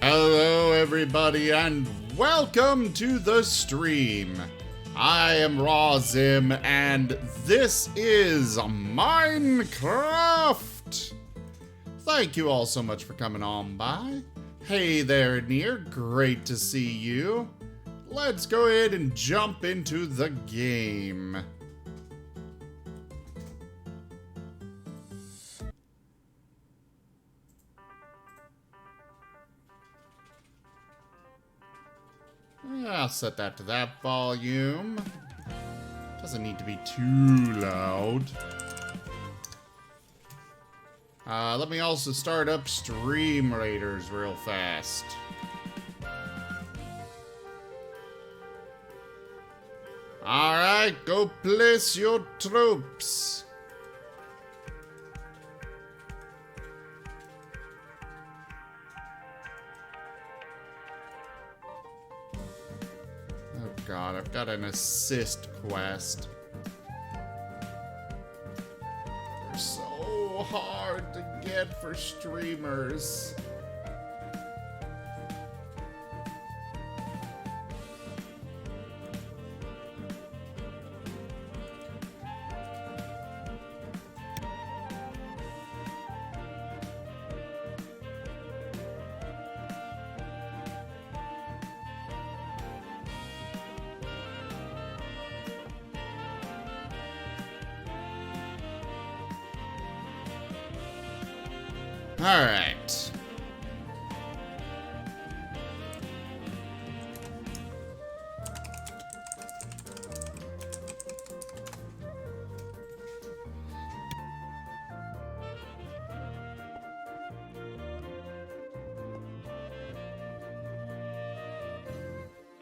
Hello everybody and welcome to the stream. I am Rawzim and this is Minecraft. Thank you all so much for coming on by. Hey there Near, great to see you. Let's go ahead and jump into the game. I'll set that to that volume. Doesn't need to be too loud. Let me also start up Stream Raiders real fast. Alright, go place your troops. God, I've got an assist quest. They're so hard to get for streamers. All right.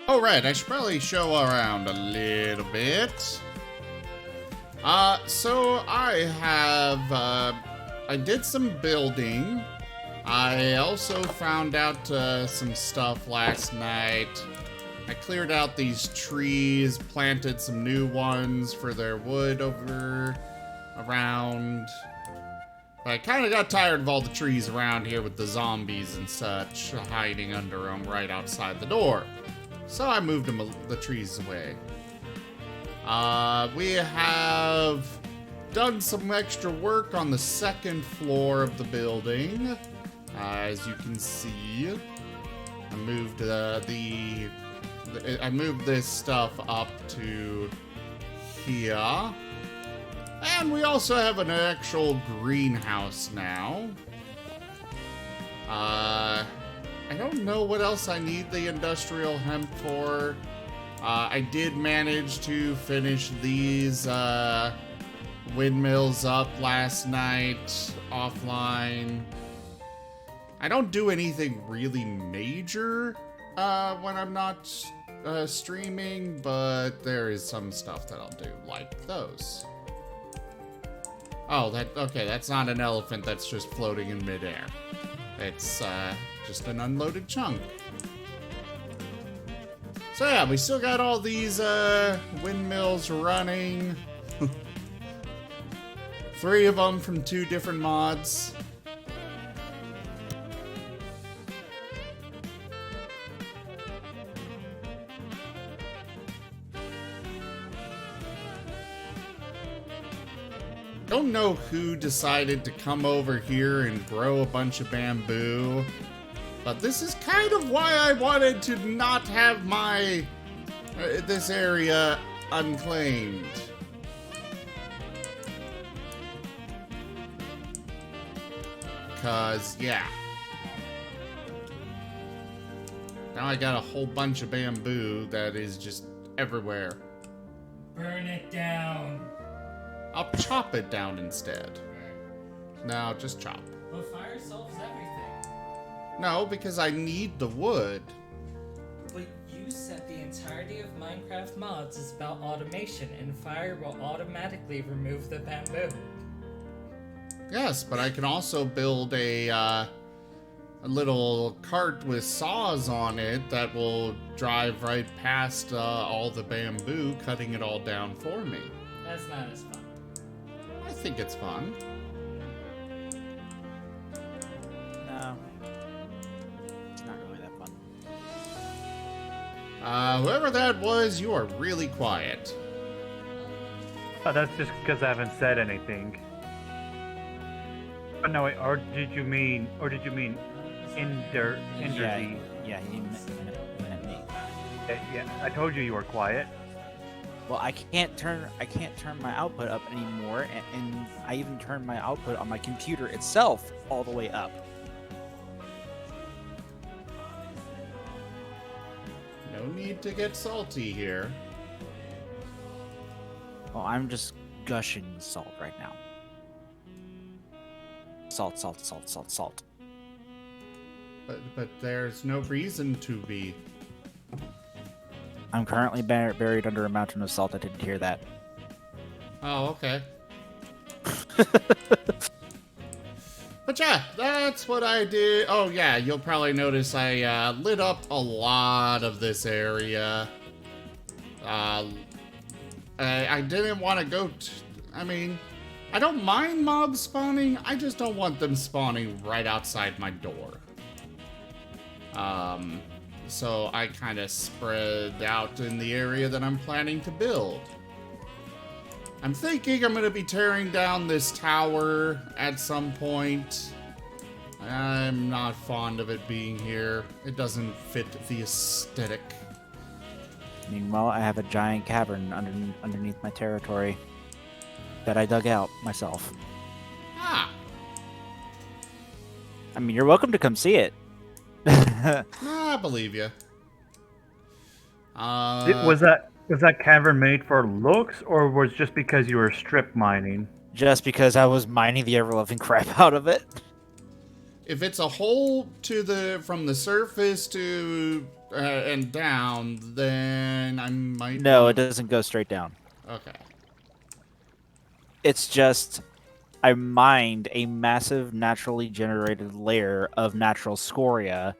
All right, I should probably show around a little bit. So I have, I did some building. I also found out some stuff last night. I cleared out these trees, planted some new ones for their wood around. But I kind of got tired of all the trees around here with the zombies and such hiding under them right outside the door. So I moved the trees away. We have done some extra work on the second floor of the building. As you can see, I moved I moved this stuff up to here. And we also have an actual greenhouse now. I don't know what else I need the industrial hemp for. I did manage to finish these windmills up last night offline. I don't do anything really major when I'm not streaming, but there is some stuff that I'll do, like those. Oh, okay, that's not an elephant, that's just floating in midair. It's just an unloaded chunk. So yeah, we still got all these windmills running. 3 of them from 2 different mods. Don't know who decided to come over here and grow a bunch of bamboo, but this is kind of why I wanted to not have my this area unclaimed. Because, yeah. Now I got a whole bunch of bamboo that is just everywhere. Burn it down. I'll chop it down instead. No, just chop. But fire solves everything. No, because I need the wood. But you said the entirety of Minecraft mods is about automation, and fire will automatically remove the bamboo. Yes, but I can also build a little cart with saws on it that will drive right past all the bamboo, cutting it all down for me. That's not as fun. I think it's fun. No. It's not really Whoever that was, you are really quiet. Oh, that's just because I haven't said anything. But no, wait, or did you mean Inderzy? Yeah, he meant me. Yeah, I told you were quiet. Well, I can't turn my output up anymore, and I even turned my output on my computer itself all the way up. No need to get salty here. Well, I'm just gushing salt right now. Salt, salt, salt, salt, salt. But there's no reason to be. I'm currently buried under a mountain of salt. I didn't hear that. Oh, okay. But yeah, that's what I did. Oh yeah, you'll probably notice I lit up a lot of this area. I didn't want to go. I mean, I don't mind mobs spawning. I just don't want them spawning right outside my door. So I kind of spread out in the area that I'm planning to build. I'm thinking I'm going to be tearing down this tower at some point. I'm not fond of it being here. It doesn't fit the aesthetic. Meanwhile, I have a giant cavern underneath my territory that I dug out myself. Ah, I mean, you're welcome to come see it. I believe you. Was that cavern made for looks, or was it just because you were strip mining? Just because I was mining the ever-loving crap out of it. If it's a hole from the surface to and down, then I might. No, it doesn't go straight down. Okay. It's just I mined a massive naturally generated layer of natural scoria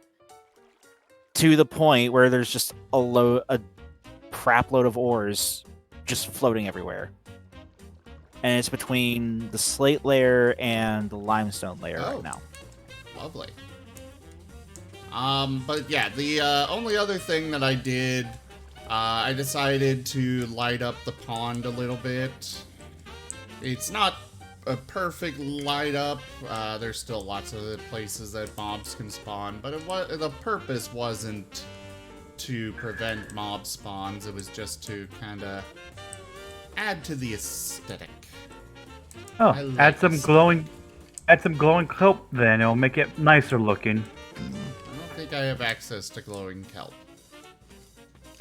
to the point where there's just a crap load of ores just floating everywhere. And it's between the slate layer and the limestone layer right now. Lovely. But yeah, the only other thing that I did, I decided to light up the pond a little bit. It's not a perfect light up. There's still lots of places that mobs can spawn, but the purpose wasn't to prevent mob spawns. It was just to kind of add to the aesthetic. Oh, add some glowing kelp then. It'll make it nicer looking. I don't think I have access to glowing kelp.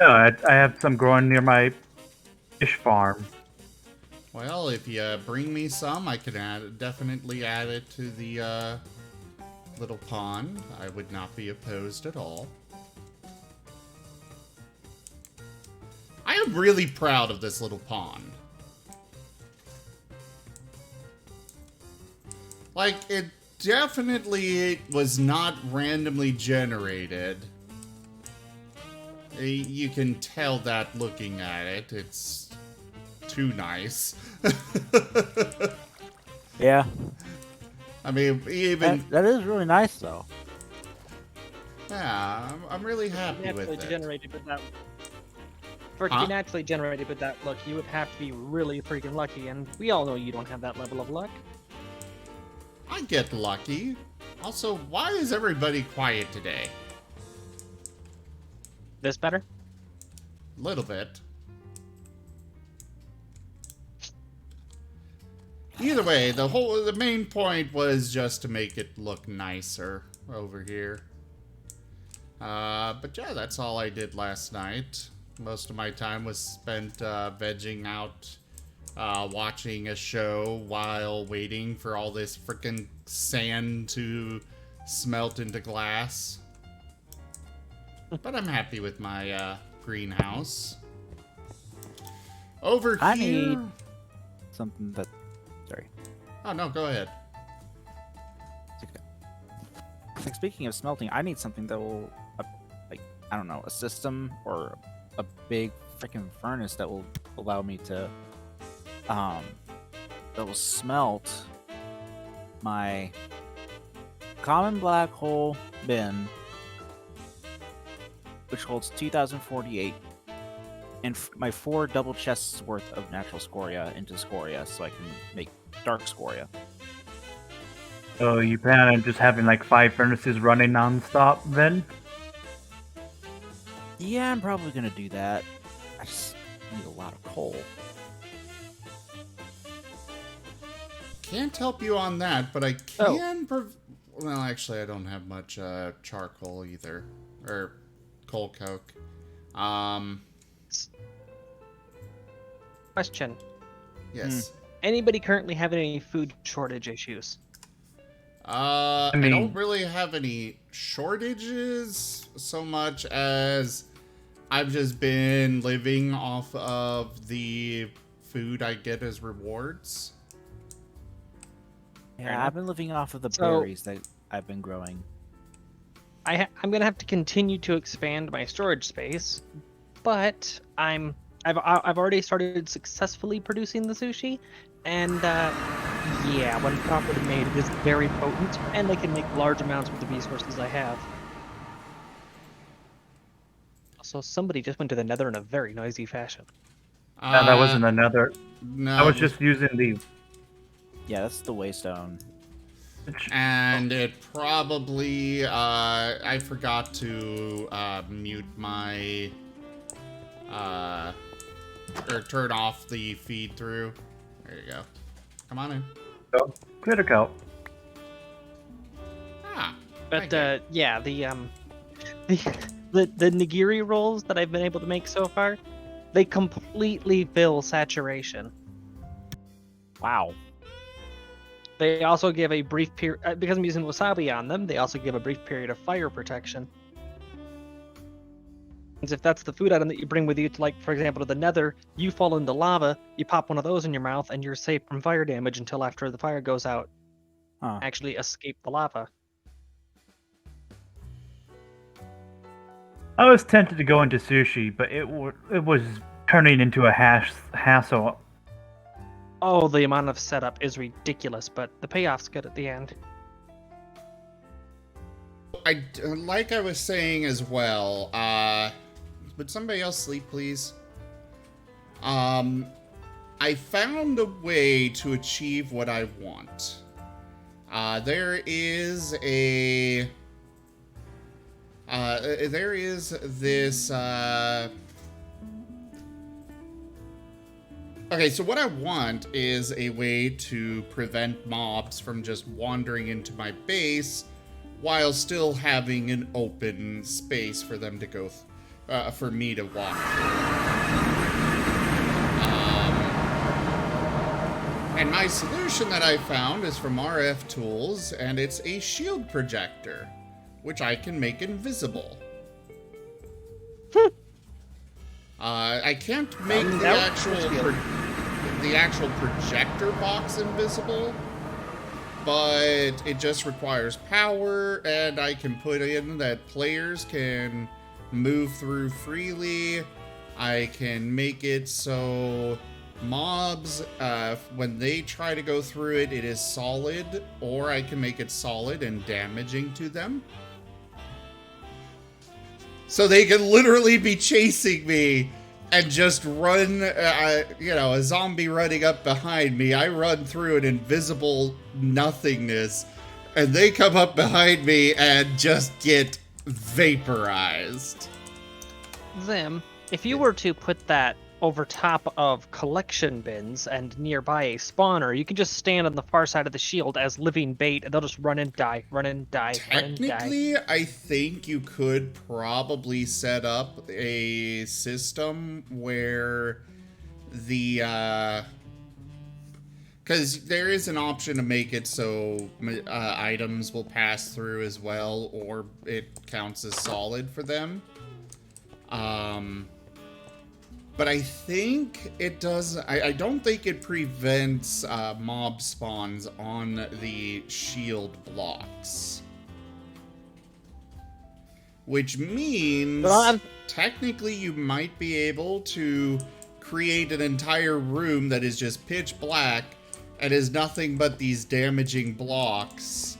No, I have some growing near my fish farm. Well, if you bring me some, I can definitely add it to the little pond. I would not be opposed at all. I am really proud of this little pond. Like, it definitely was not randomly generated. You can tell that looking at it. It's too nice. Yeah. I mean, even... That is really nice, though. Yeah, I'm really happy with it. Generated with that. For it to be naturally generated with that look, you would have to be really freaking lucky, and we all know you don't have that level of luck. I get lucky. Also, why is everybody quiet today? This better? A little bit. Either way, the main point was just to make it look nicer over here. But yeah, that's all I did last night. Most of my time was spent vegging out, watching a show while waiting for all this frickin' sand to smelt into glass. But I'm happy with my greenhouse. Over I here... need something that... Sorry. Oh, no, go ahead. Like, speaking of smelting, I need something that will, like, I don't know, a system or a big freaking furnace that will allow me to, that will smelt my common black hole bin which holds 2,048, and my 4 double chests worth of natural scoria into scoria, so I can make dark scoria. So you plan on just having like 5 furnaces running non-stop then? Yeah, I'm probably gonna do that. I just need a lot of coal. Can't help you on that, but I can. Well, actually, I don't have much charcoal either, or coal coke. Question. Yes. Anybody currently having any food shortage issues? I don't really have any shortages so much as I've just been living off of the food I get as rewards. Yeah, I've been living off of the berries that I've been growing. I'm gonna have to continue to expand my storage space, but I've already started successfully producing the sushi, and yeah, when properly made, it is very potent, and I can make large amounts with the resources I have. Also, somebody just went to the Nether in a very noisy fashion. No, that wasn't another. No, I was just using the. Yeah, that's the waystone. And it probably, I forgot to mute my, or turn off the feed through. There you go. Come on in. Oh, critical. Ah. But yeah, the nigiri rolls that I've been able to make so far, they completely fill saturation. Wow. They also give a brief period, because I'm using wasabi on them, they also give a brief period of fire protection. And if that's the food item that you bring with you to, like, for example, to the Nether, you fall into lava, you pop one of those in your mouth, and you're safe from fire damage until after the fire goes out. Actually escape the lava. I was tempted to go into sushi, but it was turning into a hassle. Oh, the amount of setup is ridiculous, but the payoff's good at the end. Like I was saying as well, would somebody else sleep, please? I found a way to achieve what I want. There is this, okay, so what I want is a way to prevent mobs from just wandering into my base while still having an open space for them to go, for me to walk through. And my solution that I found is from RF Tools, and it's a shield projector, which I can make invisible. I can't make the actual projector box invisible, but it just requires power, and I can put in that players can move through freely. I can make it so mobs, when they try to go through it, it is solid, or I can make it solid and damaging to them. So they can literally be chasing me and just run, a zombie running up behind me. I run through an invisible nothingness, and they come up behind me and just get vaporized. Zim, if you were to put that over top of collection bins and nearby a spawner, you can just stand on the far side of the shield as living bait, and they'll just run and die, run and die, run and die. Technically, I think you could probably set up a system where the, because there is an option to make it so items will pass through as well, or it counts as solid for them. But I think it does. I don't think it prevents mob spawns on the shield blocks. Which means technically you might be able to create an entire room that is just pitch black and is nothing but these damaging blocks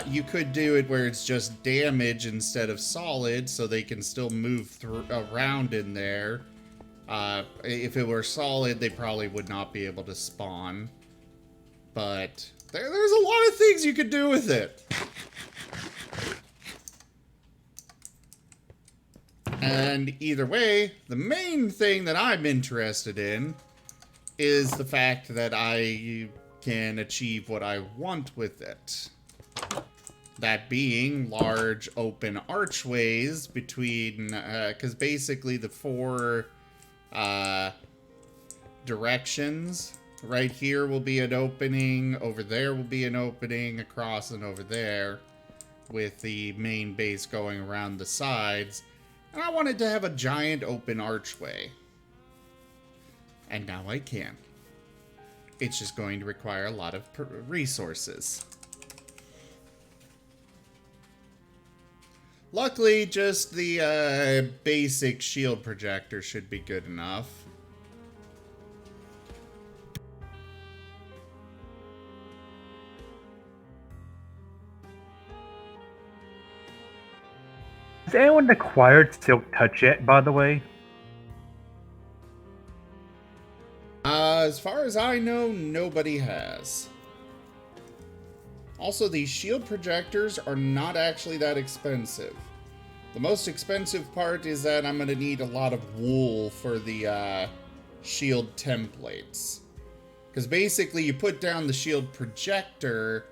You could do it where it's just damage instead of solid, so they can still move around in there. If it were solid, they probably would not be able to spawn. But there's a lot of things you could do with it. And either way, the main thing that I'm interested in is the fact that I can achieve what I want with it. That being large open archways between, because basically the four directions, right here will be an opening, over there will be an opening, across and over there, with the main base going around the sides. And I wanted to have a giant open archway. And now I can. It's just going to require a lot of resources. Luckily, just the basic shield projector should be good enough. Has anyone acquired Silk Touch yet, by the way? As far as I know, nobody has. Also, these shield projectors are not actually that expensive. The most expensive part is that I'm going to need a lot of wool for the shield templates. Because basically you put down the shield projector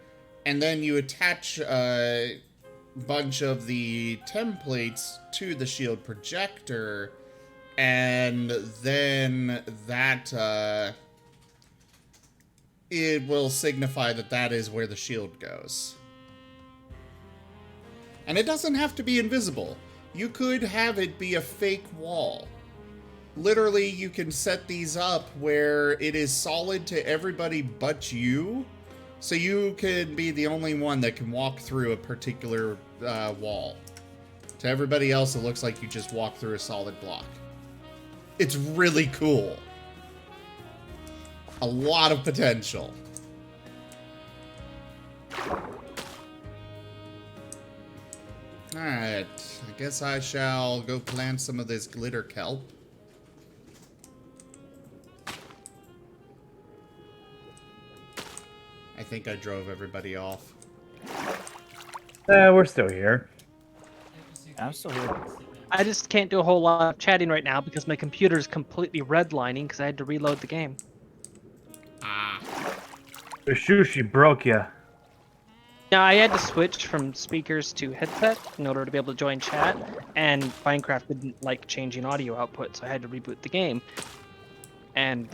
and then you attach a bunch of the templates to the shield projector, and then that it will signify that that is where the shield goes. And it doesn't have to be invisible. You could have it be a fake wall. Literally, you can set these up where it is solid to everybody but you, so you can be the only one that can walk through a particular wall. To everybody else, it looks like you just walk through a solid block. It's really cool. A lot of potential. Alright, I guess I shall go plant some of this glitter kelp. I think I drove everybody off. We're still here. I'm still here. I just can't do a whole lot of chatting right now because my computer's completely redlining because I had to reload the game. Ah. The sushi broke ya. Now, I had to switch from speakers to headset in order to be able to join chat, and Minecraft didn't like changing audio output, so I had to reboot the game. And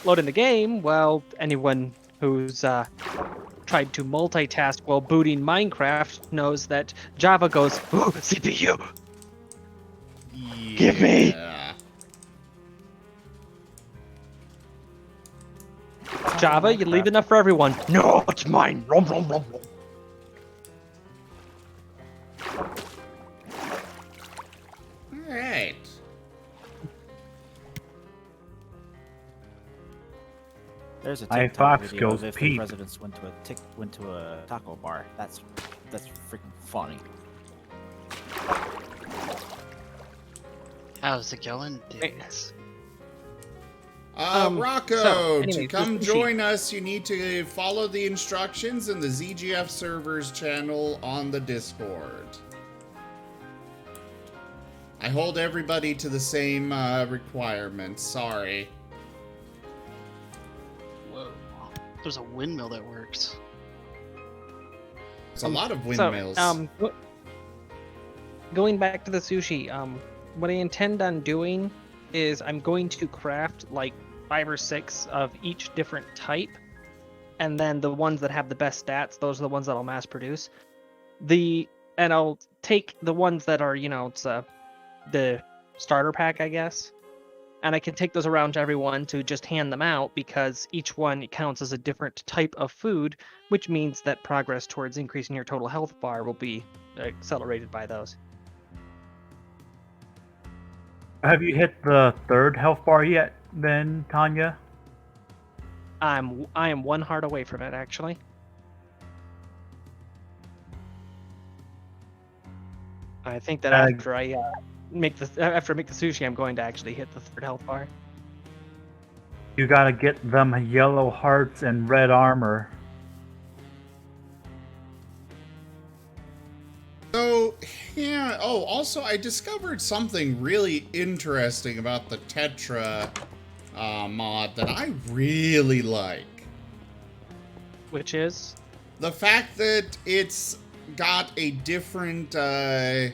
loading the game, well, anyone who's tried to multitask while booting Minecraft knows that Java goes, "Ooh, CPU! Yeah. Give me!" Java, you leave enough for everyone. No, it's mine. Rum, rum, rum, rum. Alright. There's a My TikTok Fox video goes of if the peep. presidents went to a taco bar. That's freaking funny. How's it going, dudes? Rocco, so, anyway, to come sushi. join us, you need to follow the instructions in the ZGF servers channel on the Discord. I hold everybody to the same requirements. Sorry. Whoa. There's a windmill that works. It's a lot of windmills. Going back to the sushi, what I intend on doing is I'm going to craft like 5 or 6 of each different type, and then the ones that have the best stats, those are the ones that I'll mass produce. And I'll take the ones that are, it's the starter pack, I guess, and I can take those around to everyone to just hand them out, because each one counts as a different type of food, which means that progress towards increasing your total health bar will be accelerated by those. Have you hit the 3rd health bar yet, then, Tanya? I am 1 heart away from it, actually. I think that after I make the sushi, I'm going to actually hit the 3rd health bar. You gotta get them yellow hearts and red armor. So, yeah. Oh, also, I discovered something really interesting about the Tetra mod that I really like. Which is? The fact that it's got a different, the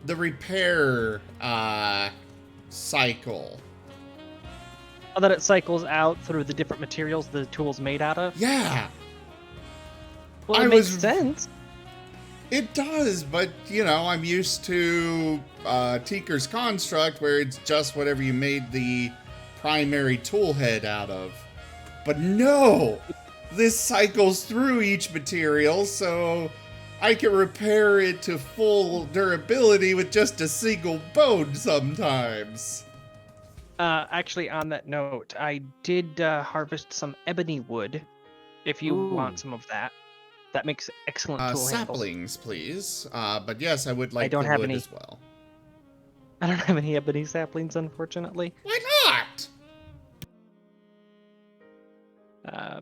repair, cycle. Oh, that it cycles out through the different materials the tool's made out of? Yeah. Well, it makes sense. It does, but, you know, I'm used to Tinker's Construct, where it's just whatever you made the primary tool head out of. But no! This cycles through each material, so I can repair it to full durability with just a single bone sometimes. Actually, on that note, I did harvest some ebony wood, if you want some of that. That makes excellent tool saplings, handles. Please. But yes, I would like I don't the have wood any as well. I don't have any ebony saplings, unfortunately. Why not?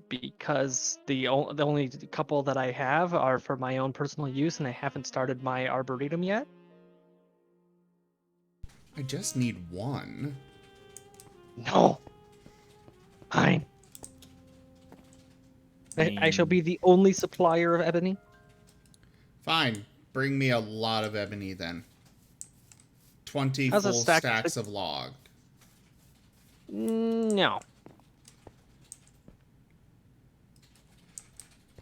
Because the only couple that I have are for my own personal use, and I haven't started my arboretum yet. I just need one. No. Fine. I shall be the only supplier of ebony. Fine. Bring me a lot of ebony then. 20 How's full a stack stacks of log. No.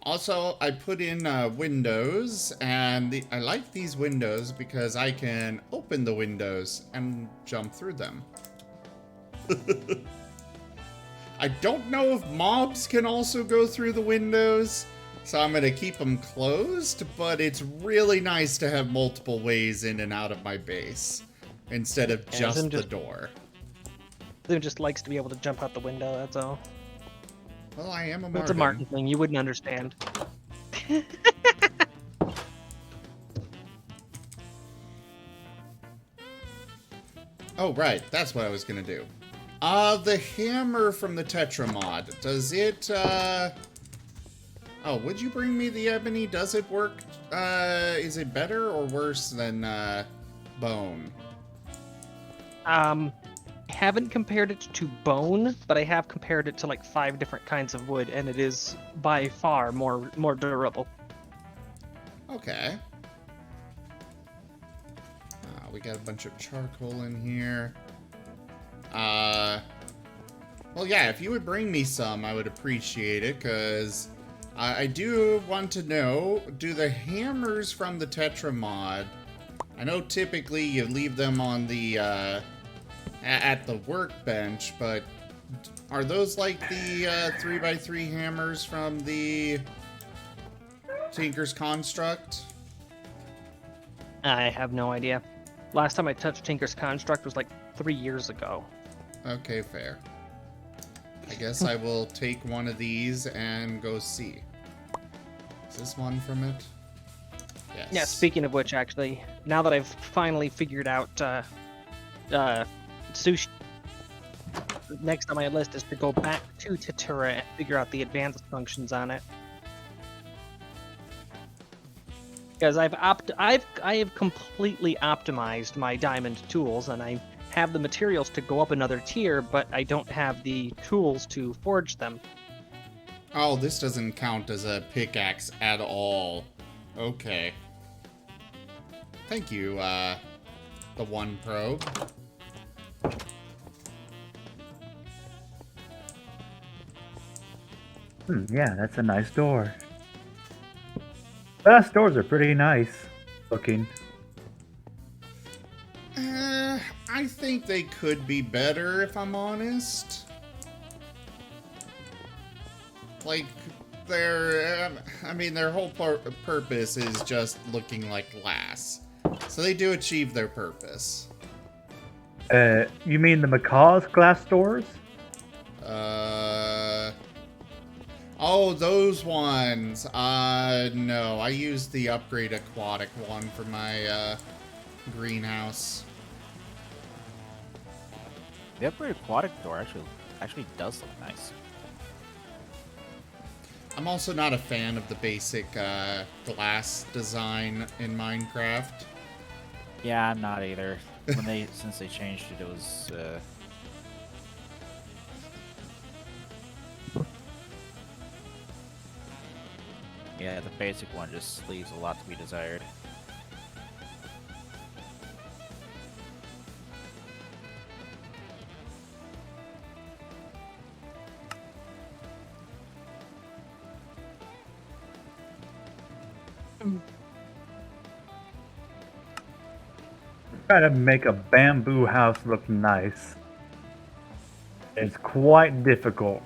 Also, I put in windows, and I like these windows because I can open the windows and jump through them. I don't know if mobs can also go through the windows, so I'm going to keep them closed, but it's really nice to have multiple ways in and out of my base, instead of just the door. Zim just likes to be able to jump out the window, that's all. Well, I am a Marten. It's a Marten thing, you wouldn't understand. Oh, right, that's what I was going to do. The hammer from the Tetra mod, does it, Oh, would you bring me the ebony? Does it work, is it better or worse than, bone? I haven't compared it to bone, but I have compared it to like 5 different kinds of wood, and it is by far more durable. Okay. We got a bunch of charcoal in here. Well, yeah, if you would bring me some, I would appreciate it, because I do want to know, do the hammers from the Tetra mod, I know typically you leave them on the, at the workbench, but are those like the 3x3 hammers from the Tinker's Construct? I have no idea. Last time I touched Tinker's Construct was like 3 years ago. Okay, fair. I guess I will take one of these and go see. Is this one from it? Yes. Yeah, speaking of which, actually, now that I've finally figured out sushi, next on my list is to go back to Tatura and figure out the advanced functions on it. Because I have completely optimized my diamond tools, and I have the materials to go up another tier, but I don't have the tools to forge them. Oh, this doesn't count as a pickaxe at all. Okay. Thank you, the one probe. Yeah, that's a nice door. Glass doors are pretty nice looking. I think they could be better, if I'm honest. Like, their whole purpose is just looking like glass. So they do achieve their purpose. You mean the Macaw's glass doors? Oh, those ones. No. I used the upgrade aquatic one for my, greenhouse. The upgrade aquatic door actually does look nice. I'm also not a fan of the basic, glass design in Minecraft. Yeah, I'm not either. Since they changed it, it was yeah, the basic one just leaves a lot to be desired. Try to make a bamboo house look nice. It's quite difficult.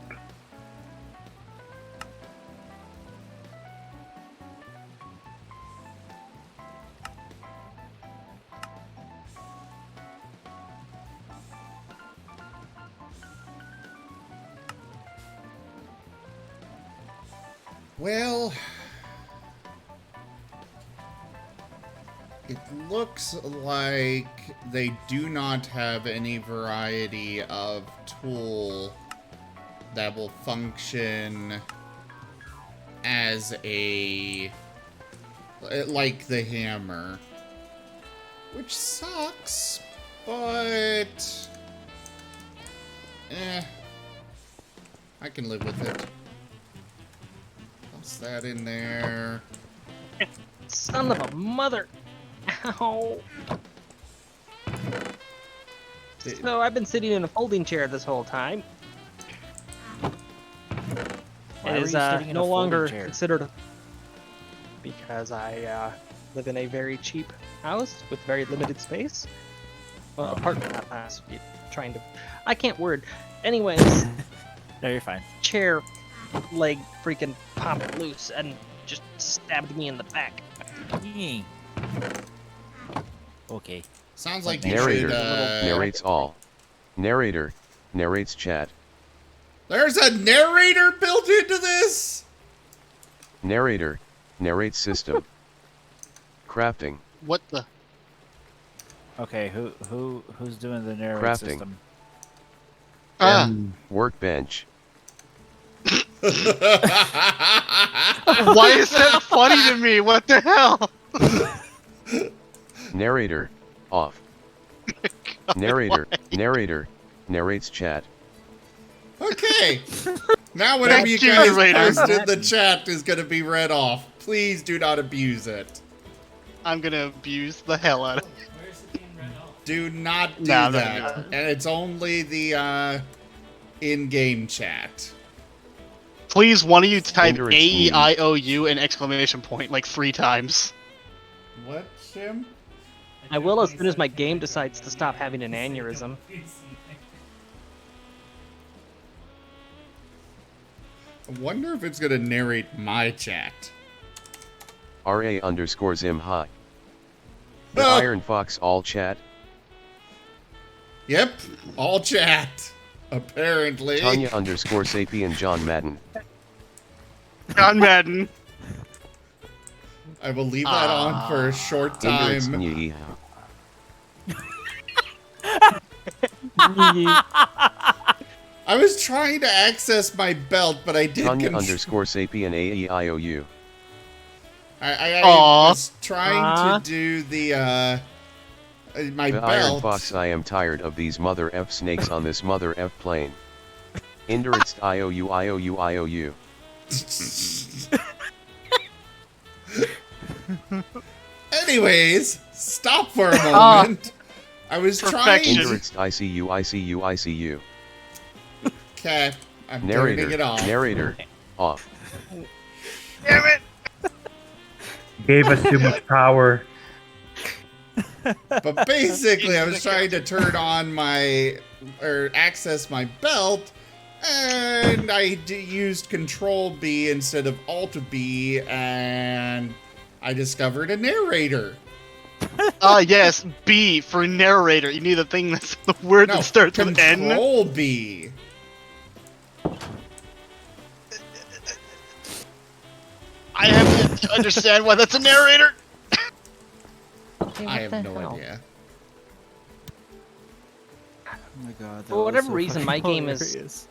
Well, it looks like they do not have any variety of tool that will function as like the hammer, which sucks, but I can live with it. Toss that in there. Son of a mother! Ow! So I've been sitting in a folding chair this whole time. Why It were is you sitting in a no folding longer chair? considered because I live in a very cheap house with very limited space. Well, apartment, not house. Trying to, I can't word. Anyways, No, you're fine. chair leg freaking popped loose and just stabbed me in the back. Yee. Okay. Sounds like you Narrator should, narrates all. Narrator narrates chat. There's a narrator built into this? Narrator narrates system. Crafting. What the? Okay, who's doing the narrate Crafting. system? Ah! Workbench. Why is that funny to me? What the hell? Narrator off. Narrator narrates chat. Okay. Now whatever you Thank you, guys narrator. post in the chat is going to be read off. Please do not abuse it. I'm gonna abuse the hell out of it. Where's it being read off? Do not do No, I'm not that. gonna do And it's only the in-game chat. Please, one of you type Enter its meaning. AEIOU and exclamation point like 3 times. What, Shim? I will as soon as my game decides to stop having an aneurysm. I wonder if it's going to narrate my chat. RA_Zim hi. The Ah! Iron Fox all chat. Yep, all chat. Apparently. Tanya_Sapien John Madden. John Madden. I will leave that on for a short Indrix time. Nye. I was trying to access my belt, but I did Tanya_Sapien AEIOU. I Aw. was trying to do the my The Iron belt. Fox, I am tired of these mother F snakes on this mother F plane. Indrix IOU. Anyways, stop for a moment. I was Perfection. trying. Indrix ICU. Okay, I'm turning it off. Narrator off. Damn it! Gave us too much power. But basically, I was trying to turn on or access my belt, and I used Control B instead of Alt B, and I discovered a narrator. Yes, B for narrator. You need the thing that's the word No, that starts with N. Control B. I have yet to understand why that's a narrator. Okay, I what have the no hell? idea. Oh my god. For whatever reason, my game is. is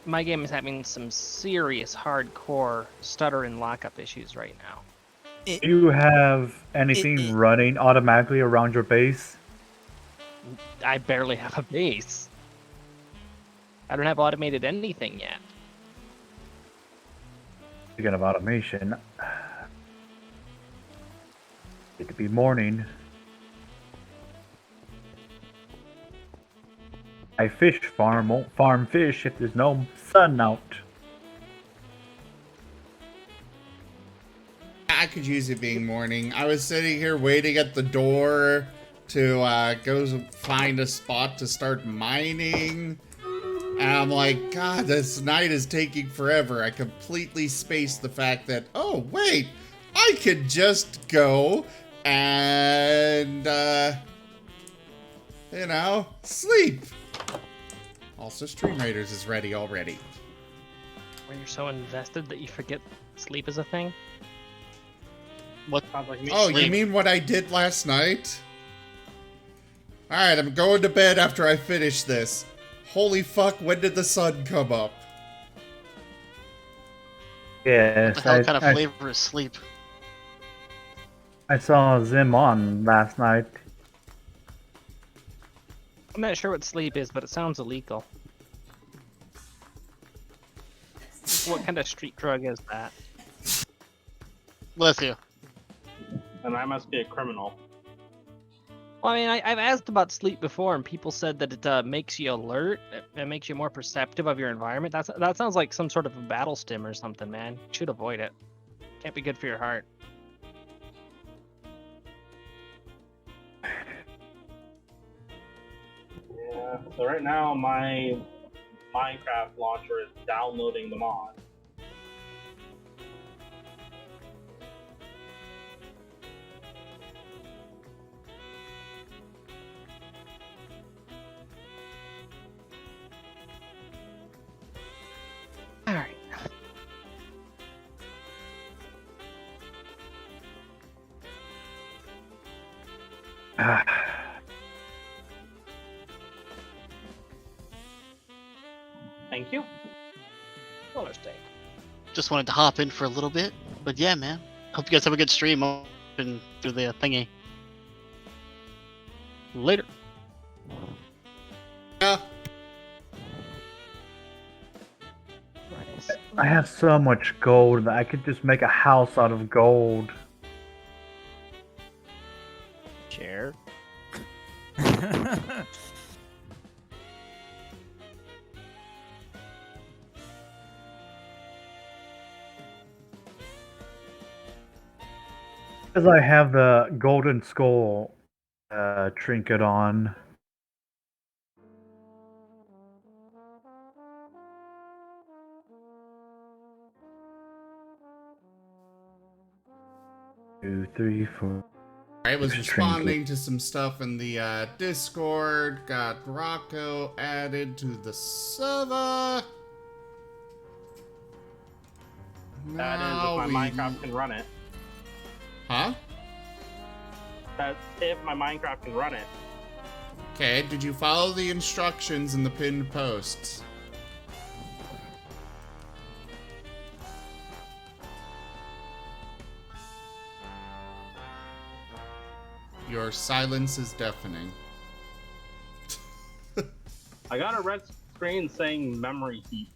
having some serious hardcore stutter and lockup issues right now. Do you have anything running automatically around your base? I barely have a base. I don't have automated anything yet. Speaking of automation, it could be morning. I fish farm won't farm fish if there's no sun out. I could use it being morning. I was sitting here waiting at the door to go find a spot to start mining. And I'm like, God, this night is taking forever. I completely spaced the fact that, oh, wait, I could just go and, you know, sleep. Also, Stream Raiders is ready already. When you're so invested that you forget sleep is a thing. What? Oh, you mean what I did last night? Alright, I'm going to bed after I finish this. Holy fuck, when did the sun come up? Yes, What the hell kind of flavor is sleep? I saw Zim on last night. I'm not sure what sleep is, but it sounds illegal. What kind of street drug is that? Bless you. And I must be a criminal. Well, I mean, I've asked about sleep before, and people said that it makes you alert. It makes you more perceptive of your environment. That sounds like some sort of a battle stim or something, man. You should avoid it. Can't be good for your heart. Yeah. So right now my Minecraft launcher is downloading the mod. All right. Thank you. Just wanted to hop in for a little bit, but yeah, man. Hope you guys have a good stream open through the thingy. Later. Yeah. I have so much gold that I could just make a house out of gold. Chair. Because I have the golden skull trinket on. Two, three, four. I was responding to some stuff in the Discord. Got Rocco added to the server. That is if my Minecraft can run it. Huh? That's if my Minecraft can run it. Okay, did you follow the instructions in the pinned posts? Your silence is deafening. I got a red screen saying memory heap.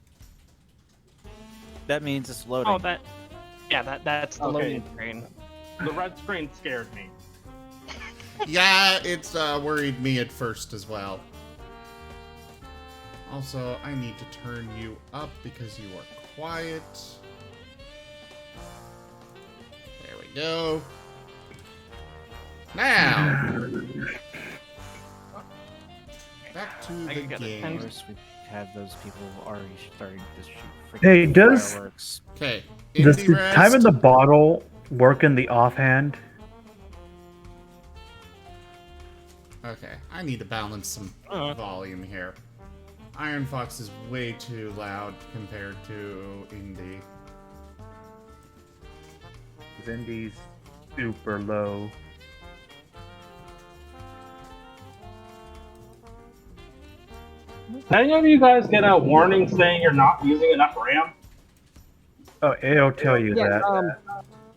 That means it's loading. Oh, that's the Okay. loading screen. The red screen scared me. Yeah, it's worried me at first as well. Also, I need to turn you up because you are quiet. There we go. Now, back to I the got it. game. Of course, we have those people already starting to shoot freaking Hey, does- fireworks. Okay, Does indie the rest. time in the bottle work in the offhand? Okay, I need to balance some Uh-huh. volume here. Iron Fox is way too loud compared to Indie. Indy's super low. Any of you guys get a warning saying you're not using enough RAM? Oh, it'll tell you Yeah, that.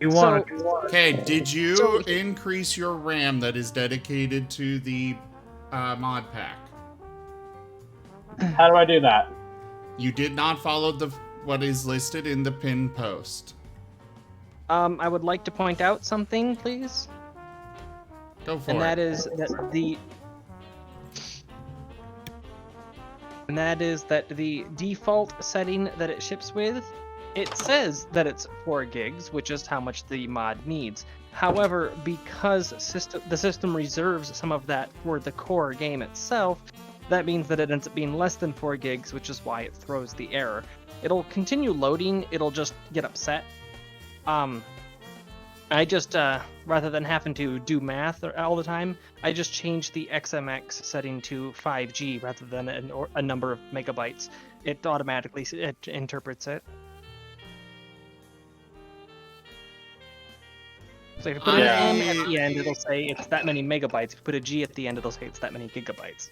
You want to Okay, did you So- increase your RAM that is dedicated to the mod pack? How do I do that? You did not follow what is listed in the pin post. I would like to point out something, please. Go for And it. that is that the default setting that it ships with, it says that it's 4 gigs, which is how much the mod needs. However, because the system reserves some of that for the core game itself, that means that it ends up being less than 4 gigs, which is why it throws the error. It'll continue loading, it'll just get upset. I just, rather than having to do math all the time, I just changed the XMX setting to 5G rather than a number of megabytes. It automatically interprets it. So if you put an M at the end, it'll say it's that many megabytes. If you put a G at the end, it'll say it's that many gigabytes.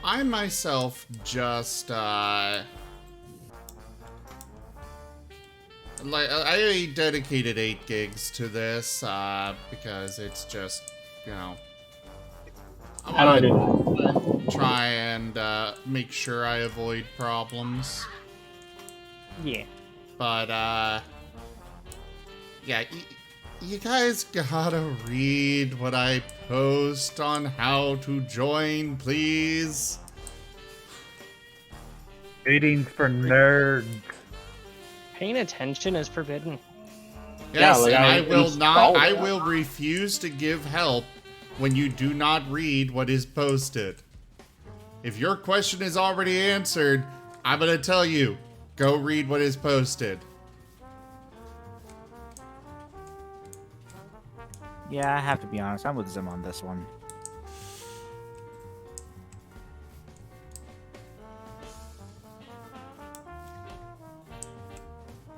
I myself just I dedicated 8 gigs to this because it's just, you know, How do I do that? try and make sure I avoid problems. Yeah. But yeah, you guys gotta read what I post on how to join, please. reading for nerds. Paying attention is forbidden. Yes, like and I I will installed not. it. I will refuse to give help when you do not read what is posted. If your question is already answered, I'm gonna tell you, go read what is posted. Yeah, I have to be honest. I'm with Zim on this one.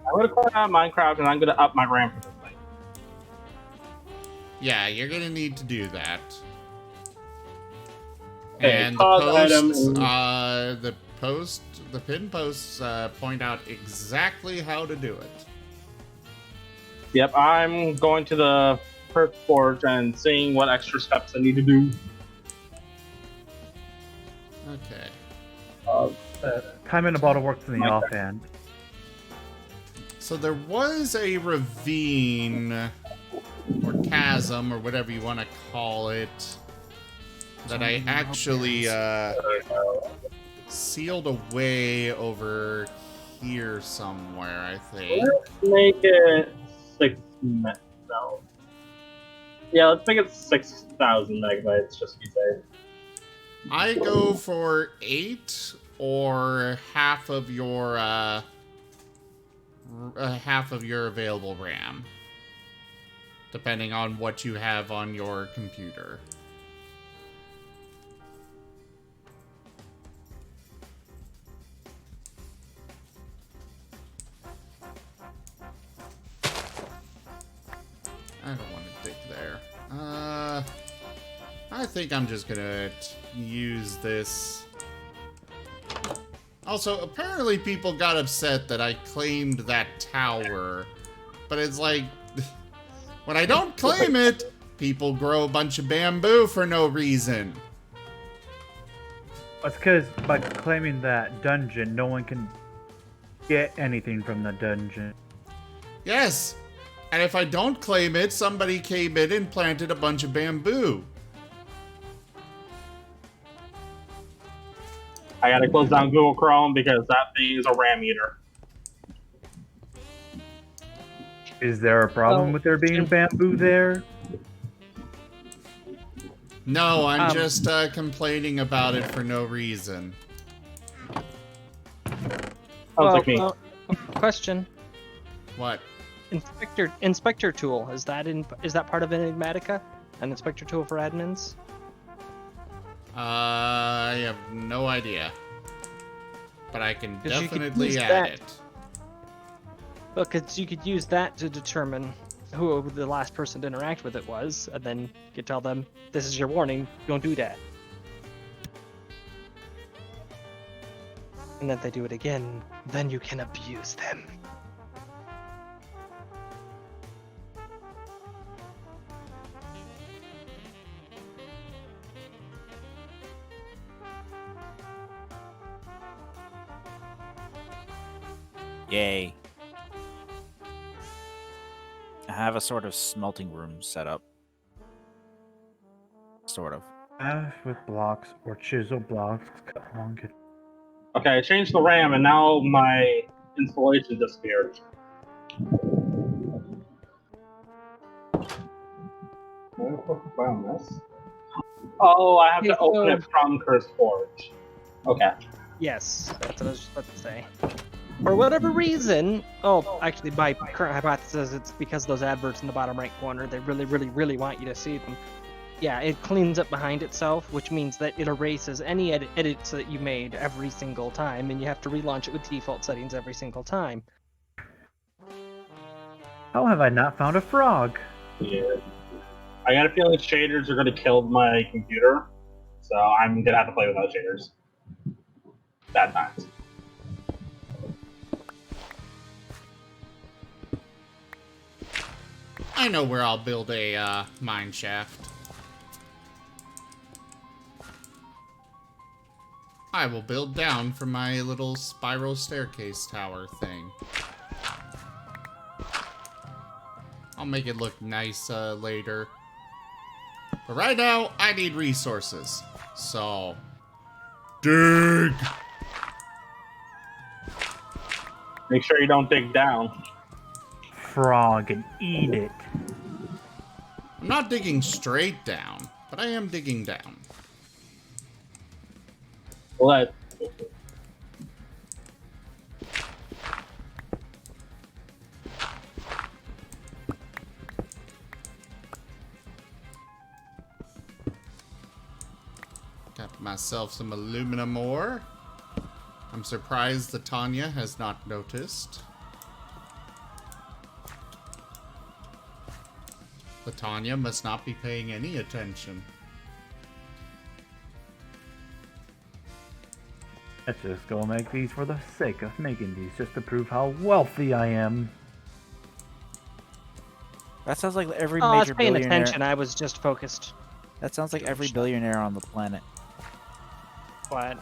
I'm gonna close out Minecraft and I'm gonna up my RAM for this thing. Yeah, you're gonna need to do that. Okay, And the pause item posts, the pin posts point out exactly how to do it. Yep, I'm going to the perk forge and seeing what extra steps I need to do. Okay. Time in a bottle works in the offhand. So there was a ravine, or chasm, or whatever you want to call it, that I actually sealed away over here somewhere, I think. Let's make it 6 minutes. No. Yeah, let's make it 6,000 megabytes just to be safe. I go for 8 or half of your available RAM, depending on what you have on your computer. I don't want to dig there. I think I'm just gonna use this. Also, apparently people got upset that I claimed that tower. But it's like, when I don't claim it, people grow a bunch of bamboo for no reason. That's because by claiming that dungeon, no one can get anything from the dungeon. Yes, and if I don't claim it, somebody came in and planted a bunch of bamboo. I gotta close down Google Chrome because that thing is a RAM eater. Is there a problem with there being bamboo there? No, I'm just complaining about it for no reason. Sounds like me. Question. What? Inspector tool, is that part of Enigmatica? An inspector tool for admins? I have no idea. But I can 'Cause you could definitely use add that. it. Because you could use that to determine who the last person to interact with it was, and then you could tell them, this is your warning, don't do that. And if they do it again, then you can abuse them. Yay. I have a sort of smelting room set up. Sort of. With blocks or chisel blocks cut along it. Okay, I changed the RAM and now my installation disappeared. Oh, I have to open it from Cursed Forge. Okay. Yes, that's what I was just about to say. For whatever reason, actually my current hypothesis, it's because those adverts in the bottom right corner, they really, really, really want you to see them. Yeah, it cleans up behind itself, which means that it erases any edits that you made every single time, and you have to relaunch it with default settings every single time. How have I not found a frog? Yeah. I got a feeling shaders are going to kill my computer, so I'm going to have to play without shaders. Bad times. I know where I'll build a mine shaft. I will build down from my little spiral staircase tower thing. I'll make it look nice later. But right now, I need resources. So, dig! Make sure you don't dig down. Frog and eat it. I'm not digging straight down, but I am digging down. Let. Got myself some aluminum ore. I'm surprised that Tanya has not noticed. Tanya must not be paying any attention. Let's just go make these for the sake of making these, just to prove how wealthy I am. That sounds like every I was major paying billionaire. attention, I was just focused. That sounds like every billionaire on the planet. What?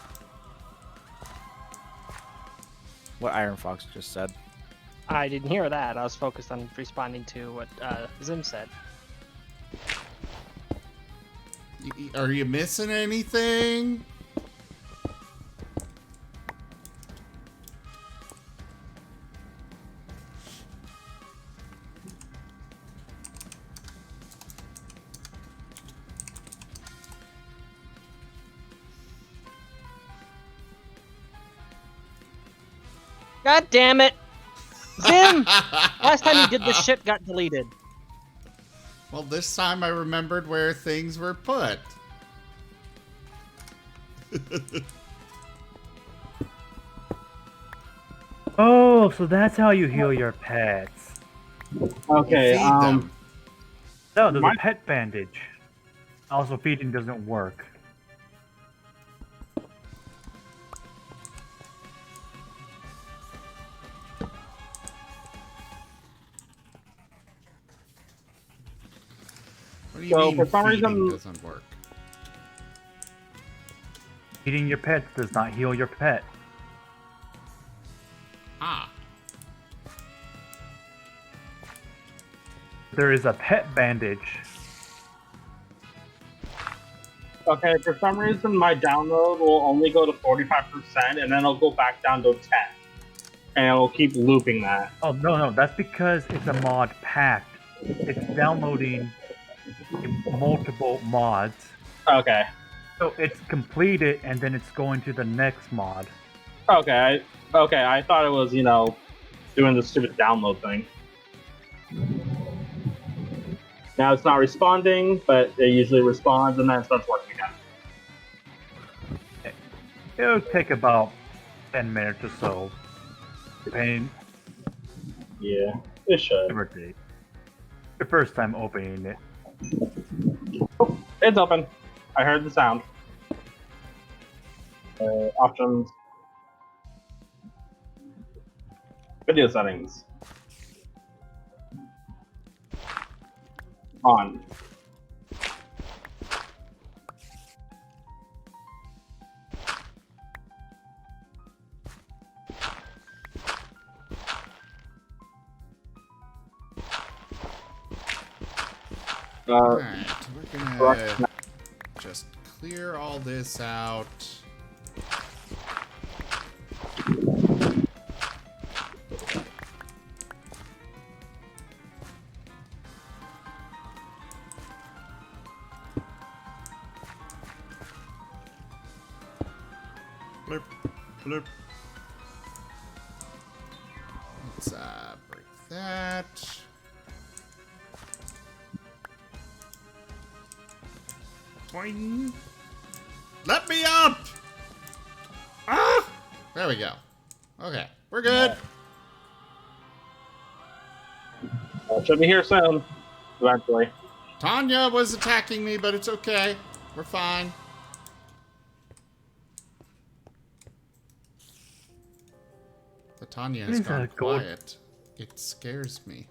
What Iron Fox just said. I didn't hear that. I was focused on responding to what Zim said. Are you missing anything? God damn it! Zim! Last time you did this shit got deleted. Well, this time I remembered where things were put. Oh, so that's how you heal your pets. Okay, them. No, there's a pet bandage. Also, feeding doesn't work. What do you So, mean for some feeding reason- doesn't work? Feeding your pets does not heal your pet. Ah. There is a pet bandage. Okay, for some reason my download will only go to 45% and then it'll go back down to 10. And it'll keep looping that. Oh, no, that's because it's a mod pack. It's downloading multiple mods. Okay. So it's completed and then it's going to the next mod. Okay, I thought it was, doing the stupid download thing. Now it's not responding, but it usually responds and then it starts working again. It'll take about 10 minutes or so, depending. Yeah, it should. Give or take. The first time opening it. It's open. I heard the sound. Options. Video settings. On. Alright, we're gonna just clear all this out. Blurp, blurp. Let's break that. Boing. Let me up! Ah! There we go. Okay, we're good. Should be here soon. Eventually. Tanya was attacking me, but it's okay. We're fine. The Tanya has gone quiet. It scares me.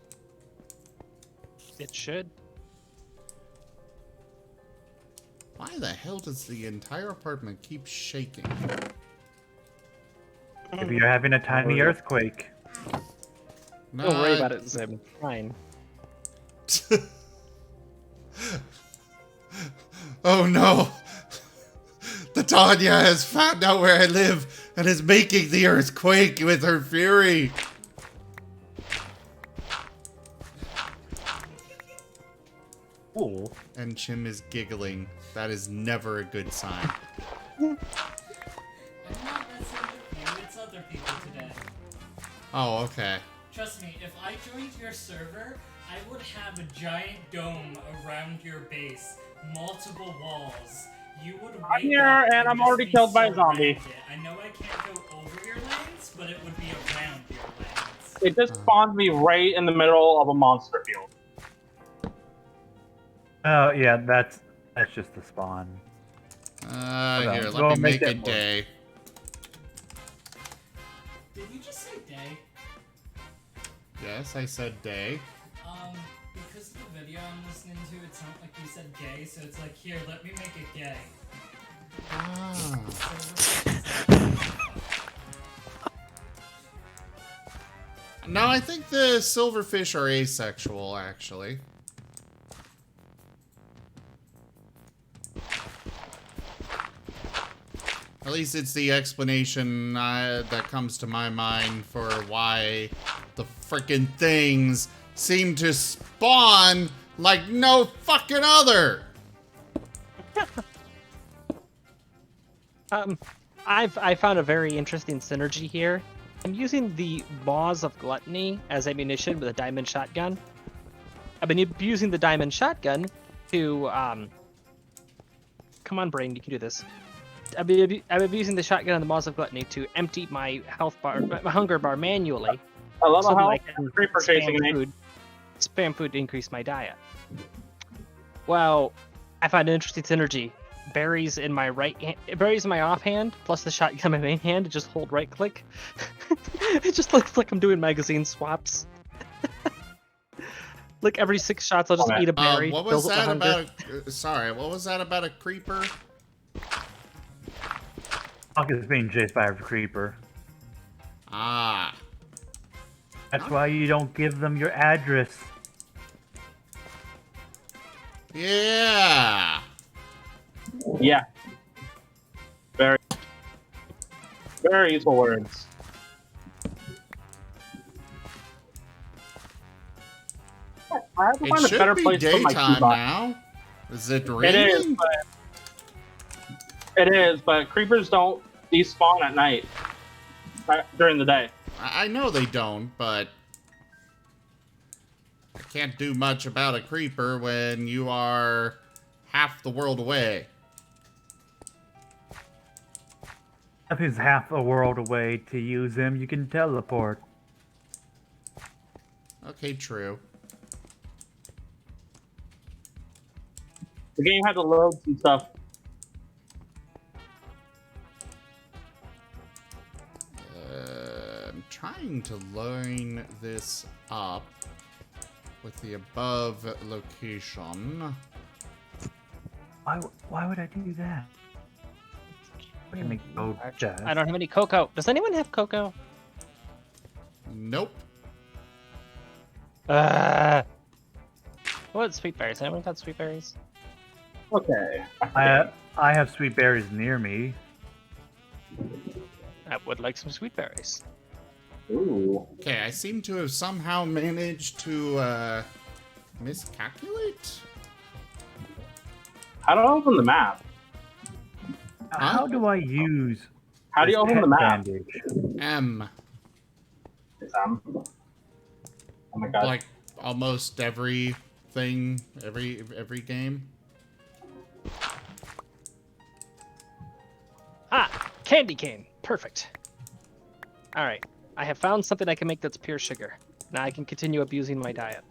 It should. Why the hell does the entire apartment keep shaking? If you're having a tiny earthquake. No, Don't worry about it, Zim. Fine. Oh no! The Tanya has found out where I live and is making the earthquake with her fury. Ooh. And Chim is giggling. That is never a good sign. I'm not messing with you, it's other people today. Oh, okay. Trust me, if I joined your server, I would have a giant dome around your base, multiple walls. You would wake I'm here, up and I'm just already be killed by a surrounded. zombie. I know I can't go over your lanes, but it would be around your lanes. It just spawned me right in the middle of a monster field. Oh yeah, that's just the spawn. Here, Go let me make make a that day. Did you just say day? Yes, I said day. Because the video I'm listening to, it sounded like you said gay, so it's like, here, let me make it gay. Ah. No, I think the silverfish are asexual, actually. At least it's the explanation that comes to my mind for why the frickin' things seem to spawn like no fucking other. I found a very interesting synergy here. I'm using the Maws of Gluttony as ammunition with a diamond shotgun. I've been using the diamond shotgun to come on, brain, you can do this. I've been using the shotgun and the Maws of Gluttony to empty my health bar, my hunger bar manually. I love so that how I can creeper chasing me. spam food to increase my diet. Well, I find an interesting synergy. Berries in my right hand, berries in my offhand, plus the shotgun in my main hand, to just hold right click. It just looks like I'm doing magazine swaps. Like every 6 shots, I'll just eat a berry. What was that about? Sorry, what was that about a creeper? Hawk is being chased by a creeper. Ah. That's why you don't give them your address. Yeah. Yeah. Very useful words. I have to find It a better should be place to put my daytime keybox. now. Is it raining? It is, but creepers don't despawn at night. During the day. I know they don't, but I can't do much about a creeper when you are half the world away. If he's half a world away to use him, you can teleport. Okay, true. The game had to load some stuff. I'm trying to line this up with the above location. Why would I do that? I can make gold dust. I don't have any cocoa. Does anyone have cocoa? Nope. What sweet berries? Anyone got sweet berries? Okay. I have sweet berries near me. I would like some sweet berries. Ooh. Okay, I seem to have somehow managed to miscalculate. How do I open the map? How do I use? How do you this open the pet map? bandage? M. Oh my god. Like almost everything, every game. Ah, candy cane. Perfect. All right. I have found something I can make that's pure sugar. Now I can continue abusing my diet.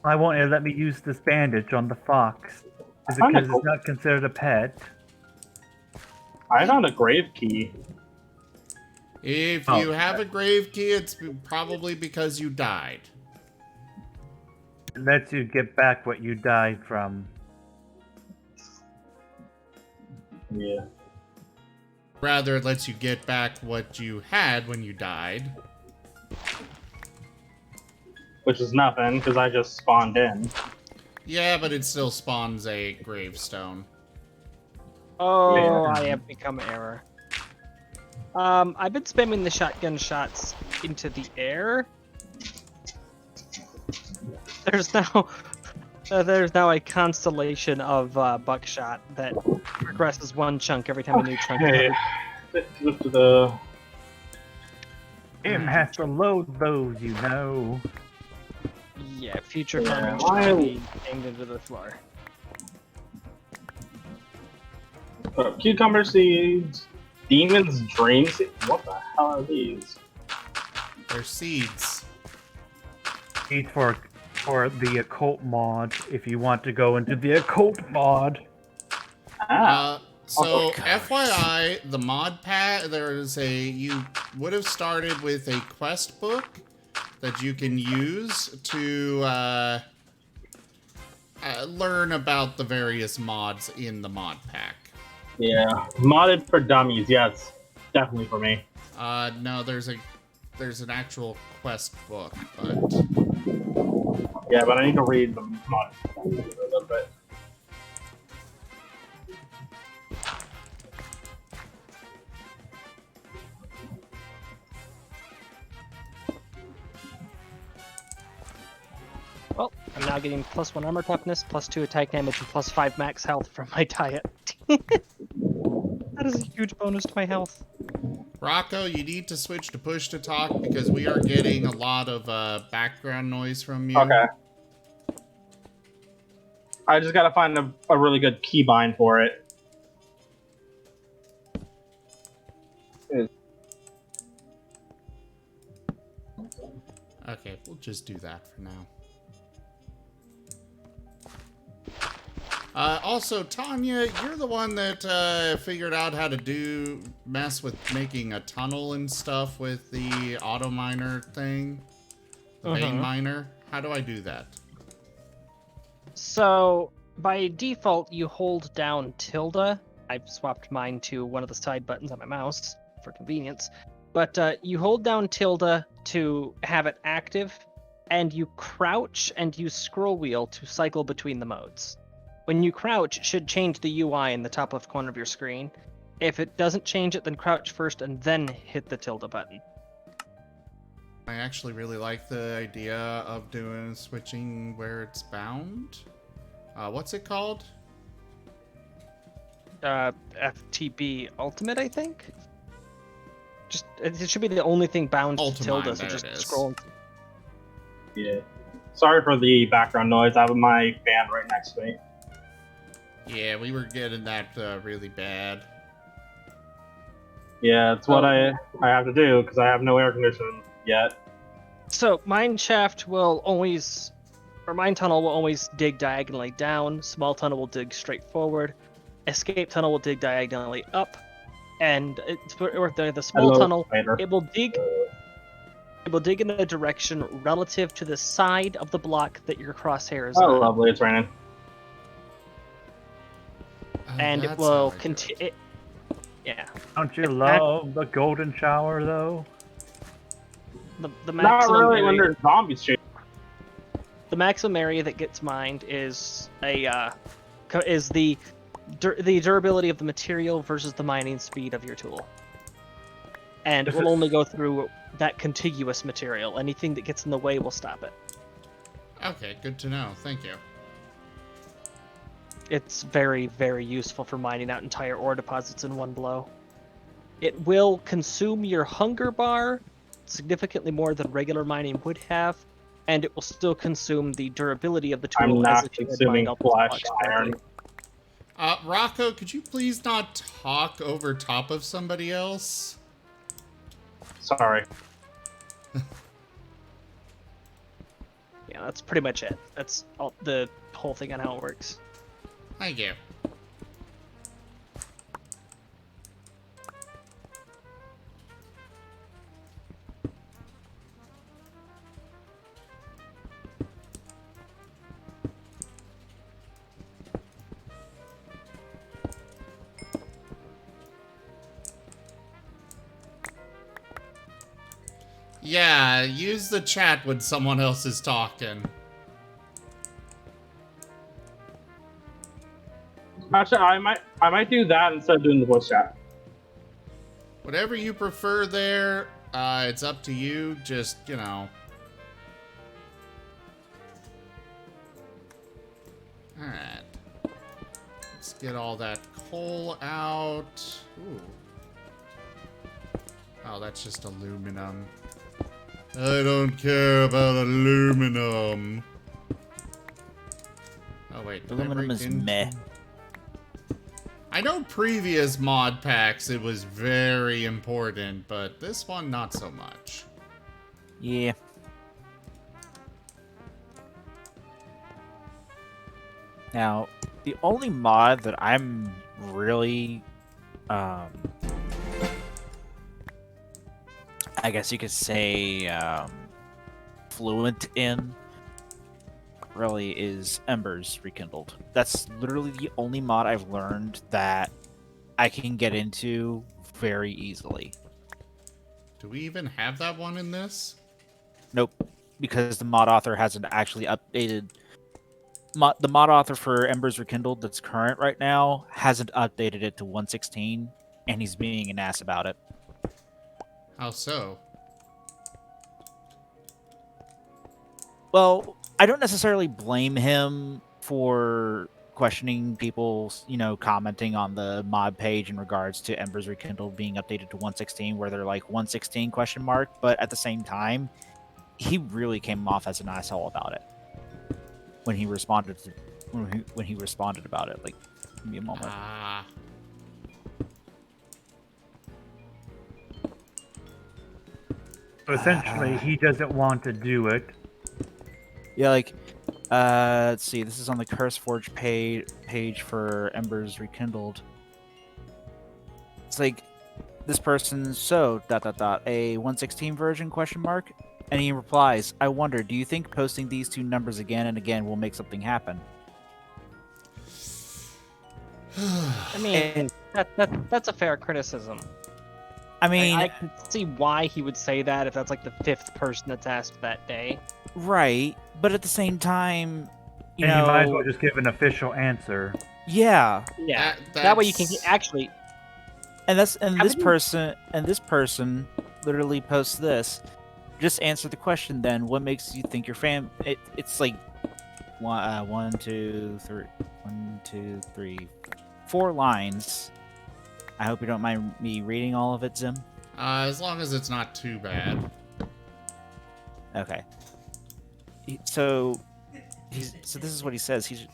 Why won't it let me use this bandage on the fox? Is it found a because it's not considered a pet? I found a grave key. If Oh, you have a grave key, it's probably because you died. It lets you get back what you died from. Yeah. Rather, it lets you get back what you had when you died. Which is nothing, because I just spawned in. Yeah, but it still spawns a gravestone. Oh, Yeah. I have become error. I've been spamming the shotgun shots into the air. There's now a constellation of buckshot that progresses one chunk every time a new chunk. Okay. Look to the. It has to load those, you know. Yeah, future Yeah, farming should be aimed into the floor. Cucumber seeds. Demon's dream seeds. What the hell are these? They're seeds. Need for the occult mod if you want to go into the occult mod. So FYI, the mod pack, you would have started with a quest book that you can use to learn about the various mods in the mod pack. Yeah, modded for dummies. Yes, definitely for me. No, there's an actual quest book, but Yeah, but I need to read the mod for a little bit. Well, I'm now getting +1 armor toughness, +2 attack damage, and +5 max health from my diet. That is a huge bonus to my health. Rocco, you need to switch to push to talk because we are getting a lot of background noise from you. Okay. I just gotta find a really good keybind for it. Okay, we'll just do that for now. Also, Tanya, you're the one that figured out how to mess with making a tunnel and stuff with the auto miner thing, the vein miner. How do I do that? So, by default, you hold down tilde. I've swapped mine to one of the side buttons on my mouse for convenience. But you hold down tilde to have it active, and you crouch and use scroll wheel to cycle between the modes. When you crouch, it should change the UI in the top left corner of your screen. If it doesn't change it, then crouch first and then hit the tilde button. I actually really like the idea of switching where it's bound. What's it called? FTB Ultimate, I think? It should be the only thing bound to tilde, so just scroll. Yeah. Sorry for the background noise. I have my fan right next to me. Yeah, we were getting that really bad. Yeah, it's what I have to do because I have no air conditioning yet. So mine shaft will always, or mine tunnel will always dig diagonally down. Small tunnel will dig straight forward. Escape tunnel will dig diagonally up, and the small Hello, tunnel spider. it will dig. It will dig in a direction relative to the side of the block that your crosshair is Oh, on, lovely, it's raining. and it That's will how I do it. continue. Yeah, Don't you It's love the golden shower, though? the Not maximum really when area, there's zombies shooting. the maximum area that gets mined is the durability of the material versus the mining speed of your tool, and it will only go through that contiguous material. Anything that gets in the way will stop it. Okay, good to know. Thank you. It's very, very useful for mining out entire ore deposits in one blow. It will consume your hunger bar significantly more than regular mining would have, and it will still consume the durability of the tool I'm as not if you had consuming mined all those flash blocks correctly. iron. Rocco, could you please not talk over top of somebody else? Sorry. Yeah, that's pretty much it. That's all, the whole thing on how it works. Thank you. Yeah, use the chat when someone else is talking. Actually, I might do that instead of doing the voice chat. Whatever you prefer there, it's up to you. Just, you know. Alright. Let's get all that coal out. Ooh. Oh, that's just aluminum. I don't care about aluminum. Oh, wait. Did I Aluminum break is into- meh. I know previous mod packs it was very important, but this one not so much. Yeah. Now, the only mod that I'm really, I guess you could say, fluent in, really is Embers Rekindled. That's literally the only mod I've learned that I can get into very easily. Do we even have that one in this? Nope, because the mod author hasn't actually updated. The mod author for Embers Rekindled that's current right now hasn't updated it to 1.16, and he's being an ass about it. How so? Well, I don't necessarily blame him for questioning people, commenting on the mod page in regards to Embers Rekindled being updated to 1.16, where they're like 1.16 question mark, but at the same time, he really came off as an asshole about it when he responded about it. Like, give me a moment. So essentially, he doesn't want to do it. Yeah, like, let's see. This is on the CurseForge page for Embers Rekindled. It's like, this person, so, ... a 1.16 version, question mark? And he replies, I wonder, do you think posting these two numbers again and again will make something happen? I mean, that's a fair criticism. I mean, I can see why he would say that if that's like the 5th person that's asked that day. right, but at the same time, you And know, you might as well just give an official answer. yeah. Yeah, that way you can actually. And this person literally posts this. Just answer the question. Then, what makes you think your fan? It's like 1, 2, 3, 4 lines. I hope you don't mind me reading all of it, Zim. As long as it's not too bad. Okay. So, So this is what he says. He's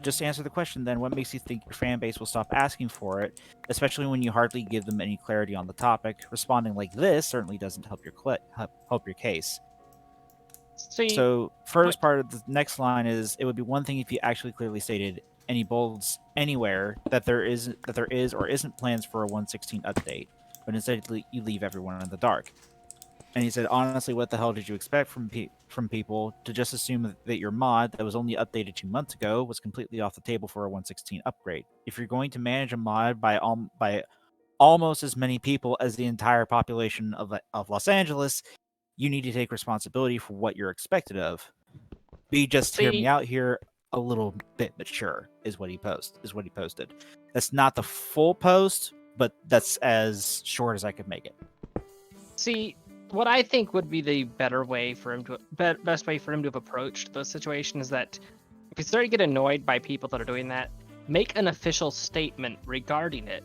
just to answer the question. Then, what makes you think your fan base will stop asking for it, especially when you hardly give them any clarity on the topic? Responding like this certainly doesn't help your case. See, So, first part of the next line is, it would be one thing if you actually clearly stated any bolds anywhere that there is or isn't plans for a 116 update, but instead you leave everyone in the dark. And he said, honestly, what the hell did you expect from people to just assume that your mod that was only updated 2 months ago was completely off the table for a 116 upgrade? If you're going to manage a mod by almost as many people as the entire population of Los Angeles, you need to take responsibility for what you're expected of. Hear me out here, a little bit mature is what he posted. That's not the full post, but that's as short as I could make it. See, what I think would be the better way for him to best way for him to have approached the situation is that if you start to get annoyed by people that are doing that, make an official statement regarding it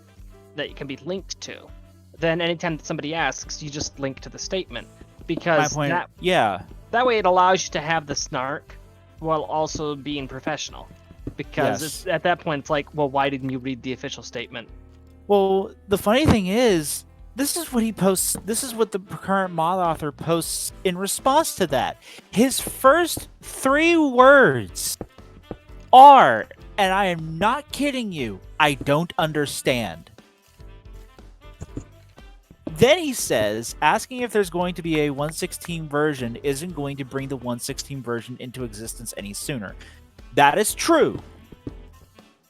that it can be linked to. Then anytime that somebody asks, you just link to the statement, because that way it allows you to have the snark while also being professional. Because at that point it's like, well, why didn't you read the official statement? Well, the funny thing is, this is what he posts. This is what the current mod author posts in response to that. His first 3 words are, and I am not kidding you, I don't understand. Then he says, asking if there's going to be a 116 version isn't going to bring the 116 version into existence any sooner. That is true.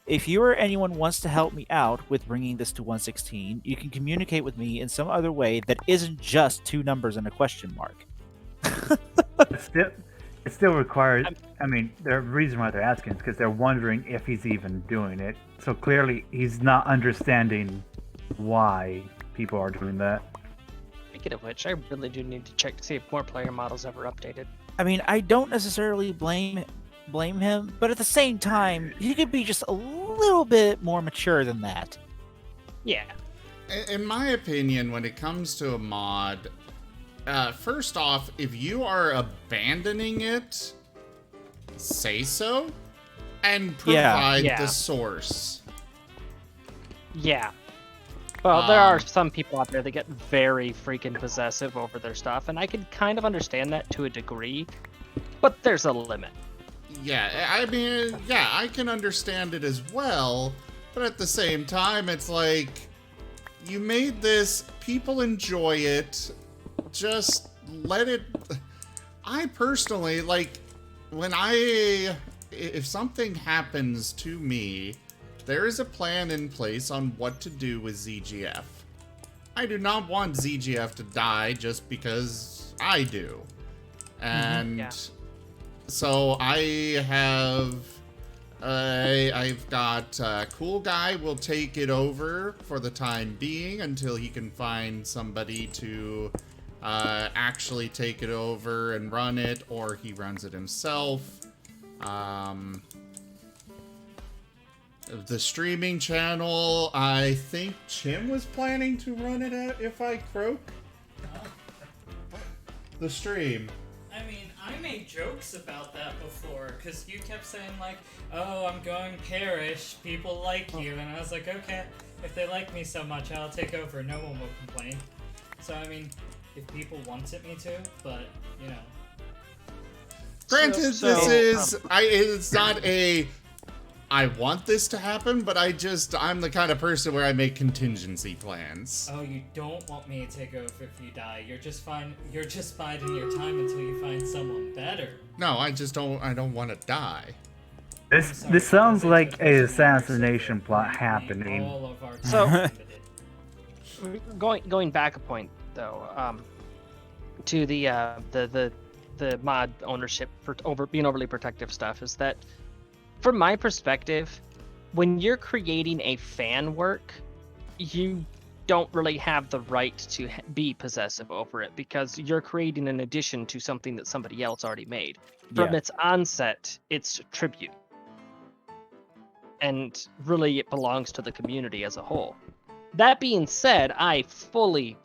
If you or anyone wants to help me out with bringing this to 116, you can communicate with me in some other way that isn't just 2 numbers and a question mark. It still requires. I mean, the reason why they're asking is because they're wondering if he's even doing it. So clearly, he's not understanding why people are doing that. Speaking of which, I really do need to check to see if more player models ever updated. I mean, I don't necessarily blame him, but at the same time, he could be just a little bit more mature than that. Yeah. In my opinion, when it comes to a mod, first off, if you are abandoning it, say so, and provide the source. Yeah. Well, there are some people out there that get very freaking possessive over their stuff, and I can kind of understand that to a degree, but there's a limit. Yeah, I mean, yeah, I can understand it as well, but at the same time, it's like, you made this, people enjoy it, just let it... I personally, like, if something happens to me, there is a plan in place on what to do with ZGF. I do not want ZGF to die just because I do. And... So I have, I've got Cool Guy will take it over for the time being until he can find somebody to actually take it over and run it, or he runs it himself. The streaming channel, I think Chim was planning to run it at If I Croak. The stream. I mean, I made jokes about that before, because you kept saying, like, oh, I'm going parish, people like you, and I was like, okay, if they like me so much, I'll take over, no one will complain. So, I mean, if people wanted me to, but, you know. Granted, it's not a, I want this to happen, but I'm the kind of person where I make contingency plans. Oh, you don't want me to take over if you die. You're just biding your time until you find someone better. No, I don't want to die. This sounds like an assassination plot happening. So, going back a point though, to the mod ownership for being overly protective stuff, is that, from my perspective, when you're creating a fan work, you don't really have the right to be possessive over it, because you're creating an addition to something that somebody else already made. From its onset, it's tribute. And really, it belongs to the community as a whole. That being said, I fully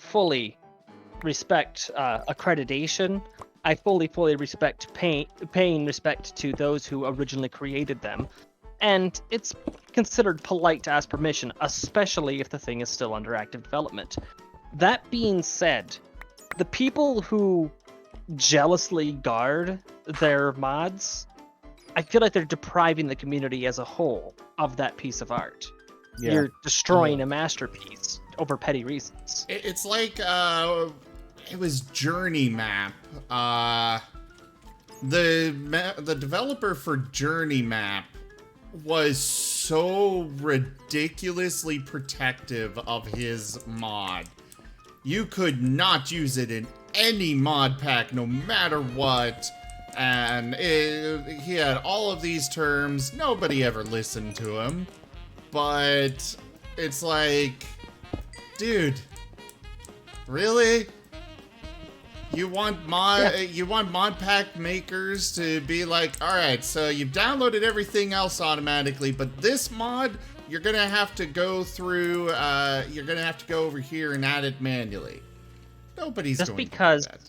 respect accreditation I fully respect paying respect to those who originally created them, and it's considered polite to ask permission, especially if the thing is still under active development. That being said, the people who jealously guard their mods, I feel like they're depriving the community as a whole of that piece of art. Yeah. You're destroying a masterpiece over petty reasons. It's like it was Journey Map. The developer for Journey Map was so ridiculously protective of his mod. You could not use it in any mod pack, no matter what. And he had all of these terms. Nobody ever listened to him. But it's like, dude, really? You want mod pack makers to be like, all right, so you've downloaded everything else automatically, but this mod, you're gonna have to go through. You're gonna have to go over here and add it manually. Nobody's going to do that.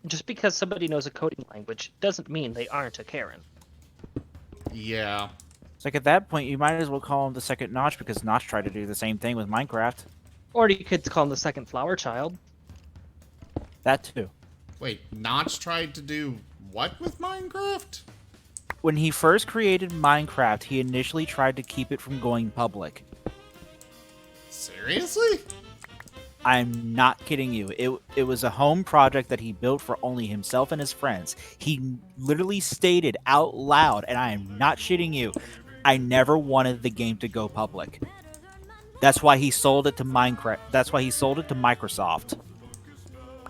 Just because somebody knows a coding language doesn't mean they aren't a Karen. Yeah. It's like at that point, you might as well call him the second Notch because Notch tried to do the same thing with Minecraft. Or you could call him the second Flower Child. That too. Wait, Notch tried to do what with Minecraft? When he first created Minecraft, he initially tried to keep it from going public. Seriously? I'm not kidding you. It was a home project that he built for only himself and his friends. He literally stated out loud, and I am not shitting you, I never wanted the game to go public. That's why he sold it to Minecraft. That's why he sold it to Microsoft.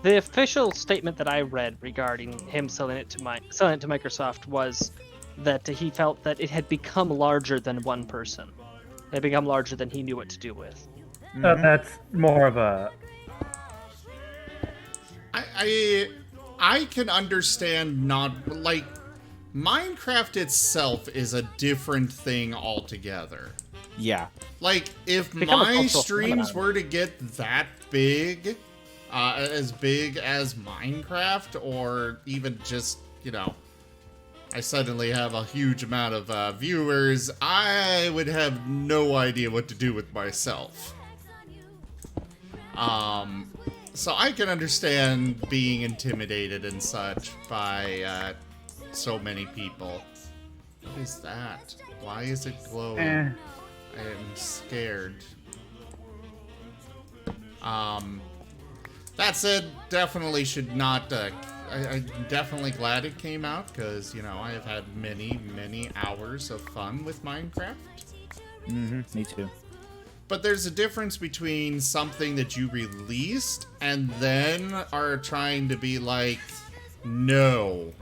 The official statement that I read regarding him selling it to Microsoft was that he felt that it had become larger than one person. It had become larger than he knew what to do with. That's more of a. I can understand not like Minecraft itself is a different thing altogether. Yeah. Like if Become a my cultural streams phenomenon. were to get that big, as big as Minecraft, or even just, I suddenly have a huge amount of viewers, I would have no idea what to do with myself. So I can understand being intimidated and such by so many people. What is that? Why is it glowing? I am scared. That said, definitely should not. I'm definitely glad it came out because I have had many, many hours of fun with Minecraft. Me too. But there's a difference between something that you released and then are trying to be like, no,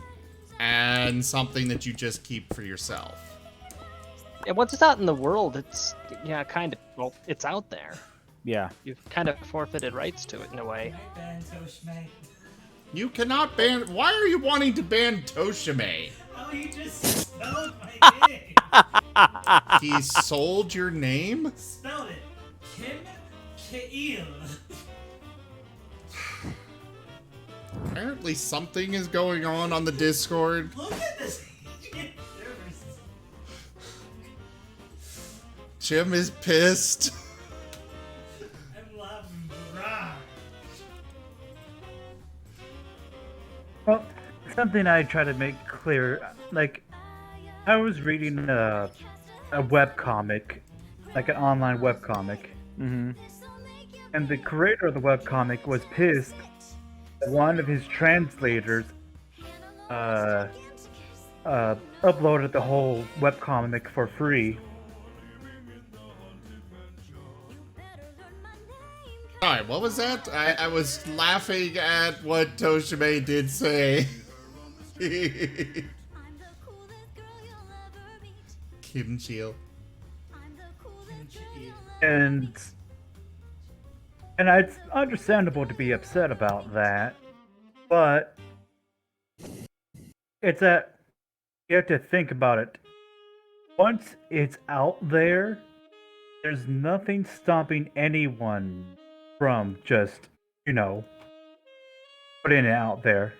and something that you just keep for yourself. And once it's out in the world, it's it's out there. Yeah. You've kind of forfeited rights to it in a way. You cannot ban. Why are you wanting to ban Toshime? Oh, you just spelled my name. He sold your name? Spelled it. Kim Kail. Apparently something is going on the Discord. Look at this. Jim is pissed. I'm laughing dry. Well, something I try to make clear, like, I was reading a webcomic, like an online webcomic, Mm-hmm. and the creator of the webcomic was pissed that one of his translators uploaded the whole webcomic for free. Alright, what was that? I was laughing at what Toshime did say. Kimchi. And it's understandable to be upset about that, but it's that you have to think about it. Once it's out there, there's nothing stopping anyone from just, putting it out there.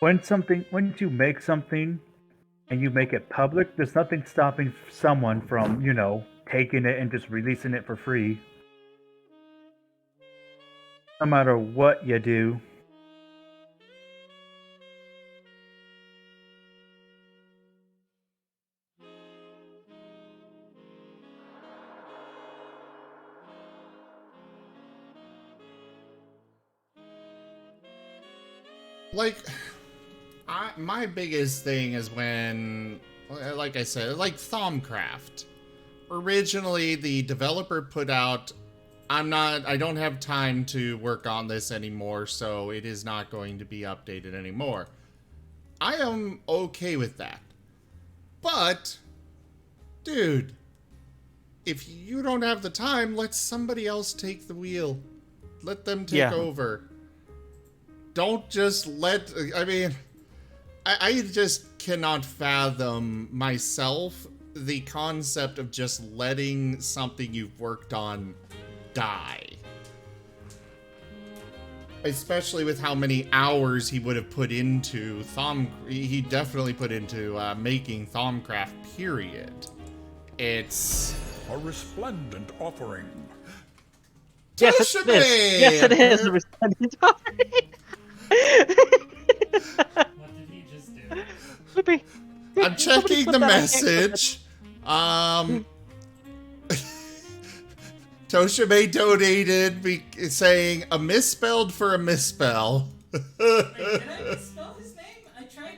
When you make something and you make it public, there's nothing stopping someone from, taking it and just releasing it for free. No matter what you do. Like, my biggest thing is when, like I said, like Thaumcraft. Originally, the developer put out, I don't have time to work on this anymore, so it is not going to be updated anymore. I am okay with that. But, dude, if you don't have the time, let somebody else take the wheel. Let them take over. Don't just I just cannot fathom myself the concept of just letting something you've worked on die. Especially with how many hours he would have put into he definitely put into making Thaumcraft, period. It's a resplendent offering. Yes, it is. Yes, it is a resplendent offering. What did he just do? I'm checking the message. Toshime donated saying a misspelled for a misspell. Wait, did I misspell his name? I tried,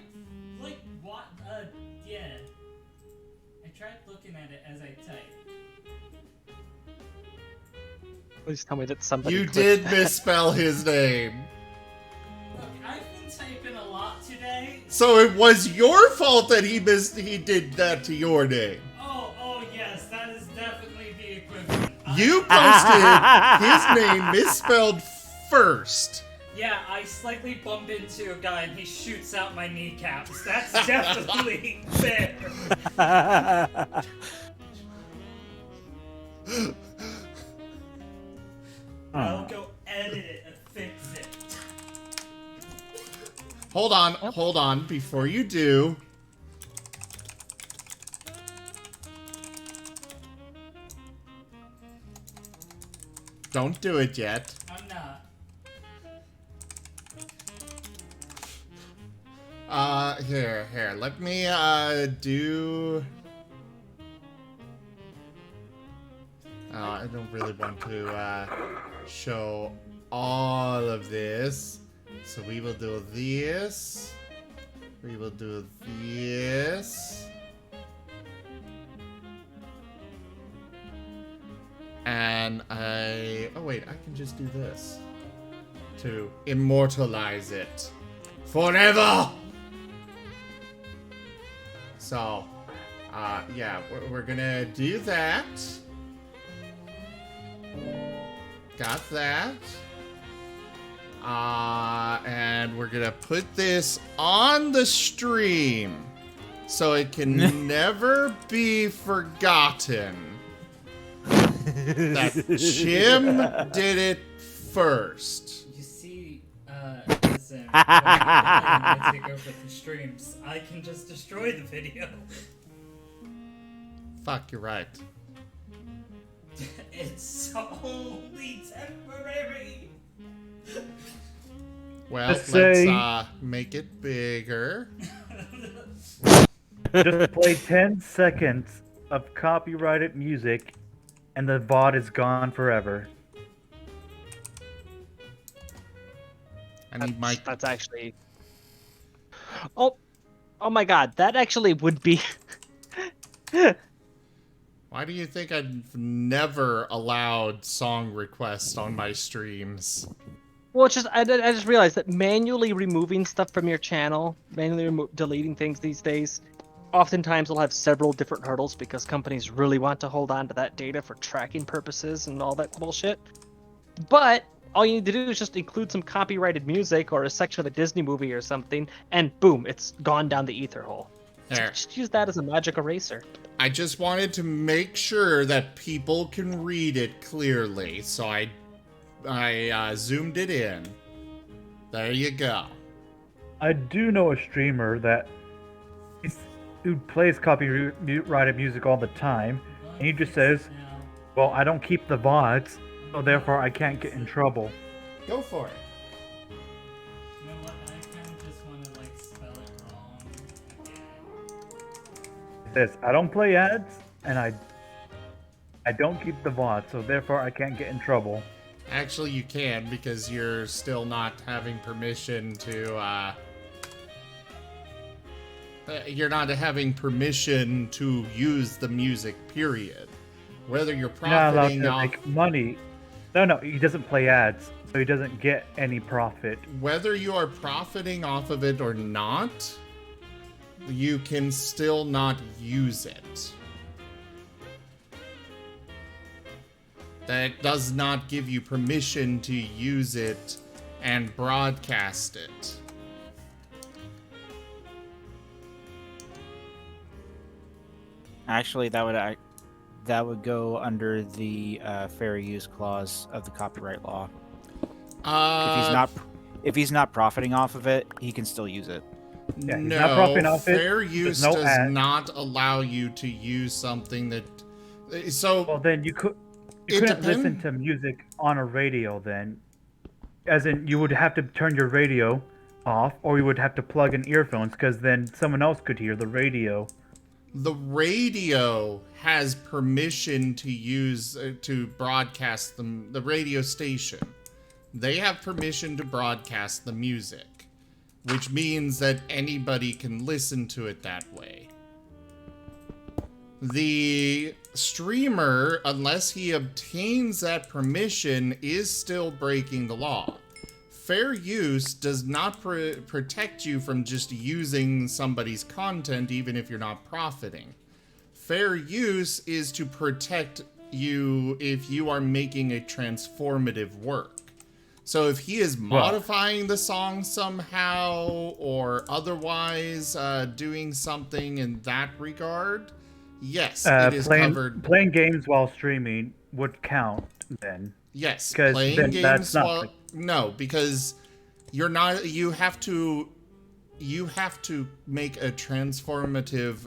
yeah. I tried looking at it as I typed. Please tell me that somebody. You did misspell his name. Look, I've been typing a lot today. So it was your fault that he did that to your name. Oh yes, that is definitely the equivalent. You posted his name misspelled first. Yeah, I slightly bumped into a guy and he shoots out my kneecaps. That's definitely fair. I'll go edit it and fix it. Hold on, before you do. Don't do it yet. I'm not. Here, let me, do... I don't really want to, show all of this. So we will do this. We will do this. And oh wait, I can just do this. To immortalize it. Forever! So, yeah, we're gonna do that. Got that. And we're gonna put this on the stream so it can never be forgotten that Jim did it first. You see, listen, when I take over the streams, I can just destroy the video. Fuck, you're right. It's only temporary. Well, Just let's say- make it bigger. Just play 10 seconds of copyrighted music, and the VOD is gone forever. I need my... That's actually. Oh my God! That actually would be. Why do you think I've never allowed song requests on my streams? Well, it's just I just realized that manually removing stuff from your channel, manually deleting things these days, oftentimes will have several different hurdles because companies really want to hold on to that data for tracking purposes and all that bullshit. But all you need to do is just include some copyrighted music or a section of a Disney movie or something, and boom, it's gone down the ether hole. So There. just use that as a magic eraser. I just wanted to make sure that people can read it clearly, so I zoomed it in. There you go. I do know a streamer who plays copyrighted music all the time, and he just says, "Well, I don't keep the VODs, so therefore I can't get in trouble." Go for it. You know what? I kind of just want to like spell it wrong again. He says, "I don't play ads, and I don't keep the VODs, so therefore I can't get in trouble." Actually, you can, because you're still not having permission to, you're not having permission to use the music, period. Whether you're You're not allowed profiting to off... make money. No, he doesn't play ads, so he doesn't get any profit. Whether you are profiting off of it or not, you can still not use it. That does not give you permission to use it and broadcast it. Actually, that would go under the fair use clause of the copyright law. If he's not profiting off of it, he can still use it. Yeah, he's no, not profiting off it. fair use There's no does ad. not allow you to use something that... So, Well, then you It couldn't listen depend- to music on a radio then. As in, you would have to turn your radio off, or you would have to plug in earphones, because then someone else could hear the radio. the radio has permission to use, to broadcast the radio station. They have permission to broadcast the music, which means that anybody can listen to it that way. The streamer, unless he obtains that permission, is still breaking the law. Fair use does not protect you from just using somebody's content, even if you're not profiting. Fair use is to protect you if you are making a transformative work. So if he is modifying the song somehow or otherwise doing something in that regard, yes, it is covered. Playing games while streaming would count then. Yes, 'Cause playing then games that's while... nothing. No, because you're not... You have to make a transformative...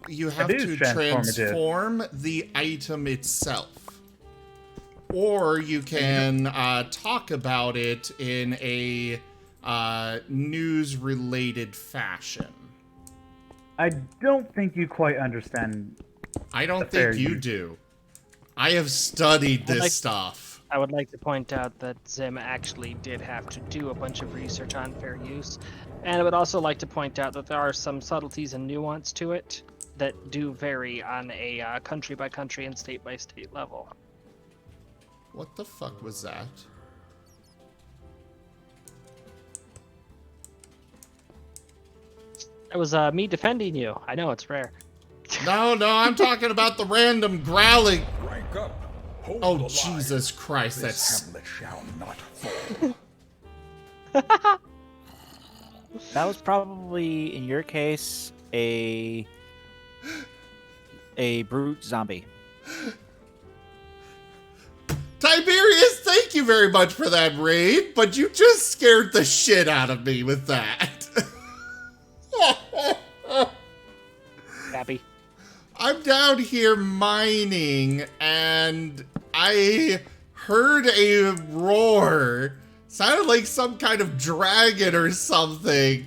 you have It is to transformative. transform the item itself. Or you can talk about it in a news-related fashion. I don't think you quite understand. I don't The fair think you use. do. I have studied this like- stuff. I would like to point out that Zim actually did have to do a bunch of research on fair use, and I would also like to point out that there are some subtleties and nuance to it that do vary on a country by country and state by state level. What the fuck was that? It was me defending you. I know it's rare. No, I'm talking about the random growling. Rank up. Hold Oh, the line. Jesus Christ, This that's... hamlet shall not fall. That was probably, in your case, a brute zombie. Tiberius, thank you very much for that raid, but you just scared the shit out of me with that. Happy. I'm down here mining, and I heard a roar. Sounded like some kind of dragon or something.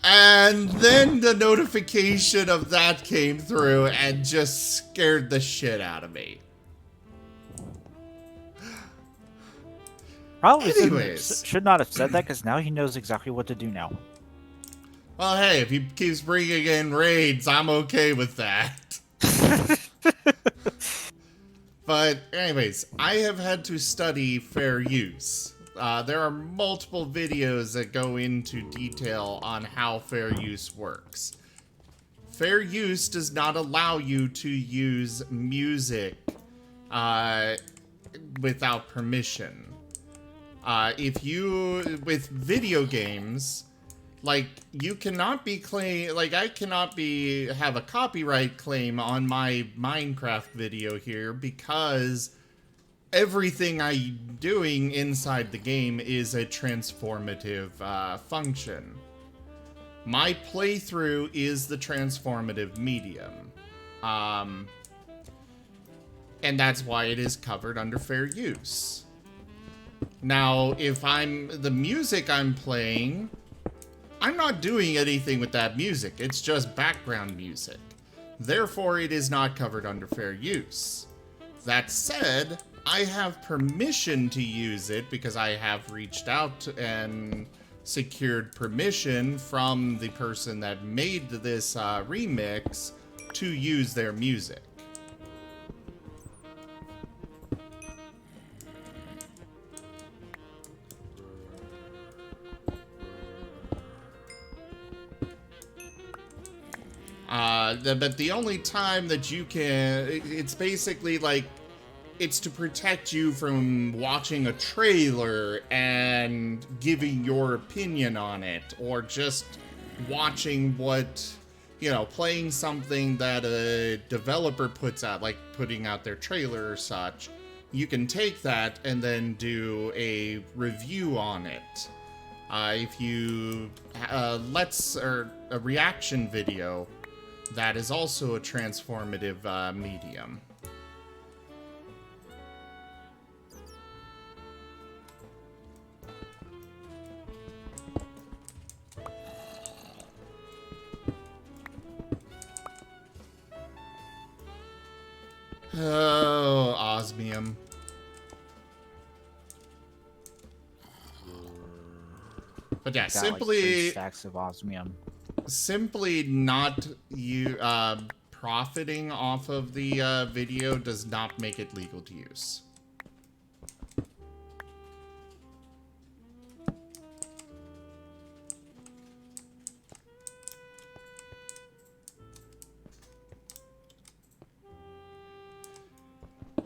And then the notification of that came through and just scared the shit out of me. Probably Anyways. should not have said that, because now he knows exactly what to do now. Well, hey, if he keeps bringing in raids, I'm okay with that. But anyways, I have had to study fair use. There are multiple videos that go into detail on how fair use works. Fair use does not allow you to use music without permission. With video games, like, you cannot be I cannot have a copyright claim on my Minecraft video here because everything I'm doing inside the game is a transformative function. My playthrough is the transformative medium. And that's why it is covered under fair use. Now, if the music I'm playing, I'm not doing anything with that music. It's just background music. Therefore, it is not covered under fair use. That said, I have permission to use it because I have reached out and secured permission from the person that made this remix to use their music. But the only time that you can, it's basically like, it's to protect you from watching a trailer and giving your opinion on it, or just watching playing something that a developer puts out, like putting out their trailer or such. You can take that and then do a review on it. If you a reaction video, that is also a transformative medium. Oh, osmium. But yeah, Got, simply like 3 stacks of osmium. Simply not profiting off of the video does not make it legal to use.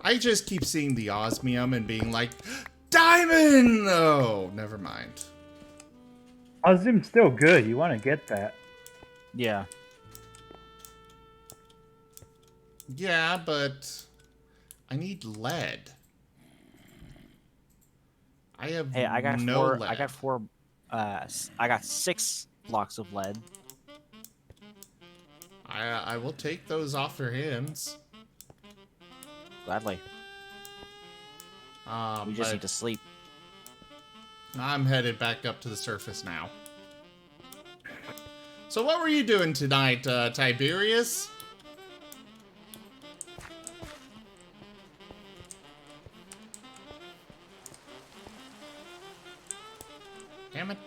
I just keep seeing the osmium and being like, diamond! Oh, never mind. Osmium's still good. You want to get that. Yeah. Yeah, but I need lead. I have Hey, I got no four. lead. I got 4. I got 6 blocks of lead. I will take those off your hands. Gladly. We just need to sleep. I'm headed back up to the surface now. So what were you doing tonight, Tiberius? Damn it.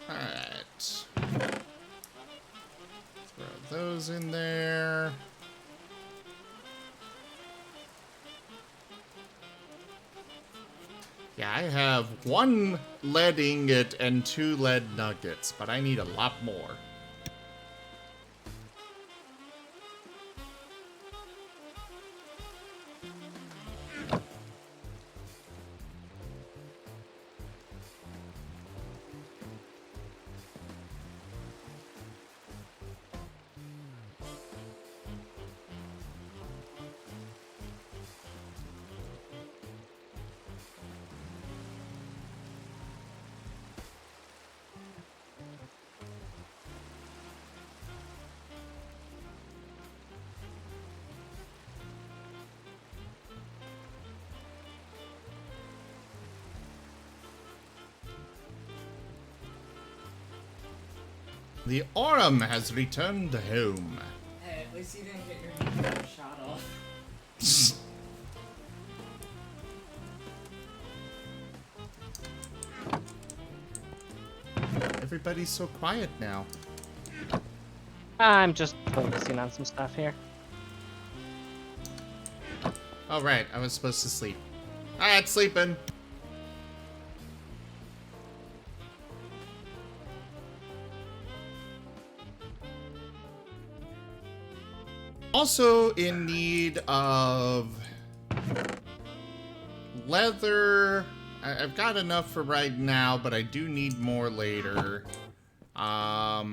Alright. Throw those in there. Yeah, I have 1 lead ingot and 2 lead nuggets, but I need a lot more. The Aurum has returned home. Hey, at least you didn't get your hand shot off. Everybody's so quiet now. I'm just focusing on some stuff here. Oh, right. I was supposed to sleep. Alright, sleeping. Also in need of leather, I've got enough for right now, but I do need more later. But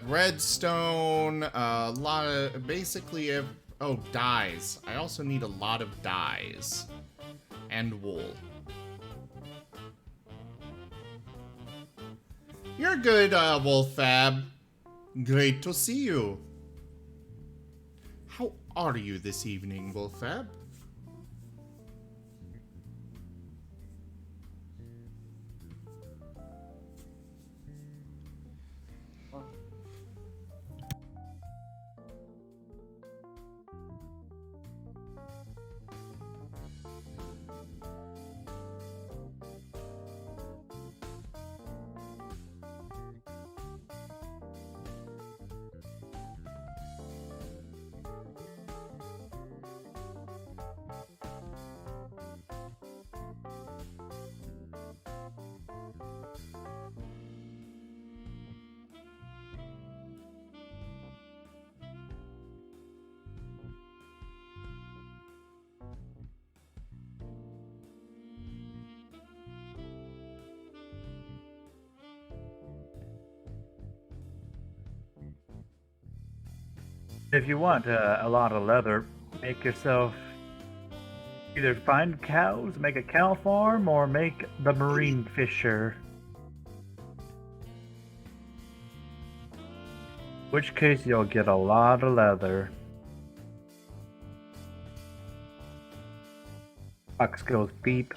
redstone, a lot of, basically, oh, dyes. I also need a lot of dyes. And wool. You're good, Wolfab. Great to see you. How are you this evening, Wolfab? If you want a lot of leather, make yourself either find cows, make a cow farm, or make the marine fisher. Which case you'll get a lot of leather. Fox goes beep.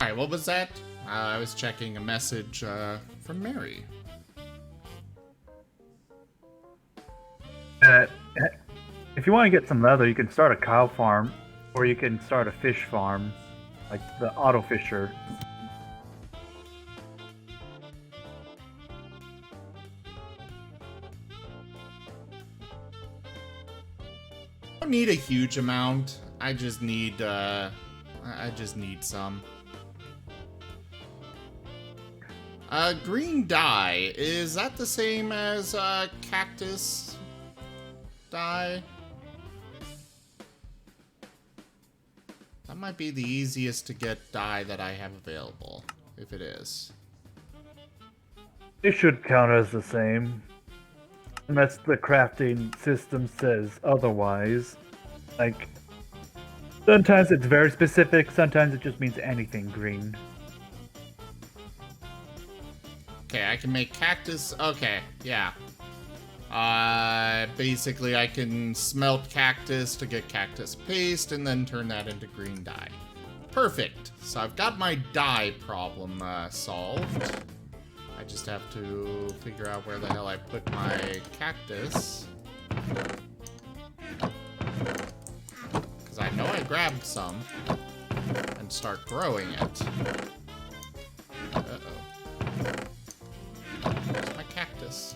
Alright, what was that? I was checking a message from Mary. If you want to get some leather, you can start a cow farm, or you can start a fish farm, like the auto fisher. I don't need a huge amount. I just need some. Green dye, is that the same as cactus dye? That might be the easiest to get dye that I have available, if it is. It should count as the same. Unless the crafting system says otherwise. Like, sometimes it's very specific, sometimes it just means anything green. Okay, I can make cactus. Okay, yeah. Basically, I can smelt cactus to get cactus paste and then turn that into green dye. Perfect. So I've got my dye problem solved. I just have to figure out where the hell I put my cactus. Because I know I grabbed some and start growing it. Uh-oh. Where's my cactus?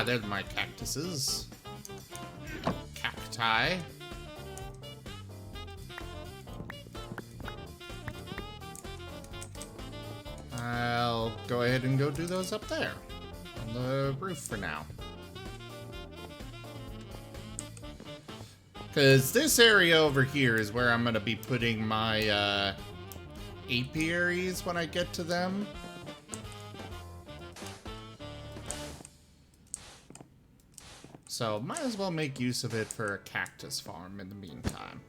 There's my cactuses. Cacti. I'll go ahead and go do those up there on the roof for now. Because this area over here is where I'm going to be putting my apiaries when I get to them. So, might as well make use of it for a cactus farm in the meantime.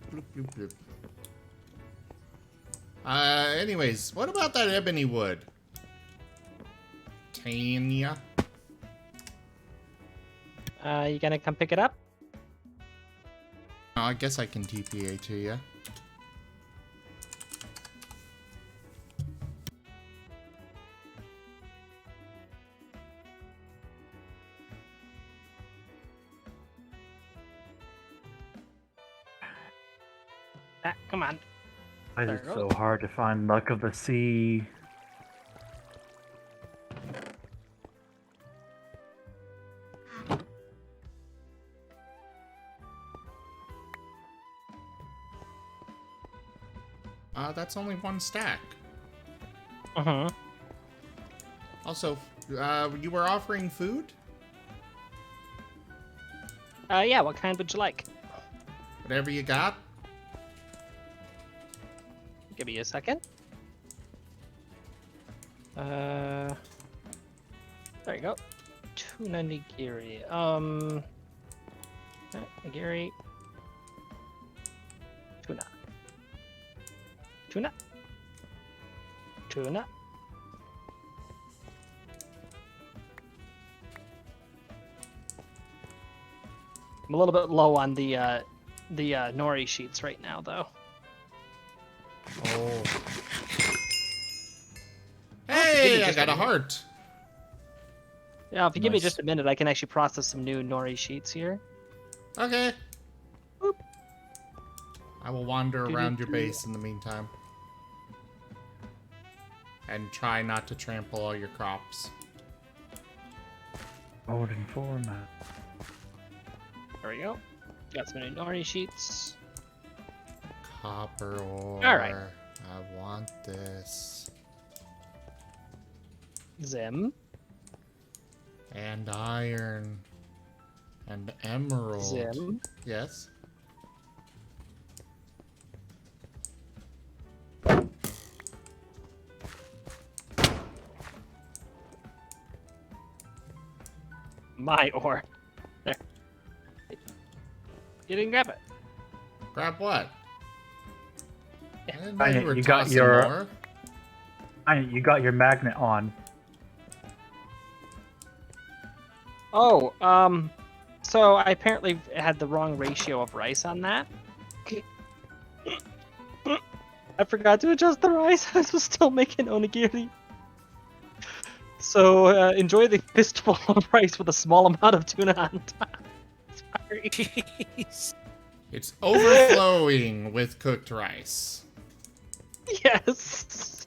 Bloop, bloop, bloop. Anyways, what about that ebony wood? Tanya? You gonna come pick it up? Oh, I guess I can TPA to you. Come on. Why is There it you so go. hard to find luck of the sea? That's only one stack. Uh-huh. Also, you were offering food? Yeah, what kind would you like? Whatever you got? Give me a second. There you go. Tuna nigiri. Nigiri. Tuna. Tuna. Tuna. I'm a little bit low on the nori sheets right now, though. Oh. give me Hey, I just got a a minute. heart. Yeah, if you give me Nice. just a minute, I can actually process some new nori sheets here. Okay. Boop. I will wander around your Doo-doo-doo. base in the meantime. And try not to trample all your crops. Golden format. There we go. Got some new nori sheets. Copper ore. Alright. I want this. Zim. And iron. And emerald. Zim. Yes. My ore. There. You didn't grab it. Grab what? Yeah. I didn't know you were You got tossing your- more. You got your magnet on. Oh, so I apparently had the wrong ratio of rice on that. I forgot to adjust the rice. I was still making onigiri. So enjoy the fistful of rice with a small amount of tuna on top. Sorry. Jeez. It's overflowing with cooked rice. Yes.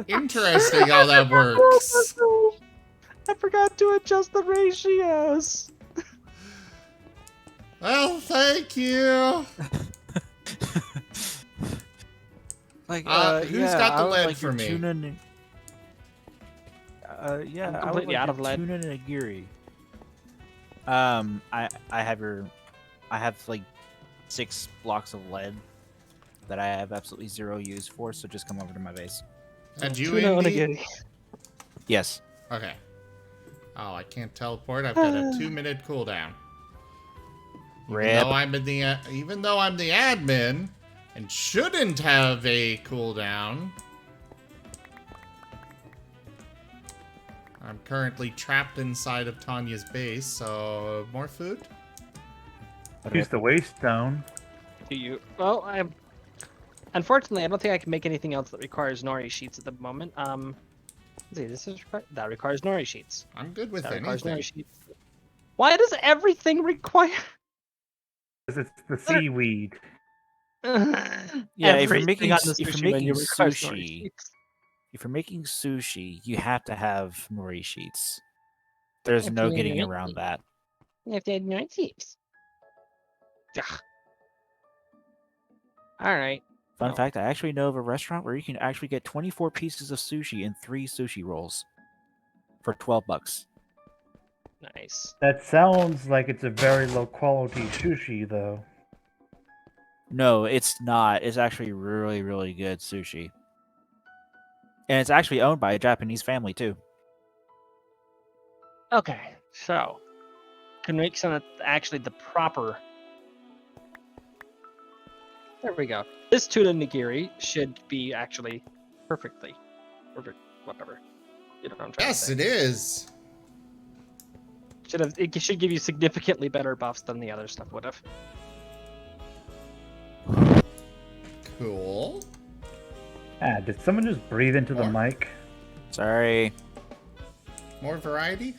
Interesting how that works. I forgot to adjust the ratios. Well, thank you. Like, Who's yeah, got the I would lead like for your me? Tuna yeah, I'm I would completely like out your of lead. tuna nigiri. I have like 6 blocks of lead that I have absolutely 0 use for, so just come over to my base. And you, Tuna Indy? onigiri. Yes. Okay. Oh, I can't teleport. I've got a 2-minute cooldown. Rip. Even though I'm the admin and shouldn't have a cooldown, I'm currently trapped inside of Tanya's base. So more food. Use the waste stone. Do you? Well, unfortunately, I don't think I can make anything else that requires nori sheets at the moment. Let's see, that requires nori sheets. I'm good with That requires anything. nori sheets. Why does everything require? Because it's the seaweed. Yeah, if you're Everything making on the if you're sushi making menu requires nori sushi, sheets. if you're making sushi, you have to have nori sheets. There's no Absolutely getting nori around sheets. that. You have to add nori sheets. Ugh. All right. Fun Oh. fact, I actually know of a restaurant where you can actually get 24 pieces of sushi and 3 sushi rolls for $12. Nice. That sounds like it's a very low quality sushi, though. No, it's not. It's actually really, really good sushi. And it's actually owned by a Japanese family, too. Okay, so can make some of actually the proper. There we go. This tuna nigiri should be actually perfect. Whatever. You know what I'm trying Yes, to say. it is. It should give you significantly better buffs than the other stuff would have. Cool. Ah, did someone just breathe into the More? mic? Sorry. More variety?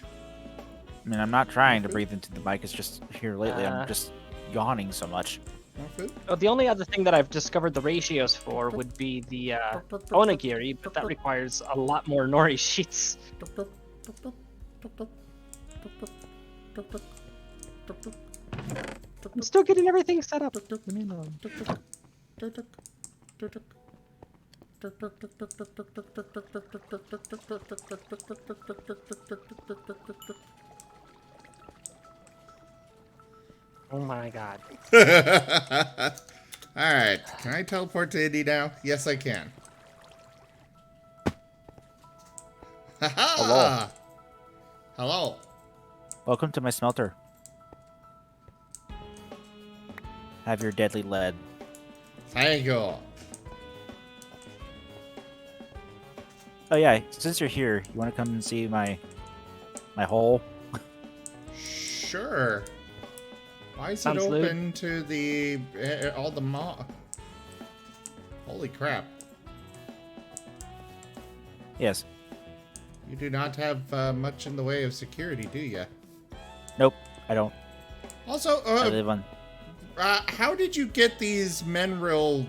I mean, I'm not trying to breathe into the mic. It's just here lately, I'm Uh. just yawning so much. More food? Oh, the only other thing that I've discovered the ratios for would be the onigiri, but that requires a lot more nori sheets. I'm still getting everything set up. Oh my god. Alright, can I teleport to Indy now? Yes, I can. Hello. Hello. Welcome to my smelter. Have your deadly lead. Thank you. Oh yeah, since you're here, you want to come and see my hole? Sure. Why is Sounds it lewd. open to the all the Holy crap! Yes. You do not have much in the way of security, do you? Nope, I don't. Also, I live on. how did you get these mineral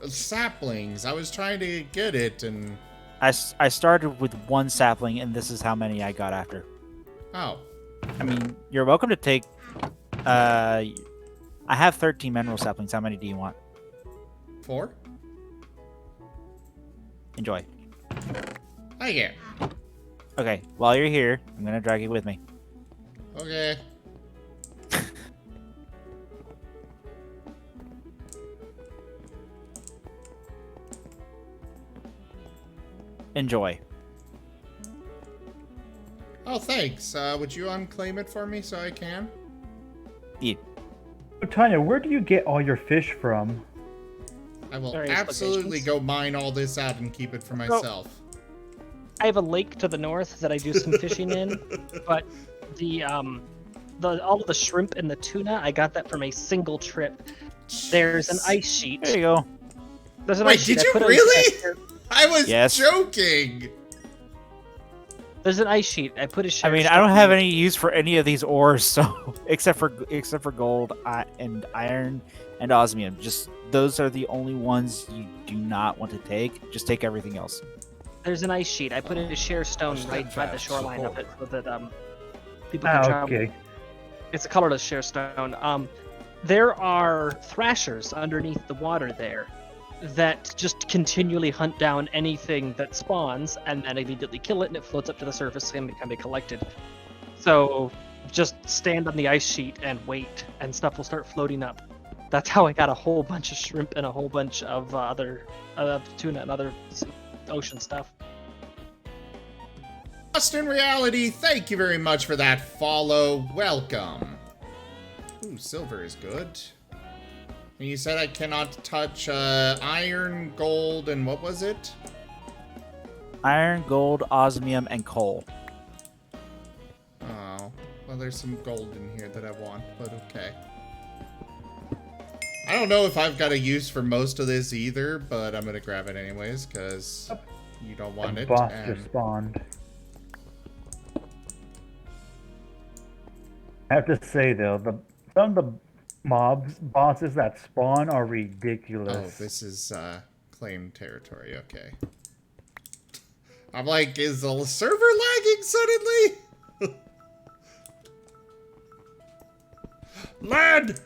saplings? I was trying to get it, and I started with one sapling, and this is how many I got after. oh, I mean, you're welcome to take. I have 13 mineral saplings. How many do you want? 4. Enjoy. Thank you. Okay, while you're here, I'm gonna drag you with me. Okay. Enjoy. Oh, thanks. Would you unclaim it for me so I can? Eat. So, Tanya, where do you get all your fish from? I will Various absolutely locations. go mine all this out and keep it for myself. I have a lake to the north that I do some fishing in, but the all of the shrimp and the tuna, I got that from a single trip. There's an ice sheet. There you go. There's an Wait, ice sheet. did I you put a- really? I was Yes. joking. There's an ice sheet. I put a I share mean, I don't have any use for any of these ores, so except for gold and iron and osmium. Just those are the only ones you do not want to take. Just take everything else. There's an ice sheet. I put in a share stone right by the Steadfast shoreline of it so support. that people can travel. Okay. It's a colorless share stone. There are thrashers underneath the water there that just continually hunt down anything that spawns and then immediately kill it, and it floats up to the surface and can be collected. So just stand on the ice sheet and wait, and stuff will start floating up. That's how I got a whole bunch of shrimp and a whole bunch of other tuna and other ocean stuff. Lost in Reality, thank you very much for that follow. Welcome. Ooh, silver is good. And you said I cannot touch iron, gold, and what was it? Iron, gold, osmium, and coal. Oh, well, there's some gold in here that I want, but okay. I don't know if I've got a use for most of this either, but I'm gonna grab it anyways, because you don't want it. Boss and- just spawned. I have to say though, some of the bosses that spawn are Oh, ridiculous. this is claimed territory, okay. I'm like, is the server lagging suddenly? Lead!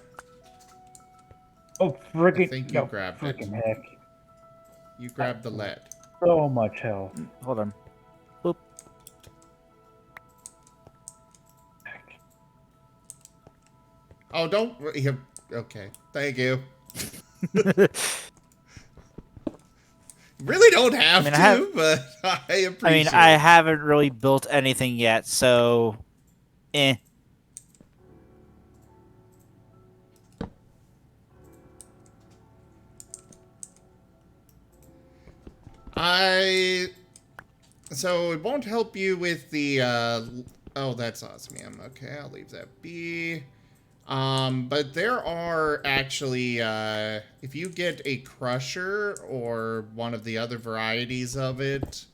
Oh I freaking! think you No, grabbed it. freaking heck! You grabbed the lead. So much health. Hold on. Boop. Oh, don't. Okay, thank you. Really don't have I mean, to, I have- but I appreciate I mean, it. I haven't really built anything yet, so eh. So it won't help you with the, oh, that's osmium. Okay, I'll leave that be. But there are actually, if you get a crusher or one of the other varieties of it,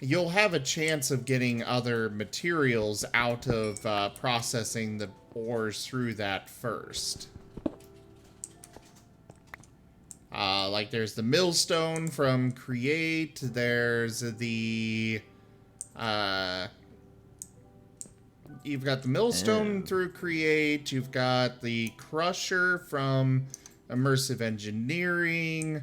you'll have a chance of getting other materials out of processing the ores through that first. Like there's the millstone from Create, there's the you've got the millstone through Create, you've got the crusher from Immersive Engineering.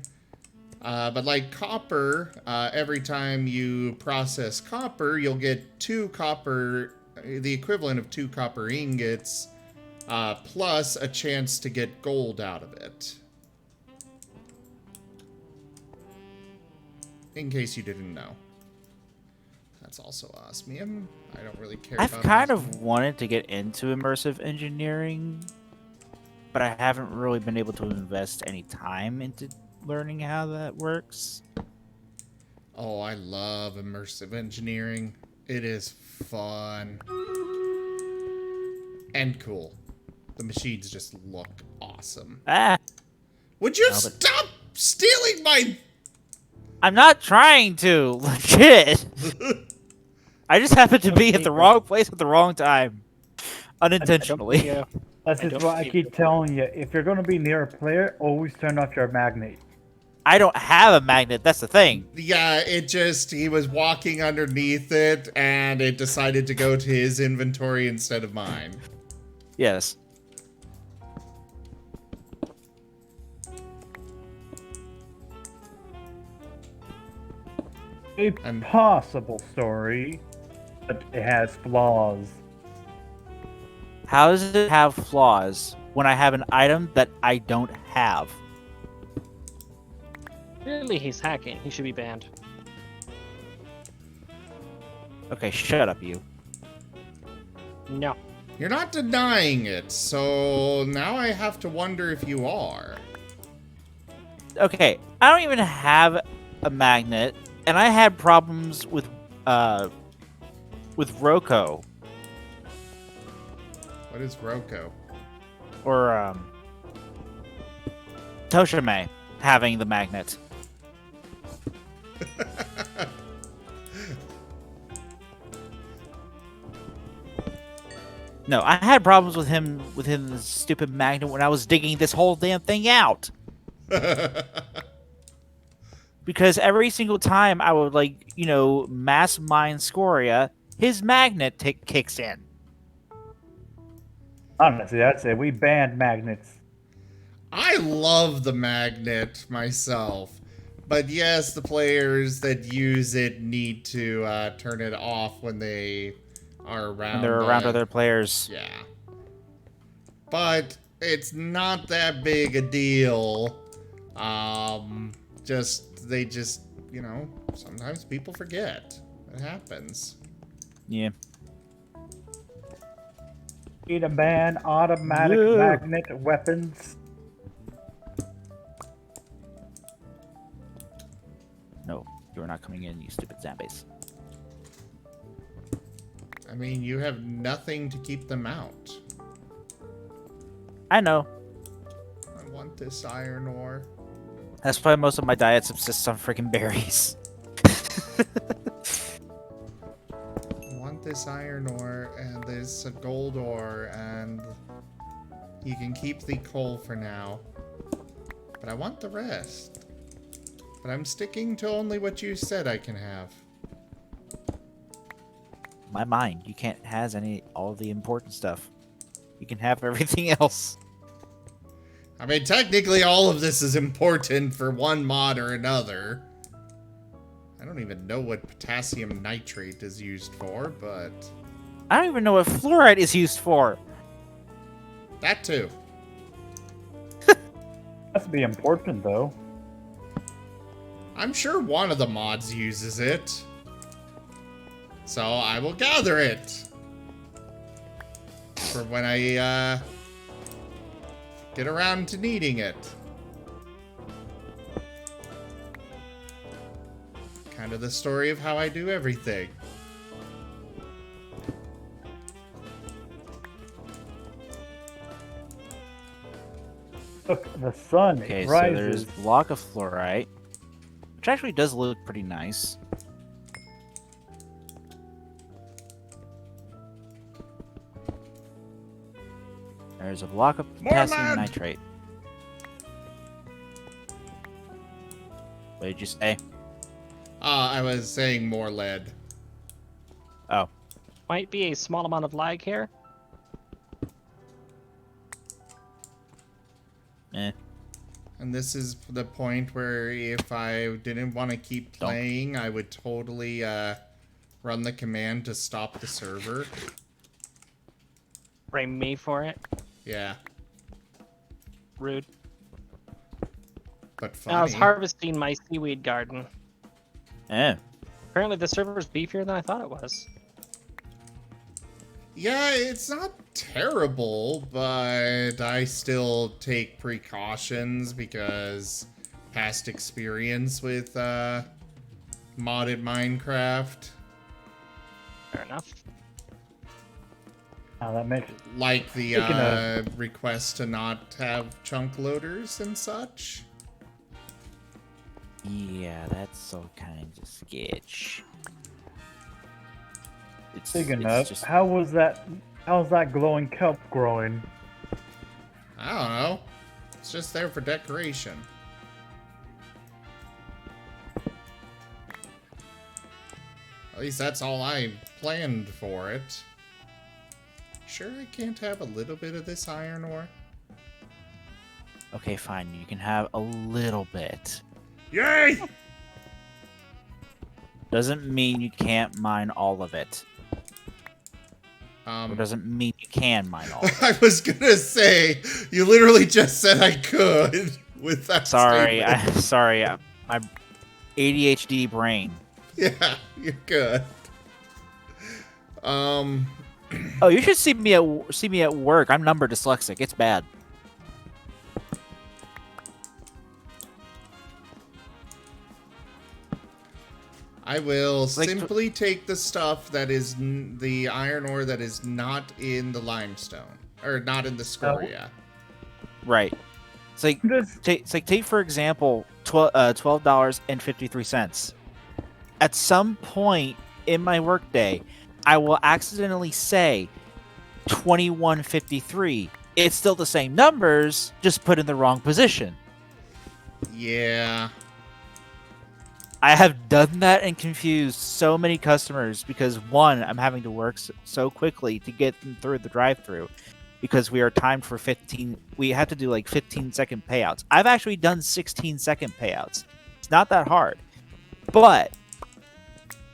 But like copper, every time you process copper, you'll get 2 copper, the equivalent of 2 copper ingots, plus a chance to get gold out of it. In case you didn't know. That's also osmium. I don't really care I've about kind osmium. of wanted to get into immersive engineering, but I haven't really been able to invest any time into learning how that works. Oh, I love immersive engineering. It is fun. And cool. The machines just look awesome. Ah, Would you No, but- stop stealing my... I'm not trying to. Legit. I just happened to be at the wrong place at the wrong time. Unintentionally. Yeah. That's I just don't what I believe keep you. telling you. If you're going to be near a player, always turn off your magnet. I don't have a magnet, that's the thing. Yeah, it just... He was walking underneath it, and it decided to go to his inventory instead of mine. Yes. A I'm- possible story, but it has flaws. How does it have flaws when I have an item that I don't have? Clearly, he's hacking. He should be banned. Okay, shut up, you. No. You're not denying it, so now I have to wonder if you are. Okay, I don't even have a magnet, and I had problems with Roko What is Roko? or Toshime having the magnet. No, I had problems with him the stupid magnet when I was digging this whole damn thing out. Because every single time I would, like, you know, mass mine scoria, his magnet kicks in. Honestly, I'd say we banned magnets. I love the magnet myself. But yes, the players that use it need to turn it off when they are around. When they're around other players. Yeah. But it's not that big a deal. They just, you know, sometimes people forget. It happens. Yeah. Need to ban automatic Yeah. magnet weapons. No, you're not coming in, you stupid zombies. I mean, you have nothing to keep them out. I know. I want this iron ore. That's why most of my diet subsists on freaking berries. I want this iron ore and this gold ore, and you can keep the coal for now. But I want the rest. But I'm sticking to only what you said I can have. My mind, you can't has all the important stuff. You can have everything else. I mean, technically all of this is important for one mod or another. I don't even know what potassium nitrate is used for, but... I don't even know what fluoride is used for. that too. That's be important though. I'm sure one of the mods uses it. So I will gather it. For when I, get around to needing it. Kind of the story of how I do everything. Look, the sun Okay, so rises. there's block of fluorite, which actually does look pretty nice. There's a block of More potassium lead! nitrate. What did you say? I was saying more lead. Oh, Might be a small amount of lag here. eh. And this is the point where if I didn't want to keep playing, I would totally run the command to stop the server. Blame me for it. Yeah, Rude. but I was funny. harvesting my seaweed garden. Eh. Apparently the server's beefier than I thought it was. Yeah, it's not terrible, but I still take precautions because past experience with modded Minecraft. Fair enough. Now that makes Like the Speaking of- request to not have chunk loaders and such. Yeah, that's all kinds of sketch. Speaking of, how's that glowing kelp growing? I don't know. It's just there for decoration. At least that's all I planned for it. Sure I can't have a little bit of this iron ore? Okay, fine. You can have a little bit. Yay! Doesn't mean you can't mine all of it. Or doesn't mean you can mine all of it. I was gonna say, you literally just said I could with that Sorry, statement. sorry. My ADHD brain. Yeah, you're good. Oh, you should see me at work. I'm number dyslexic. It's bad. I will Like, simply take the stuff that is the iron ore that is not in the limestone or not in the scoria. Right. It's like take for example, $12.53. At some point in my workday, I will accidentally say 21.53. It's still the same numbers, just put in the wrong position. Yeah. I have done that and confused so many customers because one, I'm having to work so quickly to get them through the drive-through because we are timed for 15. We have to do like 15-second payouts. I've actually done 16-second payouts. It's not that hard. But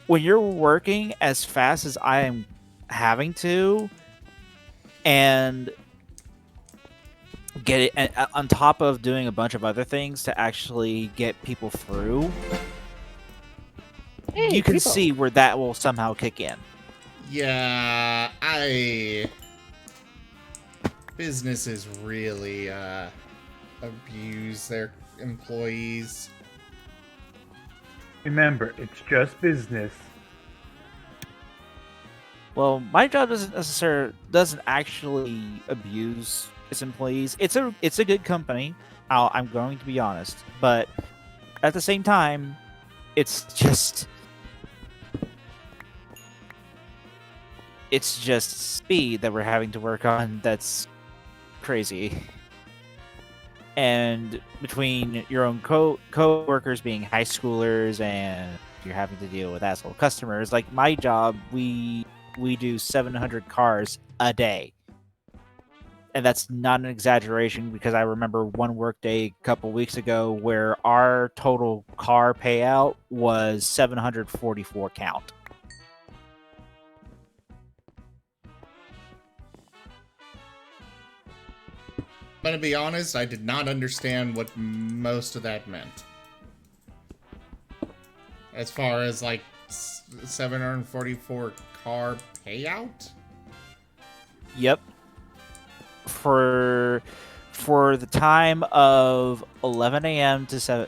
when you're working as fast as I am having to and get it on top of doing a bunch of other things to actually get people through, Hey, you can people. see where that will somehow kick in. Yeah, businesses really abuse their employees. Remember, it's just business. Well, my job doesn't actually abuse its employees. It's a good company. I'm going to be honest, but at the same time, it's just speed that we're having to work on. That's crazy. And between your own co-workers being high schoolers and you're having to deal with asshole customers, like my job, we do 700 cars a day. And that's not an exaggeration because I remember one workday a couple weeks ago where our total car payout was 744 count. But to be honest, I did not understand what most of that meant. As far as like 744 car payout? Yep. For the time of 11 a.m. to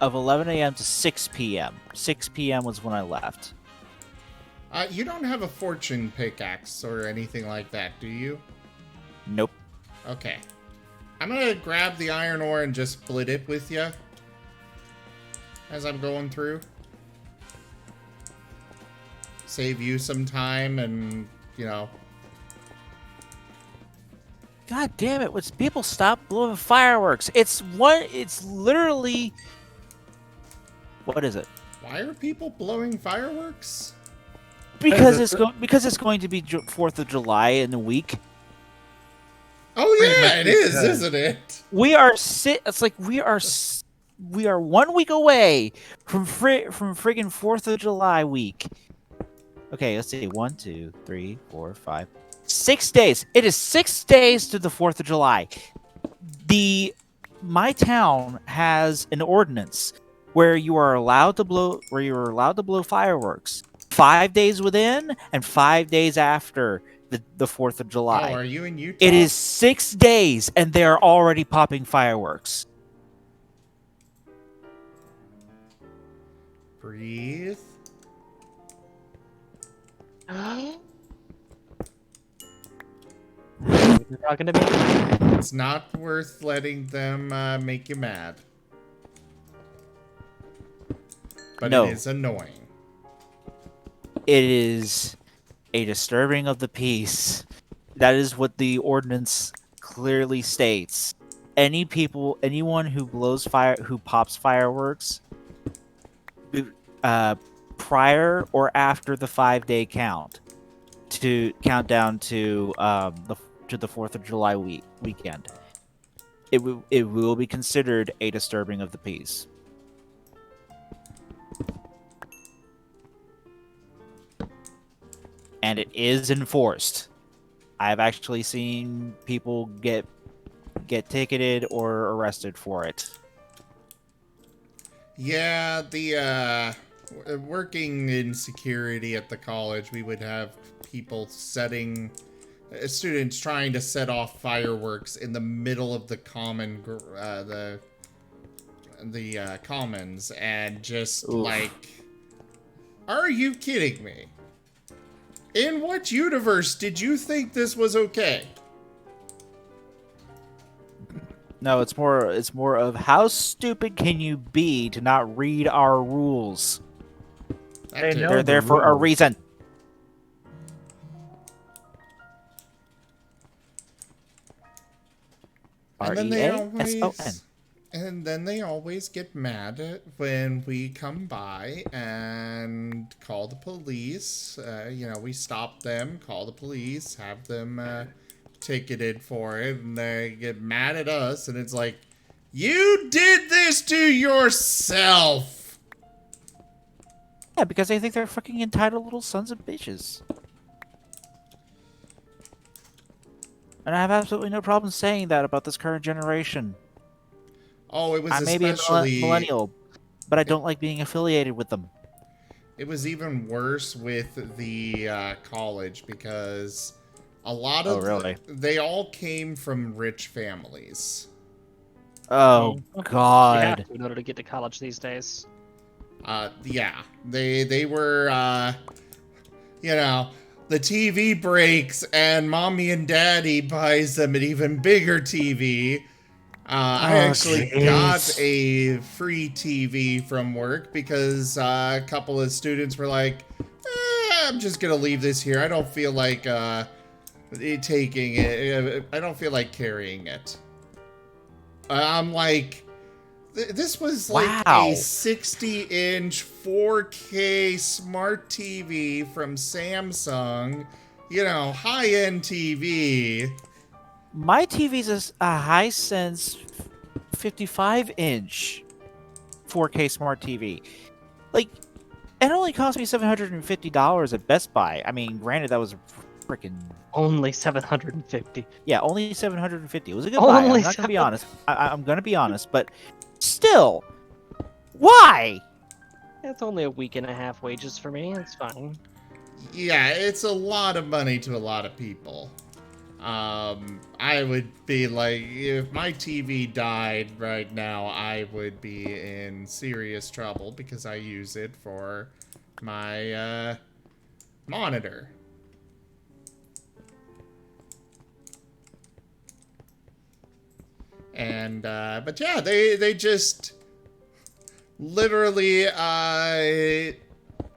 11 a.m. to 6 p.m. 6 p.m. was when I left. You don't have a fortune pickaxe or anything like that, do you? Nope. Okay. I'm gonna grab the iron ore and just split it with you as I'm going through. Save you some time and, you know. God damn it! Would people stop blowing fireworks? It's one. It's literally. What is it? Why are people blowing fireworks? Because it's going to be 4th of July in a week. Oh Pretty yeah, much it is, because- isn't it? We are It's like we are 1 week away from friggin' 4th of July week. Okay, let's see. 1, 2, 3, 4, 5, 6 days. It is 6 days to the 4th of July. My town has an ordinance where you are allowed to blow fireworks 5 days within and 5 days after the 4th of July. Oh, are you in Utah? It is 6 days, and they are already popping fireworks. Breathe. You're talking to me? It's not worth letting them make you mad. But No. it is annoying. It is a disturbing of the peace. That is what the ordinance clearly states. Anyone who pops fireworks, prior or after the 5-day countdown to the 4th of July weekend, it will be considered a disturbing of the peace. And it is enforced. I've actually seen people get ticketed or arrested for it. Yeah, the working in security at the college, we would have people students trying to set off fireworks in the middle of the commons, and just Oof. like, are you kidding me? In what universe did you think this was okay? No, it's more of how stupid can you be to not read our rules? That too. know. They're the there for a rules. reason. And then they REASON. And then they always get mad when we come by and call the police. We stop them, call the police, have them ticketed for it, and they get mad at us, and it's like, you did this to yourself! Yeah, because they think they're fucking entitled little sons of bitches. And I have absolutely no problem saying that about this current generation. Oh, it was I may be a millennial, but I don't like being affiliated with them. It was even worse with the college, because a lot of really? they all came from rich families. Oh, You God. have to in order to get to college these days. Yeah, they were, the TV breaks and mommy and daddy buys them an even bigger TV. I actually got a free TV from work because a couple of students were like, I'm just gonna leave this here. I don't feel like taking it. I don't feel like carrying it. I'm like, this was like Wow. a 60-inch 4K smart TV from Samsung, high-end TV. My TV's a Hisense 55-inch 4K smart TV. Like, it only cost me $750 at Best Buy. I mean, granted, that was freaking... Only 750. Yeah, only $750. It was a good buy. I'm not gonna be honest. I'm gonna be honest, but still, why? That's only a week and a half wages for me. It's fine. Yeah, it's a lot of money to a lot of people. I would be like, if my TV died right now, I would be in serious trouble because I use it for my monitor. And but yeah, they just literally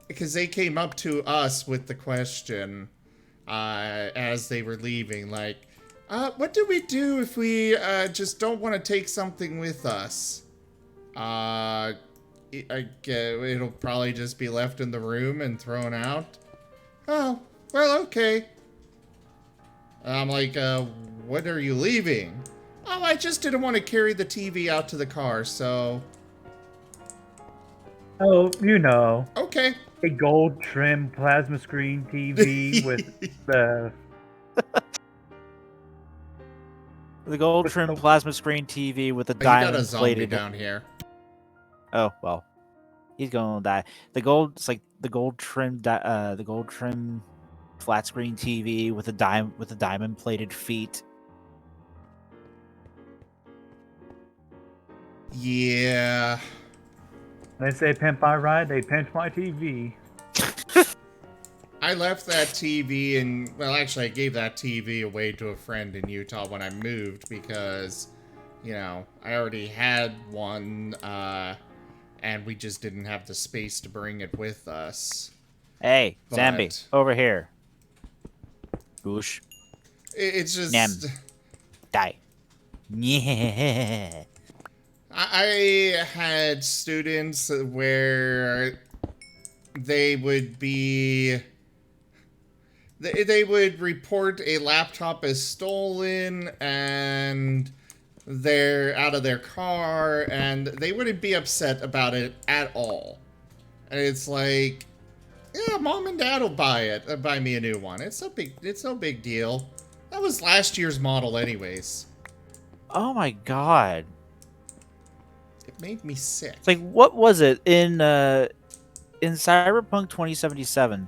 because they came up to us with the question as they were leaving, like, What do we do if we just don't want to take something with us? It'll probably just be left in the room and thrown out. Oh, well, okay. I'm like, what are you leaving? Oh, I just didn't want to carry the TV out to the car, so... Oh, you know, Okay. a gold trim plasma screen TV with the The gold trim plasma screen TV with a You got a diamond zombie plated. down here. Oh well, he's gonna die. The gold, it's like the gold trim flat screen TV with a diamond plated feet. Yeah. They say pimp my ride, they pimped my TV. I left that TV and, well, actually, I gave that TV away to a friend in Utah when I moved because, you know, I already had one, and we just didn't have the space to bring it with us. Hey, But- Zambi, over here. Goosh. It's just... Nem. Die. Yeah. I had students where they would be... They would report a laptop as stolen and they're out of their car and they wouldn't be upset about it at all. And it's like, yeah, mom and dad will buy me a new one. It's no big deal. That was last year's model anyways. Oh my god. It made me sick. It's like, what was it in Cyberpunk 2077?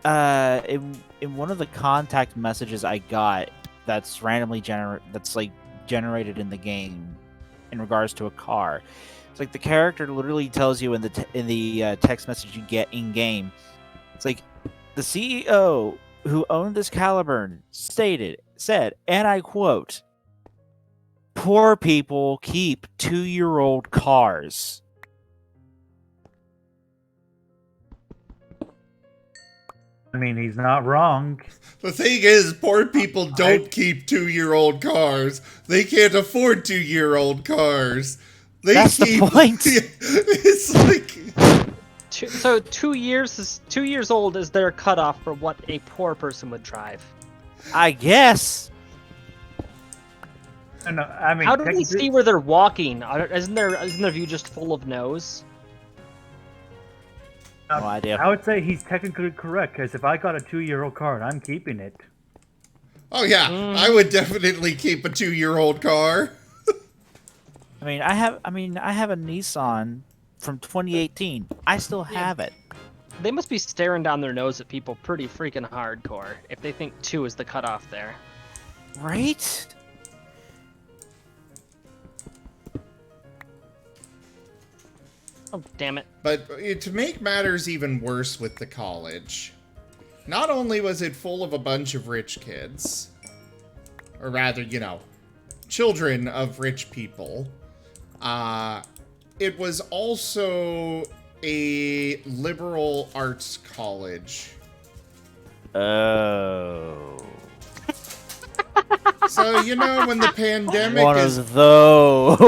In one of the contact messages I got that's randomly generated in the game in regards to a car. It's like the character literally tells you in the text message you get in game. It's like the CEO who owned this Caliburn said, and I quote, "Poor people keep 2-year-old cars." I mean, he's not wrong. The thing is, poor people don't keep 2-year-old cars. They can't afford 2-year-old cars. That's the point. It's like... So 2 years old is their cutoff for what a poor person would drive. I guess. No, I mean, How do we technically- see where they're walking? Isn't their view just full of nose? No idea. I would say he's technically correct because if I got a 2-year-old car, I'm keeping it. Oh yeah, I would definitely keep a 2-year-old car. I mean, I have a Nissan from 2018. I still have it. They must be staring down their nose at people pretty freaking hardcore if they think 2 is the cutoff there. Right? Oh, damn it. But to make matters even worse with the college, not only was it full of a bunch of rich kids, or rather, you know, children of rich people, it was also a liberal arts college. Oh. So, you know, when the pandemic One is... of those.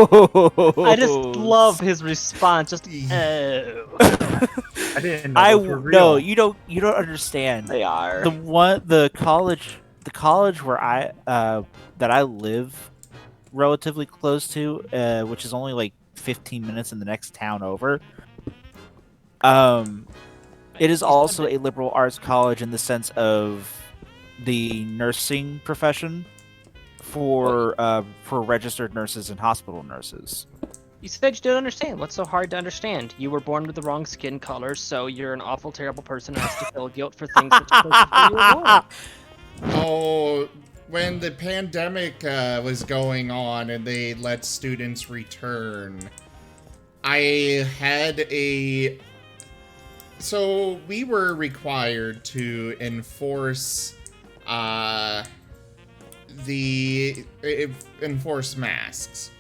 I just love his response. Just oh. I didn't know those were real. No, you don't understand. They are. The college where that I live relatively close to, which is only like 15 minutes in the next town over. It is also a liberal arts college in the sense of the nursing profession for registered nurses and hospital nurses. You said you didn't understand. What's so hard to understand? You were born with the wrong skin color, so you're an awful, terrible person who has to feel guilt for things that you were born. Oh, when the pandemic was going on and they let students return, I had so we were required to enforce enforce masks.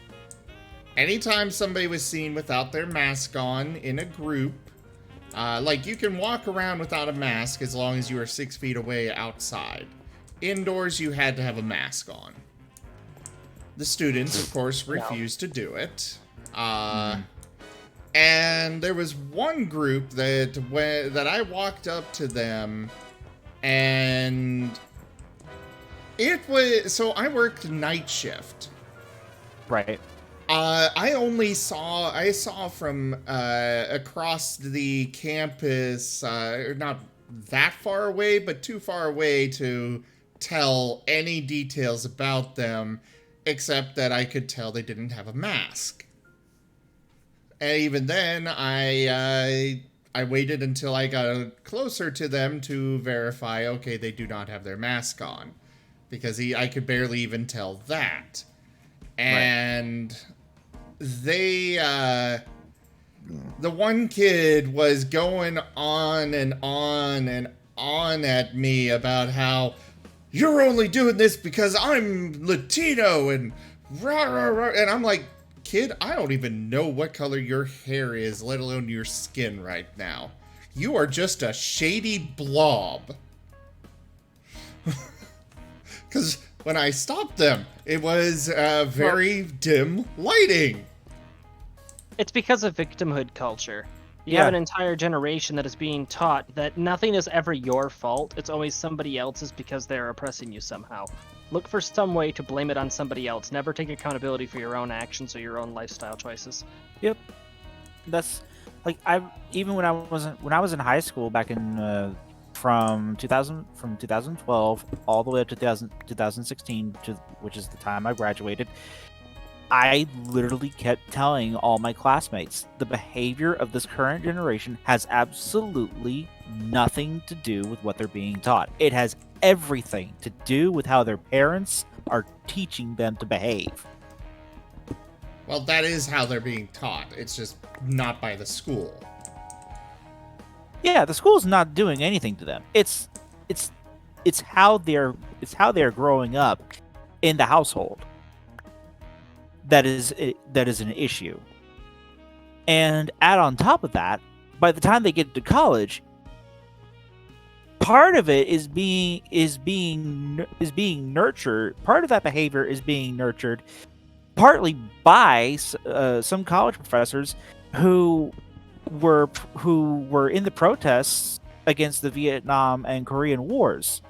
Anytime somebody was seen without their mask on in a group, like you can walk around without a mask as long as you are 6 feet away outside. indoors you had to have a mask on. The students, of course, refused to do it. And there was one group that I walked up to them, and it was, so I worked night shift. Right. I saw from across the campus, not that far away, but too far away to tell any details about them, except that I could tell they didn't have a mask. And even then, I waited until I got closer to them to verify, okay, they do not have their mask on. Because I could barely even tell that. And they, the one kid was going on and on and on at me about how you're only doing this because I'm Latino and rah, rah, rah. And I'm like, kid, I don't even know what color your hair is, let alone your skin right now. You are just a shady blob. Because when I stopped them, it was very dim lighting. It's because of victimhood culture. You have an entire generation that is being taught that nothing is ever your fault. It's always somebody else's because they're oppressing you somehow. Look for some way to blame it on somebody else. Never take accountability for your own actions or your own lifestyle choices. Yep. That's like even when I was in high school back in from 2012 all the way up to 2016, which is the time I graduated. I literally kept telling all my classmates the behavior of this current generation has absolutely nothing to do with what they're being taught. It has everything to do with how their parents are teaching them to behave. Well, that is how they're being taught. It's just not by the school. Yeah, the school's not doing anything to them. It's how they're growing up in the household. That is an issue. And add on top of that, by the time they get to college, part of it is being nurtured. Part of that behavior is being nurtured partly by some college professors who were in the protests against the Vietnam and Korean Wars,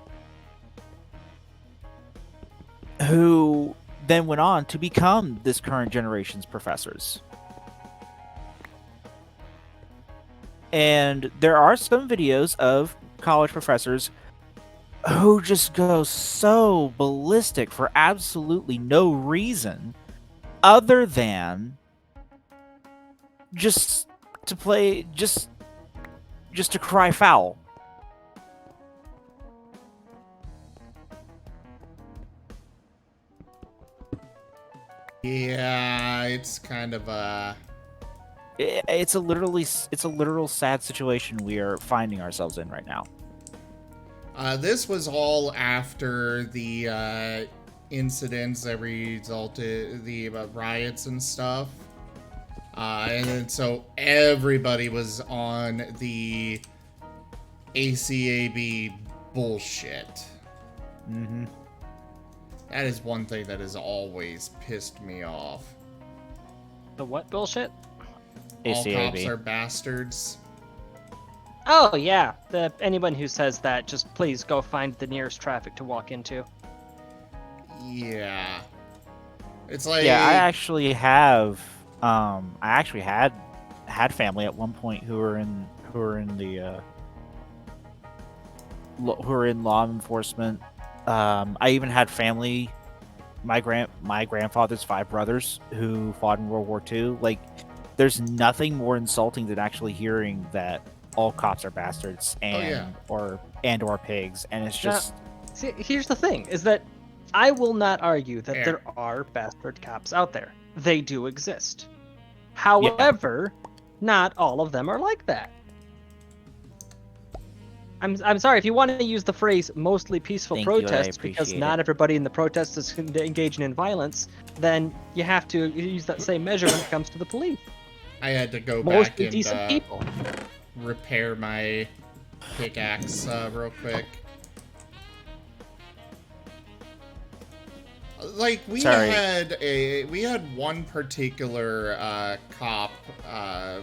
who then went on to become this current generation's professors. And there are some videos of college professors who just go so ballistic for absolutely no reason other than just to cry foul. Yeah, it's kind of it's a literal sad situation we are finding ourselves in right now. This was all after the incidents that resulted the riots and stuff, and then so everybody was on the ACAB bullshit. Mm-hmm. That is one thing that has always pissed me off. The what bullshit? All ACAB. cops are bastards. Oh yeah, anyone who says that, just please go find the nearest traffic to walk into. Yeah. It's like... Yeah, I actually had family at one point who were in law enforcement. I even had family, my grandfather's 5 brothers who fought in World War II. Like, there's nothing more insulting than actually hearing that all cops are bastards or pigs, and it's just. Now, see, here's the thing: is that I will not argue that there are bastard cops out there. They do exist. However, not all of them are like that. I'm sorry, if you want to use the phrase mostly peaceful protests because not everybody in the protests is engaging in violence, then you have to use that same measure when it comes to the police. I had to go Mostly back decent and people. Repair my pickaxe real quick. Like we Sorry. had one particular cop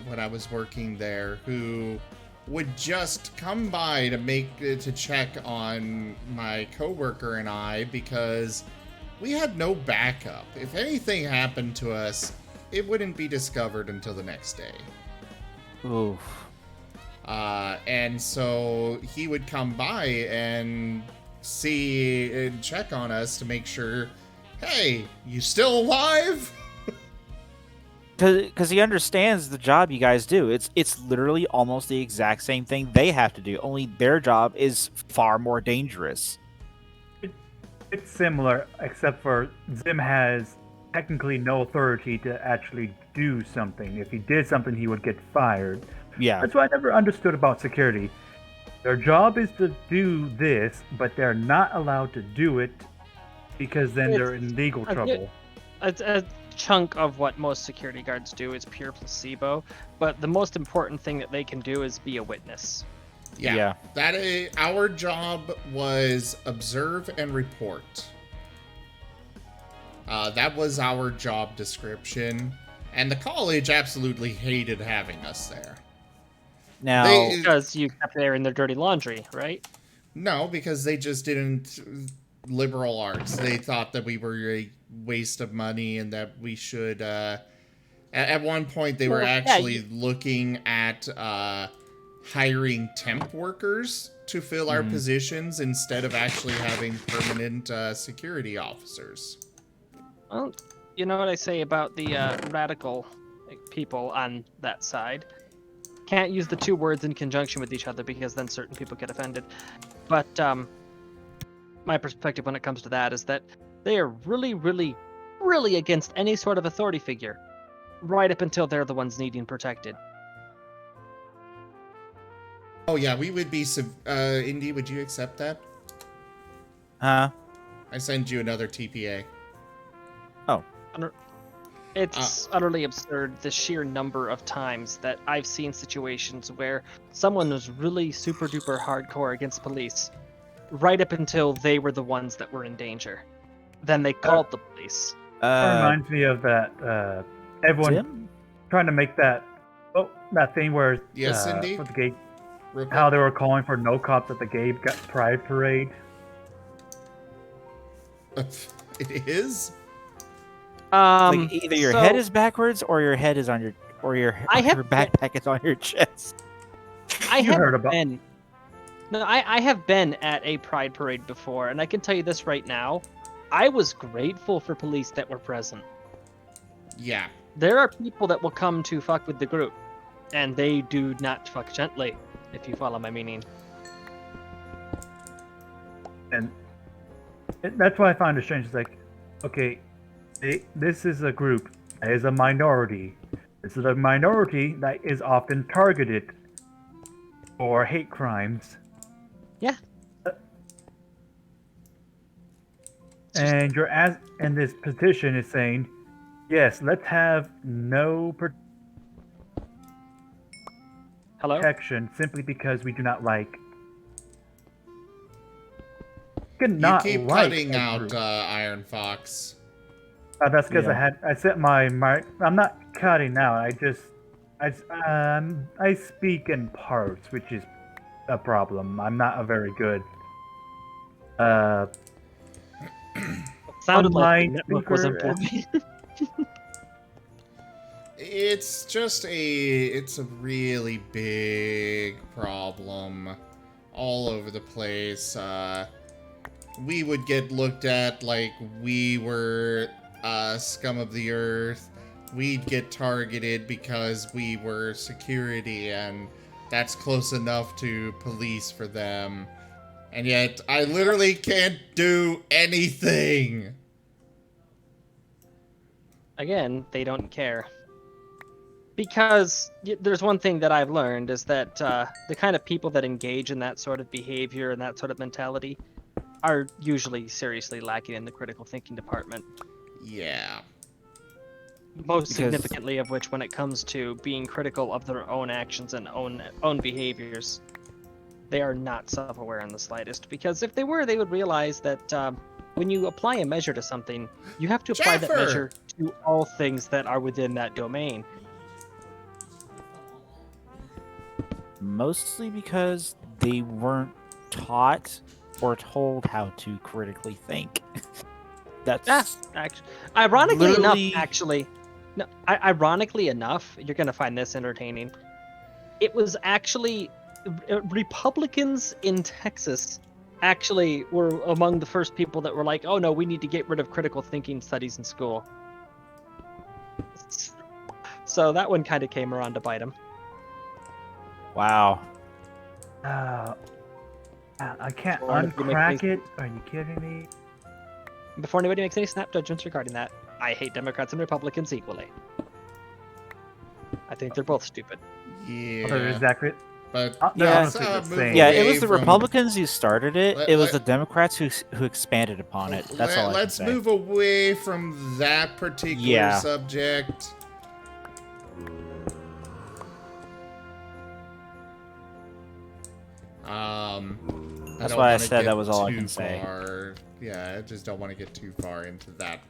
when I was working there who would just come by to check on my coworker and I because we had no backup. If anything happened to us, it wouldn't be discovered until the next day. Oof. And so he would come by and see and check on us to make sure, hey, you still alive? Because he understands the job you guys do. It's literally almost the exact same thing they have to do. Only their job is far more dangerous. It's similar, except for Zim has technically no authority to actually do something. If he did something, he would get fired. Yeah. That's what I never understood about security. Their job is to do this, but they're not allowed to do it because then they're in legal trouble. A chunk of what most security guards do is pure placebo, but the most important thing that they can do is be a witness. Yeah. Our job was observe and report. That was our job description, and the college absolutely hated having us there. Now, Because you kept airing their dirty laundry, right? No, because they just didn't liberal arts. They thought that we were a waste of money and that we should. At one point, they were actually looking at hiring temp workers to fill our positions instead of actually having permanent security officers. Well, you know what I say about the radical people on that side. Can't use the two words in conjunction with each other because then certain people get offended. But my perspective when it comes to that is that they are really, really, really against any sort of authority figure, right up until they're the ones needing protected. Oh yeah, we would be. Indy, would you accept that? huh? I send you another TPA. It's utterly absurd the sheer number of times that I've seen situations where someone was really super duper hardcore against police, right up until they were the ones that were in danger. Then they called the police. That reminds me of that everyone Zim? trying to make that thing where Yes, Cindy? for the gay, Real quick. how they were calling for no cops at the gay pride parade. It is. Like either your head is backwards or your head is on your your backpack is on your chest. I You have heard about- been. No, I have been at a pride parade before, and I can tell you this right now. I was grateful for police that were present. Yeah. There are people that will come to fuck with the group, and they do not fuck gently, if you follow my meaning. And that's why I find it strange. It's like, okay, this is a group that is a minority. This is a minority that is often targeted for hate crimes. Yeah. And and this petition is saying, yes, let's have no Hello? protection simply because we do not like. You keep cutting out Iron Fox. That's because I set my. I'm not cutting out. I speak in parts, which is a problem. I'm not a very good. Sounded like online the network was speaker improving. It's a really big problem all over the place. We would get looked at like we were scum of the earth. We'd get targeted because we were security, and that's close enough to police for them. And yet, I literally can't do anything. Again, they don't care. Because there's one thing that I've learned is that the kind of people that engage in that sort of behavior and that sort of mentality are usually seriously lacking in the critical thinking department. Yeah. Most significantly of which when it comes to being critical of their own actions and own behaviors, they are not self-aware in the slightest. Because if they were, they would realize that when you apply a measure to something, you have to apply that Jaffer! measure to all things that are within that domain. Mostly because they weren't taught or told how to critically think. That's Ironically literally- enough, actually, no, ironically enough, you're gonna find this entertaining. It was actually Republicans in Texas actually were among the first people that were like, "Oh no, we need to get rid of critical thinking studies in school." So that one kind of came around to bite them. wow. I can't Or if you make uncrack any- it. Are you kidding me? Before anybody makes any snap judgments regarding that, I hate Democrats and Republicans equally. I think they're both stupid. Although Yeah. exactly. But They're Yeah. honestly the move same. Yeah, away it was the from- Republicans who started it. Let- It was let- the Democrats who expanded upon it. That's all I can Let's say. move away from that particular Yeah. subject. That's don't why I wanna said get that was all I too can say. far. Yeah, I just don't want to get too far into that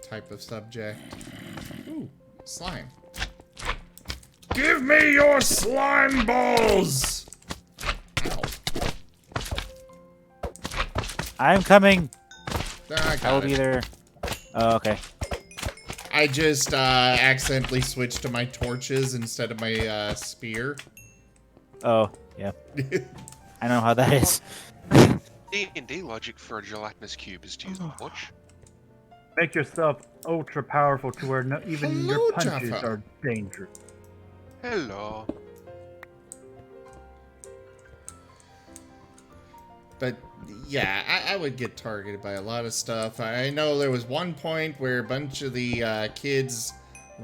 type of subject. Ooh, slime. Give me your slime balls! Ow. I'm coming. I I got will be it. there. Oh, okay. I just accidentally switched to my torches instead of my spear. Oh, yeah. I know how that is. D&D logic for a gelatinous cube is to use a torch. Make yourself ultra powerful to where even Hello, your punches Jaffa. are dangerous. Hello. But yeah, I would get targeted by a lot of stuff. I know there was one point where a bunch of the kids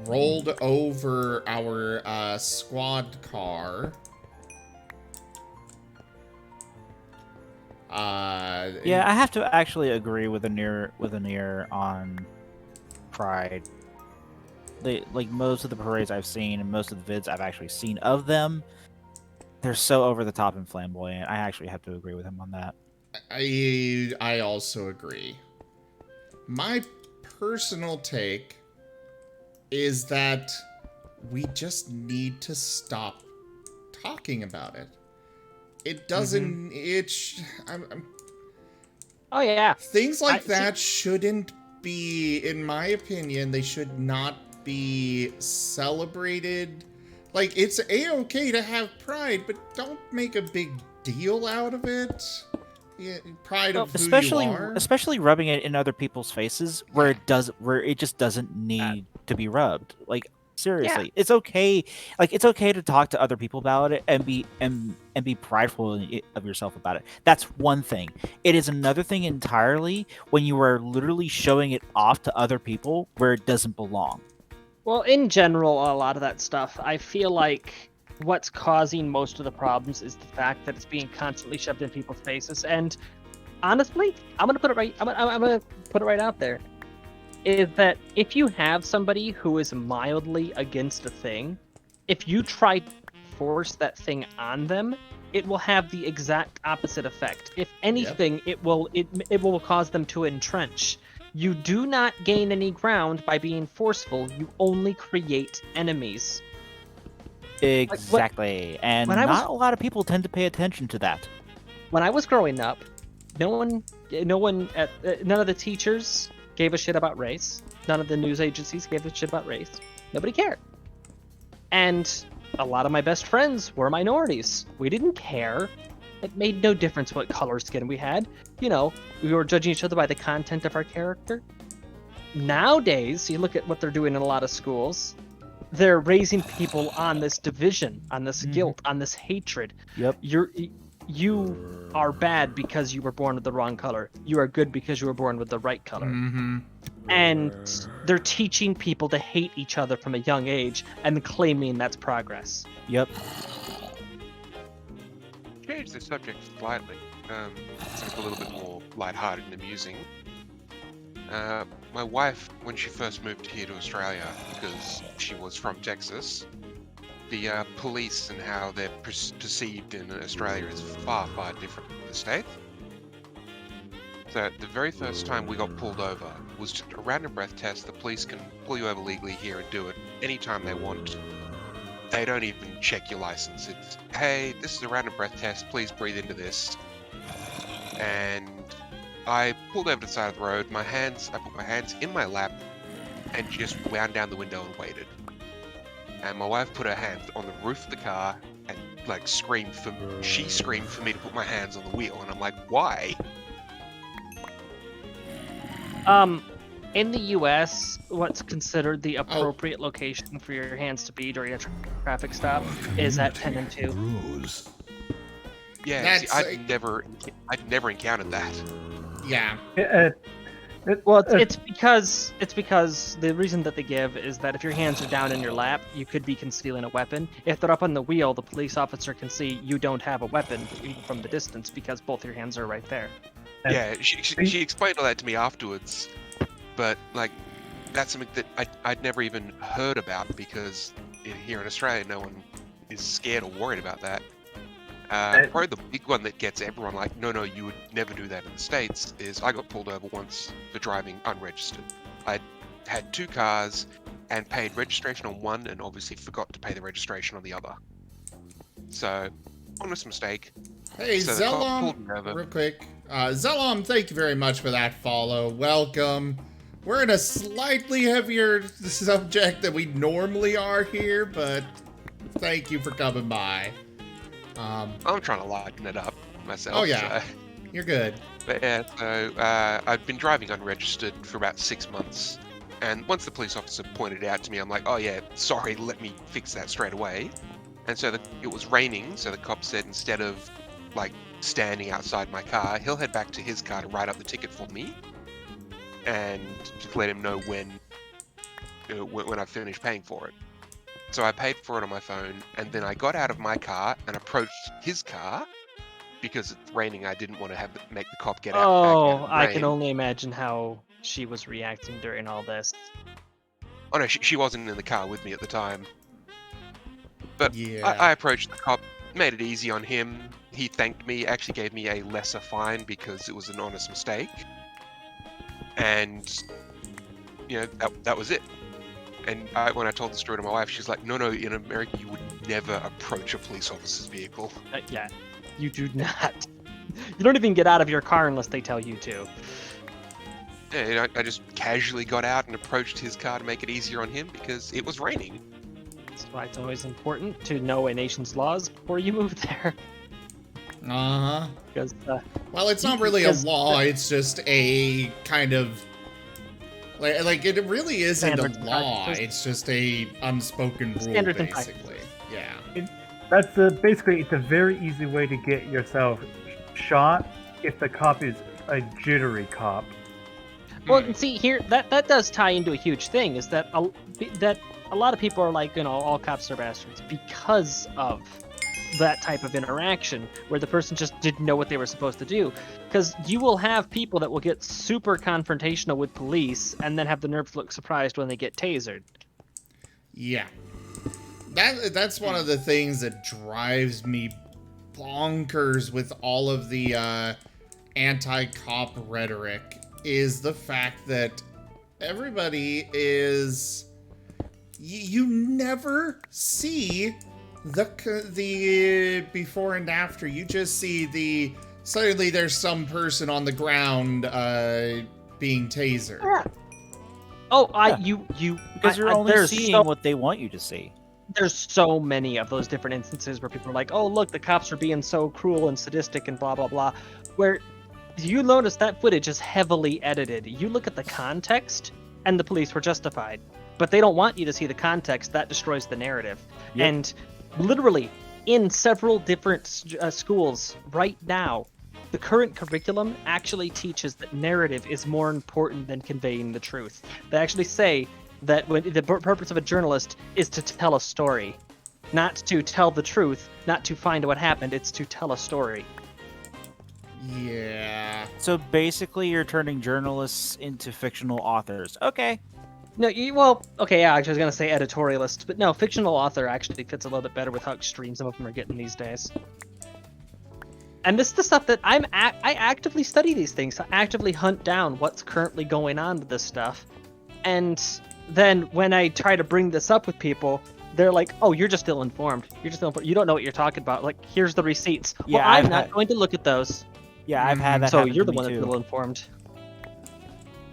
rolled over our squad car. Yeah, I have to actually agree with Anir on Pride. Like most of the parades I've seen and most of the vids I've actually seen of them, they're so over the top and flamboyant. I actually have to agree with him on that. I also agree. My personal take is that we just need to stop talking about it. It doesn't. Oh yeah. Things like See- that shouldn't be, in my opinion, they should not be celebrated. Like, it's a-okay to have pride, but don't make a big deal out of it. Yeah, pride of who you are. Especially rubbing it in other people's faces where it just doesn't need to be rubbed. Like seriously, it's okay. Like it's okay to talk to other people about it and be prideful of yourself about it. That's one thing. It is another thing entirely when you are literally showing it off to other people where it doesn't belong. Well, in general, a lot of that stuff, I feel like what's causing most of the problems is the fact that it's being constantly shoved in people's faces. And honestly, I'm gonna put it right. I'm gonna put it right out there. Is that if you have somebody who is mildly against a thing, if you try to force that thing on them, it will have the exact opposite effect. If anything, it will cause them to entrench. You do not gain any ground by being forceful. You only create enemies. Exactly. And not a lot of people tend to pay attention to that. When I was growing up, none of the teachers gave a shit about race. None of the news agencies gave a shit about race. Nobody cared. And a lot of my best friends were minorities. We didn't care. It made no difference what color skin we had. You know, we were judging each other by the content of our character. Nowadays, you look at what they're doing in a lot of schools. They're raising people on this division, on this guilt, on this hatred. Yep. You are bad because you were born with the wrong color. You are good because you were born with the right color. Mm-hmm. And they're teaching people to hate each other from a young age and claiming that's progress. Yep. Change the subject slightly. Something a little bit more lighthearted and amusing. My wife, when she first moved here to Australia, because she was from Texas, the police and how they're perceived in Australia is far, far different from the States. So the very first time we got pulled over was just a random breath test. The police can pull you over legally here and do it anytime they want. They don't even check your license. It's, hey, this is a random breath test. Please breathe into this. And I pulled over to the side of the road. I put my hands in my lap and just wound down the window and waited. And my wife put her hands on the roof of the car and like she screamed for me to put my hands on the wheel. And I'm like, why? In the U.S., what's considered the appropriate location for your hands to be during a traffic stop is at 10 and 2. Yeah, see, I'd never encountered that. Yeah. Well, it's because the reason that they give is that if your hands are down in your lap, you could be concealing a weapon. If they're up on the wheel, the police officer can see you don't have a weapon even from the distance because both your hands are right there. Yeah, she explained all that to me afterwards, but like that's something that I'd never even heard about because here in Australia, no one is scared or worried about that. Probably the big one that gets everyone like, no, you would never do that in the States is I got pulled over once for driving unregistered. I had 2 cars and paid registration on one and obviously forgot to pay the registration on the other. So, honest mistake. Hey, so Zelom, real quick. Zelom, thank you very much for that follow. Welcome. We're in a slightly heavier subject than we normally are here, but thank you for coming by. I'm trying to lighten it up myself. Oh, yeah. So. You're good. But yeah, so I've been driving unregistered for about 6 months. And once the police officer pointed it out to me, I'm like, oh yeah, sorry, let me fix that straight away. And so it was raining, so the cop said instead of like standing outside my car, he'll head back to his car to write up the ticket for me. And just let him know when I finish paying for it. So I paid for it on my phone, and then I got out of my car and approached his car because it's raining. I didn't want to make the cop get out. Oh, I can only imagine how she was reacting during all this. Oh no, she wasn't in the car with me at the time. But yeah. I approached the cop, made it easy on him. He thanked me, actually gave me a lesser fine because it was an honest mistake. And, you know, that was it. And when I told the story to my wife, she's like, no, in America, you would never approach a police officer's vehicle. Yeah, you do not. You don't even get out of your car unless they tell you to. Yeah, and I just casually got out and approached his car to make it easier on him because it was raining. That's why it's always important to know a nation's laws before you move there. Uh-huh. Because, well, it's not really a law, it's just a kind of... Like it really isn't a law. It's just a unspoken rule, basically. Yeah. That's basically it's a very easy way to get yourself shot if the cop is a jittery cop. Well, see here that does tie into a huge thing is that a lot of people are like, you know, all cops are bastards because of that type of interaction where the person just didn't know what they were supposed to do. Because you will have people that will get super confrontational with police and then have the nerve to look surprised when they get tasered. Yeah. That's one of the things that drives me bonkers with all of the anti-cop rhetoric is the fact that everybody is... You never see the before and after. You just see suddenly there's some person on the ground being tasered. Yeah. Oh, because you're only seeing what they want you to see. There's so many of those different instances where people are like, oh look, the cops are being so cruel and sadistic and blah blah blah, where you notice that footage is heavily edited. You look at the context and the police were justified, but they don't want you to see the context. That destroys the narrative. Yep. And literally, in several different schools right now, the current curriculum actually teaches that narrative is more important than conveying the truth. They actually say that when the purpose of a journalist is to tell a story, not to tell the truth, not to find what happened, it's to tell a story. Yeah. So basically, you're turning journalists into fictional authors. Okay. No, okay, yeah, I was going to say editorialist, but no, fictional author actually fits a little bit better with how extreme some of them are getting these days. And this is the stuff that I actively study these things. I actively hunt down what's currently going on with this stuff. And then when I try to bring this up with people, they're like, "Oh, you're just ill-informed. You're just ill-informed. You don't know what you're talking about. Like, here's the receipts." Yeah, well, I'm not going to look at those. Yeah, I've had that So happen you're to the me one that's too. ill-informed.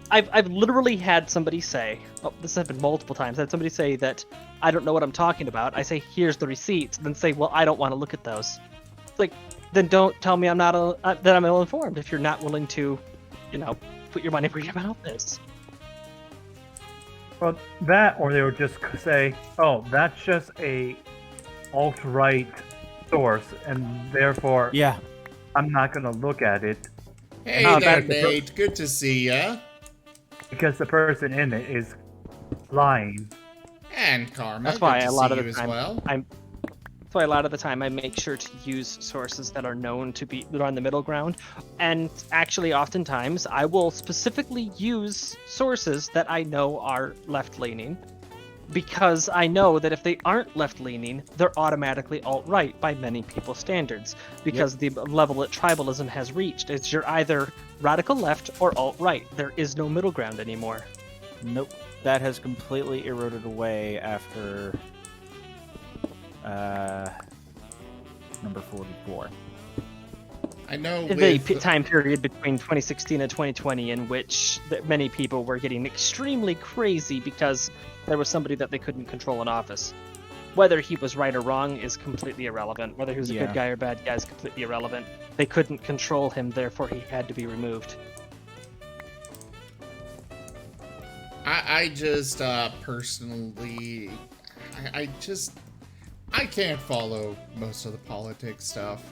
I've literally had somebody say, this has happened multiple times. I had somebody say that I don't know what I'm talking about. I say, "Here's the receipts," and then say, "Well, I don't want to look at those." It's like, then don't tell me that I'm ill-informed if you're not willing to, put your money where your mouth is. Well, that, or they would just say, "Oh, that's just a alt-right source, and therefore, Yeah. I'm not going to look at it." Hey Oh, there, that's the Nate. Good to see ya. Because the person in it is lying. And Karma. That's why good to a lot see of you the as time well. That's why a lot of the time I make sure to use sources that are known to be that are on the middle ground. And actually, oftentimes, I will specifically use sources that I know are left-leaning, because I know that if they aren't left-leaning, they're automatically alt-right by many people's standards, because the level that tribalism has reached is you're either radical left or alt-right. There is no middle ground anymore. Nope. That has completely eroded away after number 44. I know The with... time period between 2016 and 2020 in which many people were getting extremely crazy because there was somebody that they couldn't control in office. Whether he was right or wrong is completely irrelevant. Whether he was a good guy or bad guy is completely irrelevant. They couldn't control him, therefore he had to be removed. I just personally, I can't follow most of the politics stuff.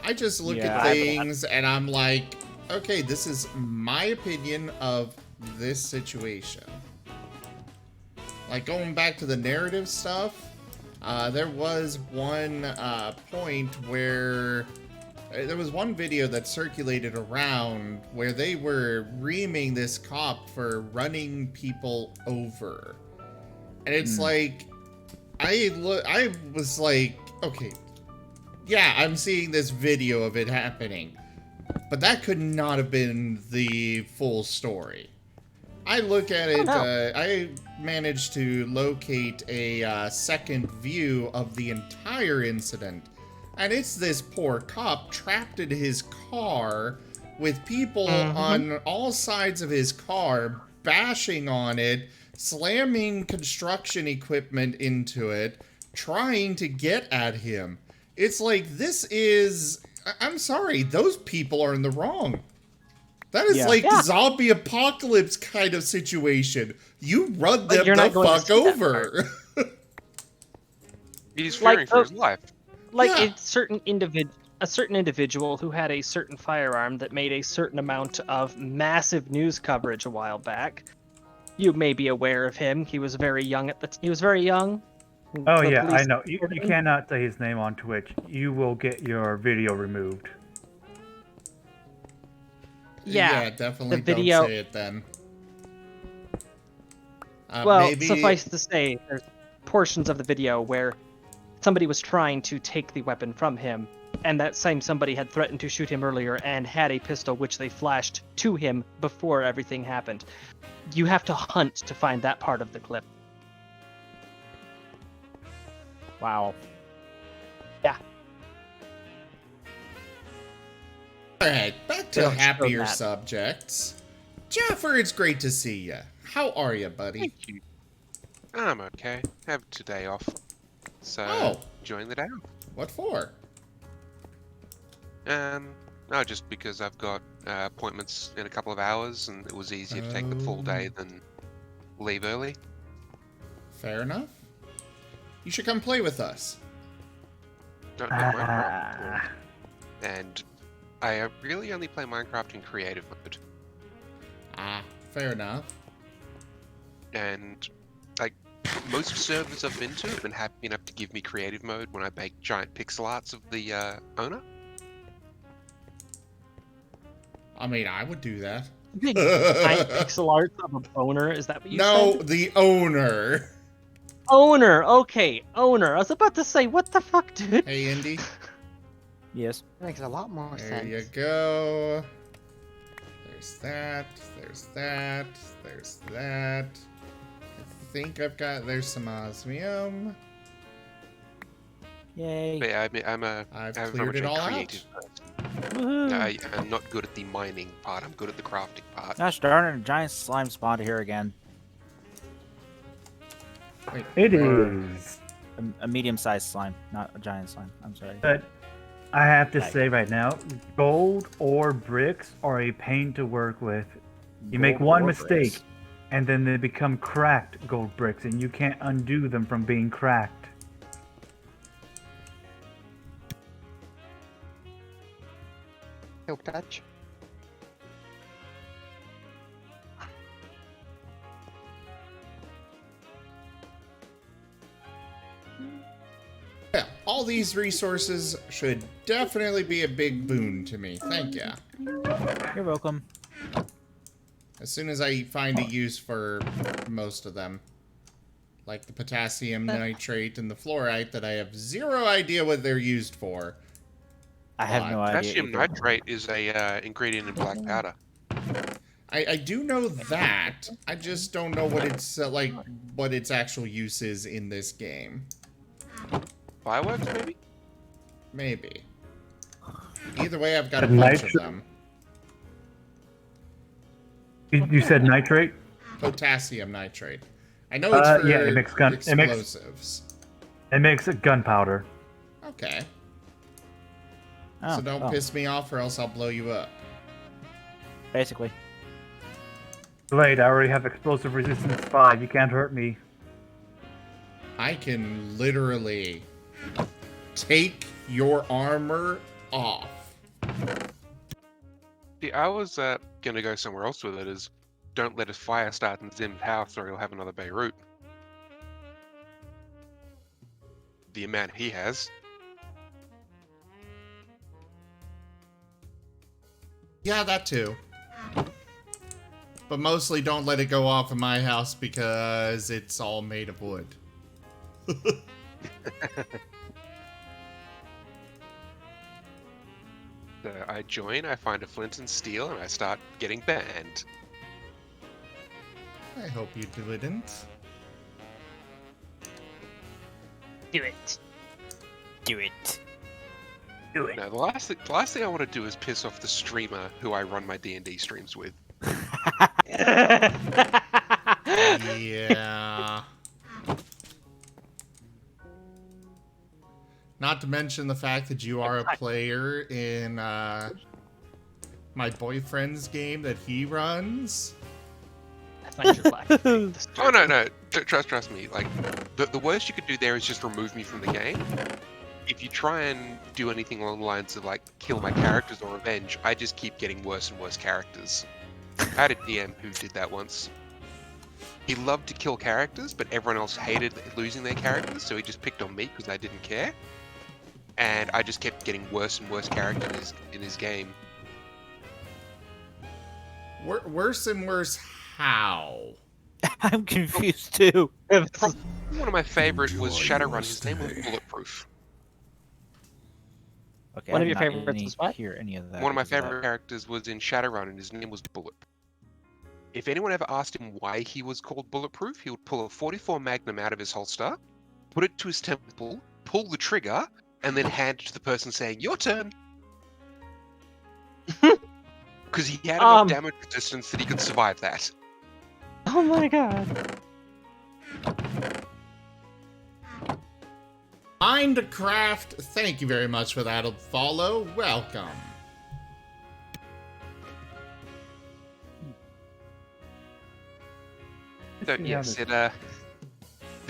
I just look at things and I'm like, okay, this is my opinion of this situation. Like, going back to the narrative stuff, there was one point where there was one video that circulated around where they were reaming this cop for running people over. And it's like, I was like, okay, yeah, I'm seeing this video of it happening, but that could not have been the full story. I look at it, I managed to locate a second view of the entire incident, and it's this poor cop trapped in his car with people on all sides of his car bashing on it, slamming construction equipment into it, trying to get at him. It's like, this is... I'm sorry, those people are in the wrong. That is like zombie apocalypse kind of situation. You run them the fuck over. He's fearing for his life. Like a certain individual who had a certain firearm that made a certain amount of massive news coverage a while back. You may be aware of him. He was very young he was very young. Oh yeah, I know. You cannot say his name on Twitch. You will get your video removed. Yeah, definitely the video... don't say it then. Well, maybe... suffice to say, there's portions of the video where somebody was trying to take the weapon from him, and that same somebody had threatened to shoot him earlier and had a pistol which they flashed to him before everything happened. You have to hunt to find that part of the clip. Wow. Yeah. Alright, back to happier subjects. Jaffer, it's great to see you. How are you, buddy? Thank you. I'm okay. Have today off. So, enjoying the day off. What for? No, just because I've got appointments in a couple of hours, and it was easier to take the full day than leave early. Fair enough. You should come play with us. Don't know Minecraft. And I really only play Minecraft in creative mode. Ah, fair enough. And, like, most servers I've been to have been happy enough to give me creative mode when I make giant pixel arts of the owner. I mean, I would do that. Giant pixel art of a boner, is that what you said? No, the owner. Owner, okay, owner. I was about to say, what the fuck, dude? Hey, Indy. Yes. That makes a lot more There sense. you go. There's that. There's that. There's that. I think I've got. There's some osmium. Yay. But yeah, I mean, I've I'm very cleared much it a all creative out. person. Woohoo. I'm not good at the mining part. I'm good at the crafting part. Gosh darn it, a giant slime spawned here again. Wait, It where- is. A medium-sized slime, not a giant slime. I'm sorry. But I have to Like- say right now, gold or bricks are a pain to work with. You make Gold one or mistake, bricks. and then they become cracked gold bricks, and you can't undo them from being cracked. Silk touch. Yeah, all these resources should definitely be a big boon to me. Thank ya. You're welcome. As soon as I find a use for most of them. Like the potassium nitrate and the fluorite that I have zero idea what they're used for. I have no idea. Potassium either. nitrate is a ingredient in black powder. I do know that. I just don't know what its like what its actual use is in this game. Fireworks, maybe? Maybe. Either way, I've got a And bunch of nitro- them. You said nitrate? Potassium nitrate. I know it's for yeah, it makes gun- it makes- explosives. It makes it gunpowder. Okay. Oh, So don't oh, piss me off or else I'll blow you up. Basically. Blade, I already have explosive resistance 5. You can't hurt me. I can literally take your armor off. See, I was gonna go somewhere else with it. Is don't let a fire start in Zim's house, or he'll have another Beirut. The amount he has. Yeah, that too. But mostly don't let it go off in my house because it's all made of wood. So I join, I find a flint and steel, and I start getting banned. I hope you didn't. Do it. Do it. Do it. No, the last thing I want to do is piss off the streamer who I run my D&D streams with. Yeah. Not to mention the fact that you are a player in my boyfriend's game that he runs. That's not your black. Oh no, trust me. Like the worst you could do there is just remove me from the game. If you try and do anything along the lines of like kill my characters or revenge, I just keep getting worse and worse characters. I had a DM who did that once. He loved to kill characters, but everyone else hated losing their characters, so he just picked on me because I didn't care. And I just kept getting worse and worse characters in his game. Worse and worse how? I'm confused too. One of my favorite was Shadowrun. His name was Bulletproof. Okay, One I of did your not favorites was what? hear any of that. One of my because favorite characters was in Shadowrun, and his name was Bulletproof. If anyone ever asked him why he was called Bulletproof, he would pull a 44 Magnum out of his holster, put it to his temple, pull the trigger, and then hand it to the person saying, "Your turn." Because he had enough damage resistance that he could survive that. Oh my god. Mindcraft, thank you very much for that follow. Welcome. So yes, the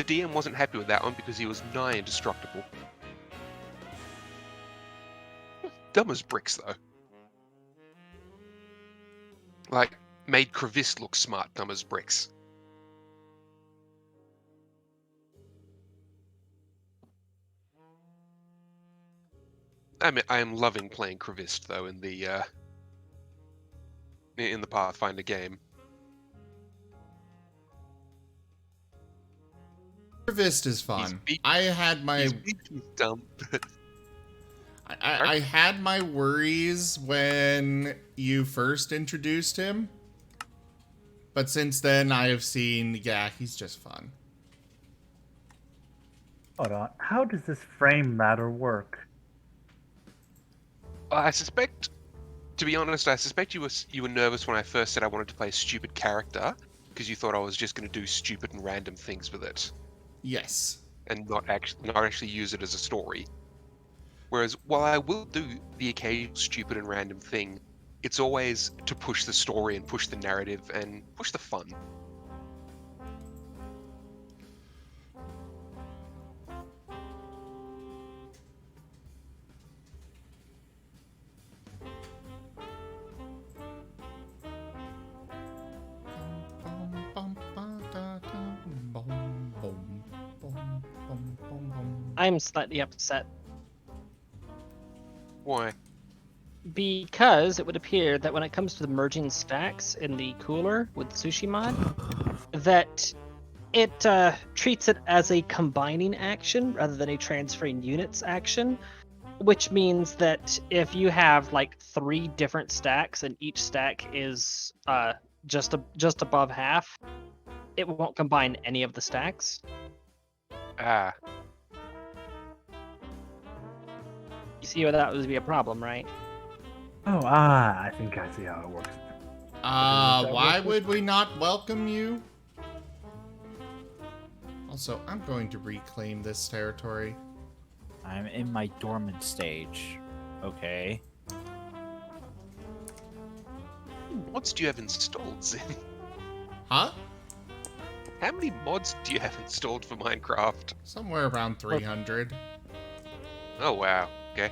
DM wasn't happy with that one because he was nigh indestructible. Dumb as bricks, though. Like, made Krivist look smart, dumb as bricks. I mean, I am loving playing Krivist, though, in the Pathfinder game. Vist is fun. He's I had my He's dumb. I had my worries when you first introduced him. But since then, I have seen, yeah, he's just fun. Hold on. How does this frame matter work? I suspect, to be honest, I suspect you were nervous when I first said I wanted to play a stupid character because you thought I was just going to do stupid and random things with it Yes. and not actually use it as a story. Whereas while I will do the occasional stupid and random thing, it's always to push the story and push the narrative and push the fun. I'm slightly upset Why? because it would appear that when it comes to the merging stacks in the cooler with the sushi mod, that it treats it as a combining action rather than a transferring units action, which means that if you have like 3 different stacks and each stack is just above half, it won't combine any of the stacks. Ah, You see where that would be a problem, right? Oh, I think I see how it works. Why would we not welcome you? Also, I'm going to reclaim this territory. I'm in my dormant stage. Okay. mods do you have installed, Zin? Huh? How many mods do you have installed for Minecraft? Somewhere around 300. Oh wow. Okay.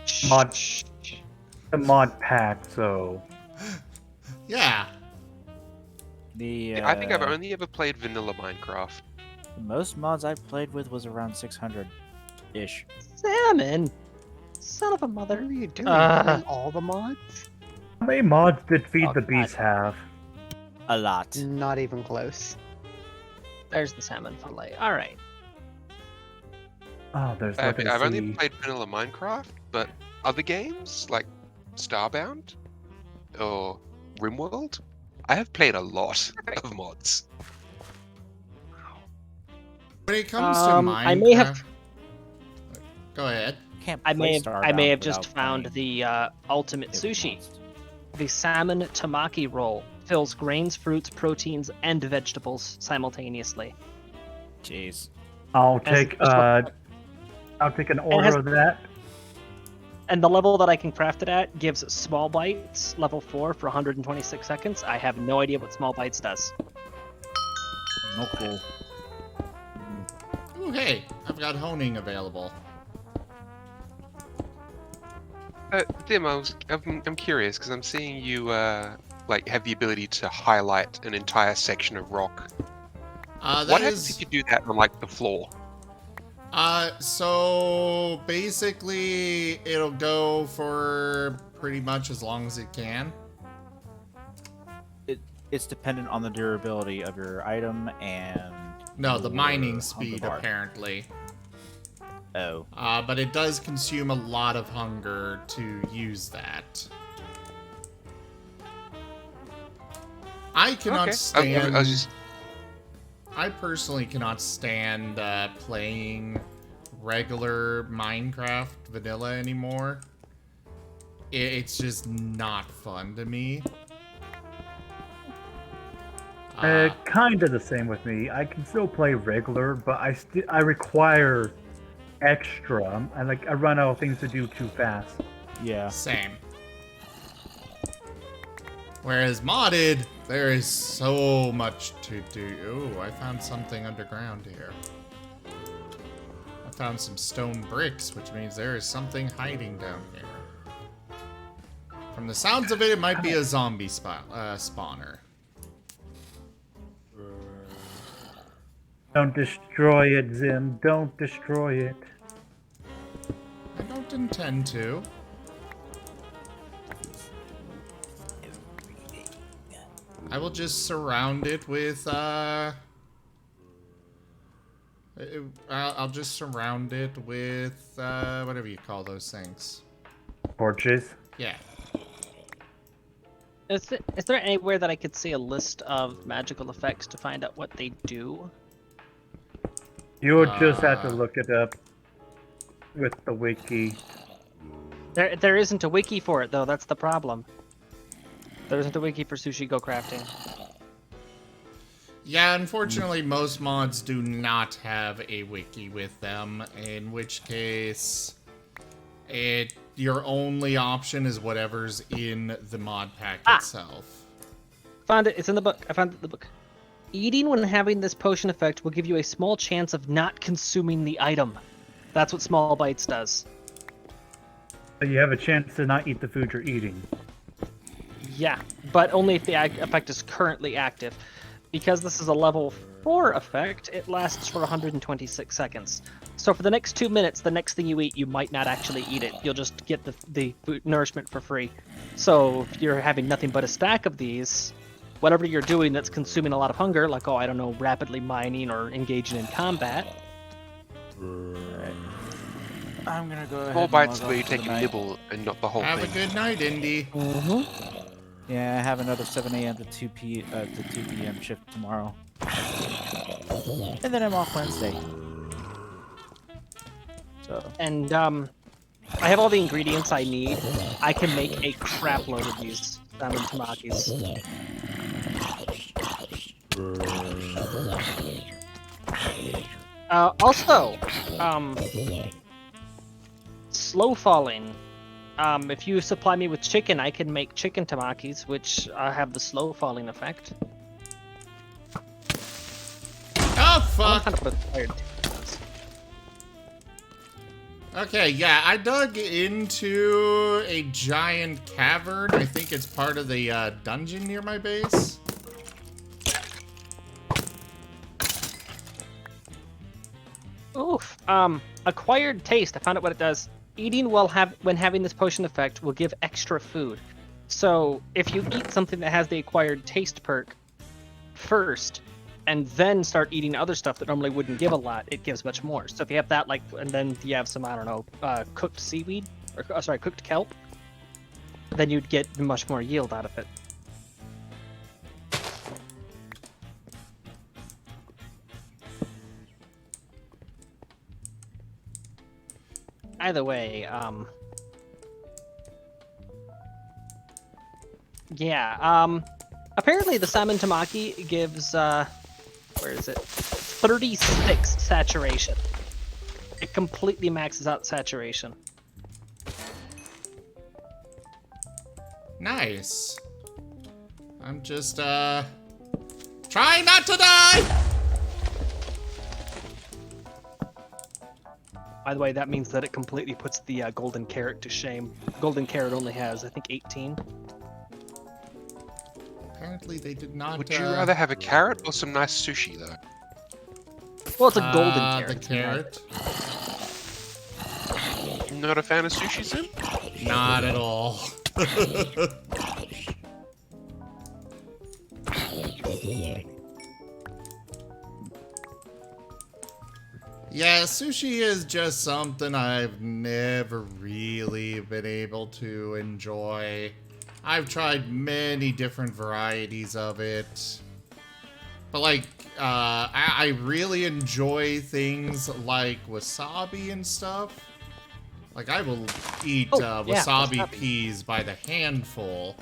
The mod pack, so Yeah. I think I've only ever played vanilla Minecraft. The most mods I played with was around 600-ish. Salmon! Son of a mother. What are you doing? Uh. All the mods? how many mods did Feed Oh, the God. Beast have? A lot. Not even close. There's the salmon fillet. Alright. Oh, there's I've like only played vanilla Minecraft, but other games like Starbound or RimWorld, I have played a lot of mods. When it comes to Minecraft... I may have Go ahead. Can't I may play have I may have just Starbound found without the ultimate playing sushi. mods. The salmon tamaki roll fills grains, fruits, proteins, and vegetables simultaneously. Jeez. I'll As- take I'll take an has- order of that. And the level that I can craft it at gives small bites, level 4 for 126 seconds. I have no idea what small bites does. No clue. Ooh, hey, I've got honing available. Dim, I'm curious because I'm seeing you like have the ability to highlight an entire section of rock. That What happens is... if you do that on like the floor? So basically, it'll go for pretty much as long as it can. It's dependent on the durability of your item and... No, the your mining hunger speed, bar. apparently. Oh. But it does consume a lot of hunger to use that. I cannot Okay. stand... I was just I personally cannot stand playing regular Minecraft vanilla anymore. It's just not fun to me. Kind of the same with me. I can still play regular, but I require extra. I run out of things to do too fast. Yeah. Same. Whereas modded, there is so much to do. Ooh, I found something underground here. I found some stone bricks, which means there is something hiding down here. From the sounds of it, it might be a zombie spawner. Don't destroy it, Zim. Don't destroy it. I don't intend to. I will just surround it with, I'll just surround it with, whatever you call those things. Torches. Yeah. Is there anywhere that I could see a list of magical effects to find out what they do? You would just have to Uh. look it up with the wiki. There isn't a wiki for it though. That's the problem. There isn't a wiki for sushi go crafting. Yeah, unfortunately, most mods do not have a wiki with them, in which case, your only option is whatever's in the mod pack itself. Found it. It's in the book. I found it in the book. Eating when having this potion effect will give you a small chance of not consuming the item. That's what small bites does. So you have a chance to not eat the food you're eating. Yeah, but only if the effect is currently active. Because this is a level 4 effect, it lasts for 126 seconds. So for the next 2 minutes, the next thing you eat, you might not actually eat it. You'll just get the food nourishment for free. So if you're having nothing but a stack of these, whatever you're doing that's consuming a lot of hunger, like, I don't know, rapidly mining or engaging in combat. I'm gonna go ahead. Small and bites log where you off for take the a night. nibble and not the whole Have thing. a good night, Indy. Yeah, I have another 7 a.m. to 2 p.m. shift tomorrow. And then I'm off Wednesday. So. And I have all the ingredients I need. I can make a crap load of these salmon tamakis. Also, slow falling. If you supply me with chicken, I can make chicken tamakis, which have the slow falling effect. Oh, fuck! Kind of tired. Okay, yeah, I dug into a giant cavern. I think it's part of the dungeon near my base. Oof. Acquired taste. I found out what it does. Eating when having this potion effect will give extra food. So if you eat something that has the acquired taste perk first, and then start eating other stuff that normally wouldn't give a lot, it gives much more. So if you have that, and then you have some, I don't know, cooked seaweed, or cooked kelp, then you'd get much more yield out of it. Either way, apparently the salmon tamaki gives, where is it? 36 saturation. It completely maxes out saturation. Nice. I'm just, trying not to die! By the way, that means that it completely puts the golden carrot to shame. Golden carrot only has, I think, 18. Apparently they did not, Would you rather have a carrot or some nice sushi, though? Well, it's a golden carrot. The carrot. Not a fan of sushi, Sim? Not at all. Yeah, sushi is just something I've never really been able to enjoy. I've tried many different varieties of it. But like, I really enjoy things like wasabi and stuff. Like, I will eat wasabi peas by the handful.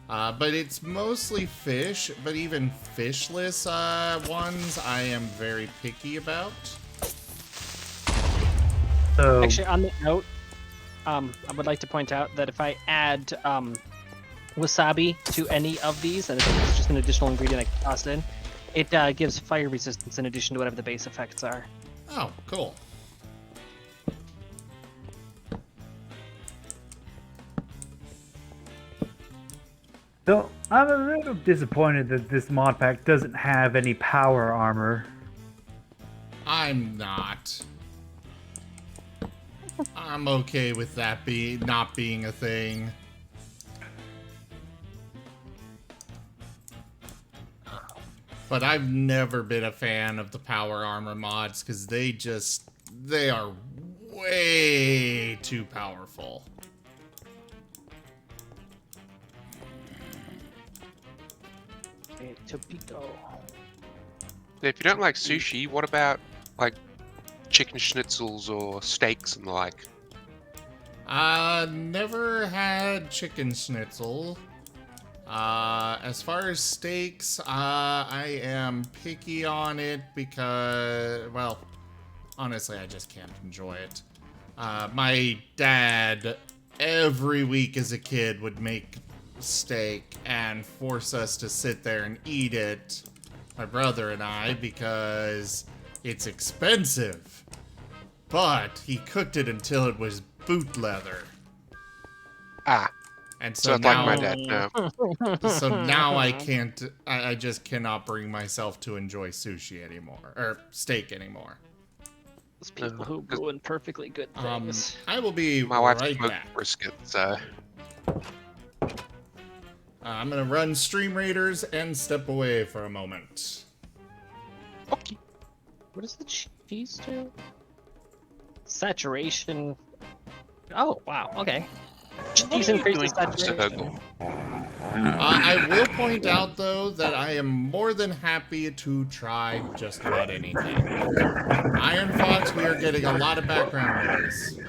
But it's mostly fish, but even fishless ones I am very picky about. So, Actually, on that note, I would like to point out that if I add wasabi to any of these, and it's just an additional ingredient I can toss in, it gives fire resistance in addition to whatever the base effects are. Oh, cool. so I'm a little disappointed that this mod pack doesn't have any power armor. I'm not. I'm okay with that not being a thing. But I've never been a fan of the power armor mods because they are way too powerful. Topito. If you don't like sushi, what about like chicken schnitzels or steaks and the like? Never had chicken schnitzel. As far as steaks, I am picky on it because, well, honestly, I just can't enjoy it. My dad, every week as a kid, would make steak and force us to sit there and eat it, my brother and I, because it's expensive. But he cooked it until it was boot leather. Ah, And so so it's like now, my dad. No. so now I can't, I just cannot bring myself to enjoy sushi anymore, or steak anymore. Those people who ruin perfectly good things. I will be My wife right smoked back. brisket, so I'm gonna run Stream Raiders and step away for a moment. okay. What does the cheese do? Saturation. Oh, wow, okay. Cheese increases saturation. I will point out, though, that I am more than happy to try just about anything. Iron Fox, we are getting a lot of background noise.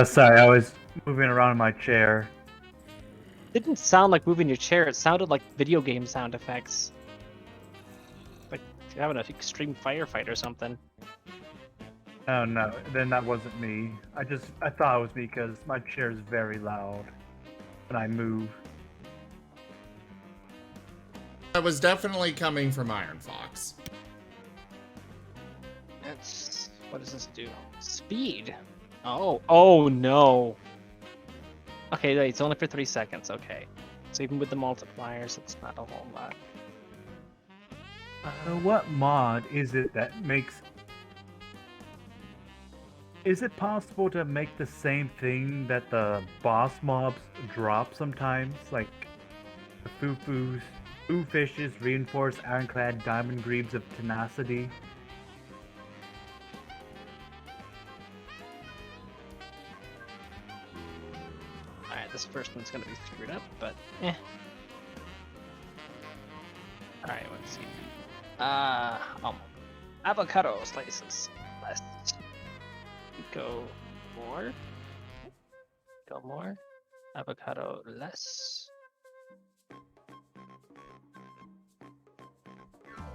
Sorry, I was moving around in my chair. Didn't sound like moving your chair. It sounded like video game sound effects. Like you're having an extreme firefight or something. Oh no, then that wasn't me. I thought it was me because my chair is very loud when I move. That was definitely coming from Iron Fox. That's what does this do? Speed. Oh no. Okay, wait, it's only for 3 seconds. Okay, so even with the multipliers, it's not a whole lot. So what mod is it that makes... Is it possible to make the same thing that the boss mobs drop sometimes? Like the Foo Fishes, Reinforced Ironclad, Diamond Greaves of Tenacity? Alright, this first one's gonna be screwed up, but eh. Alright, let's see. Avocado slices. Less. Go more. Go more. Avocado less.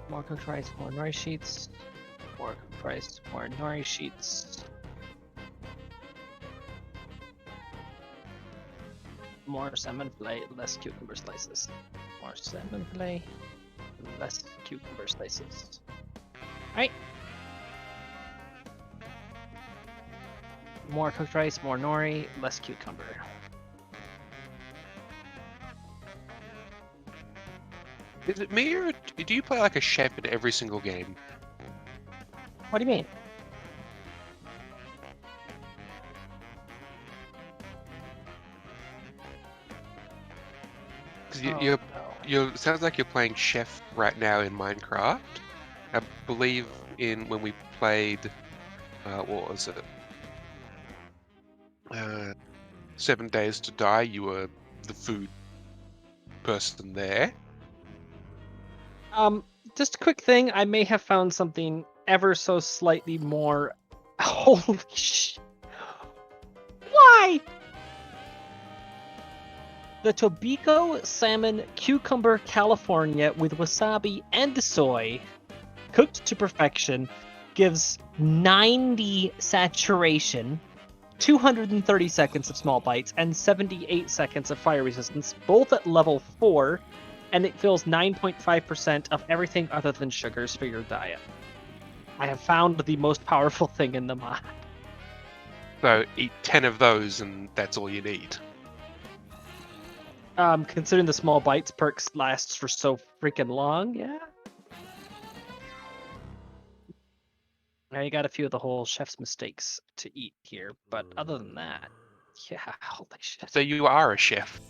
More cooked rice, more nori sheets. More cooked rice, more nori sheets. More salmon fillet, less cucumber slices. More salmon fillet, less cucumber slices. Alright. More cooked rice, more nori, less cucumber. Is it me or do you play like a chef in every single game? What do you mean? Because you sounds like you're playing chef right now in Minecraft. I believe when we played, what was it? 7 Days to Die. You were the food person there. Just a quick thing. I may have found something ever so slightly more. Holy sh! Why? The Tobiko Salmon Cucumber California with wasabi and soy, cooked to perfection, gives 90 saturation, 230 seconds of small bites, and 78 seconds of fire resistance, both at level 4, and it fills 9.5% of everything other than sugars for your diet. I have found the most powerful thing in the mod. So eat 10 of those and that's all you need. Considering the small bites perks lasts for so freaking long, yeah. Now you got a few of the whole chef's mistakes to eat here, but other than that, yeah, holy shit. So you are a chef.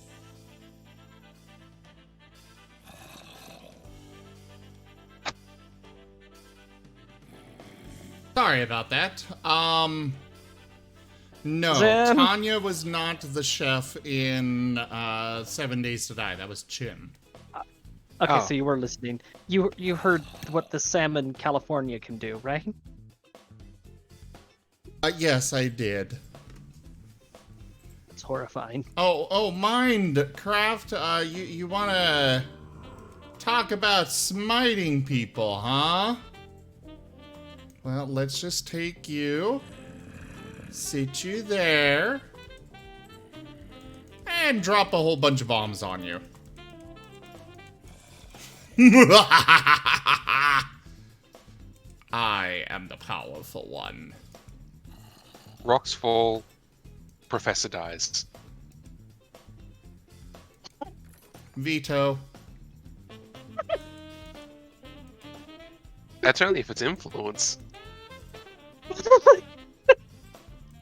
Sorry about that. No, Zen. Tanya was not the chef in 7 Days to Die. That was Chin. Okay, Oh. so you were listening. You heard what the salmon California can do, right? Yes, I did. It's horrifying. Oh, Minecraft, you wanna talk about smiting people, huh? Well, let's just take you, sit you there, and drop a whole bunch of bombs on you. I am the powerful one. Rocks fall, Professor dies. Veto. That's only if it's influence.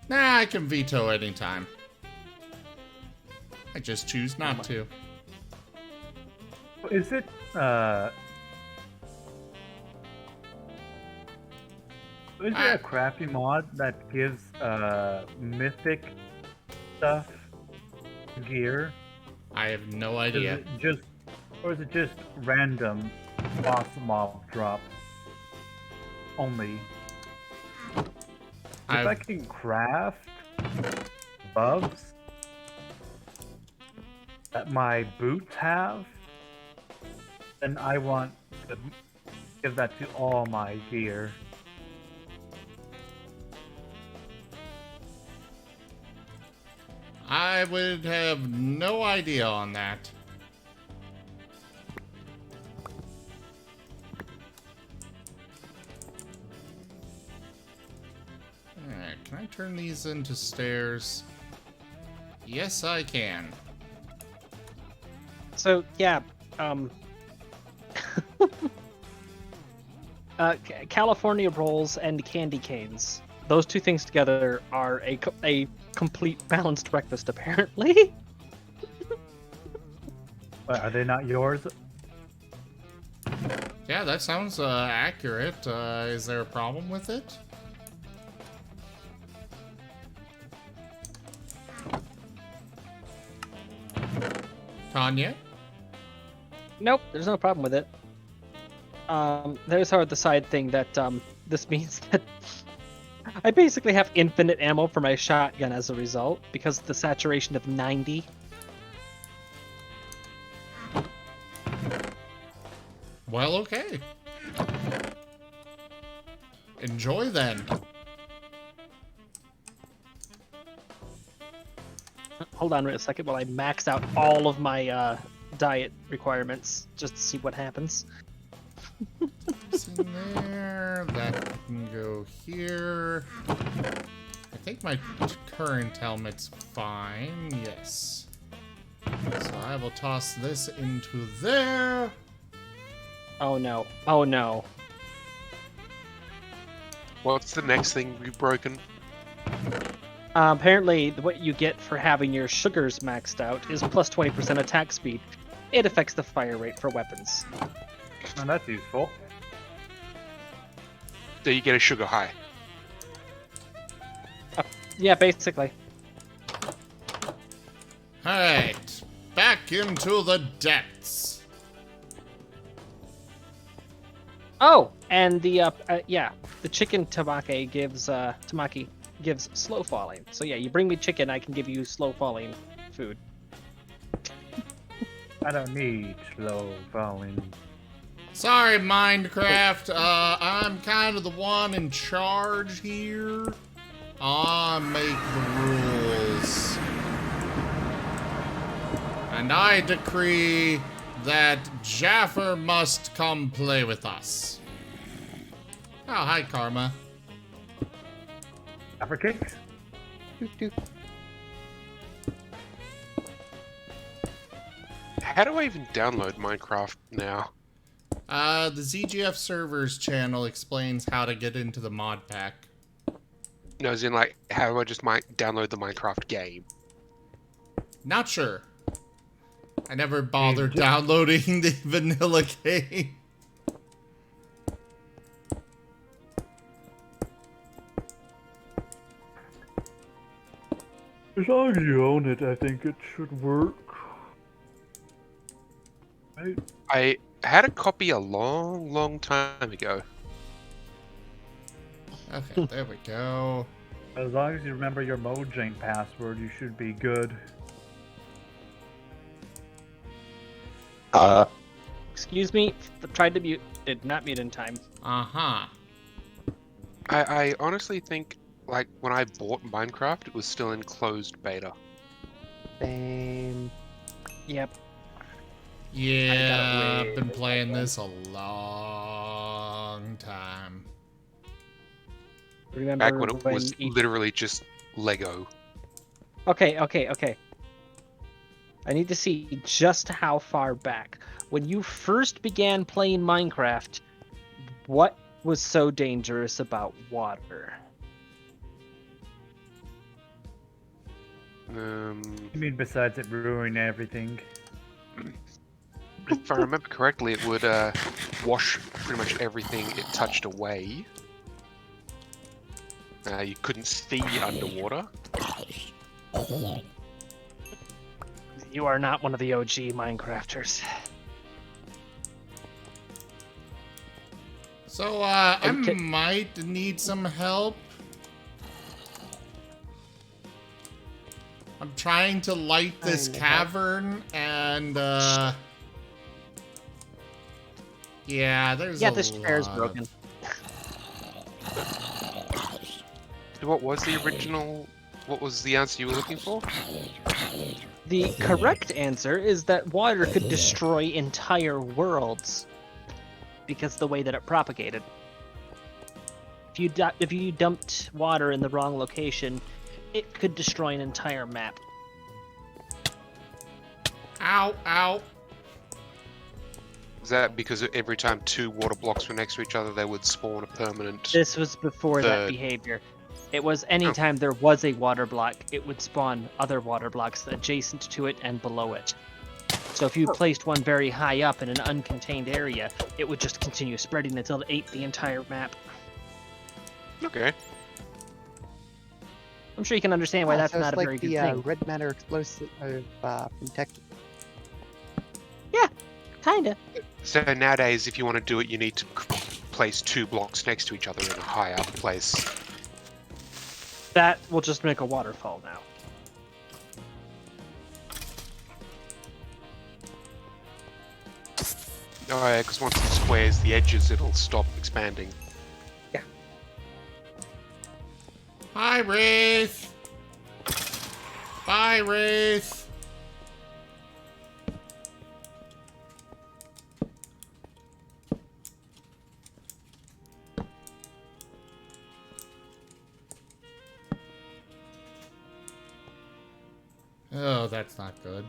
Nah, I can veto anytime. I just choose not to. Is it is there a crappy mod that gives mythic stuff gear? I have no Is idea. it just, or is it just random boss mob drop only? If I can craft buffs that my boots have, then I want to give that to all my gear. I would have no idea on that. Alright, can I turn these into stairs? Yes, I can. So yeah, California rolls and candy canes. Those two things together are a complete balanced breakfast, apparently. Are they not yours? Yeah, that sounds accurate. Is there a problem with it? Tanya? Nope, there's no problem with it. There's the side thing that this means that I basically have infinite ammo for my shotgun as a result, because of the saturation of 90. Well, okay. Enjoy then. Hold on a second while I max out all of my diet requirements, just to see what happens. It's in there. That can go here. I think my current helmet's fine. Yes. So I will toss this into there. Oh no. Oh no. What's the next thing we've broken? Apparently, what you get for having your sugars maxed out is plus 20% attack speed. It affects the fire rate for weapons. Oh, that's useful. So you get a sugar high. Yeah, basically. Alright. Back into the depths. Oh, and the the chicken tamaki gives slow falling. So yeah, you bring me chicken, I can give you slow falling food. I don't need slow falling. Sorry, Minecraft. I'm kind of the one in charge here. I make the rules. And I decree that Jaffer must come play with us. Oh, hi, Karma. Africakes? How do I even download Minecraft now? The ZGF servers channel explains how to get into the mod pack. No, as in like, how do I just download the Minecraft game? Not sure. I never bothered downloading the vanilla game. As long as you own it, I think it should work. Right? I had a copy a long, long time ago. Okay, there we go. As long as you remember your Mojang password, you should be good. Excuse me, tried to mute, did not mute in time. Uh-huh. I honestly think, like, when I bought Minecraft, it was still in closed beta. Same. Yep. Yeah, way I've been playing this a long time. Remember Back when it was each- literally just Lego. Okay. I need to see just how far back. When you first began playing Minecraft, what was so dangerous about water? You mean besides it ruining everything? If I remember correctly, it would wash pretty much everything it touched away. You couldn't see underwater. You are not one of the OG Minecrafters. So, I Okay. might need some help. I'm trying to light this cavern, and, yeah, there's Yeah, a this chair is lot broken. of- What was the original? What was the answer you were looking for? The correct answer is that water could destroy entire worlds because of the way that it propagated. If you dumped water in the wrong location, it could destroy an entire map. Ow, ow. Is that because every time two water blocks were next to each other, they would spawn a permanent? This was before that The- behavior. It was anytime there was a water block, it would spawn other water blocks adjacent to it and below it. So if you placed one very high up in an uncontained area, it would just continue spreading until it ate the entire map. Okay. I'm sure you can understand why that's so not it's a like very the good thing. red matter explosive from Texas. Kinda. So nowadays, if you want to do it, you need to place two blocks next to each other in a high up place. That will just make a waterfall now. Oh yeah, because once it squares the edges, it'll stop expanding. Hi, Wraith. Bye, Wraith. Oh, that's not good.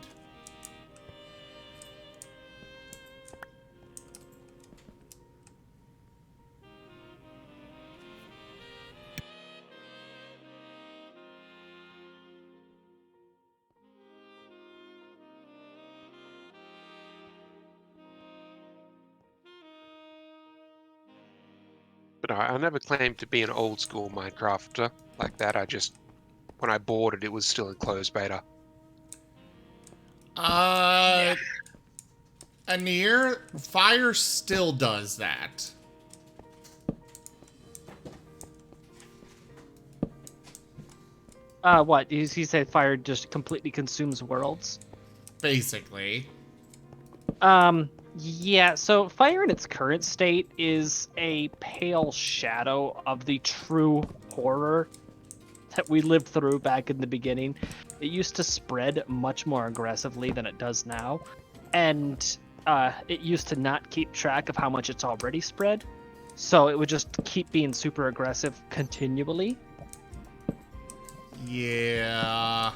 But I never claimed to be an old school Minecrafter like that. I just, when I bought it, it was still in closed beta. Anir, fire still does that. What? He said fire just completely consumes worlds? Basically. Yeah, so fire in its current state is a pale shadow of the true horror that we lived through back in the beginning. It used to spread much more aggressively than it does now, and it used to not keep track of how much it's already spread, so it would just keep being super aggressive continually. Yeah.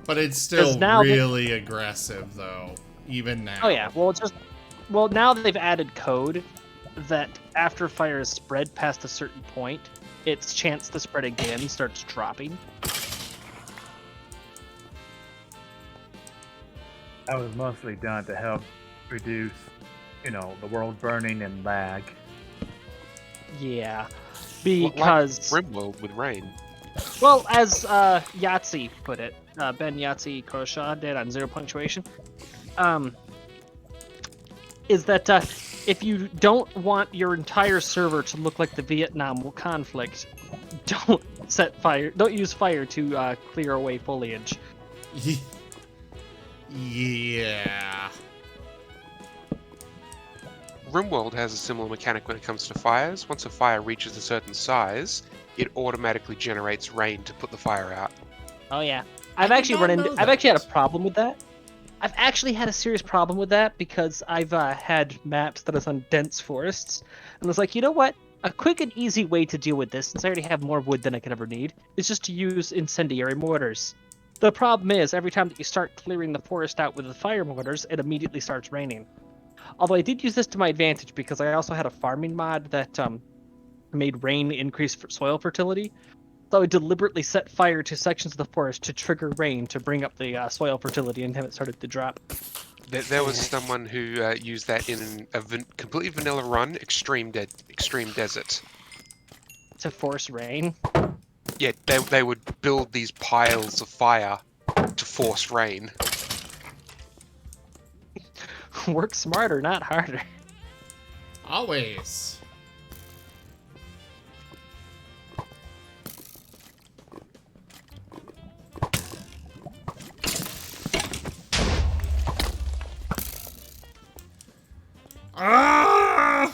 But it's still now really aggressive, though. Even now. Oh yeah, well now they've added code that after fire is spread past a certain point, its chance to spread again starts dropping. That was mostly done to help reduce, the world burning and lag. Yeah, because Rimworld with rain. well, as Yahtzee put it, Ben Yahtzee Croshaw did on Zero Punctuation. is that if you don't want your entire server to look like the Vietnam conflict, don't don't use fire to clear away foliage. Yeah. RimWorld has a similar mechanic when it comes to fires. Once a fire reaches a certain size, it automatically generates rain to put the fire out. Oh yeah, I I've did actually not run into. know I've actually had a that. problem with that. I've actually had a serious problem with that because I've had maps that is on dense forests, and I was like, you know what? A quick and easy way to deal with this, since I already have more wood than I could ever need, is just to use incendiary mortars. The problem is, every time that you start clearing the forest out with the fire mortars, it immediately starts raining. Although I did use this to my advantage because I also had a farming mod that made rain increase soil fertility. So I deliberately set fire to sections of the forest to trigger rain to bring up the soil fertility and have it started to drop. There was someone who used that in a completely vanilla run, extreme desert. To force rain. Yeah, they would build these piles of fire to force rain. Work smarter, not harder. Always. Ah!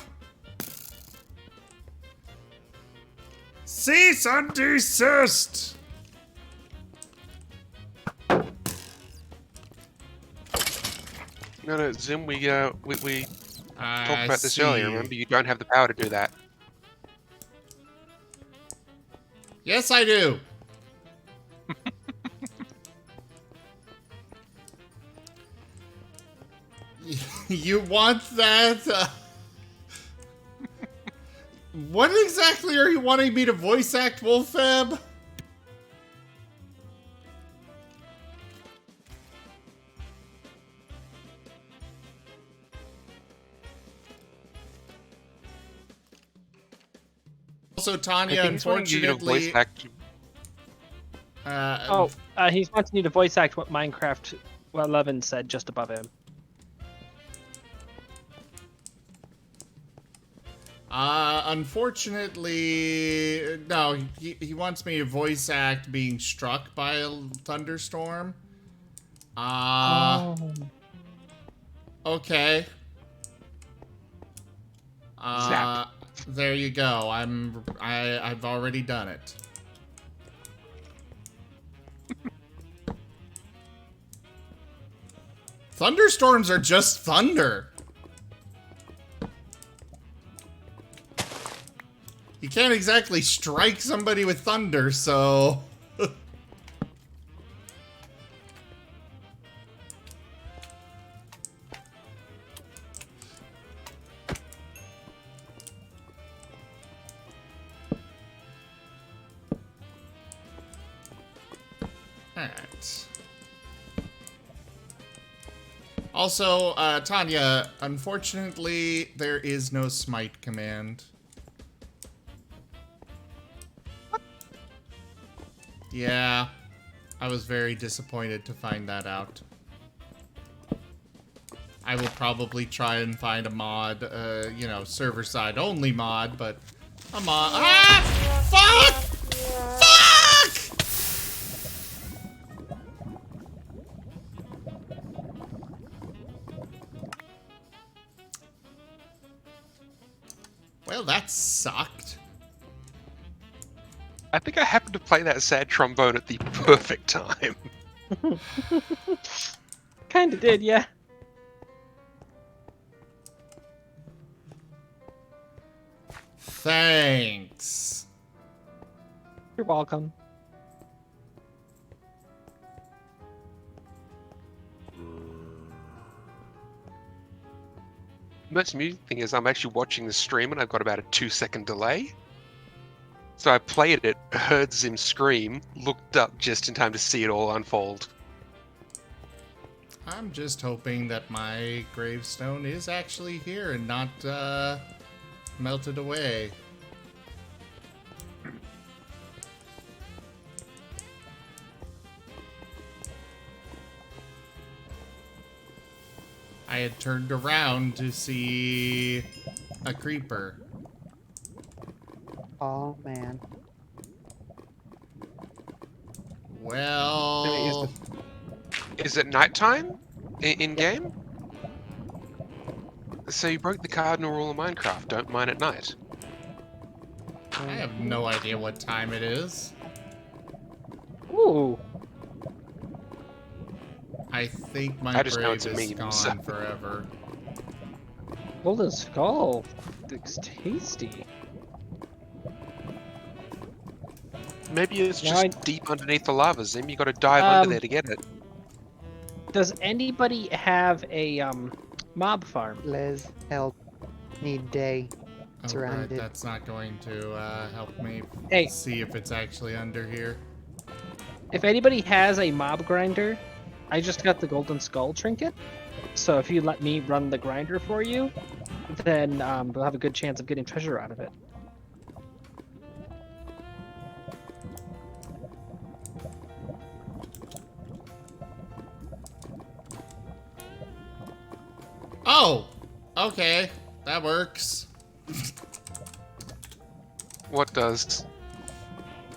Cease and desist! No, Zim, we talked about this see. earlier. Remember, you don't have the power to do that. Yes, I do. You want that? What exactly are you wanting me to voice act, Wolfab? Also, Tanya, I think he's wanting you to unfortunately... voice act. He's wanting you to voice act what Minecraft 11 said just above him. Unfortunately, no, he wants me to voice act being struck by a thunderstorm. Okay. Zap. There you go. I've already done it. Thunderstorms are just thunder. You can't exactly strike somebody with thunder, so... Alright. Also, Tanya, unfortunately, there is no smite command. Yeah, I was very disappointed to find that out. I will probably try and find a mod, you know, server-side only mod, but a mod. Ah! Fuck! Fuck! Well, that sucked. I think I happened to play that sad trombone at the perfect time. Kinda did, yeah. Thanks. You're welcome. The most amusing thing is I'm actually watching the stream and I've got about a 2-second delay. So I played it, heard Zim scream, looked up just in time to see it all unfold. I'm just hoping that my gravestone is actually here and not, melted away. I had turned around to see a creeper. Oh man. Well, Is it nighttime in game? So you broke the cardinal rule of Minecraft. Don't mine at night. I have no idea what time it is. Ooh. I think my I just know brave it's a is meme, gone so- forever. Golden Skull. Looks tasty. Maybe it's Now just I- deep underneath the lava, Zim. You got to dive under there to get it. Does anybody have a mob farm? Les, help. Need day. Oh, Surrounded. right, that's not going to help me Hey. see if it's actually under here. If anybody has a mob grinder, I just got the Golden Skull trinket. So if you let me run the grinder for you, then we'll have a good chance of getting treasure out of it. Oh! Okay, that works. What does?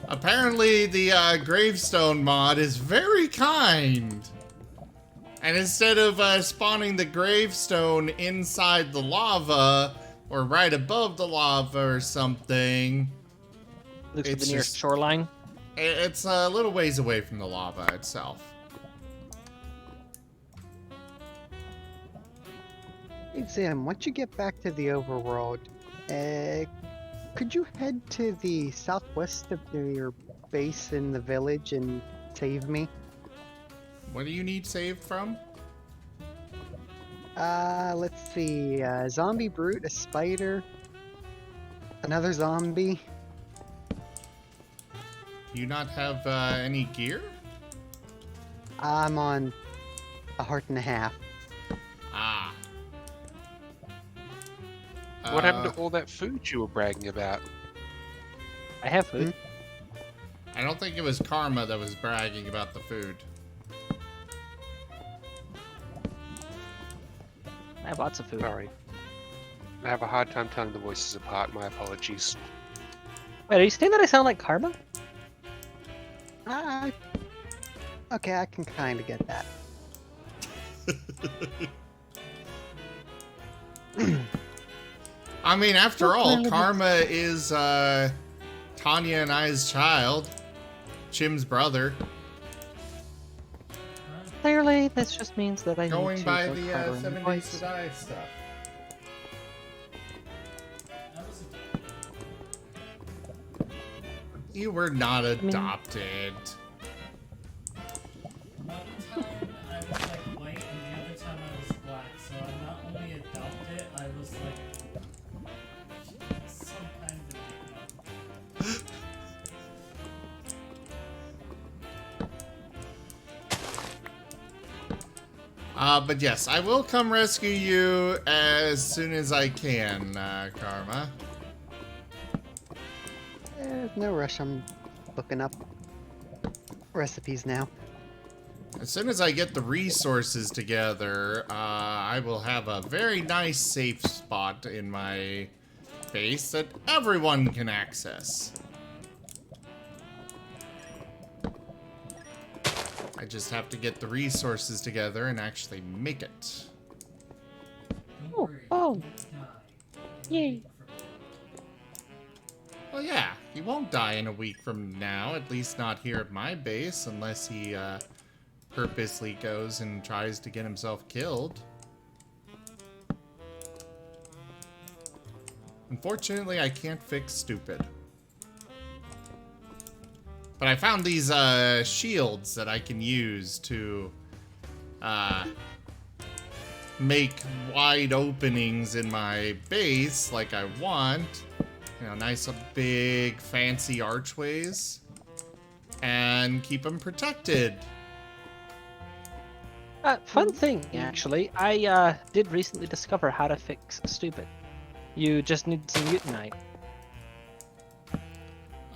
Apparently the gravestone mod is very kind. And instead of spawning the gravestone inside the lava or right above the lava or something, Looks for It's the nearest just- shoreline. it's a little ways away from the lava itself. Hey Zim, once you get back to the overworld, could you head to the southwest of your base in the village and save me? What do you need saved from? Let's see, zombie brute, a spider, another zombie. Do you not have any gear? I'm on a heart and a half. Ah. What happened to all that food you were bragging about? I have food. I don't think it was Karma that was bragging about the food. I have lots of food. Sorry. I have a hard time telling the voices apart. My apologies. Wait, are you saying that I sound like Karma? Okay, I can kind of get that. I mean, after all, Well, Karma is Tanya and I's child, Chim's brother. Clearly, this just means that I Going need to by go the cuddle in 7 place. Days to Die stuff. You were not adopted. One time I was like white, and the other time I was black. So I'm not only adopted, I was like some kind of enigma. But yes, I will come rescue you as soon as I can, Karma. There's no rush. I'm looking up recipes now. As soon as I get the resources together, I will have a very nice safe spot in my base that everyone can access. I just have to get the resources together and actually make it. Oh, yay! Well, yeah, he won't die in a week from now, at least not here at my base, unless he purposely goes and tries to get himself killed. Unfortunately, I can't fix stupid. But I found these shields that I can use to make wide openings in my base like I want. You know, nice big fancy archways. And keep them protected. Fun thing, actually. I did recently discover how to fix stupid. You just need some utenite.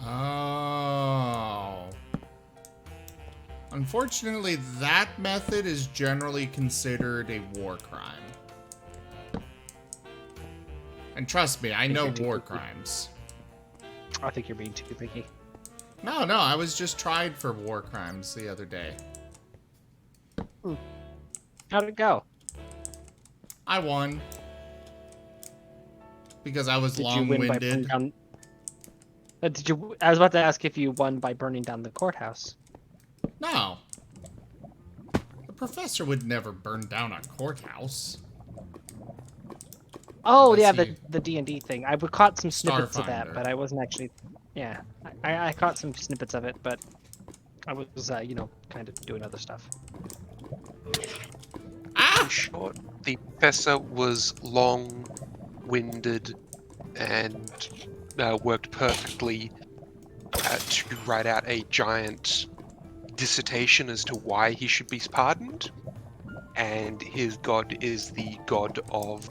Oh. Unfortunately, that method is generally considered a war crime. And trust me, I know war crimes. I think you're being too picky. No, I was just tried for war crimes the other day. How'd it go? I won. Because I was Did you win by burning long-winded. down? Did you? I was about to ask if you won by burning down the courthouse. No. The professor would never burn down a courthouse. Oh, Unless yeah, he- the D&D thing. I caught some snippets of that, Starfinder. but I wasn't actually. Yeah, I caught some snippets of it, but I was, kind of doing other stuff. In short, the professor was long-winded and worked perfectly to write out a giant dissertation as to why he should be pardoned. And his god is the god of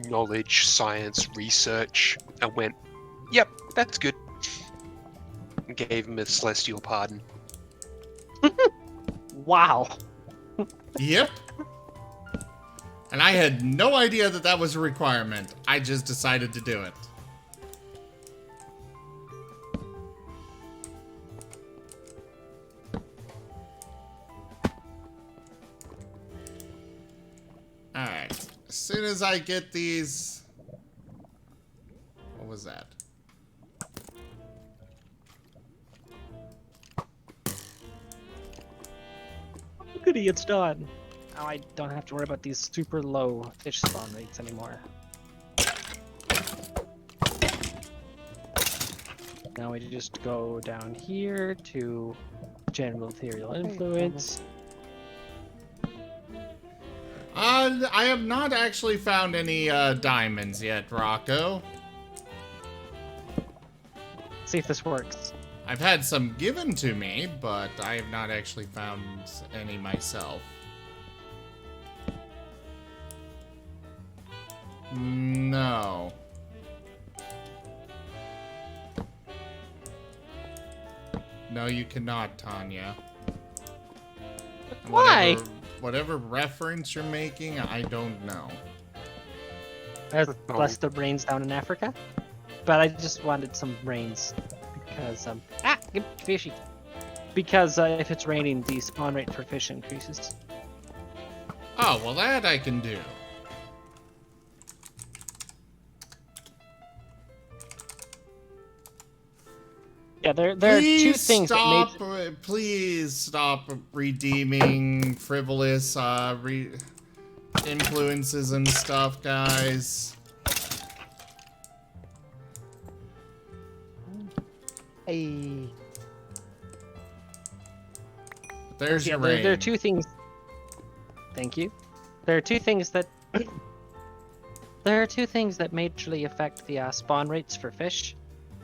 knowledge, science, research, and went, yep, that's good. And gave him a celestial pardon. Wow. Yep. And I had no idea that that was a requirement. I just decided to do it. Alright. As soon as I get these... What was that? Goody, it's done. Now I don't have to worry about these super low fish spawn rates anymore. Now we just go down here to general ethereal influence. I have not actually found any diamonds yet, Rocco. See if this works. I've had some given to me, but I have not actually found any myself. No. No, you cannot, Tanya. And Why? Whatever reference you're making, I don't know. There's less the rains down in Africa. But I just wanted some rains. Because, get fishy. Because if it's raining, the spawn rate for fish increases. Oh, well that I can do. Yeah, there are two things that made... Please stop redeeming frivolous influences and stuff, guys. Hey. There's your rain. There are two things... Thank you. There are two things that... There are two things that majorly affect the spawn rates for fish.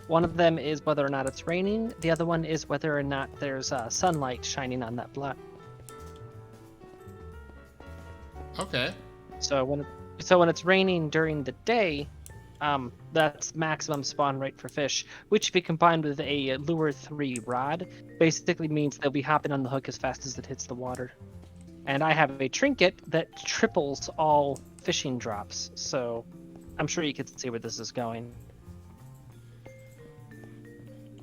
One of them is whether or not it's raining. The other one is whether or not there's sunlight shining on that block. Okay. So when it's raining during the day, that's maximum spawn rate for fish. Which, if you combine with a lure 3 rod, basically means they'll be hopping on the hook as fast as it hits the water. And I have a trinket that triples all fishing drops, so I'm sure you can see where this is going.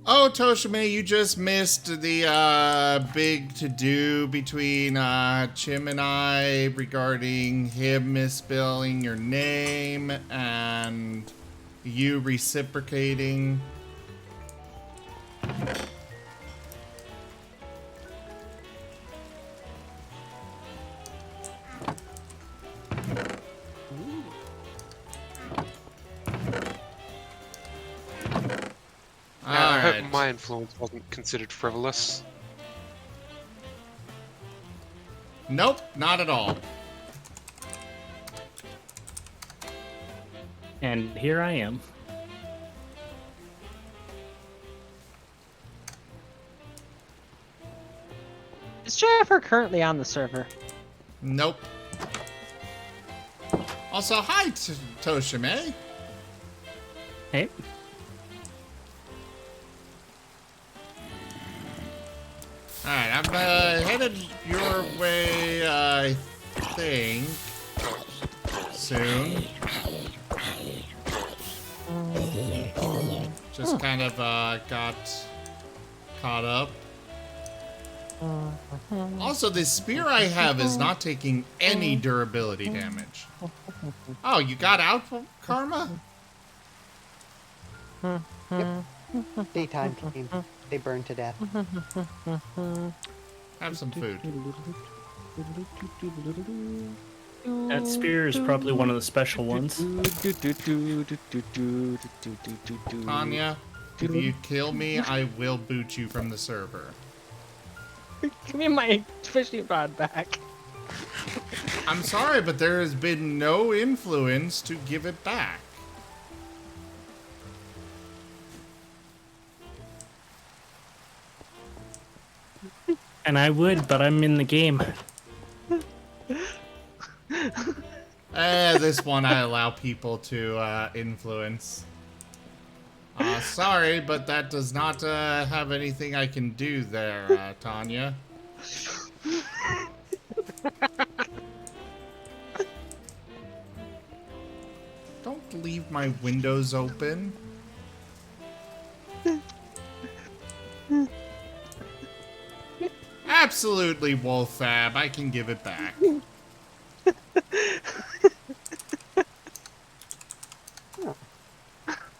Oh, Toshime, you just missed the big to-do between Chim and I regarding him misspelling your name and you reciprocating. I Alright. hope my influence wasn't considered frivolous. Nope, not at all. And here I am. Is Jennifer currently on the server? Nope. Also, hi, Toshime. Alright, I'm headed your way, I think. Soon. Just kind of got caught up. Also, this spear I have is not taking any durability damage. Oh, you got out, Karma? Daytime came. They burned to death. Have some food. That spear is probably one of the special ones. Tanya, if you kill me, I will boot you from the server. Give me my fishing rod back. I'm sorry, but there has been no influence to give it back. And I would, but I'm in the game. This one I allow people to influence. Sorry, but that does not have anything I can do there, Tanya. Don't leave my windows open. Absolutely, Wolfab. I can give it back.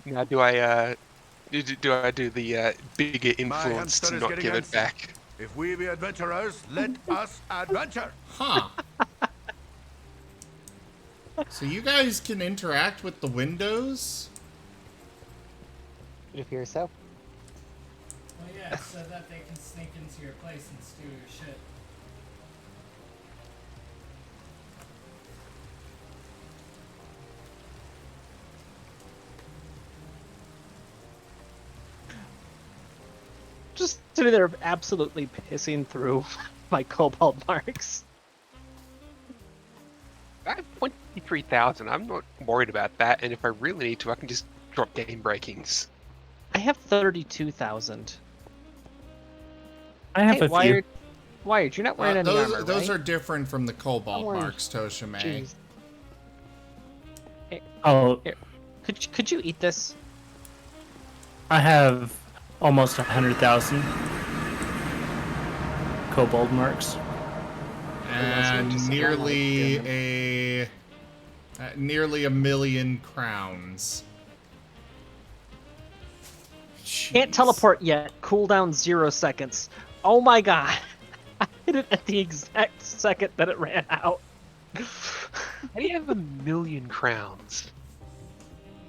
Now, do I do the bigger influence to not give it back? If we be adventurers, let us adventure. Huh. So you guys can interact with the windows? It appears so. Well, yeah, so that they can sneak into your place and steal your shit. Just sitting there absolutely pissing through my cobalt marks. I have 23,000. I'm not worried about that, and if I really need to, I can just drop game breakings. I have 32,000. I have a few. Wired, you're not wearing any armor, those right? are different from the cobalt Orange. marks, Toshime. Jeez. Oh, Here. Could you eat this? I have almost 100,000 kobold marks. And nearly a million crowns. Can't Jeez. teleport yet. Cooldown 0 seconds. Oh my god. I hit it at the exact second that it ran out. How do you have 1,000,000 crowns?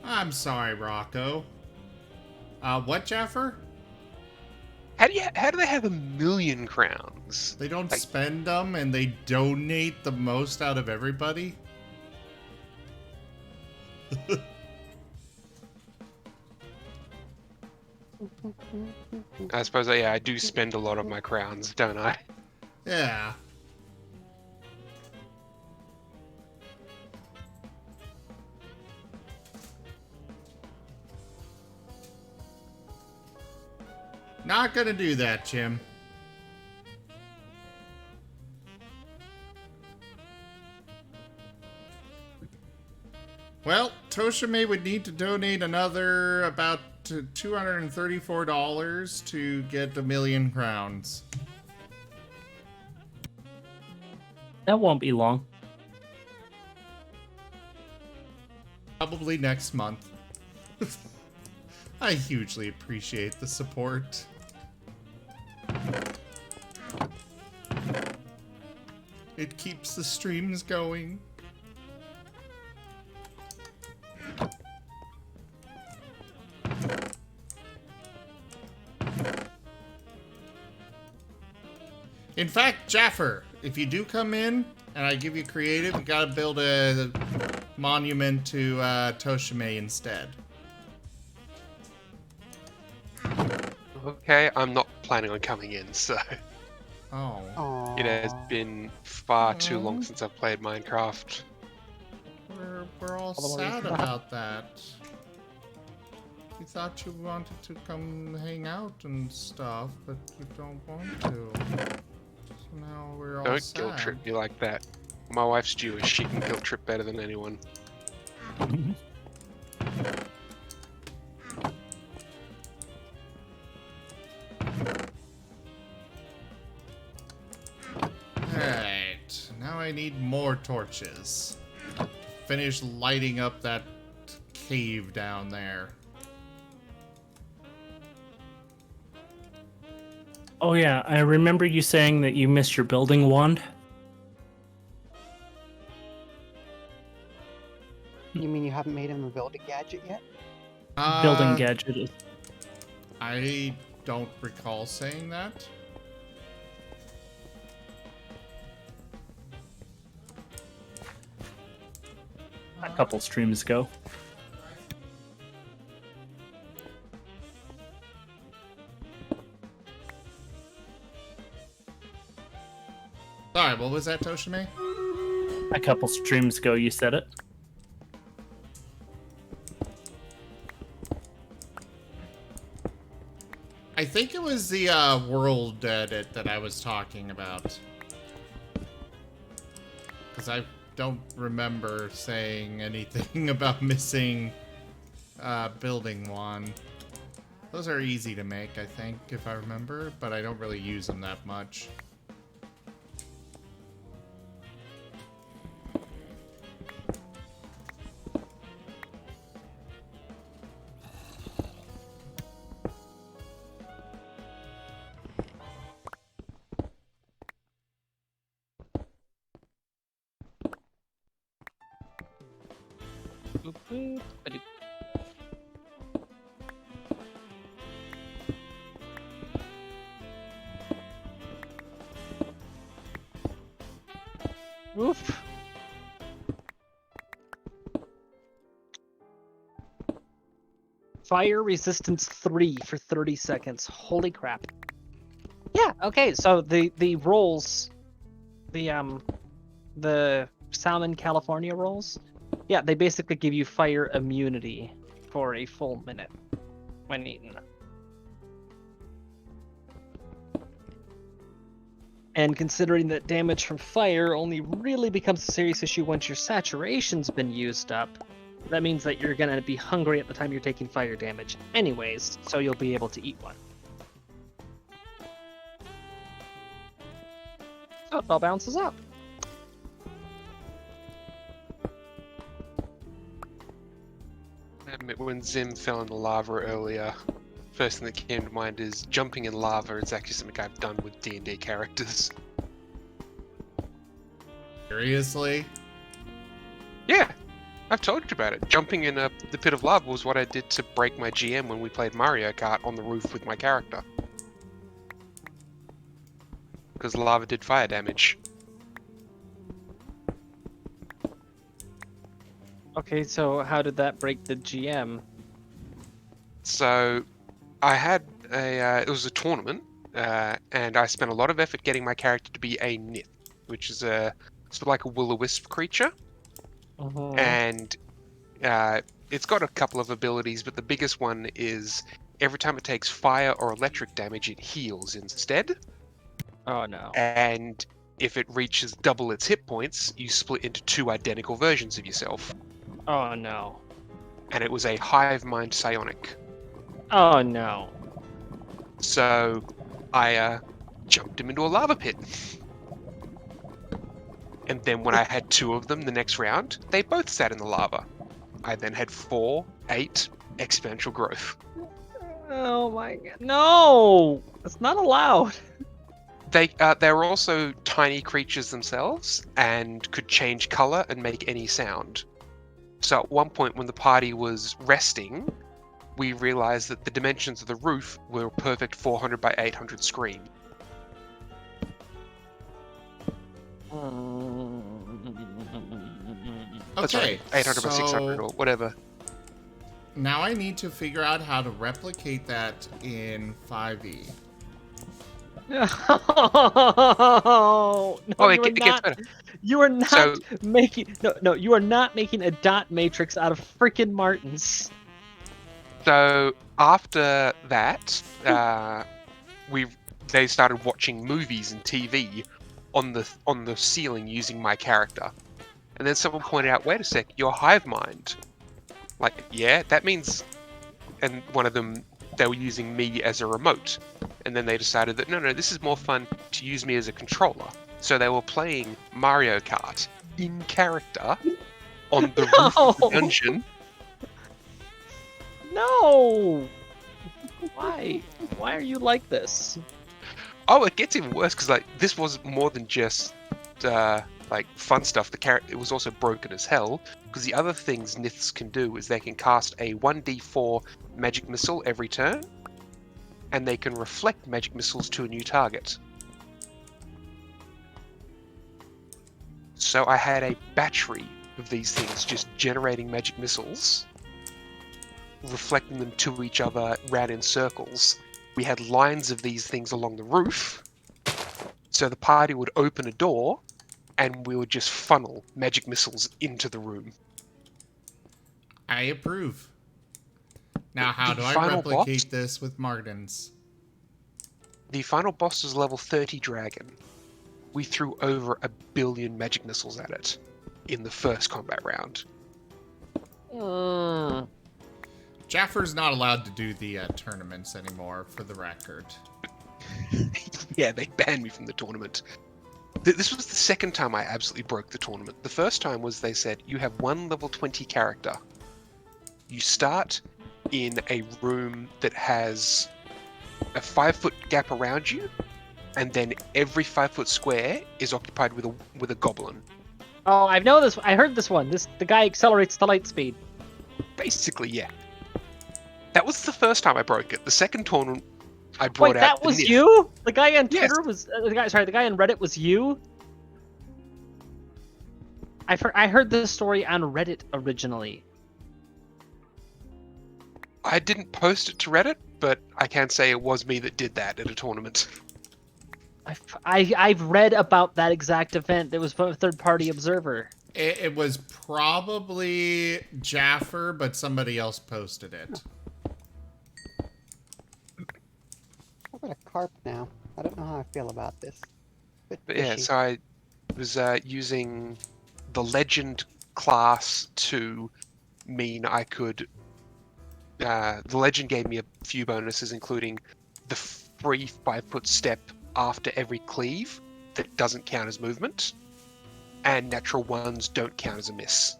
I'm sorry, Rocco. What, Jaffer? How do they have 1,000,000 crowns? They don't Like- spend them and they donate the most out of everybody? I suppose, yeah, I do spend a lot of my crowns, don't I? Yeah. Not gonna do that, Jim. Well, Toshime would need to donate another about $234 to get 1,000,000 crowns. That won't be long. Probably next month. I hugely appreciate the support. It keeps the streams going. In fact, Jaffer, if you do come in and I give you creative, you gotta build a monument to Toshime instead. Okay, I'm not planning on coming in, so Oh. Aww. it has been far too long since I've played Minecraft. We're all All the way sad back. about that. We thought you wanted to come hang out and stuff, but you don't want to. So now we're all Don't sad. guilt trip me like that. My wife's Jewish. She can guilt trip better than anyone. Alright, now I need more torches. Finish lighting up that cave down there. Oh yeah, I remember you saying that you missed your building wand. You mean you haven't made him a building gadget yet? Building gadget is. I don't recall saying that. A couple streams ago. Sorry, what was that, Toshime? A couple streams ago, you said it. I think it was the world edit that I was talking about. Because I don't remember saying anything about missing building one. Those are easy to make, I think, if I remember, but I don't really use them that much. Oof. Fire resistance 3 for 30 seconds. Holy crap. Yeah, okay, so the rolls, the Salmon California rolls, yeah, they basically give you fire immunity for a full minute when eaten. And considering that damage from fire only really becomes a serious issue once your saturation's been used up, that means that you're gonna be hungry at the time you're taking fire damage anyways, so you'll be able to eat one. So it all bounces up. I admit, when Zim fell in the lava earlier, first thing that came to mind is jumping in lava is actually something I've done with D&D characters. Seriously? Yeah, I've told you about it. Jumping in the pit of lava was what I did to break my GM when we played Mario Kart on the roof with my character. Because lava did fire damage. Okay, so how did that break the GM? So, I had it was a tournament, and I spent a lot of effort getting my character to be a Nith, which is sort of like a will-o-wisp creature. And it's got a couple of abilities, but the biggest one is every time it takes fire or electric damage, it heals instead. Oh no. And if it reaches double its hit points, you split into two identical versions of yourself. Oh no. And it was a hive mind psionic. Oh no. So I jumped him into a lava pit. And then when I had two of them the next round, they both sat in the lava. I then had 4, 8 exponential growth. Oh my god. No! That's not allowed. They were also tiny creatures themselves and could change color and make any sound. So at one point when the party was resting, we realized that the dimensions of the roof were a perfect 400 by 800 screen. That's right, 800 by 600 or whatever. Now I need to figure out how to replicate that in 5e. No, It gets better. You are not making you are not making a dot matrix out of freaking Martens. So after that, they started watching movies and TV on the ceiling using my character, and then someone pointed out, "Wait a sec, you're hive mind." Like, yeah, that means, and one of them, they were using me as a remote, and then they decided that no, this is more fun to use me as a controller. So they were playing Mario Kart in character on the roof of the dungeon. No! Why? Why are you like this? Oh, it gets even worse because like this was more than just like fun stuff. It was also broken as hell because the other things Niths can do is they can cast a 1d4 magic missile every turn, and they can reflect magic missiles to a new target. So I had a battery of these things just generating magic missiles, reflecting them to each other round in circles. We had lines of these things along the roof, so the party would open a door, and we would just funnel magic missiles into the room. I approve. Now, how The do I final replicate boss? this with Martens? The final boss is level 30 dragon. We threw over 1 billion magic missiles at it in the first combat round. Jaffer's not allowed to do the tournaments anymore, for the record. Yeah, they banned me from the tournament. This was the second time I absolutely broke the tournament. The first time was they said, you have one level 20 character. You start in a room that has a 5-foot gap around you, and then every 5-foot square is occupied with a goblin. Oh, I know this. I heard this one. The guy accelerates the light speed. Basically, yeah. That was the first time I broke it. The second tournament, I brought Wait, out. that was Nith. you? The guy on Yes. Twitter was the guy on Reddit was you. I heard this story on Reddit originally. I didn't post it to Reddit, but I can say it was me that did that at a tournament. I've read about that exact event. There was a third-party observer. It was probably Jaffer, but somebody else posted it. I've got a carp now. I don't know how I feel about this. Bit But yeah, fishy. so I was using the legend class to mean I could. The legend gave me a few bonuses, including the free 5-foot step after every cleave that doesn't count as movement, and natural ones don't count as a miss.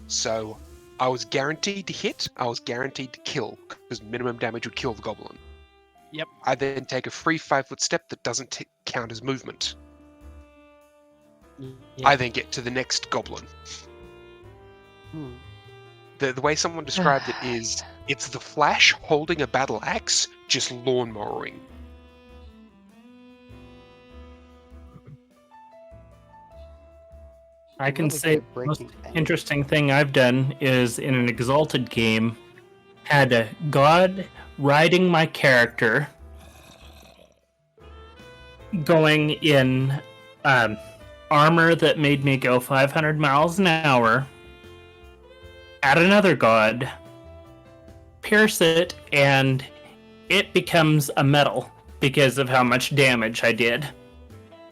So I was guaranteed to hit, I was guaranteed to kill, because minimum damage would kill the goblin. Yep. I then take a free 5-foot step that doesn't count as movement. Yeah. I then get to the next goblin. The way someone described it is, it's the Flash holding a battle axe, just lawnmowering. I can Really say good the most breaking things. interesting thing I've done is in an Exalted game, had a god riding my character, going in armor that made me go 500 miles an hour, at another god, pierce it, and it becomes a metal because of how much damage I did.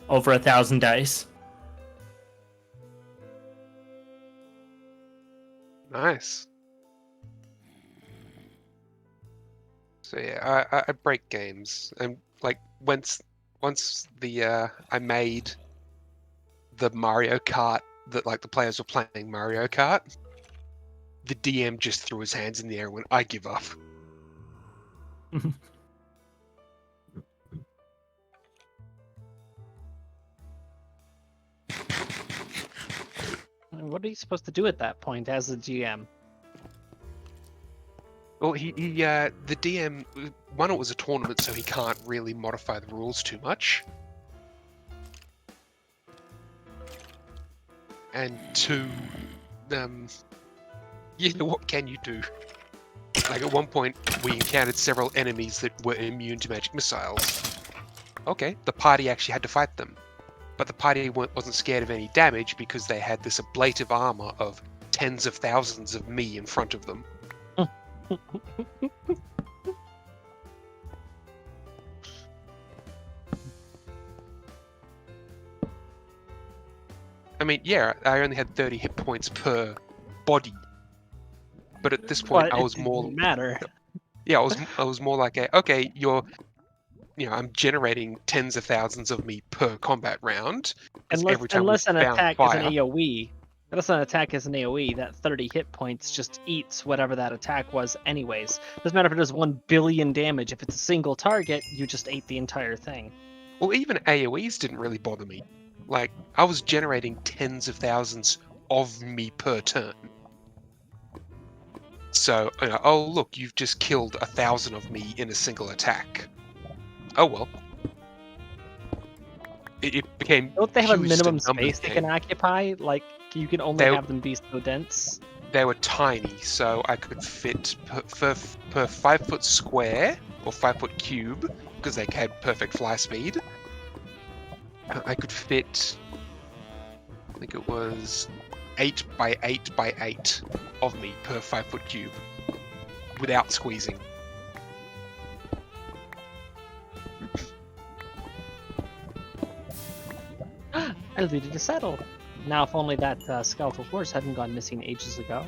Over 1,000 dice. Nice. So yeah, I break games, and like once the I made the Mario Kart that like the players were playing Mario Kart, the DM just threw his hands in the air and went, "I give up." What are you supposed to do at that point as a GM? Well, the DM, one, it was a tournament, so he can't really modify the rules too much. And two, what can you do? Like at one point, we encountered several enemies that were immune to magic missiles. Okay, the party actually had to fight them. But the party wasn't scared of any damage because they had this ablative armor of tens of thousands of me in front of them. I mean, yeah, I only had 30 hit points per body, but at this point, But I was it more. didn't matter. Yeah, I was more like, okay, I'm generating tens of thousands of me per combat round. 'Cause every time we Unless an found attack is an fire, AoE. Unless an attack is an AoE, that 30 hit points just eats whatever that attack was anyways. Doesn't matter if it does 1 billion damage. If it's a single target, you just ate the entire thing. well, even AoEs didn't really bother me. Like, I was generating tens of thousands of me per turn. So, oh look, you've just killed 1,000 of me in a single attack. Oh well. It became. Don't they have a purely just minimum numbers space they game. can occupy? Like, you can only have them be so dense? They were tiny, so I could fit per 5 foot square or 5 foot cube, because they had perfect fly speed. I could fit, I think it was 8 by 8 by 8 of me per 5 foot cube, without squeezing. I looted a settle. Now, if only that skeletal horse hadn't gone missing ages ago.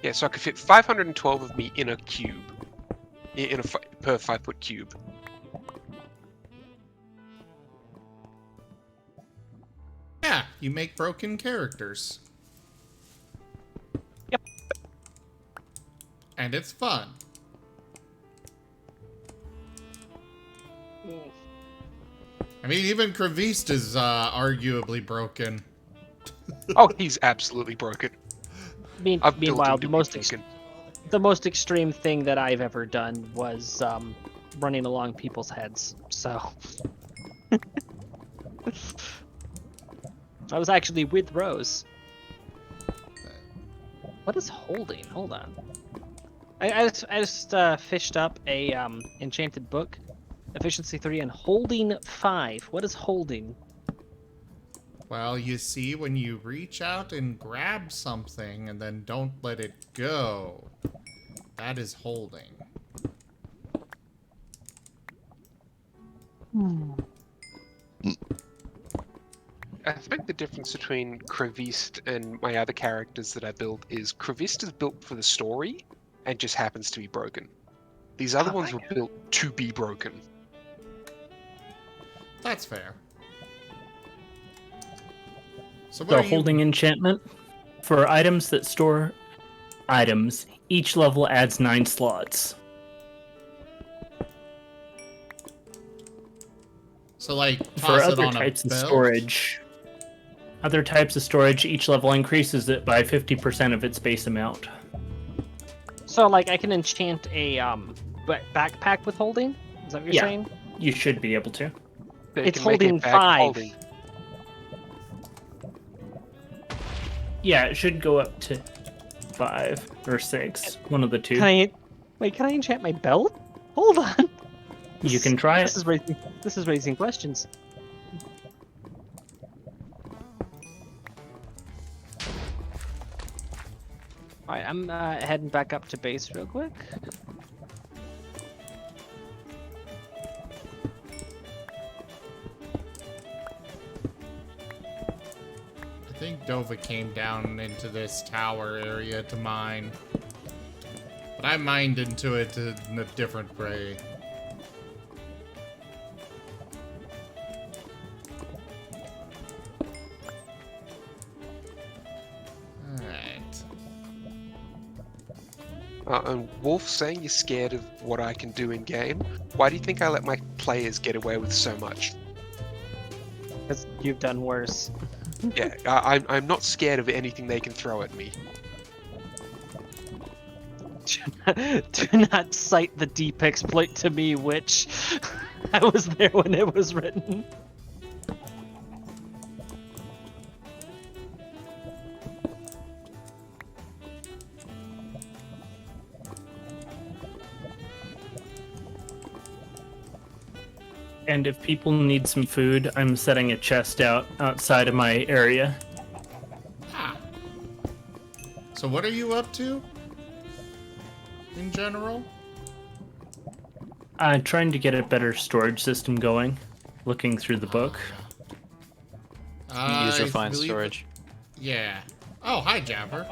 Yeah, so I could fit 512 of me in a cube, per 5 foot cube. Yeah, you make broken characters. Yep. And it's fun. I mean, even Kravist is arguably broken. Oh, he's absolutely broken. Meanwhile, the most extreme thing that I've ever done was running along people's heads. So I was actually with Rose. What is holding? Hold on. I just fished up a enchanted book, efficiency 3 and holding 5. What is holding? Well, you see, when you reach out and grab something and then don't let it go, that is holding. I think the difference between Kravist and my other characters that I built is Kravist is built for the story and just happens to be broken. These other ones were built to be broken. That's fair. So The holding enchantment for items that store items, each level adds 9 slots. So, like, For toss it other on types a of belt? storage, each level increases it by 50% of its base amount. So, like, I can enchant a backpack with holding? Is that what you're saying? You should be able to. It's holding 5. Yeah, it should go up to 5 or 6, one of the two. Can I enchant my belt? Hold on. You can try it. This is raising questions. Alright, I'm heading back up to base real quick. I think Dova came down into this tower area to mine. But I mined into it in a different way. And Wolf saying you're scared of what I can do in game. Why do you think I let my players get away with so much? Because you've done worse. Yeah, I'm not scared of anything they can throw at me. Do not cite the deep exploit to me, witch. I was there when it was written. And if people need some food, I'm setting a chest outside of my area. So what are you up to? In general? Trying to get a better storage system going. Looking through the book. User-defined believe- storage. Yeah. Oh, hi, Japper.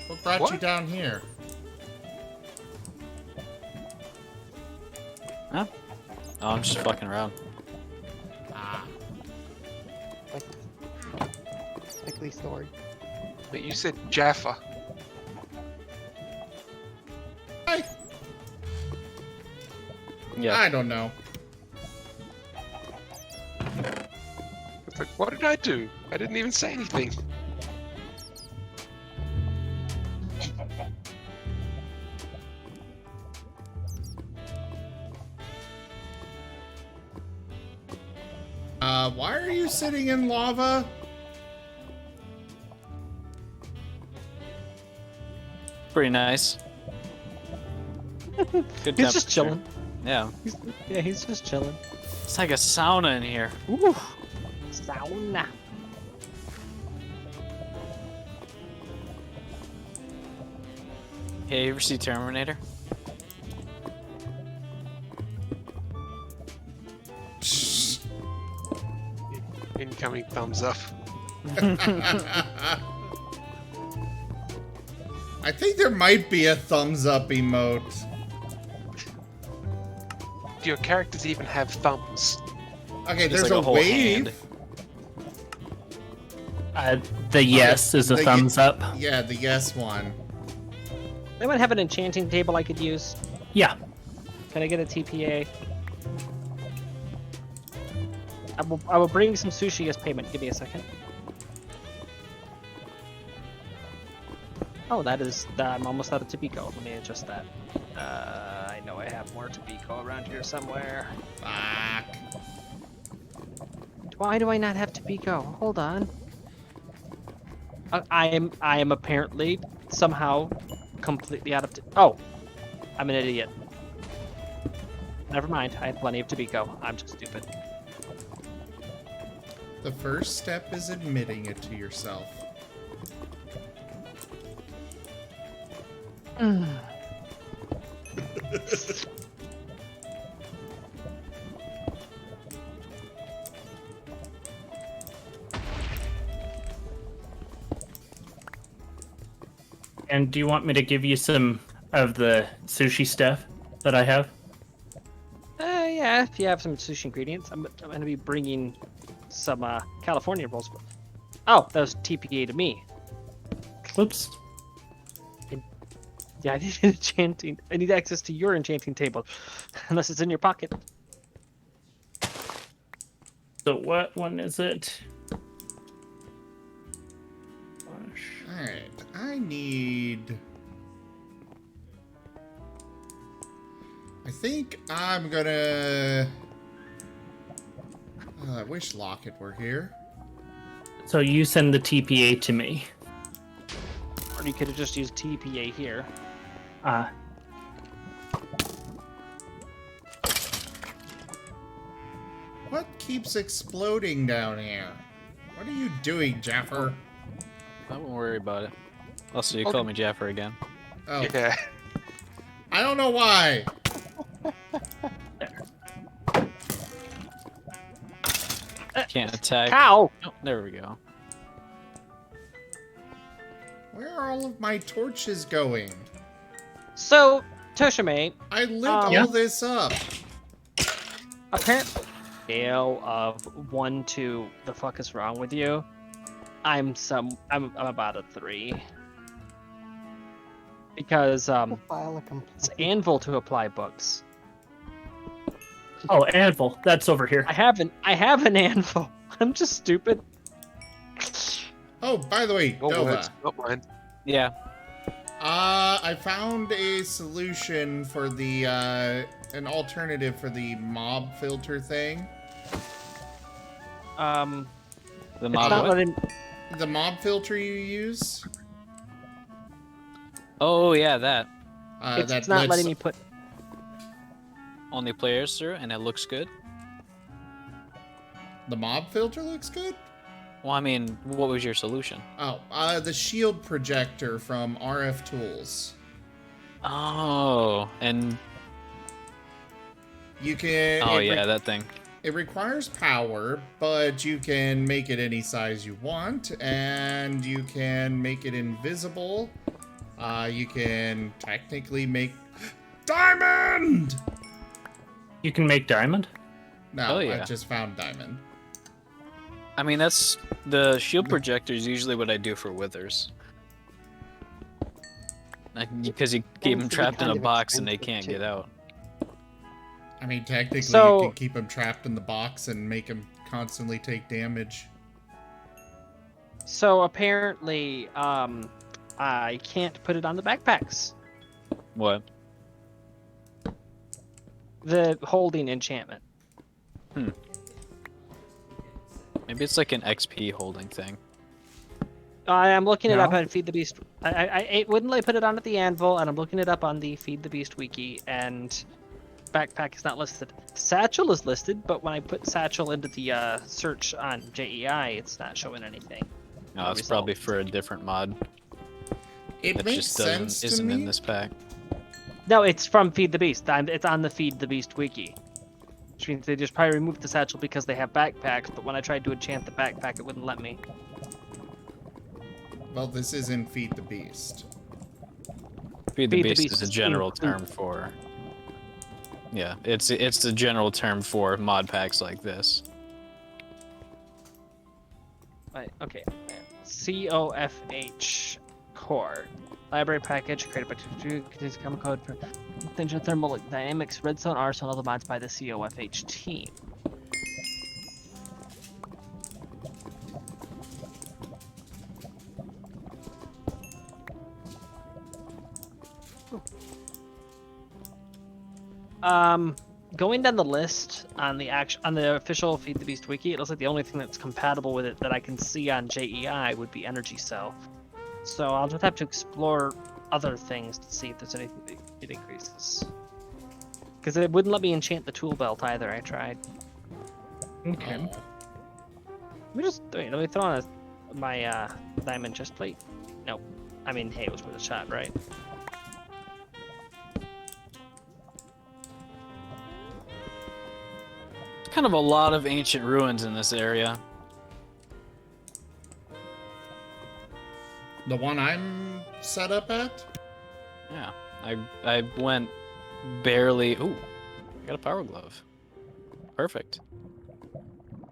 What brought you down here? Huh? Oh, I'm just fucking around. Likely story. But you said Jaffa. Yeah. I don't know. It's like, what did I do? I didn't even say anything. Why are you sitting in lava? Pretty nice. Good He's just temperature. chilling. Yeah. He's just chilling. It's like a sauna in here. Ooh. Sauna. Hey, you ever see Terminator? Incoming thumbs up. I think there might be a thumbs up emote. Do your characters even have thumbs? Okay, Just there's like a a whole wave. hand. The yes is a The thumbs up. Yeah, the yes one. Anyone have an enchanting table I could use? Yeah. Can I get a TPA? I will bring some sushi as payment. Give me a second. Oh, that is... I'm almost out of Tobiko. Let me adjust that. I know I have more Tobiko around here somewhere. Fuck. Why do I not have Tobiko? Hold on. I am apparently somehow completely out of... Oh! I'm an idiot. Never mind. I have plenty of Tobiko. I'm just stupid. The first step is admitting it to yourself. And do you want me to give you some of the sushi stuff that I have? Yeah, if you have some sushi ingredients. I'm going to be bringing some California rolls. Oh, that was TPA to me. Whoops. Yeah, I need enchanting. I need access to your enchanting table, unless it's in your pocket. So what one is it? Alright, I need... I think I'm gonna... I wish Lockett were here. So you send the TPA to me. Or you could have just used TPA here. What keeps exploding down here? What are you doing, Jaffer? I won't worry about it. Also, you call me Jaffer again. Oh. Yeah. I don't know why. Can't attack. Cow! Oh, there we go. Where are all of my torches going? So, Toshime, I lit Yeah. all this up. apparently, scale of 1 to the fuck is wrong with you? I'm about a 3. Because File a complaint. it's Anvil to apply books. Oh, anvil. That's over here. I have an anvil. I'm just stupid. Oh, by the way, What Nova. words? Not mine. Yeah. I found a solution for the, an alternative for the mob filter thing. The It's mob. not what? letting. The mob filter you use. Oh yeah, that. It's not letting me put. only players through, and it looks good. The mob filter looks good? Well, I mean, what was your solution? Oh, the shield projector from RF Tools. Oh, and you can. Oh yeah, that thing. It requires power, but you can make it any size you want, and you can make it invisible. You can technically make diamond. You can make diamond? No, Oh, yeah. I just found diamond. I mean, that's the shield projector is usually what I do for withers. Because you keep them trapped in a box and they can't get out. I mean, technically, So- you can keep them trapped in the box and make them constantly take damage. So apparently, I can't put it on the backpacks. What? The holding enchantment. Maybe it's like an XP holding thing. I'm looking it up No? on Feed the Beast. It wouldn't let me put it on at the anvil, and I'm looking it up on the Feed the Beast wiki, and backpack is not listed. Satchel is listed, but when I put satchel into the search on JEI, it's not showing anything. No, it's probably for a different mod. It that makes just sense to isn't me. in this pack. No, it's from Feed the Beast. It's on the Feed the Beast wiki. Which means they just probably removed the satchel because they have backpacks, but when I tried to enchant the backpack, it wouldn't let me. Well, this isn't Feed the Beast. Feed the Feed the Beast Beast is a is general include- term for. Yeah, it's the general term for mod packs like this. Right, okay. COFH core. Library package created by contains common code for potential thermal dynamics, redstone, arsenal, other mods by the COFH team. Going down the list on the official Feed the Beast wiki, it looks like the only thing that's compatible with it that I can see on JEI would be Energy Cell. So I'll just have to explore other things to see if there's anything that it increases. Because it wouldn't let me enchant the tool belt either. I tried. Okay. Let me throw on my diamond chest plate. Nope. I mean, hey, it was worth a shot, right? Kind of a lot of ancient ruins in this area. The one I'm set up at? Yeah, I went barely. Ooh, I got a power glove. Perfect.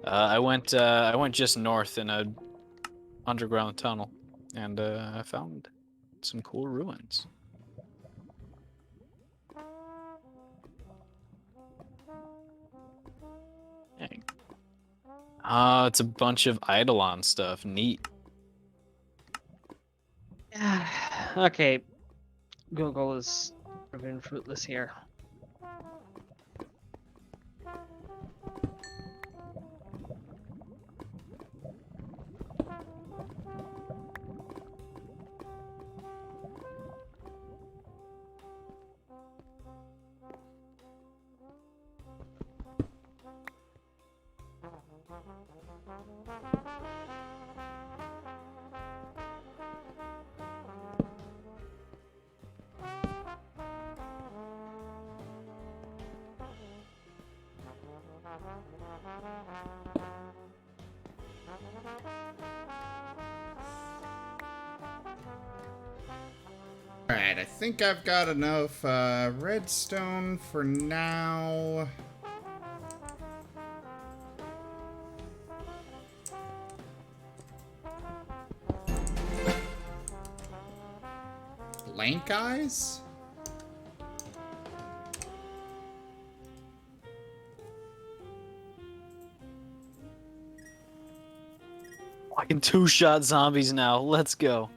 I went just north in a underground tunnel, and I found some cool ruins. Dang. It's a bunch of Eidolon stuff. Neat. Okay. Google is proving fruitless here. Alright, I think I've got enough redstone for now. Blank eyes? I can two-shot zombies now. Let's go.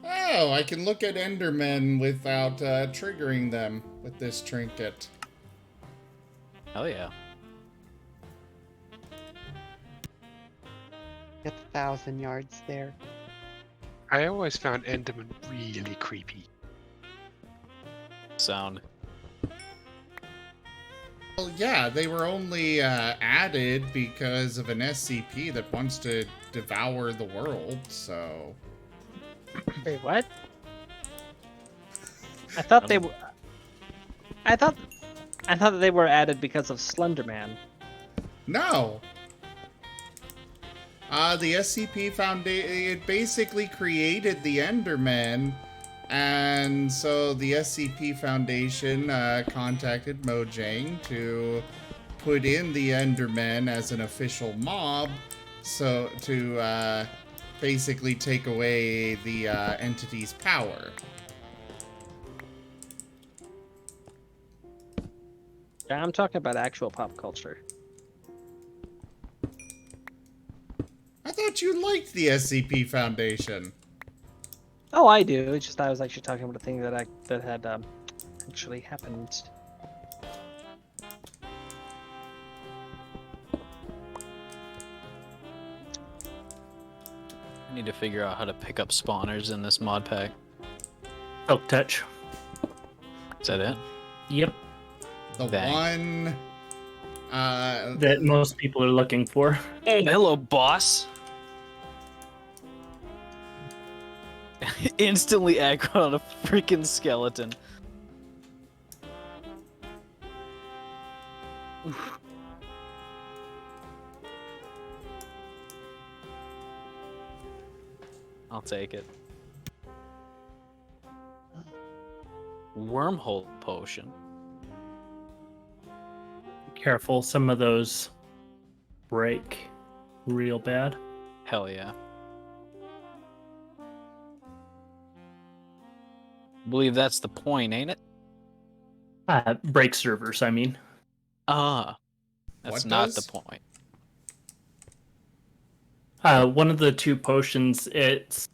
Oh, I can look at Endermen without triggering them with this trinket. Hell yeah. Get 1,000 yards there. I always found Enderman really creepy. sound. Well, yeah, they were only added because of an SCP that wants to devour the world, so... Wait, what? I thought they were. I thought that they were added because of Slenderman. No! The SCP Foundation, it basically created the Endermen, and so the SCP Foundation contacted Mojang to put in the Endermen as an official mob, so to basically take away the entity's power. Yeah, I'm talking about actual pop culture. I thought you liked the SCP Foundation. Oh, I do. It's just I was actually talking about a thing that had actually happened. I need to figure out how to pick up spawners in this mod pack. Silk touch. Is that it? Yep. The one that most people are looking for. Oh, hello, boss. Instantly aggro on a freaking skeleton. Oof. I'll take it. Wormhole potion. Careful, some of those break real bad. Hell yeah. Believe that's the point, ain't it? Break servers, I mean. Ah, that's not the point. One of the two potions, it's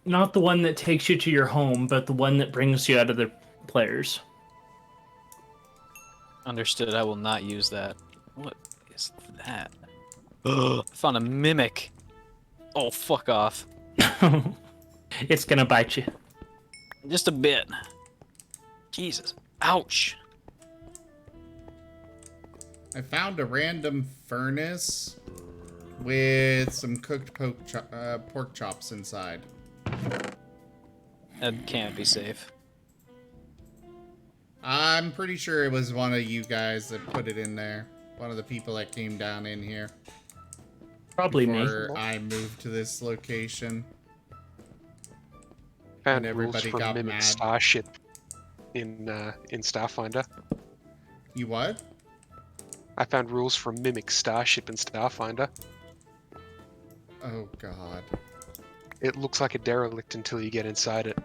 not the one that takes you to your home, but the one that brings you out of the players. Understood. I will not use that. What is that? Ugh, I found a mimic. Oh, fuck off. It's gonna bite you. Just a bit. Jesus. Ouch. I found a random furnace with some cooked pork chops inside. That can't be safe. I'm pretty sure it was one of you guys that put it in there. One of the people that came down in here. Probably me. Before I moved to this location. Found And rules everybody from got Mimic mad. Starship in Starfinder. You what? I found rules from Mimic Starship in Starfinder. Oh god. It looks like a derelict until you get inside it.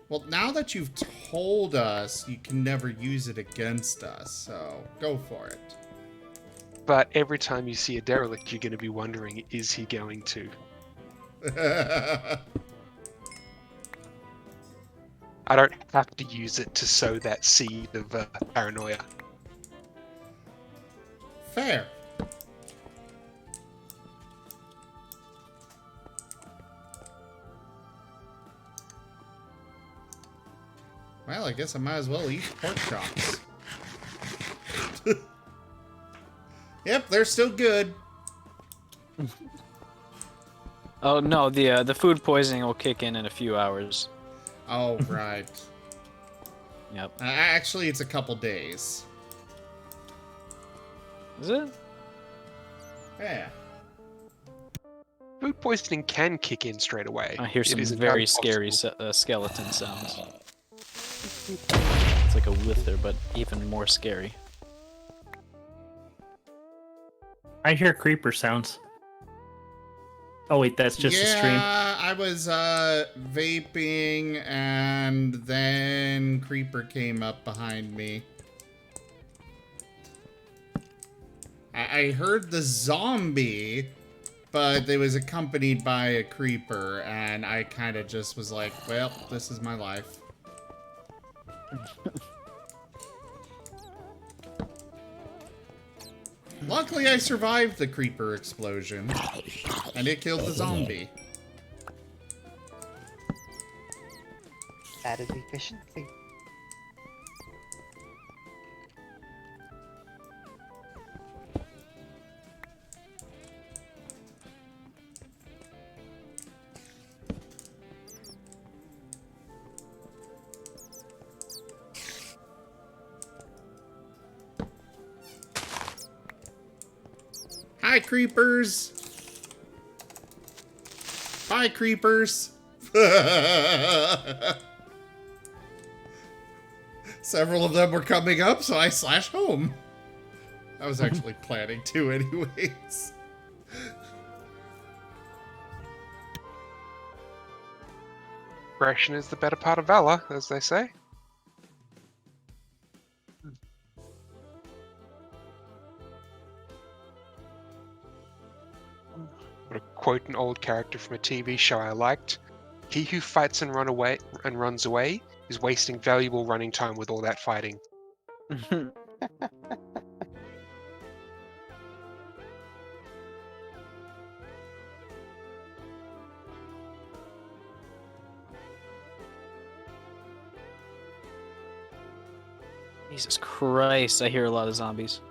Well, now that you've told us, you can never use it against us, so go for it. But every time you see a derelict, you're going to be wondering, is he going to? I don't have to use it to sow that seed of paranoia. Fair. Well, I guess I might as well eat pork chops. Yep, they're still good. Oh no, the food poisoning will kick in a few hours. Oh, right. Yep. Actually, it's a couple days. Is it? Yeah. Food poisoning can kick in straight away. I hear It some is very entirely scary possible. skeleton sounds. It's like a wither, but even more scary. I hear creeper sounds. Oh wait, that's just the stream. Yeah, I was vaping and then creeper came up behind me. I heard the zombie, but it was accompanied by a creeper, and I kind of just was like, well, this is my life. Luckily, I survived the creeper explosion, and it killed the zombie. That is efficiency. Hi, creepers. Bye, creepers. Several of them were coming up, so I slash home. I was actually planning to anyways. Aggression is the better part of valor, as they say. To quote an old character from a TV show I liked, "He who fights and runs away is wasting valuable running time with all that fighting." Jesus Christ, I hear a lot of zombies.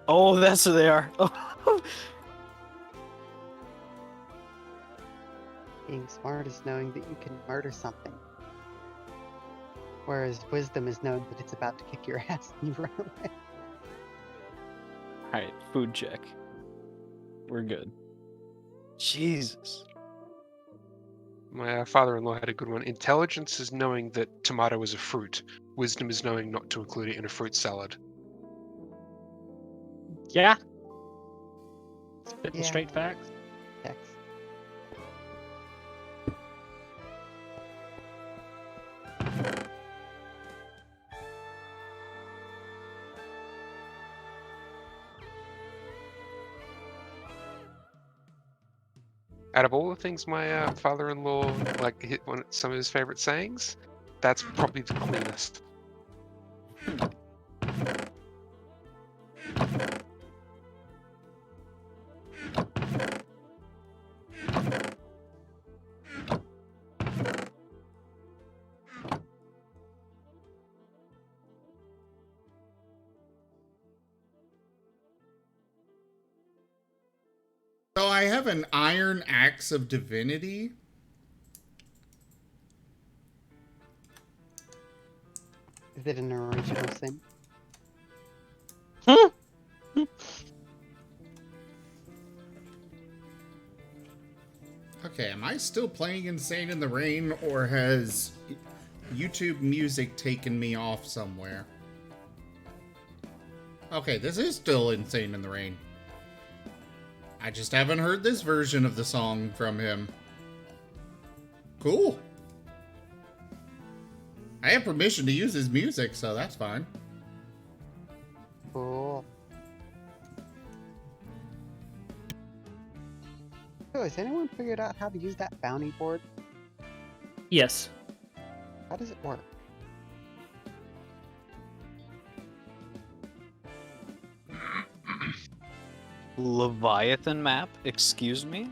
Oh, that's who they are. Oh. Being smart is knowing that you can murder something. Whereas wisdom is knowing that it's about to kick your ass and you run away. Alright, food check. We're good. Jesus. My father-in-law had a good one. Intelligence is knowing that tomato is a fruit. Wisdom is knowing not to include it in a fruit salad. Yeah. Spitting Yeah. straight facts. X. Out of all the things my father-in-law hit some of his favorite sayings, that's probably the cleanest. So I have an iron axe of divinity. Is it an original sin? Okay, am I still playing Insane in the Rain, or has YouTube Music taken me off somewhere? Okay, this is still Insane in the Rain. I just haven't heard this version of the song from him. Cool. I have permission to use his music, so that's fine. Cool. So, has anyone figured out how to use that bounty board? Yes. How does it work? Leviathan map? Excuse me?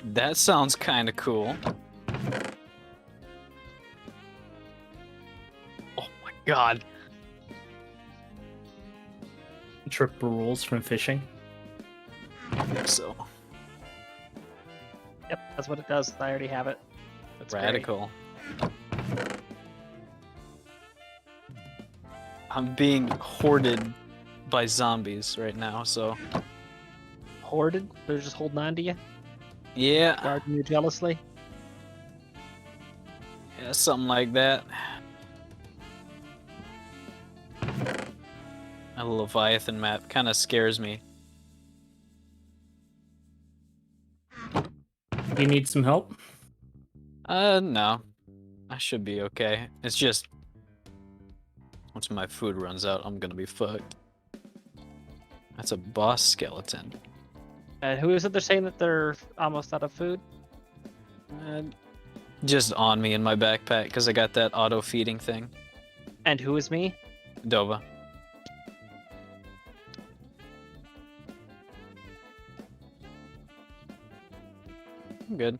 That sounds kind of cool. Oh my god. Triple rules from fishing. I think so. Yep, that's what it does. I already have it. That's Radical. I'm being hoarded by zombies right now, so... Hoarded? They're just holding on to you? Yeah. Guarding you jealously? Yeah, something like that. A Leviathan map kind of scares me. You need some help? No. I should be okay. It's just... once my food runs out, I'm gonna be fucked. That's a boss skeleton. And who is it they're saying that they're almost out of food? Just on me in my backpack, because I got that auto-feeding thing. And who is me? Dova. I'm good.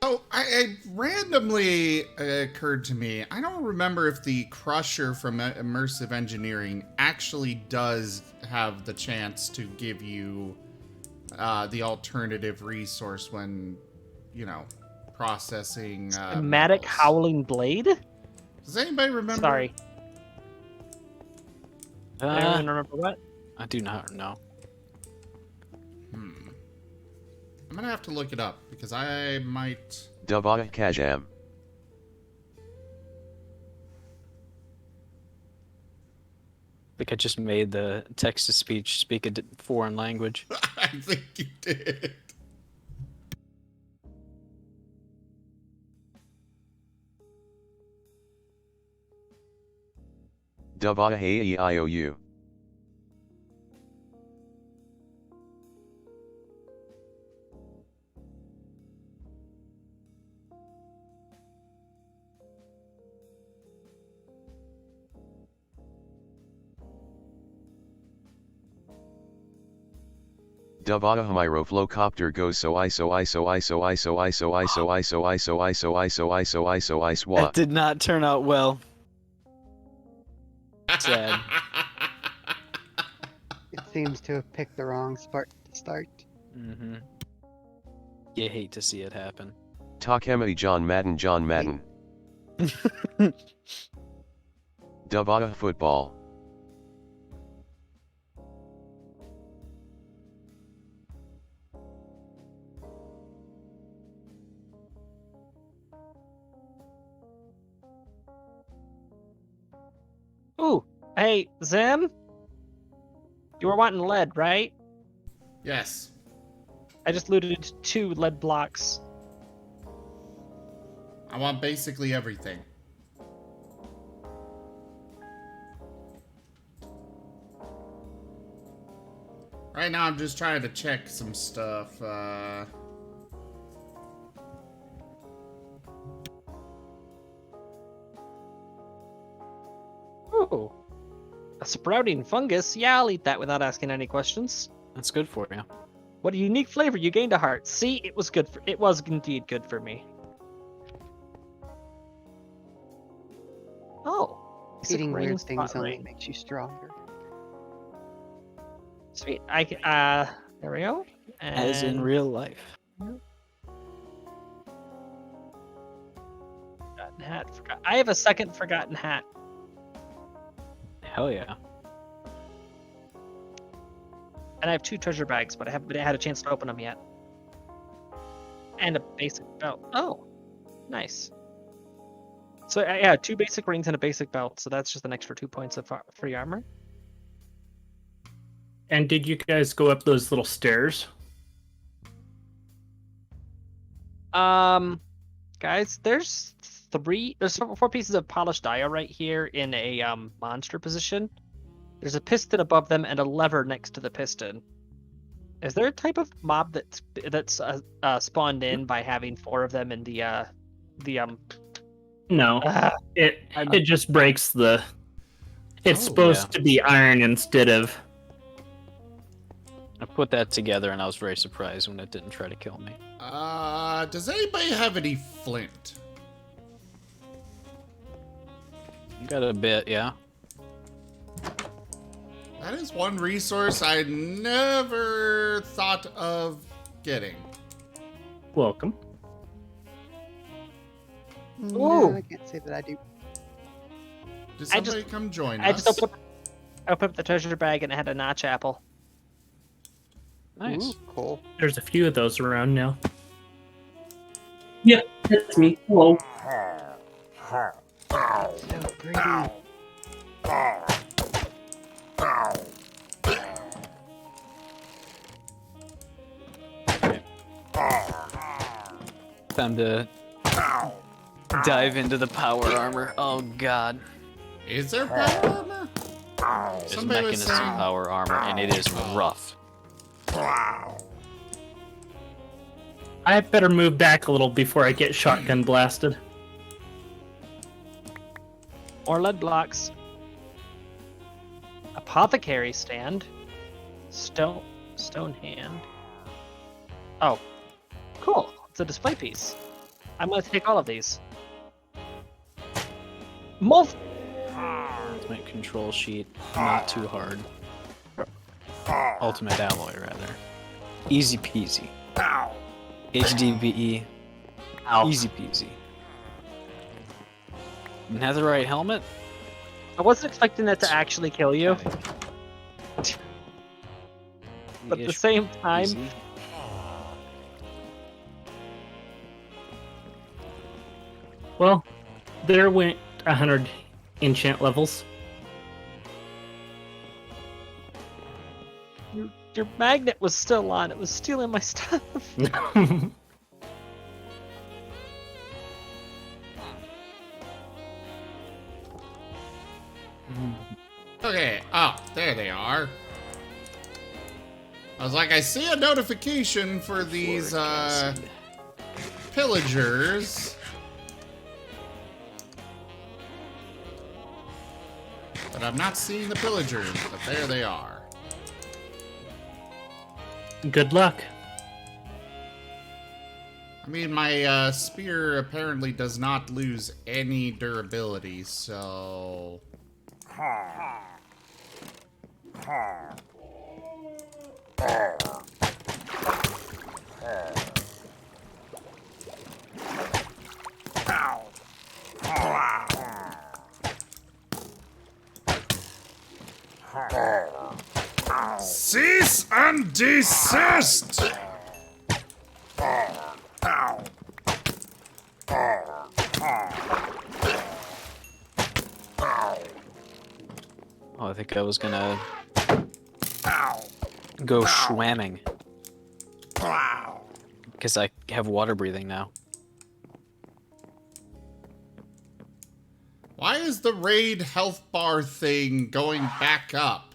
Oh, it randomly occurred to me. I don't remember if the Crusher from Immersive Engineering actually does have the chance to give you the alternative resource when, processing. Schematic metals. Howling Blade? Does anybody remember? Sorry. Anyone remember what? I do not know. I'm gonna have to look it up because I might. Dabada Kajam. I think I just made the text-to-speech speak a foreign language. I think you did. Dabada Heiou. Dabada Hamiro Flowcopter goes so ISO ISO. That did not turn out well. Sad. It seems to have picked the wrong spot to start. Mm-hmm. You hate to see it happen. Takemai John Madden. Dabada Football. Ooh, hey, Zim? You were wanting lead, right? Yes. I just looted 2 lead blocks. I want basically everything. Right now, I'm just trying to check some stuff. Ooh, a sprouting fungus? Yeah, I'll eat that without asking any questions. That's good for you. What a unique flavor! You gained a heart. See, it was good. It was indeed good for me. Oh, Eating weird rings things only ring. makes you stronger. Sweet. There we go. As in And- real life. Forgotten hat. I have a second forgotten hat. Hell yeah. And I have 2 treasure bags, but I haven't had a chance to open them yet. And a basic belt. Oh, nice. So yeah, 2 basic rings and a basic belt. So that's just an extra 2 points of free armor. And did you guys go up those little stairs? Guys, there's 4 pieces of polished io right here in a monster position. There's a piston above them and a lever next to the piston. Is there a type of mob that's spawned in by having 4 of them in the No, it just breaks the. It's supposed to be iron instead of. I put that together and I was very surprised when it didn't try to kill me. Does anybody have any flint? Got a bit, yeah. That is one resource I never thought of getting. Welcome. No, I can't say that I do. Did somebody come join us? I just opened up the treasure bag and it had a notch apple. Nice. Ooh, cool. There's a few of those around now. Yep, that's me. Hello. So pretty. Time to dive into the power armor. Oh god. Is there power armor? There's Somebody was mechanism saying- power armor, and it is rough. I better move back a little before I get shotgun blasted. Or lead blocks. Apothecary stand. Stone hand. Oh, cool. It's a display piece. I'm gonna take all of these. Multi. Ultimate control sheet, not too hard. Ultimate alloy, rather. Easy peasy. HDPE. Easy peasy. Netherite helmet? I wasn't expecting that to actually kill you. But at the same time, Easy. Well, there went 100 enchant levels. your magnet was still on. It was stealing my stuff. Okay, oh, there they are. I was like, I see a notification for these, pillagers. But I'm not seeing the pillagers, but there they are. Good luck. I mean, my, spear apparently does not lose any durability, so... Cease and desist! Oh, I think I was gonna go schwamming. Because I have water breathing now. Why is the raid health bar thing going back up?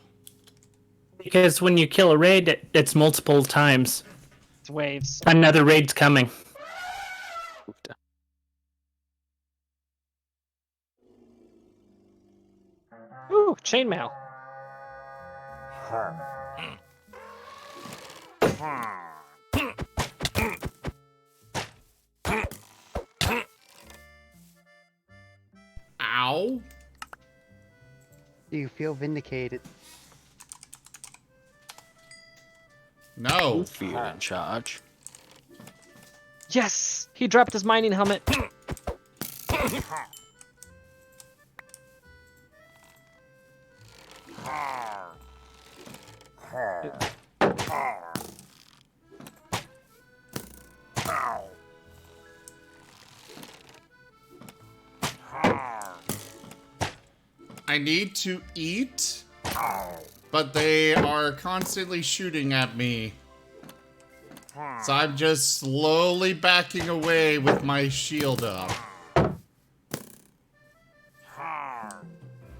Because when you kill a raid, it's multiple times. It's waves. Another raid's coming. Ooh, chainmail. Ow. Do you feel vindicated? No. Feel in charge. Yes! He dropped his mining helmet. I need to eat, but they are constantly shooting at me. So I'm just slowly backing away with my shield up.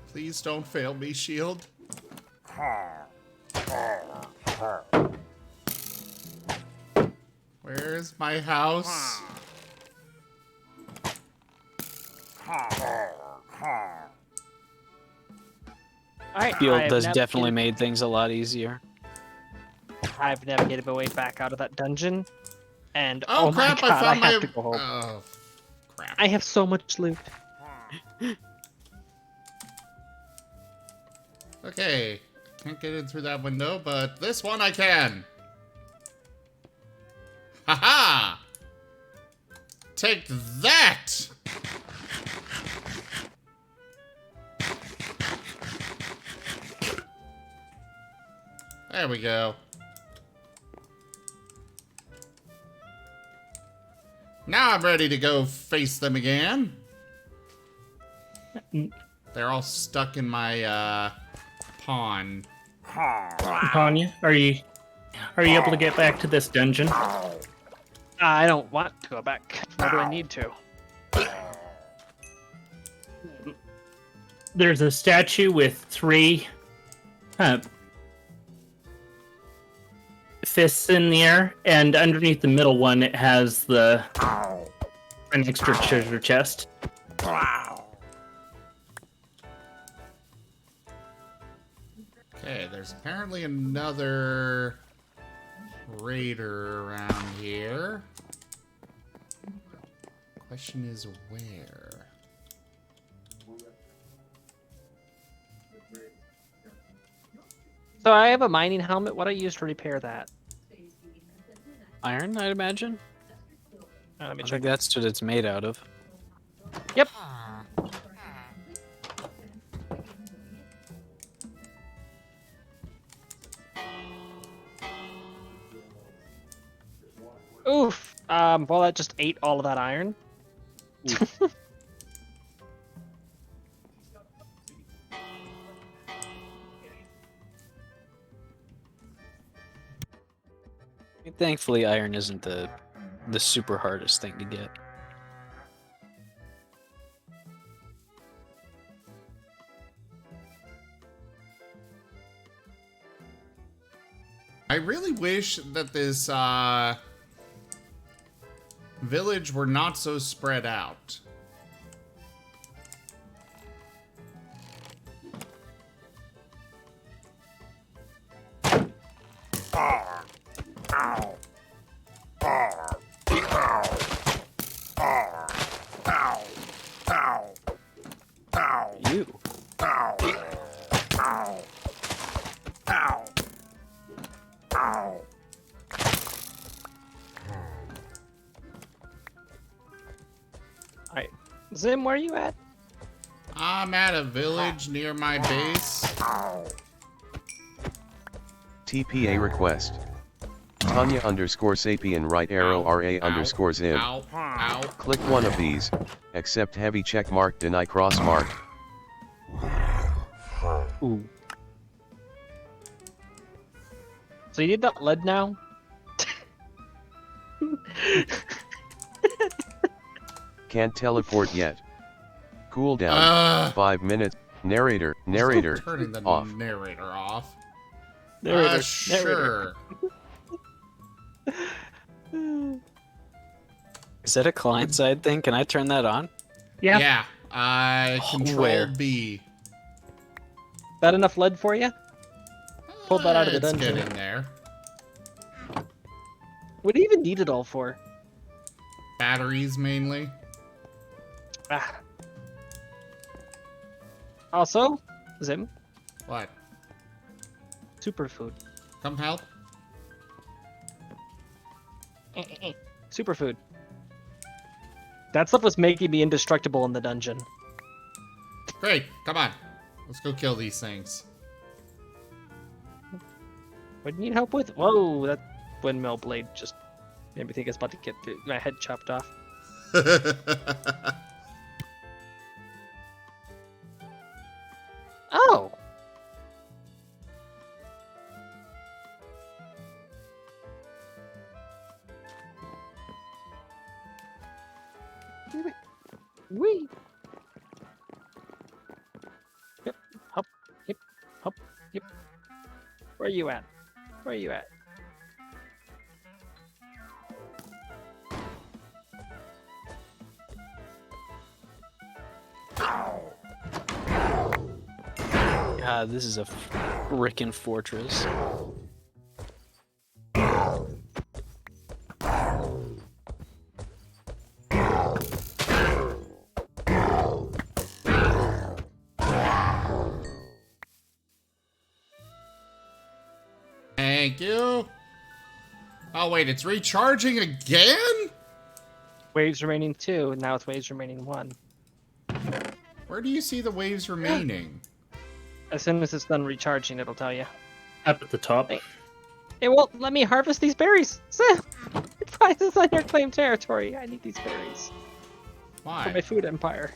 Please don't fail me, shield. Where's my house? Shield does definitely made things a lot easier. I've navigated my way back out of that dungeon, and Oh, crap, my god, I found have my... to go home. Oh, crap. I have so much loot. Okay, can't get in through that window, but this one I can. Haha! Take that! There we go. Now I'm ready to go face them again. They're all stuck in my, pond. Tanya, are you able to get back to this dungeon? I don't want to go back. Nor do I need to. There's a statue with 3 fists in the air, and underneath the middle one it has an extra treasure chest. Okay, there's apparently another raider around here. Question is where? So I have a mining helmet. What do I use to repair that? Iron, I'd imagine. Let me I check. think that's what it's made out of. Yep. Oof. Well, that just ate all of that iron. Thankfully, iron isn't the super hardest thing to get. I really wish that this village were not so spread out. You. Alright. Zim, where are you at? I'm at a village near my base. TPA request. Tanya _sapien right arrow RA _zim. Ow, ow. Click one of these, accept heavy check mark deny cross mark. Ooh. So you need that lead now? Can't teleport yet. Cooldown, 5 minutes. Narrator, Turning the off. narrator off. Narrator, Sure. Is that a client-side thing? Can I turn that on? Yeah. Yeah. Control Where? B. That enough lead for you? Pulled that out of the It's dungeon. getting there. What do you even need it all for? Batteries mainly. Ah. Also, Zim, What? superfood. Come help. Superfood. That stuff was making me indestructible in the dungeon. Great. Come on. Let's go kill these things. What do you need help with? Whoa, that windmill blade just made me think it's about to get my head chopped off. Oh! Wee! Yep, hop, yep, hop, yep. Where are you at? Where are you at? God, this is a frickin' fortress. Thank you. Oh, wait, it's recharging again? Waves remaining 2, and now it's waves remaining 1. Where do you see the waves remaining? As soon as it's done recharging, it'll tell you. Up at the top. It won't let me harvest these berries! Why is this on your claimed territory? I need these berries. Why? For my food empire.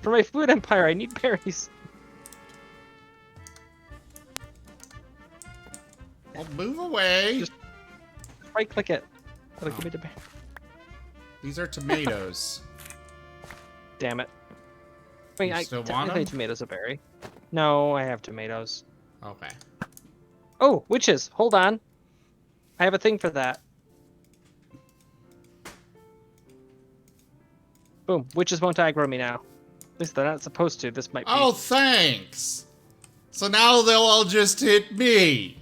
For my food empire, I need berries. Well, move away. Just right click it. It'll give me the berry. These are tomatoes. Damn it. I mean, You still want technically them? tomatoes a berry. No, I have tomatoes. Okay. Oh, witches! Hold on. I have a thing for that. Boom. Witches won't aggro me now. At least they're not supposed to. This might be... Oh, thanks. So now they'll all just hit me.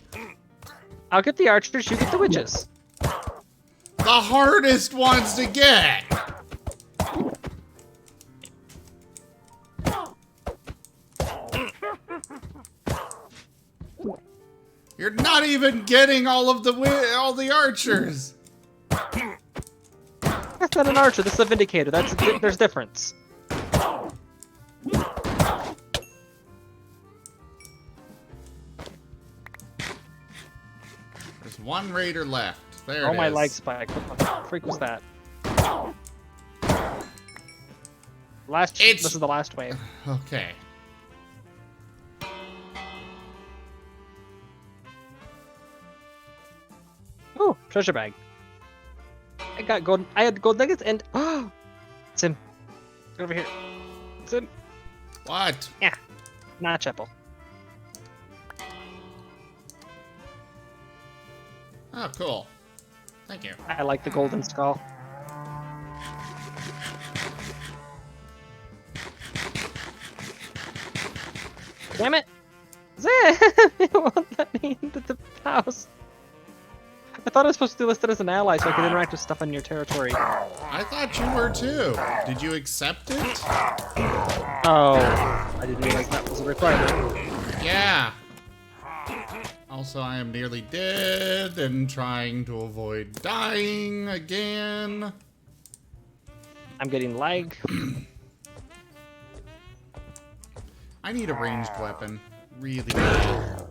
I'll get the archers, you get the witches. The hardest ones to get. You're not even getting all the archers. That's not an archer. This is a vindicator. There's difference. There's one raider left. There Oh, it my is. leg spike. What the freak was that? This is the last wave. Okay. Ooh, treasure bag. I got gold. I had gold nuggets and it's him. Get over here. It's him. What? Yeah. Notch apple. Oh, cool. Thank you. I like the golden skull. Damn it! Zam! It won't let me into the house. I thought I was supposed to list it as an ally so I could interact with stuff on your territory. I thought you were too. Did you accept it? Oh, I didn't realize that was a requirement. Yeah. Also, I am nearly dead and trying to avoid dying again. I'm getting lag. I need a ranged weapon. Really bad.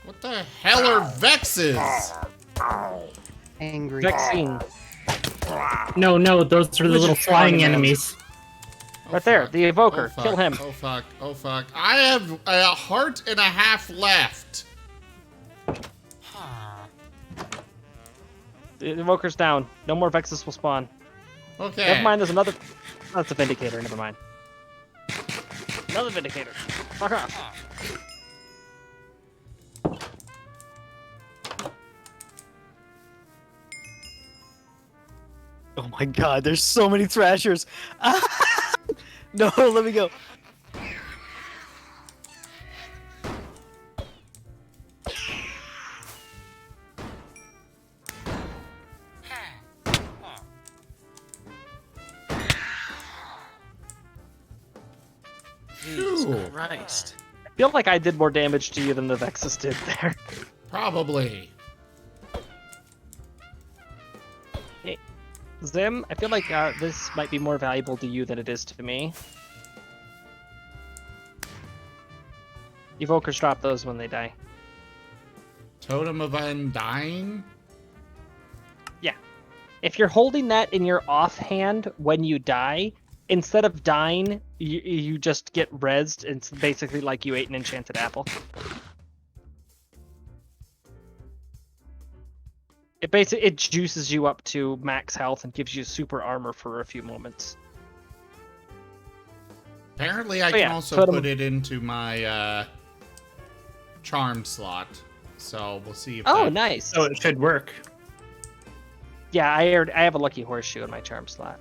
What the hell are Vexes? Angry. Vaccine. No, those are the Which little is flying strong enemies. Right there, the evoker. Oh, Kill him. Oh fuck, oh fuck. I have a heart and a half left. The evoker's down. No more Vexus will spawn. Okay. Never mind, there's another. Oh, that's a Vindicator, never mind. Another Vindicator. Fuck off. Oh my god, there's so many thrashers. No, let me go. Jesus Christ. I feel like I did more damage to you than the Vexus did there. Probably. Hey, Zim, I feel like this might be more valuable to you than it is to me. Evokers drop those when they die. Totem of Undying? Yeah. If you're holding that in your offhand when you die, instead of dying, you just get rezzed. It's basically like you ate an enchanted apple. It juices you up to max health and gives you super armor for a few moments. Apparently I can also put it into my charm slot. So we'll see if that... Nice. So it should work. Yeah, I have a lucky horseshoe in my charm slot.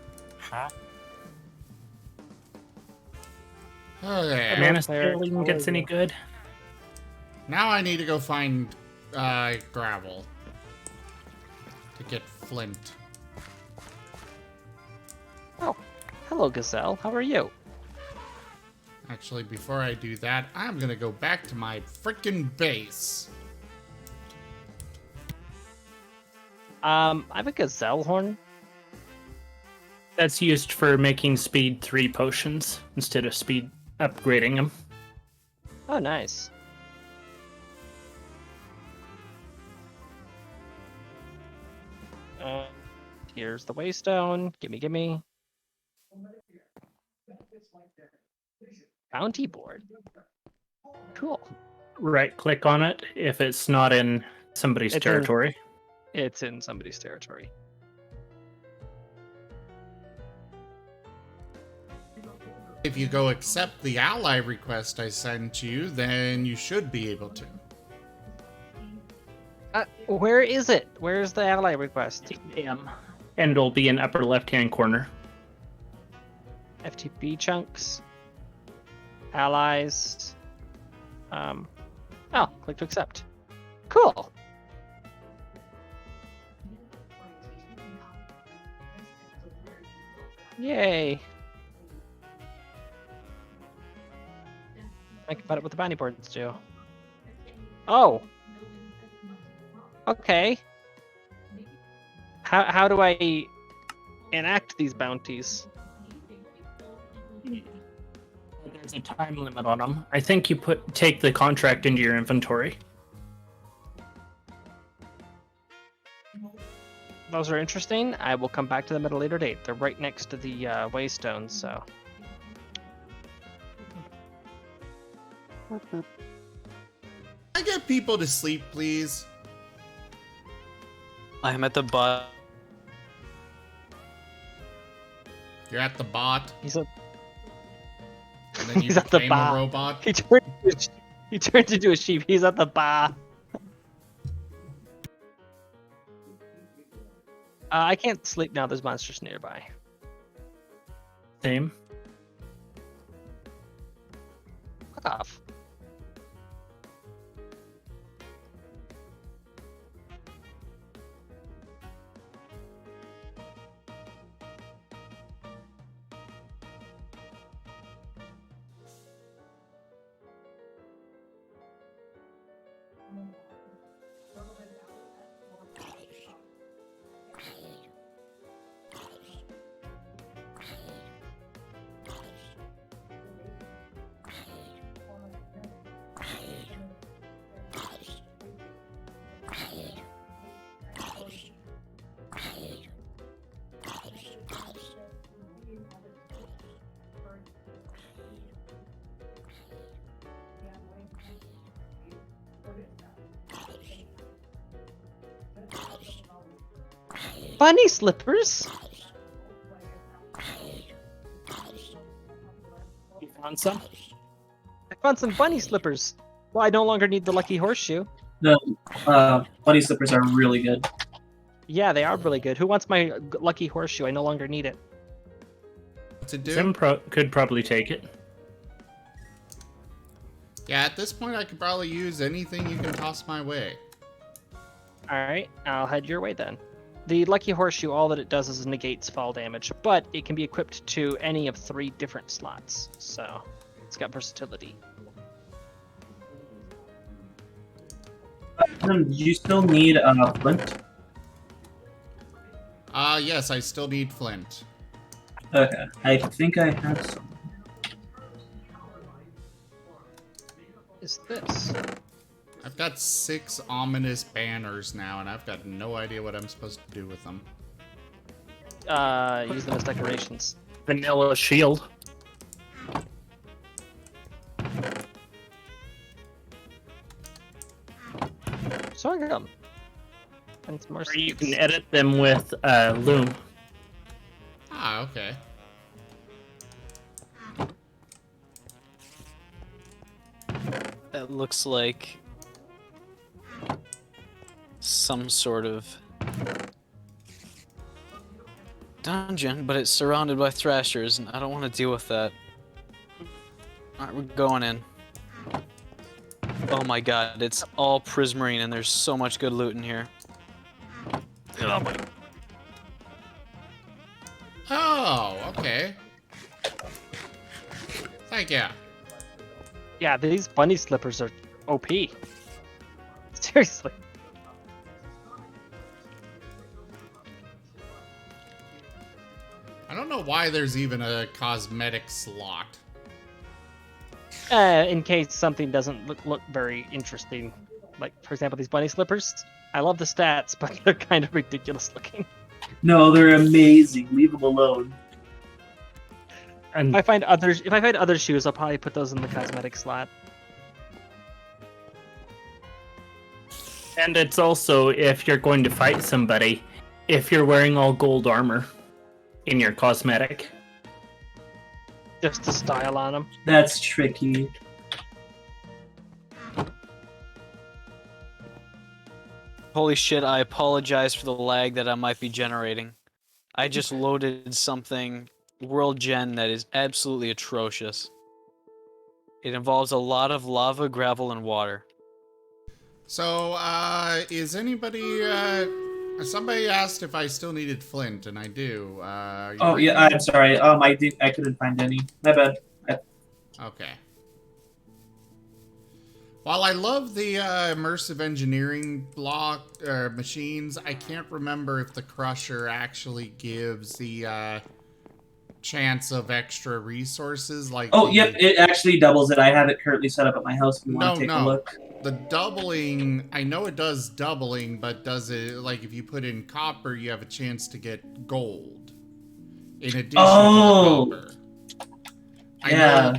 Okay. Mana scaling gets any good? Now I need to go find gravel to get flint. Oh, hello, Gazelle. How are you? Actually, before I do that, I'm gonna go back to my frickin' base. I have a Gazelle horn. That's used for making speed 3 potions instead of speed upgrading them. Oh, nice. Here's the waystone. Gimme. Bounty board. Cool. Right click on it if it's not in somebody's territory. It's in somebody's territory. If you go accept the ally request I sent you, then you should be able to. Where is it? Where's the ally request? And it'll be in upper left-hand corner. FTP chunks. Allies. Click to accept. Cool. Yay. I can find out what the bounty boards do. Oh. Okay. How do I enact these bounties? There's a time limit on them. I think you take the contract into your inventory. Those are interesting. I will come back to them at a later date. They're right next to the waystones, so. I get people to sleep, please. I'm at the bot. You're at the bot. He's at. And then you He's at the became a bar. robot. He turned into a sheep. He's at the bar. I can't sleep now. There's monsters nearby. Same. Fuck off. Bunny slippers? You found some? I found some bunny slippers. Well, I no longer need the lucky horseshoe. The bunny slippers are really good. Yeah, they are really good. Who wants my lucky horseshoe? I no longer need it. What's it do? Sim could probably take it. Yeah, at this point, I could probably use anything you can toss my way. Alright, I'll head your way then. The lucky horseshoe, all that it does is negates fall damage, but it can be equipped to any of 3 different slots, so it's got versatility. Do you still need flint? Yes, I still need flint. Okay, I think I have some. Is this? I've got 6 ominous banners now, and I've got no idea what I'm supposed to do with them. Use them as decorations. Vanilla shield. Sorghum. And some more Or you seeds. can edit them with Loom. Ah, okay. That looks like some sort of dungeon, but it's surrounded by thrashers, and I don't want to deal with that. Alright, we're going in. Oh my god, it's all prismarine, and there's so much good loot in here. Oh my. Oh, okay. Thank you. Yeah, these bunny slippers are OP. Seriously. I don't know why there's even a cosmetic slot. In case something doesn't look very interesting. Like, for example, these bunny slippers. I love the stats, but they're kind of ridiculous looking. No, they're amazing. Leave them alone. And if I find other shoes, I'll probably put those in the cosmetic slot. And it's also, if you're going to fight somebody, if you're wearing all gold armor in your cosmetic. Just to style on them. That's tricky. Holy shit, I apologize for the lag that I might be generating. I just loaded something world gen that is absolutely atrocious. It involves a lot of lava, gravel, and water. So, is anybody, somebody asked if I still needed flint, and I do. You Oh yeah, ready? I'm sorry. I couldn't find any. My bad. Okay. While I love the immersive engineering block machines, I can't remember if the crusher actually gives the chance of extra resources. Like Oh yep, it actually doubles it. I have it currently set up at my house. If you no, want to take a no, look. the doubling. I know it does doubling, but does it like if you put in copper, you have a chance to get gold in addition Oh. to the copper. Yeah.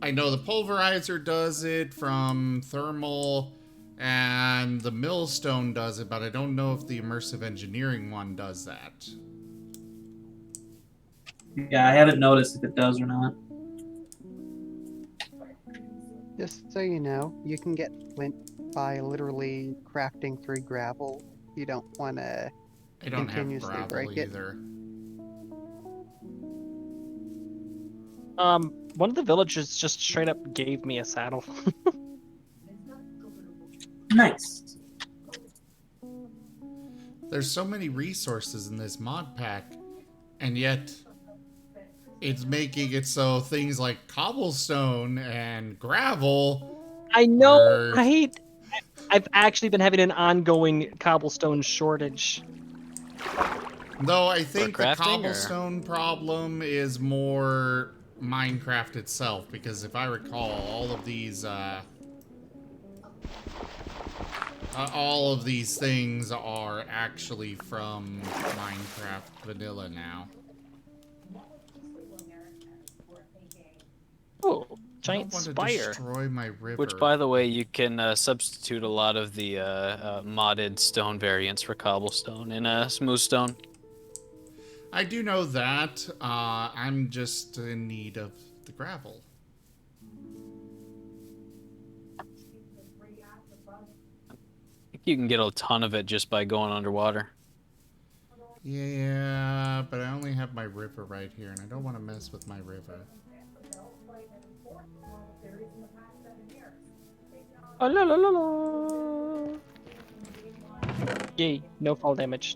I know the pulverizer does it from thermal, and the millstone does it, but I don't know if the immersive engineering one does that. Yeah, I haven't noticed if it does or not. Just so you know, you can get flint by literally crafting 3 gravel. You don't want to I don't have continuously gravel break it. either. One of the villagers just straight up gave me a saddle. Nice. There's so many resources in this mod pack, and yet it's making it so things like cobblestone and gravel. I know, are... right? I've actually been having an ongoing cobblestone shortage. No, I think the crafting, cobblestone problem is more Minecraft itself, because if I recall, all of these things are actually from Minecraft vanilla now. Oh, giant I don't want spire. to destroy my river. Which, by the way, you can substitute a lot of the modded stone variants for cobblestone in smooth stone. I do know that. I'm just in need of the gravel. I think you can get a ton of it just by going underwater. Yeah, but I only have my river right here, and I don't want to mess with my river. Oh, la la la la. Yay, no fall damage.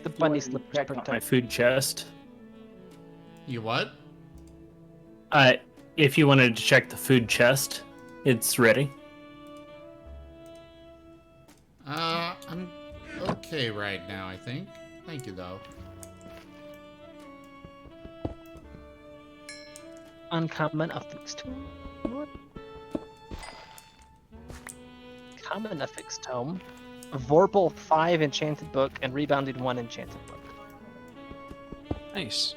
The bunny slipped Check out my food chest. You what? If you wanted to check the food chest, it's ready. I'm okay right now, I think. Thank you, though. Uncommon affixed tome. Common affixed tome. Vorpal 5 enchanted book and rebounded 1 enchanted book. Nice.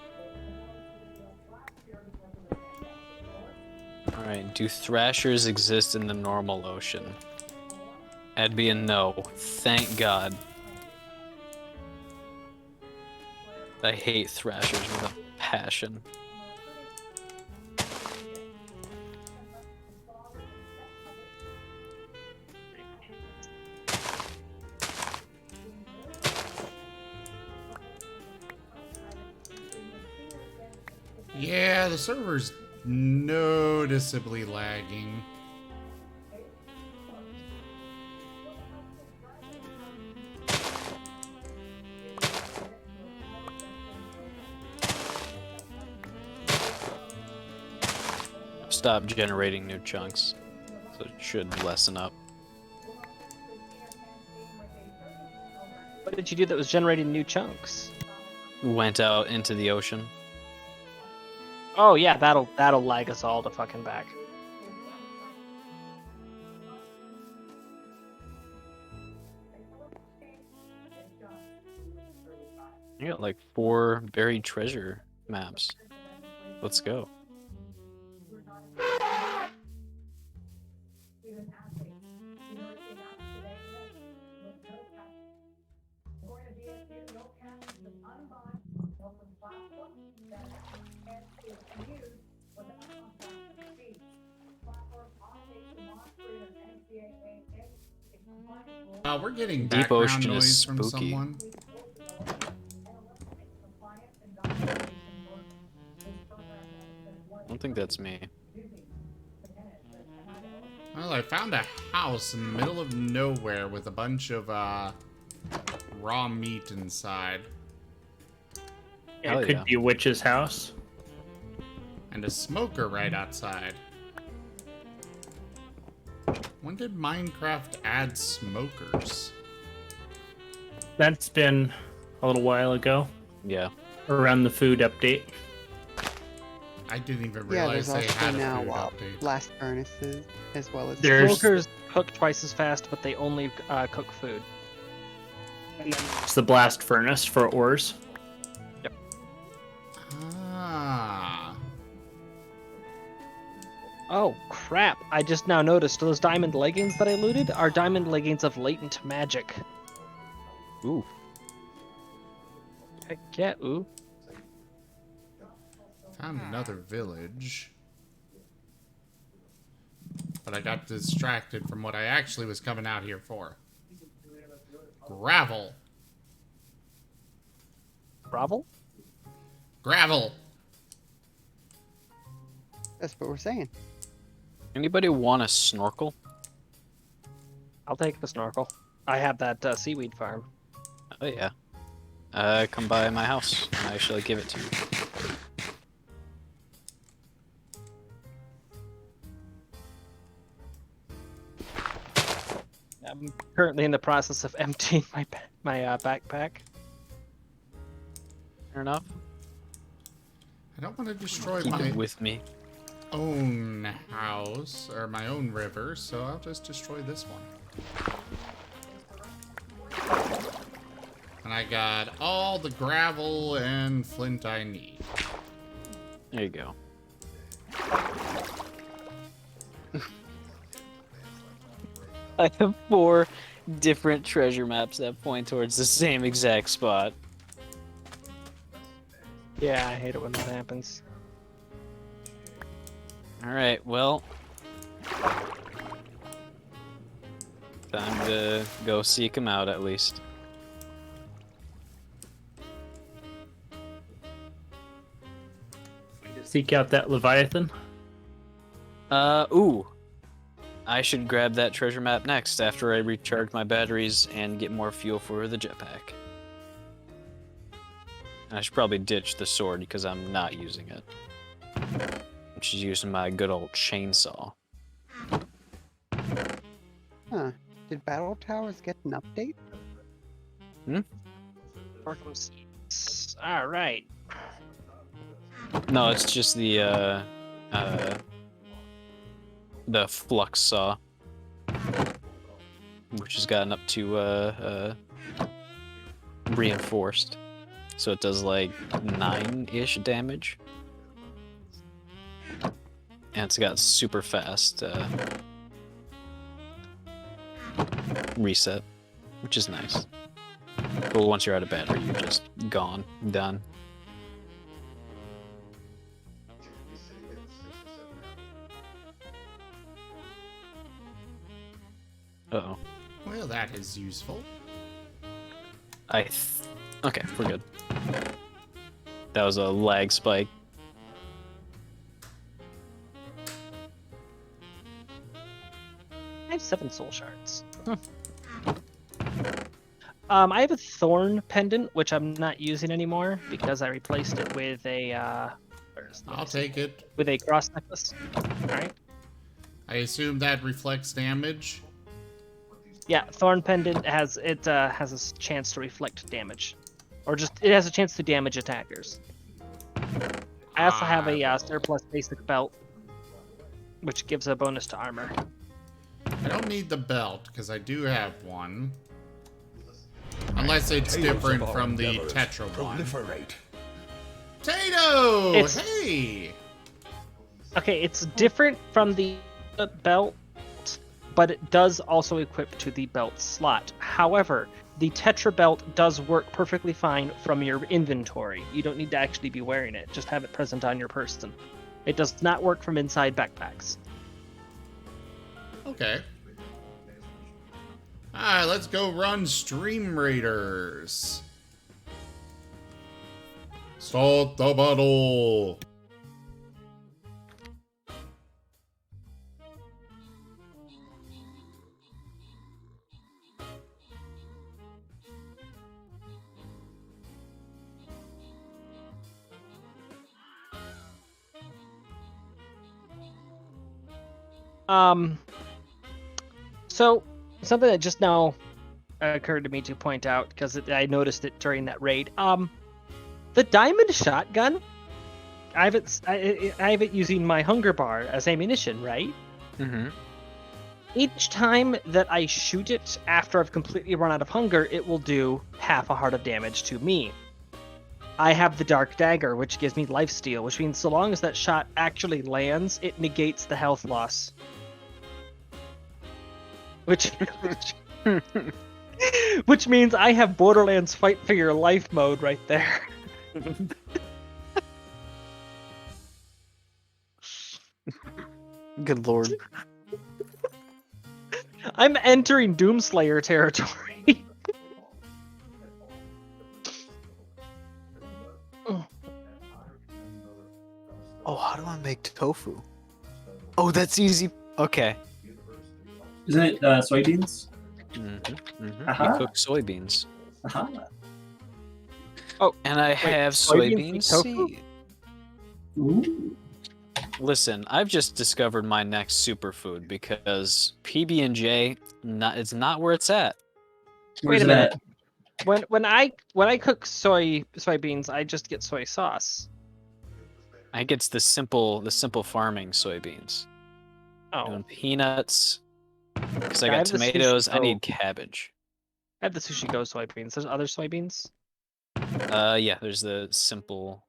Alright, do thrashers exist in the normal ocean? That'd be a no. Thank God. I hate thrashers with a passion. Yeah, the server's noticeably lagging. Stop generating new chunks, so it should lessen up. What did you do that was generating new chunks? Went out into the ocean. Oh yeah, that'll lag us all to fucking back. You got like 4 buried treasure maps. Let's go. We're getting Deep background ocean noise is from spooky. someone. I don't think that's me. Well, I found a house in the middle of nowhere with a bunch of raw meat inside. It could be a witch's house. And a smoker right outside. When did Minecraft add smokers? That's been a little while ago. Yeah. Around the food update. I didn't even Yeah, realize there's they also had a now food update. blast furnaces as well as Smokers cook twice as fast, but they only cook food. It's the blast furnace for ores. Yep. Ah. Oh, crap. I just now noticed those diamond leggings that I looted are diamond leggings of latent magic. Ooh. Heck yeah, ooh. Found another village. But I got distracted from what I actually was coming out here for. Gravel. Gravel? Gravel. That's what we're saying. Anybody want a snorkel? I'll take the snorkel. I have that seaweed farm. Oh yeah. Come by my house. I shall give it to you. I'm currently in the process of emptying my backpack. Fair enough. I don't want to destroy Keep my it with me. own house, or my own river, so I'll just destroy this one. And I got all the gravel and flint I need. There you go. I have 4 different treasure maps that point towards the same exact spot. Yeah, I hate it when that happens. Alright, well. Time to go seek him out at least. Seek out that Leviathan. Ooh. I should grab that treasure map next after I recharge my batteries and get more fuel for the jetpack. I should probably ditch the sword because I'm not using it. I'm just using my good old chainsaw. Huh. Did Battle Towers get an update? Alright. No, it's just the flux saw, which has gotten up to reinforced, so it does like 9-ish damage, and it's got super fast reset, which is nice. But once you're out of battery, you're just gone, done. Uh-oh. Well, that is useful. Okay, we're good. That was a lag spike. I have 7 soul shards. I have a thorn pendant, which I'm not using anymore because I replaced it with a. I'll take it. With a cross necklace. Alright. I assume that reflects damage. Yeah, thorn pendant has a chance to reflect damage, or just it has a chance to damage attackers. I also have a surplus basic belt, which gives a bonus to armor. I don't need the belt because I do have one, unless it's different from the Tetra one. Tato! Hey! Okay, it's different from the belt, but it does also equip to the belt slot. However, the Tetra belt does work perfectly fine from your inventory. You don't need to actually be wearing it. Just have it present on your person. It does not work from inside backpacks. Okay. Alright, let's go run Stream Raiders. Start the battle! So something that just now occurred to me to point out because I noticed it during that raid. The diamond shotgun. I have it using my hunger bar as ammunition, right? Mm-hmm. Each time that I shoot it after I've completely run out of hunger, it will do half a heart of damage to me. I have the Dark Dagger, which gives me lifesteal, which means so long as that shot actually lands, it negates the health loss. Which means I have Borderlands Fight for Your Life mode right there. Good lord. I'm entering Doomslayer territory. Oh, how do I make tofu? Oh, that's easy. Okay. Isn't it soybeans? You cook soybeans. Aha. Oh, and I have soybean tofu? seed. Ooh. Listen, I've just discovered my next superfood because PB&J, it's not where it's at. Wait a minute. When I cook soybeans, I just get soy sauce. I get the simple farming soybeans. Oh. Doing peanuts. Because I Yeah, got have the tomatoes. I Sushi need Go. cabbage. I have the Sushi Go soybeans. There's other soybeans? Yeah, there's the simple,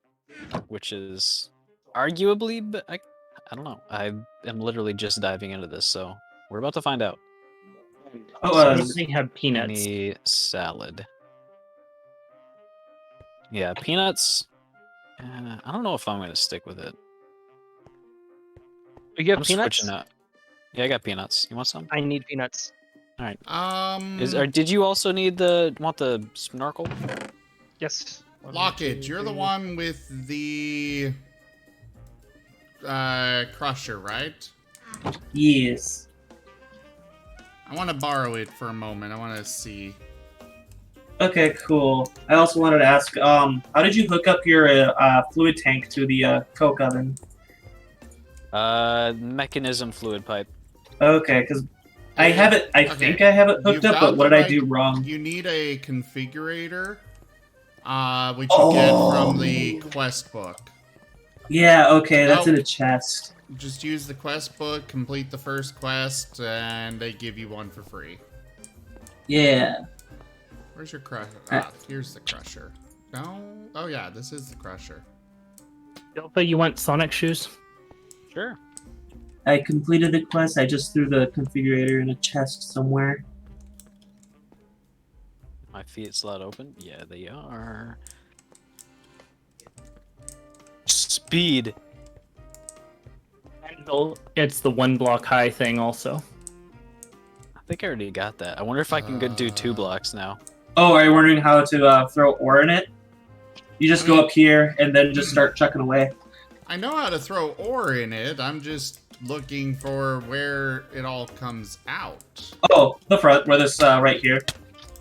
which is arguably, but I don't know. I am literally just diving into this, so we're about to find out. They have peanuts. Any salad. Yeah, peanuts. I don't know if I'm going to stick with it. You have I'm peanuts? switching up. Yeah, I got peanuts. You want some? I need peanuts. All right. Or did you also want the snorkel? Yes. Lockett, you're the one with the crusher, right? Yes. I want to borrow it for a moment. I want to see. Okay, cool. I also wanted to ask, how did you hook up your fluid tank to the coke oven? Mechanism fluid pipe. Okay, because I have it. I think I have it hooked up, but what did I do wrong? You need a configurator, which you get from the quest book. Yeah. Okay, that's in a chest. Just use the quest book, complete the first quest, and they give you one for free. Yeah. Where's your crusher? Ah, here's the crusher. No? Oh yeah, this is the crusher. Delta, you want Sonic shoes? Sure. I completed the quest. I just threw the configurator in a chest somewhere. My feet slot open? Yeah, they are. Speed. It's the 1 block high thing also. I think I already got that. I wonder if I can do 2 blocks now. Oh, are you wondering how to throw ore in it? You just go up here and then just start chucking away. I know how to throw ore in it. I'm just looking for where it all comes out. Oh, the front, where this right here.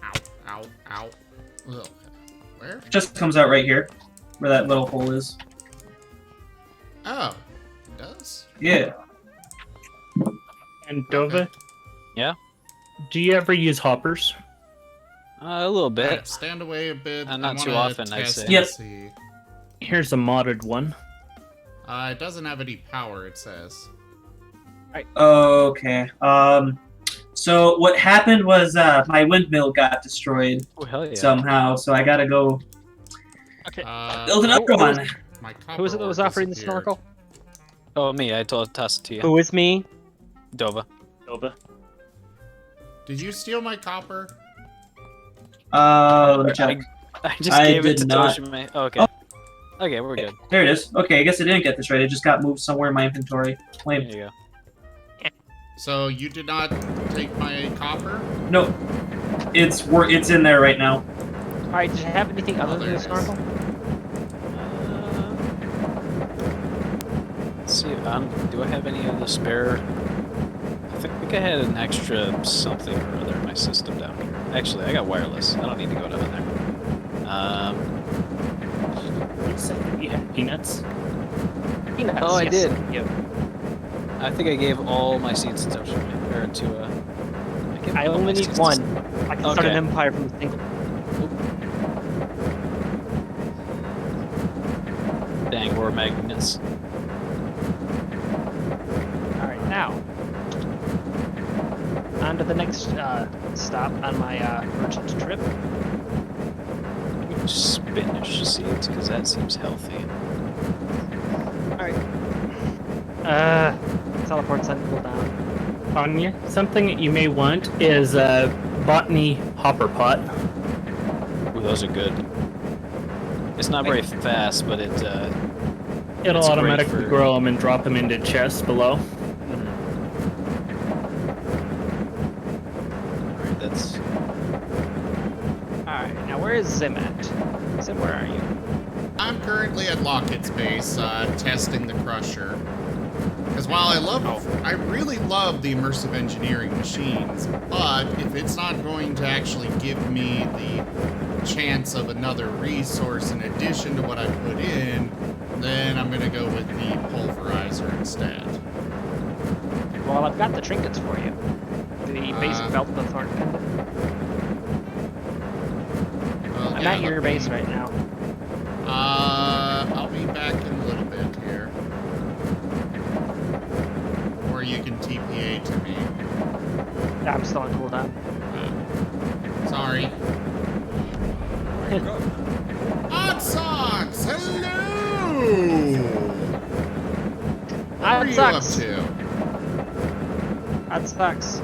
Ow, ow, ow. Ugh. Where? Just comes out right here, where that little hole is. Oh, it does? Yeah. And Dova? Yeah? Do you ever use hoppers? A little bit. Right, stand away a bit. Not I too wanna often, I'd test say. and Yep. see. Here's a modded one. It doesn't have any power, it says. Okay. So what happened was my windmill got destroyed Oh, hell yeah. somehow, so I gotta go Okay. build another one. My Who was it that was offering the snorkel? Oh, me. I tossed it to you. Who is me? Dova. Dova. Did you steal my copper? Let me check. I just gave it to did not. Toshime. Oh, okay. Okay, we're good. There it is. Okay, I guess I didn't get this right. It just got moved somewhere in my inventory. There Lame. you go. So you did not take my copper? No, it's in there right now. Alright, did you have anything other than the snorkel? Let's see. Do I have any of the spare? I think I had an extra something or other in my system down here. Actually, I got wireless. I don't need to go down there. You said that you had peanuts? Peanuts, Oh, I yes. did. Yep. I think I gave all my seeds to Toshimi, or to gave I all only my need seeds to one. someone. I can start an Okay. empire from a single. Dang, we're magnets. All right, now on to the next stop on my merchant trip. Spinach seeds, because that seems healthy. All right. Teleport's on cooldown. Anya, something that you may want is a botany hopper pot. Ooh, those are good. It's not very fast, but It'll it's great automatically for- grow them and drop them into chests below. Alright, that's... Alright, now where is Zim at? Zim, where are you? I'm currently at Locket's base, testing the crusher. Because while I really love the immersive engineering machines, but if it's not going to actually give me the chance of another resource in addition to what I put in, then I'm gonna go with the pulverizer instead. Well, I've got the trinkets for you. The basic belt and the thorn pendant. Well, I'm yeah, at your base right now. I'll be back in a little bit here. Or you can TPA to me. Yeah, I'm still on cooldown. Sorry. Odd Socks! Hello! What are Odd you Socks! up to? Odd Socks.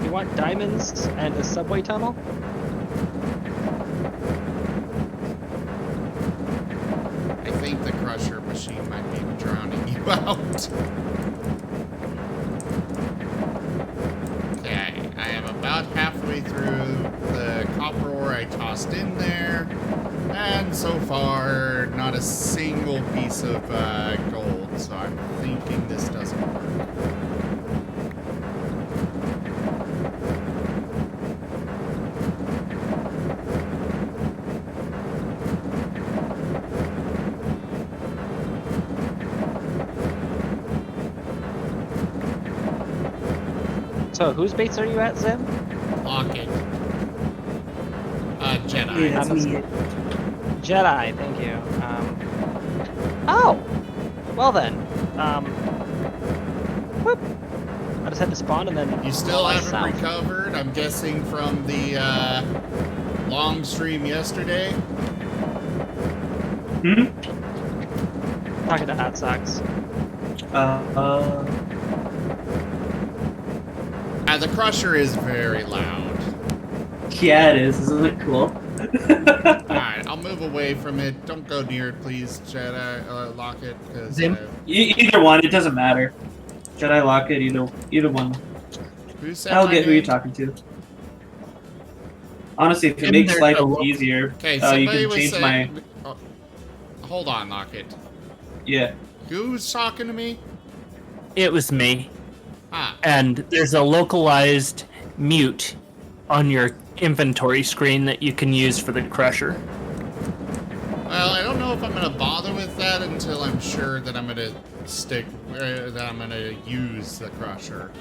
You want diamonds and a subway tunnel? I think the crusher machine might be drowning you out. Okay, I am about halfway through the copper ore I tossed in there, and so far, not a single piece of gold, so I'm thinking this doesn't work. So, whose base are you at, Zim? Locket. Jedi. Yeah, it's me. Jedi, thank you. Oh! Well then. Whoop. I just had to spawn and then... You still all haven't south. recovered, I'm guessing, from the long stream yesterday? Talking to Odd Socks. The crusher is very loud. Yeah, it is. Isn't it cool? Alright, I'll move away from it. Don't go near it, please, Jedi. Locket, because... Either one, it doesn't matter. Jedi Locket, either one. Who said I'll my get who you're name? talking to. Honestly, if it And makes there's life a lo- easier, Okay, you somebody can was change saying... my... Oh, hold on, Locket. Yeah. Who's talking to me? It was me. Ah. And there's a localized mute on your inventory screen that you can use for the crusher. Well, I don't know if I'm going to bother with that until I'm sure that I'm going to that I'm going to use the crusher.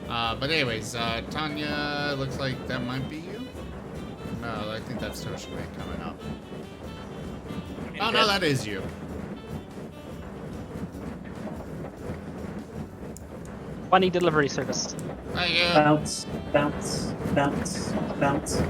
But anyways, Tanya, looks like that might be you? No, I think that's Toshime coming up. Oh, no, that is you. Funny delivery service. Thank you. Bounce, bounce, bounce, bounce.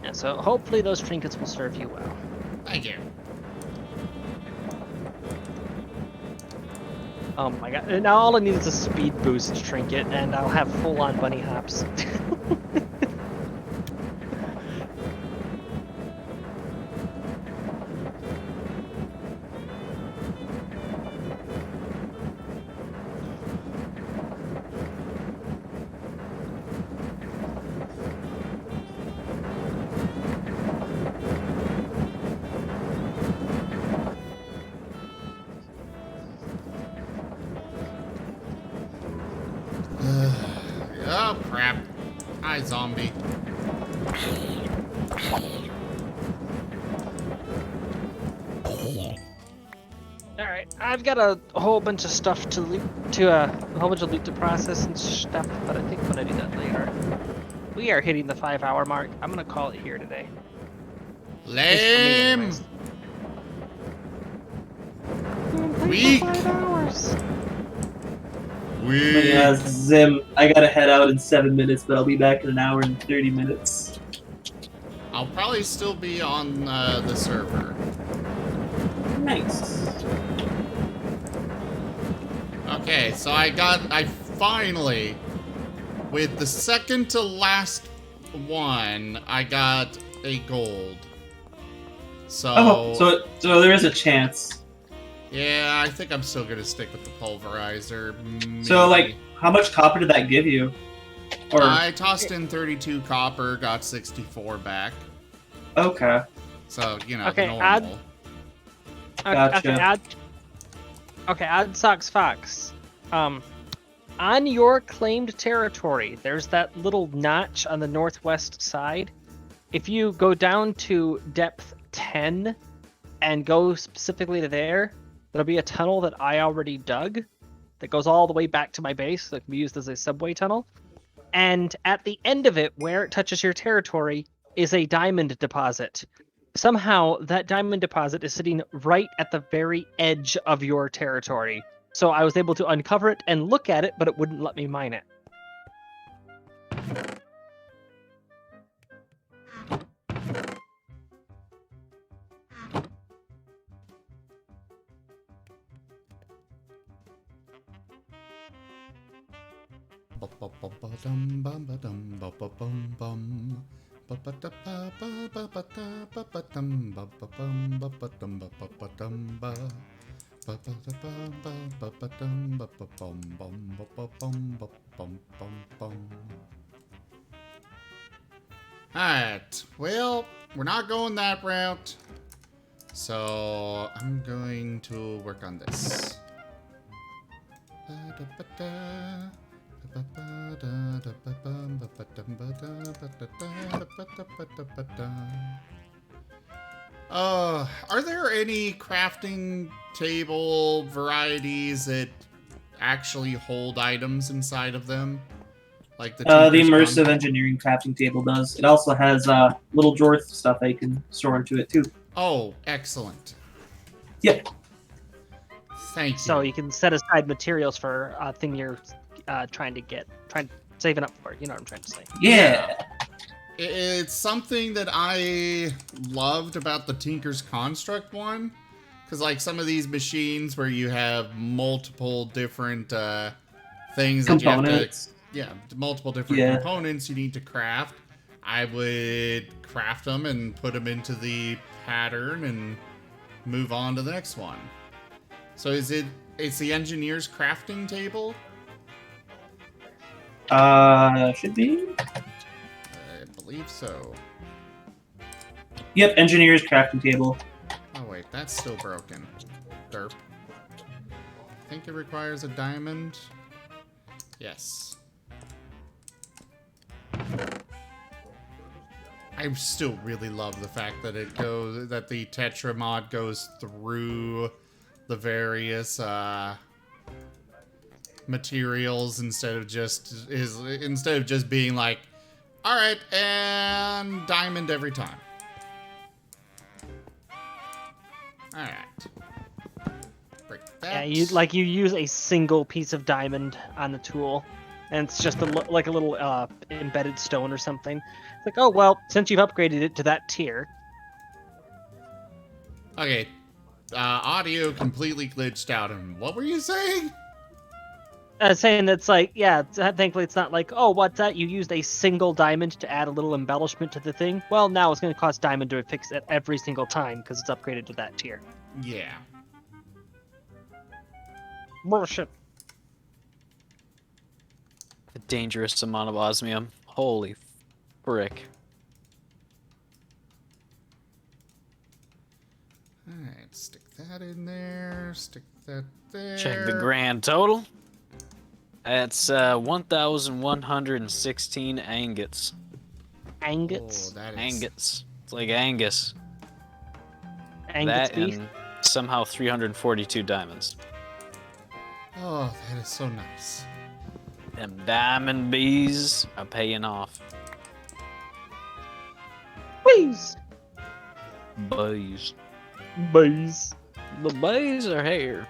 Yeah, so hopefully those trinkets will serve you well. Thank you. Oh my god. Now all I need is a speed boost trinket and I'll have full-on bunny hops. Hi, zombie. All right, I've got a whole bunch of stuff to loot, a whole bunch of loot to process and stuff, but I think I'm gonna do that later. We are hitting the 5-hour mark. I'm gonna call it here today. Lame. Weak. 5 hours. But yeah, Zim, I gotta head out in 7 minutes, but I'll be back in an hour and 30 minutes. I'll probably still be on the server. Nice. Okay, so I finally, with the second to last one, I got a gold. So. Oh, so there is a chance. Yeah, I think I'm still gonna stick with the pulverizer. Maybe. So, like, how much copper did that give you? Or I tossed in 32 copper, got 64 back. Okay. So, you know, Okay, normal. Gotcha. Add Socks Fox. On your claimed territory, there's that little notch on the northwest side. If you go down to depth 10 and go specifically to there, there'll be a tunnel that I already dug that goes all the way back to my base that can be used as a subway tunnel. And at the end of it, where it touches your territory, is a diamond deposit. Somehow, that diamond deposit is sitting right at the very edge of your territory. So I was able to uncover it and look at it, but it wouldn't let me mine it. Alright, well, we're not going that route. So I'm going to work on this. Are there any crafting table varieties that actually hold items inside of them? Like the Immersive Engineering crafting table does. It also has little drawers stuff that you can store into it too. Oh, excellent. Yep. Thank you. So you can set aside materials for a thing you're trying saving up for. You know what I'm trying to say? Yeah. It's something that I loved about the Tinker's Construct one. Because, like, some of these machines where you have multiple different things that you have to... Yeah, multiple different components you need to craft. I would craft them and put them into the pattern and move on to the next one. So it's the engineer's crafting table? Should be. I believe so. Yep, engineer's crafting table. Oh wait, that's still broken. Derp. I think it requires a diamond. Yes. I still really love the fact that that the Tetra mod goes through the various materials instead of just being like, all right, and diamond every time. All right. Break that. Yeah, you use a single piece of diamond on the tool, and it's just like a little embedded stone or something. It's like, oh well, since you've upgraded it to that tier. Okay, audio completely glitched out. And what were you saying? Saying that's like, yeah, thankfully it's not like, oh, what's that? You used a single diamond to add a little embellishment to the thing. Well, now it's going to cost diamond to fix it every single time because it's upgraded to that tier. Yeah. Bullshit. A dangerous amount of osmium. Holy frick. Alright, stick that in there. Stick that there. Check the grand total. It's 1,116 agates. Angots. Oh, that is. Angus. It's like Angus. Angus That beef. and somehow 342 diamonds. Oh, that is so nice. Them diamond bees are paying off. Bees. Bees. Bees. The bees are here.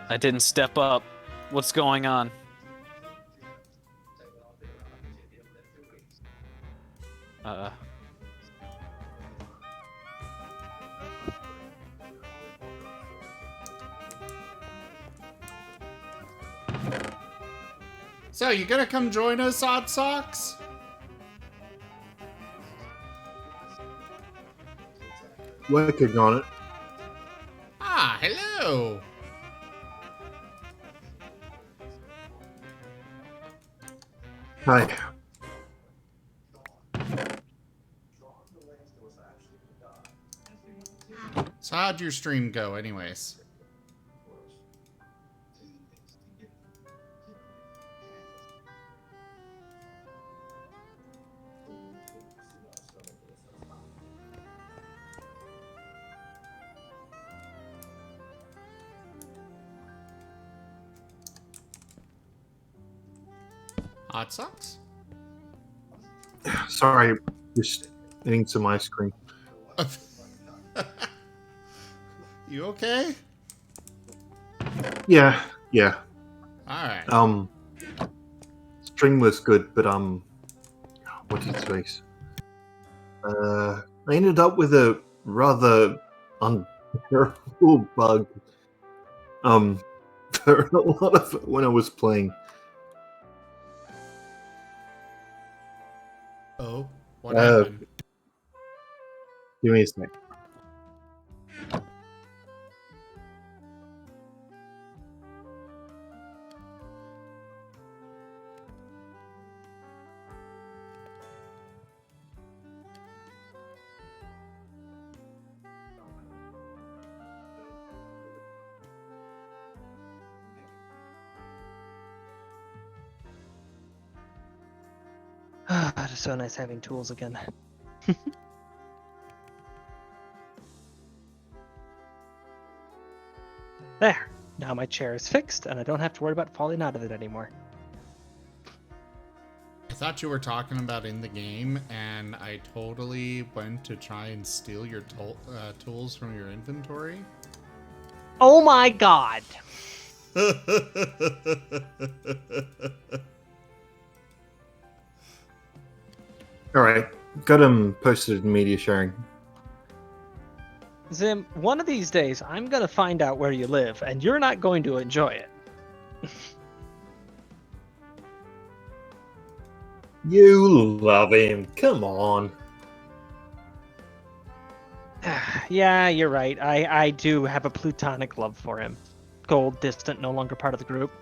I didn't step up. What's going on? So, you gonna come join us, Odd Socks? Working on it. Ah, hello. Hi. So how'd your stream go anyways? Hot socks? Sorry, just eating some ice cream. You okay? Yeah. Alright. String was good, but what's its face? I ended up with a rather unbearable bug. For a lot of it when I was playing. Oh, what happened? Give me a sec. It is so nice having tools again. There. Now my chair is fixed, and I don't have to worry about falling out of it anymore. I thought you were talking about in the game, and I totally went to try and steal your tools from your inventory. Oh my god! Alright, got him posted in media sharing. Zim, one of these days, I'm gonna find out where you live, and you're not going to enjoy it. You love him, come on. Yeah, you're right. I do have a platonic love for him. Cold, distant, no longer part of the group.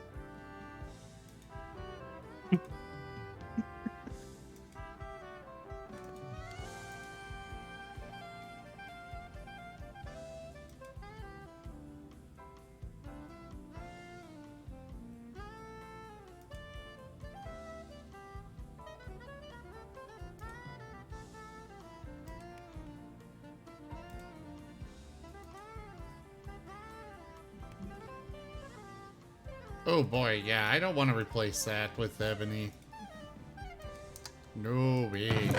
Oh boy, yeah, I don't want to replace that with Ebony. No way.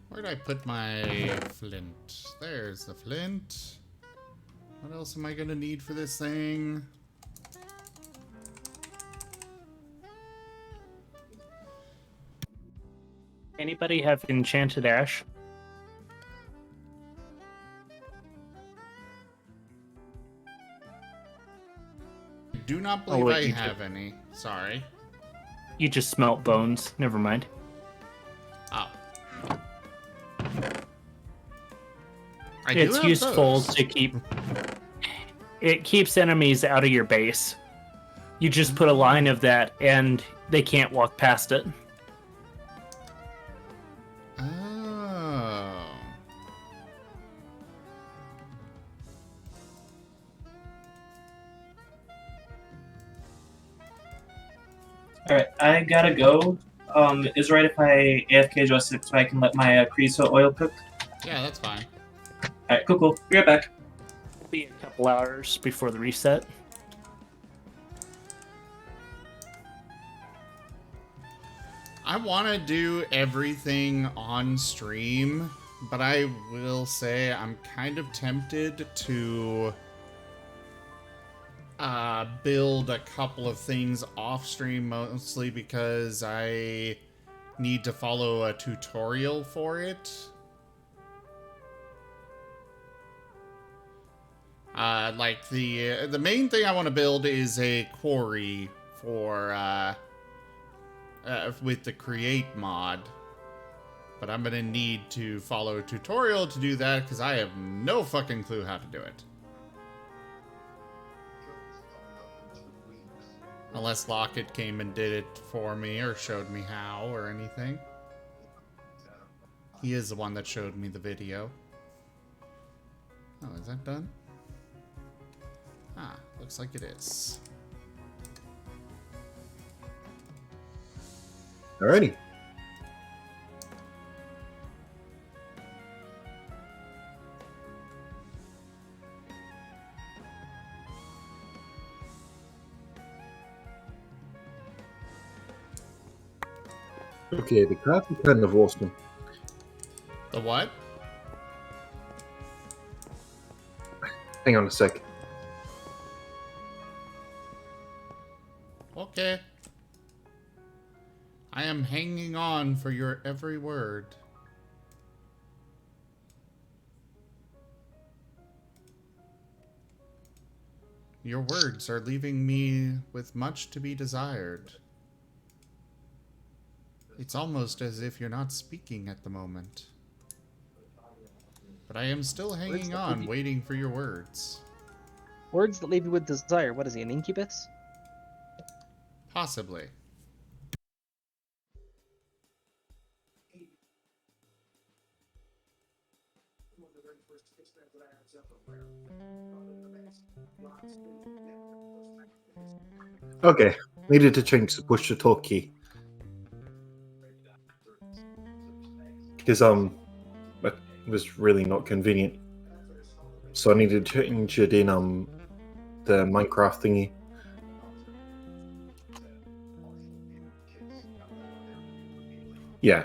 Where'd I put my flint? There's the flint. What else am I gonna need for this thing? Anybody have enchanted ash? I do not believe I have any. Sorry. You just smelt bones. Never mind. Oh. It's useful to keep. It keeps enemies out of your base. You just put a line of that, and they can't walk past it. Alright, I gotta go. Is it right if I AFK just so I can let my creosote oil cook? Yeah, that's fine. Alright, cool. Be right back. Be a couple hours before the reset. I want to do everything on stream, but I will say I'm kind of tempted to build a couple of things off stream, mostly because I need to follow a tutorial for it. Like the main thing I want to build is a quarry for with the create mod, but I'm gonna need to follow a tutorial to do that because I have no fucking clue how to do it. Unless Lockett came and did it for me or showed me how or anything. He is the one that showed me the video. Oh, is that done? Ah, looks like it is. Alrighty. Okay, the craft is kind of awesome. The what? Hang on a sec. Okay. I am hanging on for your every word. Your words are leaving me with much to be desired. It's almost as if you're not speaking at the moment. But I am still hanging on, waiting for your words. Words that leave you with desire. What is he, an incubus? Possibly. Okay, needed to change the push to talk key. Because it was really not convenient. So I needed to change it in the Minecraft thingy. Yeah.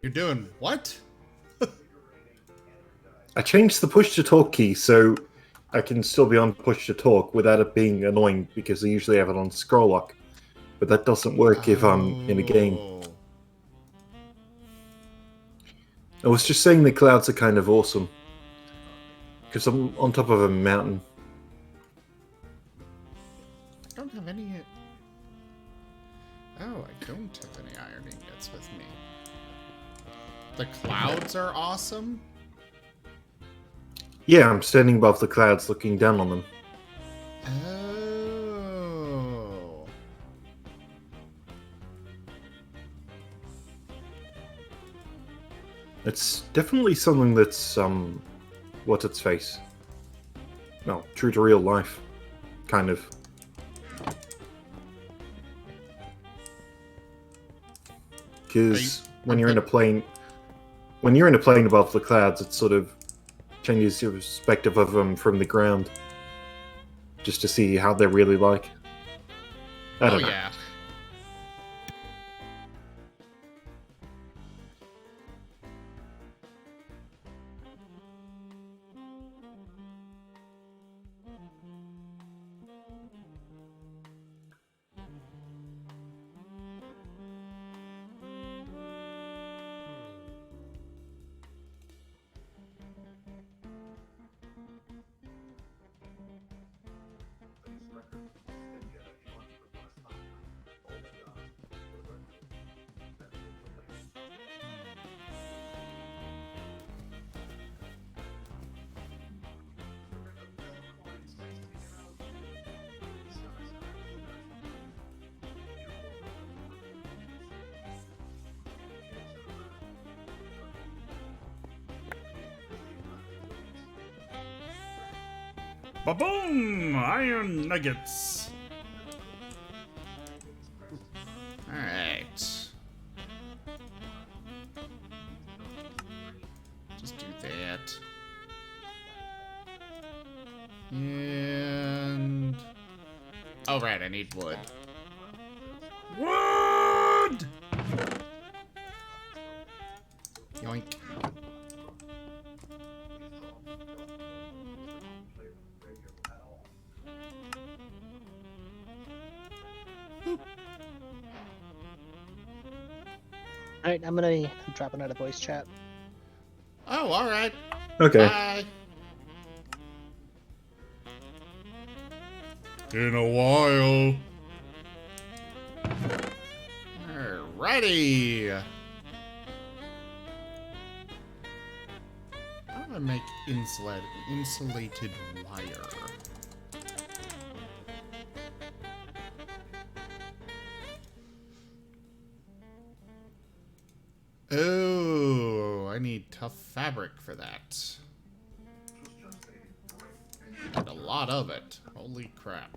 You're doing what? I changed the push to talk key so I can still be on push to talk without it being annoying because I usually have it on scroll lock. But that doesn't work if I'm in a game. I was just saying the clouds are kind of awesome. Because I'm on top of a mountain. I don't have any... Oh, I don't have any iron ingots with me. The clouds are awesome? Yeah, I'm standing above the clouds looking down on them. Oh. It's definitely something that's, what's its face? Well, true to real life. Kind of. Because when you're in a plane... When you're in a plane above the clouds, it sort of changes your perspective of them from the ground. Just to see how they're really like. I don't know. Yeah. Ba-boom! Iron nuggets. Alright. Just do that. And... oh, right, I need wood. Wood! Yoink. Alright, I'm dropping out of voice chat. Oh, alright. Okay. Bye. In a while. Alrighty. How do I make insulated wire? Oh, I need tough fabric for that. And a lot of it. Holy crap.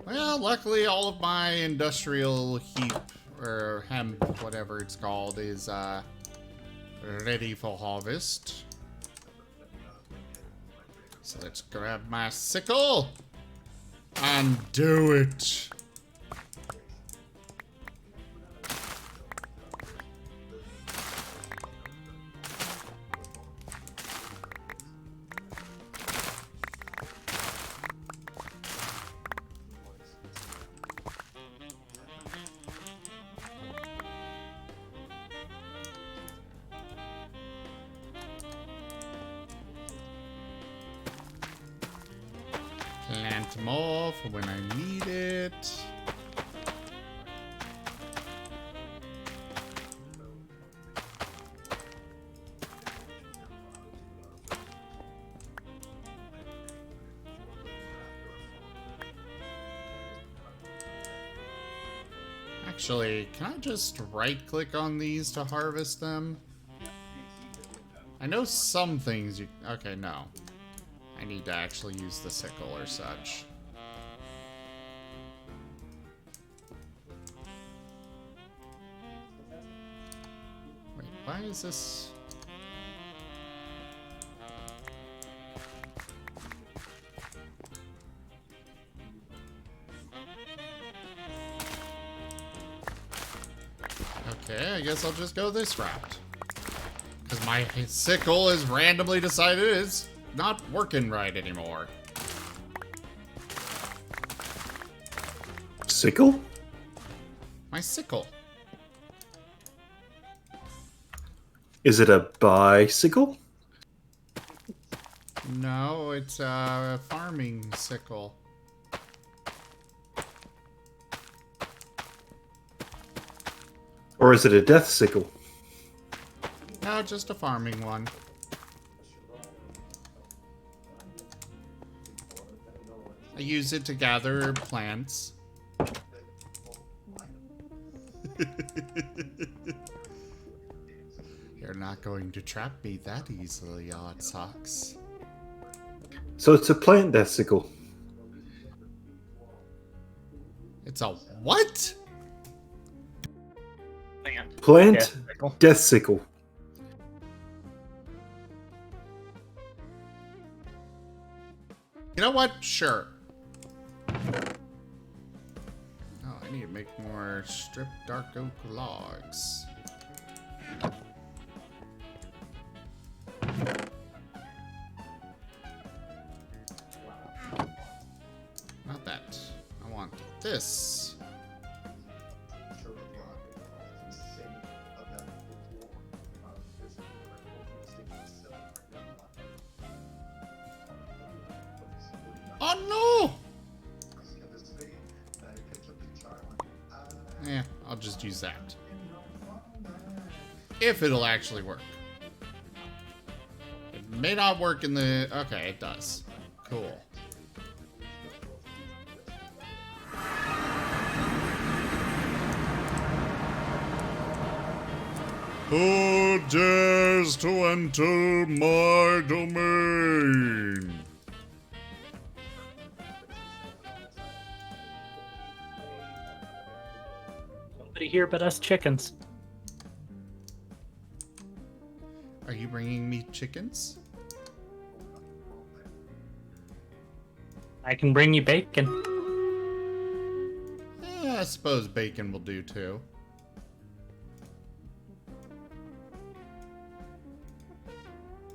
Well, luckily all of my industrial heap, or hemp, whatever it's called, is ready for harvest. So let's grab my sickle and do it. Plant more for when I need it. Actually, can I just right-click on these to harvest them? I know some things you... okay, no. I need to actually use the sickle or such. Wait, why is this... okay, I guess I'll just go this route. Because my sickle is randomly decided it's not working right anymore. Sickle? My sickle. Is it a bicycle? No, it's a farming sickle. Or is it a death sickle? No, just a farming one. I use it to gather plants. You're not going to trap me that easily, Odd Socks. So it's a plant death sickle. It's a what? Plant death sickle. You know what? Sure. Oh, I need to make more stripped dark oak logs. Not that. I want this. Oh no! Yeah, I'll just use that. If it'll actually work. It may not work in the... okay, it does. Cool. Who dares to enter my domain? Nobody here but us chickens. Are you bringing me chickens? I can bring you bacon. I suppose bacon will do too.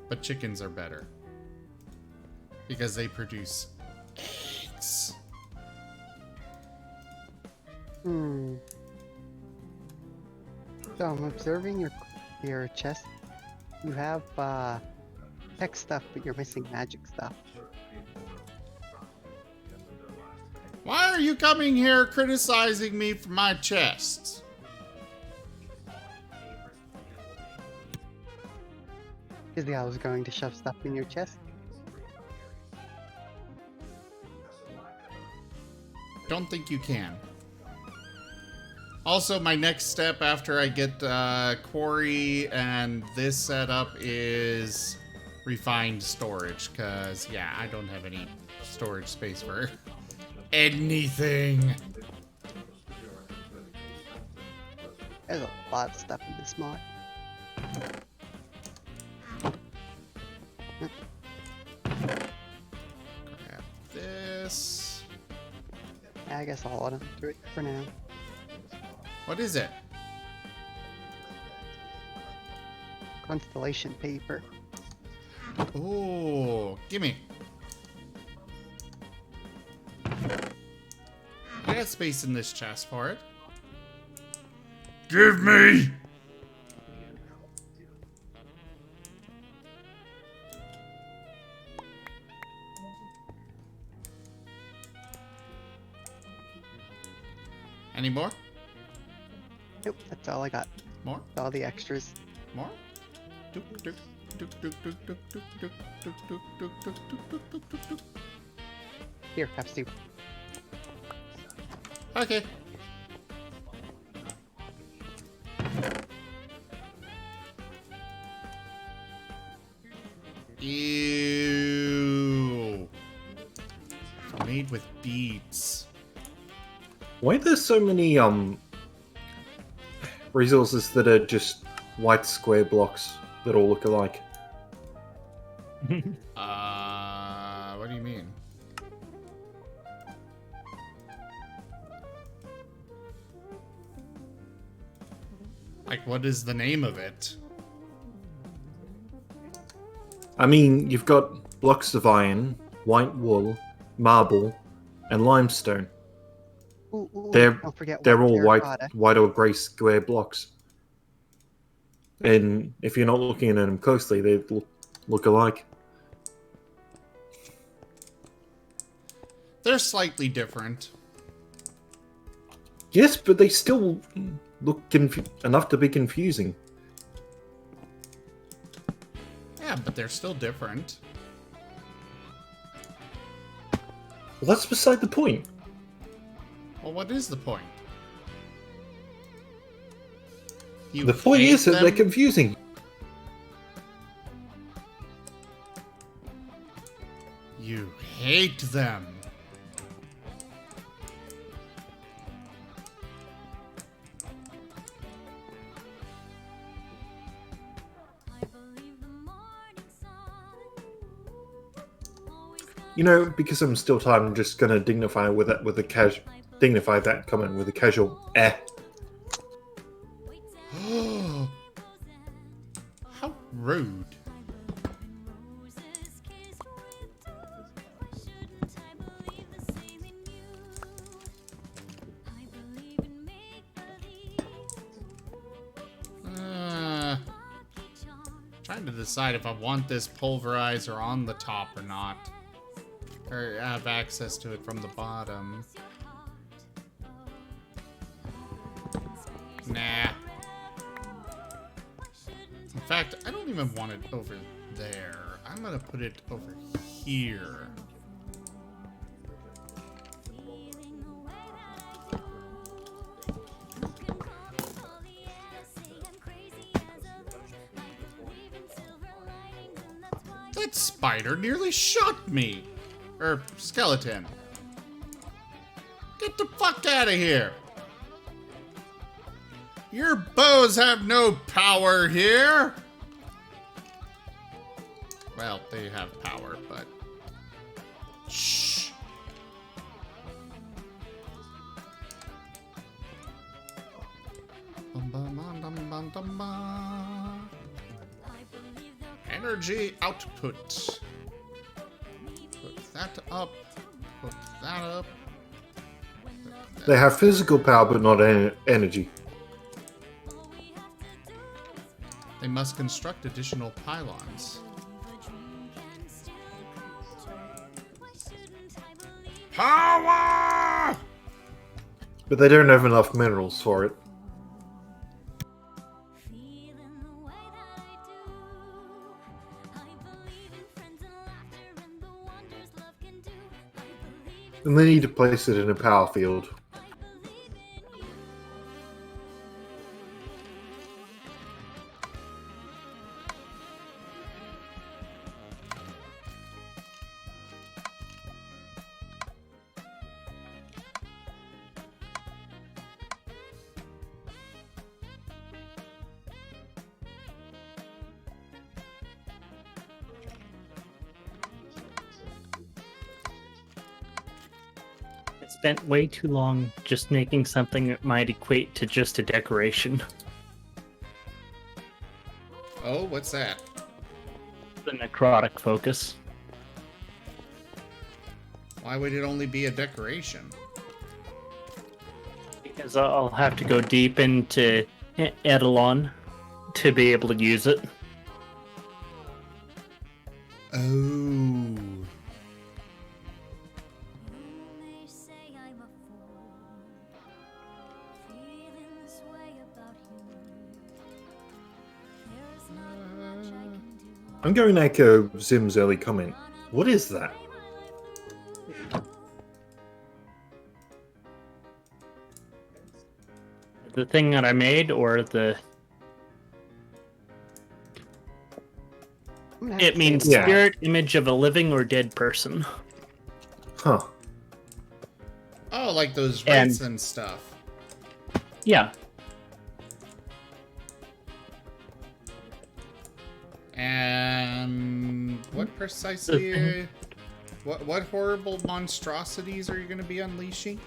But chickens are better. Because they produce eggs. Hmm. So I'm observing your chest. You have tech stuff, but you're missing magic stuff. Why are you coming here criticizing me for my chest? Because I was going to shove stuff in your chest. Don't think you can. Also, my next step after I get quarry and this set up is refined storage, because, yeah, I don't have any storage space for anything. There's a lot of stuff in this mod. Grab this. I guess I'll hold on to it for now. What is it? Constellation paper. Ooh, gimme. I got space in this chest for it. Give me! Any more? Nope, that's all I got. More? That's all the extras. More? Here, have soup. Okay. Ew. Made with beads. Why are there so many resources that are just white square blocks that all look alike? What do you mean? Like, what is the name of it? I mean, you've got blocks of iron, white wool, marble, and limestone. Don't forget They're all terracotta. white or grey square blocks. And if you're not looking at them closely, they look alike. They're slightly different. Yes, but they still look enough to be confusing. Yeah, but they're still different. Well, that's beside the point. Well, what is the point? You The point hate is that they're them? confusing. You hate them. You know, because I'm still tired, I'm just gonna dignify that comment with a casual eh. How rude. Trying to decide if I want this pulverizer on the top or not. Or have access to it from the bottom. Nah. In fact, I don't even want it over there. I'm gonna put it over here. That spider nearly shot me. Skeleton. Get the fuck out of here. Your bows have no power here. Well, they have power, but... Shh. Energy output. Put that up. Put that up. They have physical power, but not energy. They must construct additional pylons. Power! But they don't have enough minerals for it. And they need to place it in a power field. Spent way too long just making something that might equate to just a decoration. Oh, what's that? The necrotic focus. Why would it only be a decoration? Because I'll have to go deep into Eidolon to be able to use it. Oh. I'm going to echo Zim's early comment. What is that? The thing that I made, or the... It means spirit image of a living or dead person. Huh. Oh, like those wraiths and stuff. Yeah. And what precisely? What horrible monstrosities are you going to be unleashing?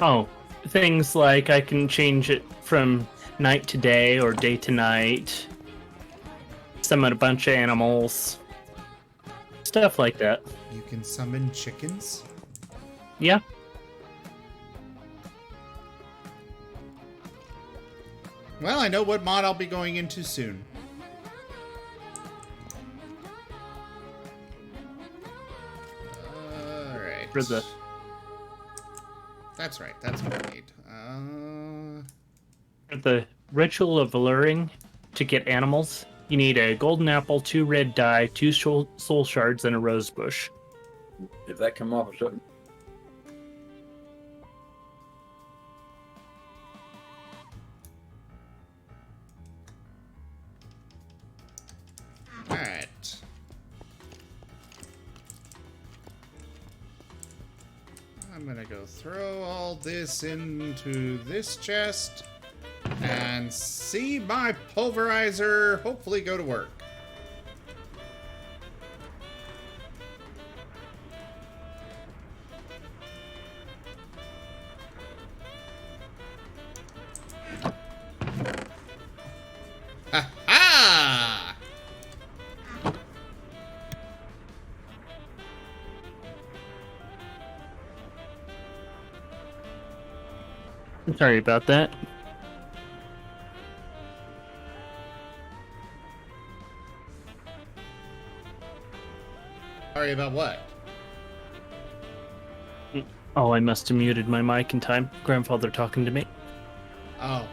Oh, things like I can change it from night to day or day to night. Summon a bunch of animals. Stuff like that. You can summon chickens? Yeah. Well, I know what mod I'll be going into soon. Alright. That's right, that's what I need. For the Ritual of Alluring, to get animals, you need a golden apple, 2 red dye, 2 soul shards, and a rose bush. If that come off, so Alright. I'm gonna go throw all this into this chest and see my pulverizer hopefully go to work. Ha-ha! I'm sorry about that. Sorry about what? Oh, I must have muted my mic in time. Grandfather talking to me. Oh.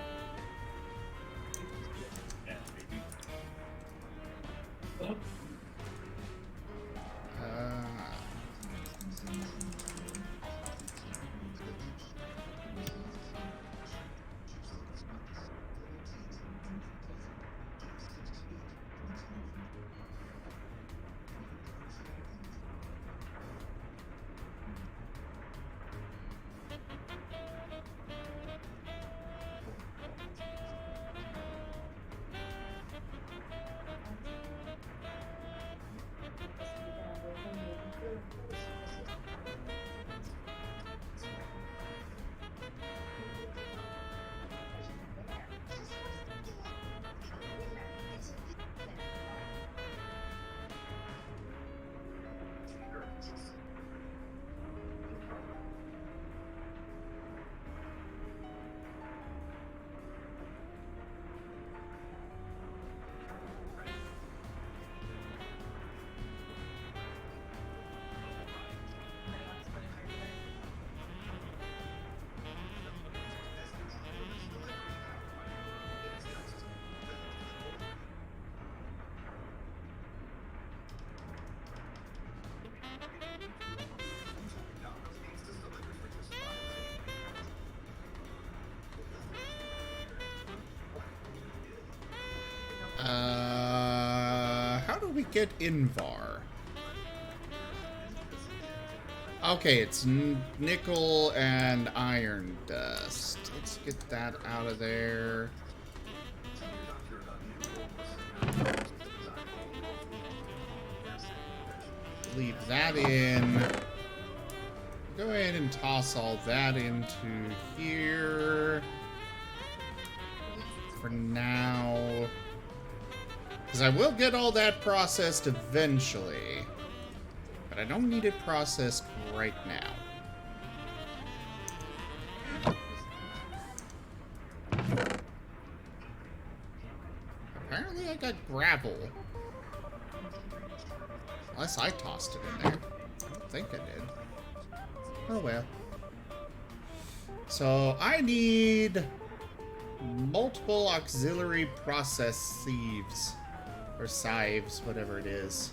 How do we get Invar? Okay, it's nickel and iron dust. Let's get that out of there. Leave that in. Go ahead and toss all that into here. For now. Because I will get all that processed eventually. But I don't need it processed right now. Apparently I got gravel. Unless I tossed it in there. I don't think I did. Oh well. So I need multiple auxiliary process sieves. Or sieves, whatever it is.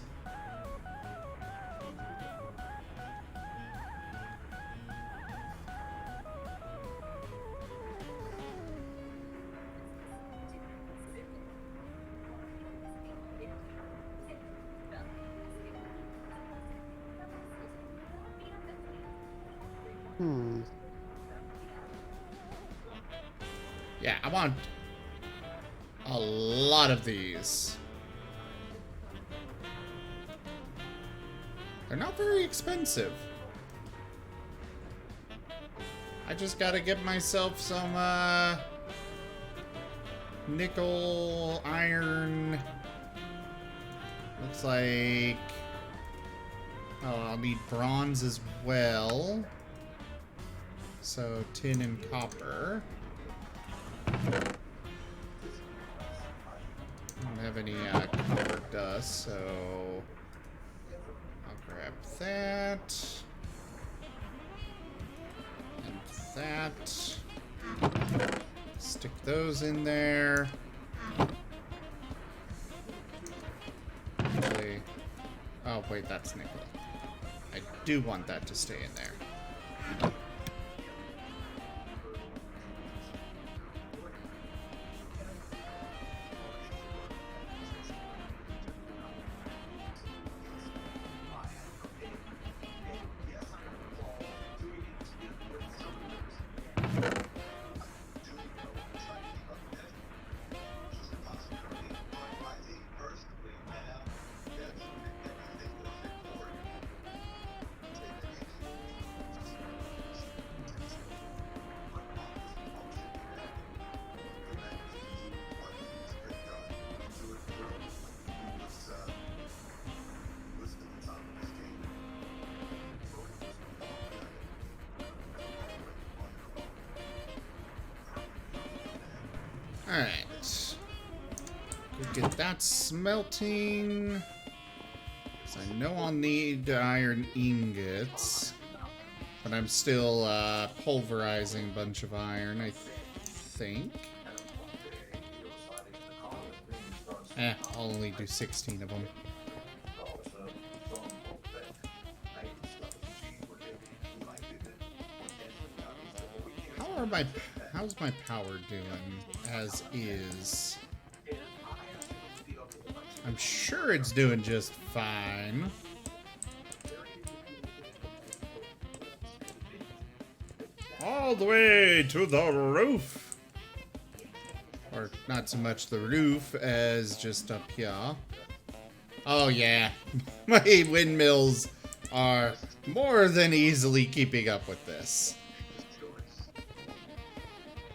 Yeah, I want a lot of these. They're not very expensive. I just gotta get myself some nickel, iron. Looks like... Oh, I'll need bronze as well. So, tin and copper. I don't have any copper dust, so I'll grab that. And that. Stick those in there. Actually, oh wait, that's nickel. I do want that to stay in there. Alright. We'll get that smelting. So I know I'll need iron ingots. But I'm still pulverizing a bunch of iron, I think. I'll only do 16 of them. How's my power doing as is? I'm sure it's doing just fine. All the way to the roof. Or not so much the roof as just up here. Oh yeah, my windmills are more than easily keeping up with this.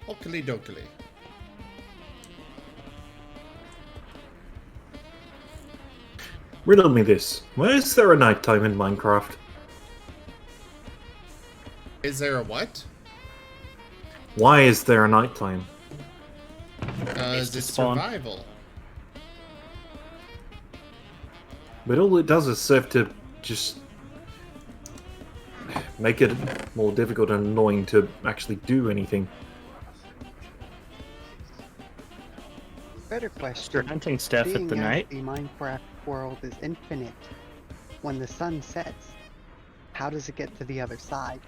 Oakley dokley. Riddle me this. Why is there a nighttime in Minecraft? Is there a what? Why is there a nighttime? Because it's survival. But all it does is serve to just make it more difficult and annoying to actually do anything. Better question. Hunting stuff Being at the as night. the Minecraft world is infinite, when the sun sets, how does it get to the other side?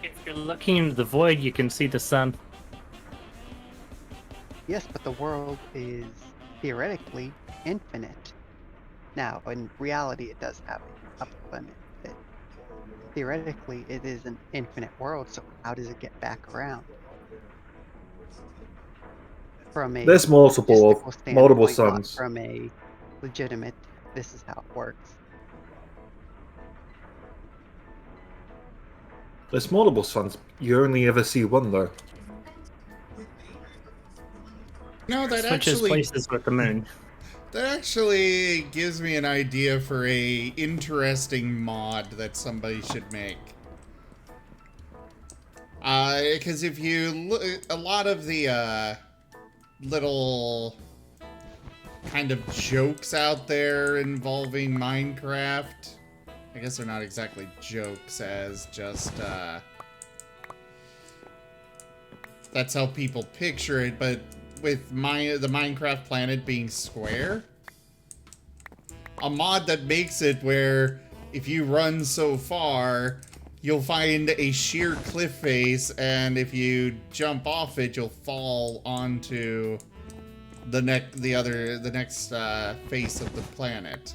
If you're looking into the void, you can see the sun. Yes, but the world is theoretically infinite. Now, in reality, it does have an upper limit, but theoretically, it is an infinite world, so how does it get back around? From a There's multiple logistical standpoint, not suns. from a legitimate, this is how it works. There's multiple suns. You only ever see one though. No, that Switches actually places with the moon. that actually gives me an idea for a interesting mod that somebody should make. Because if you look, a lot of the little kind of jokes out there involving Minecraft, I guess they're not exactly jokes, as just that's how people picture it, but with the Minecraft planet being square, a mod that makes it where if you run so far, you'll find a sheer cliff face, and if you jump off it, you'll fall onto the next face of the planet.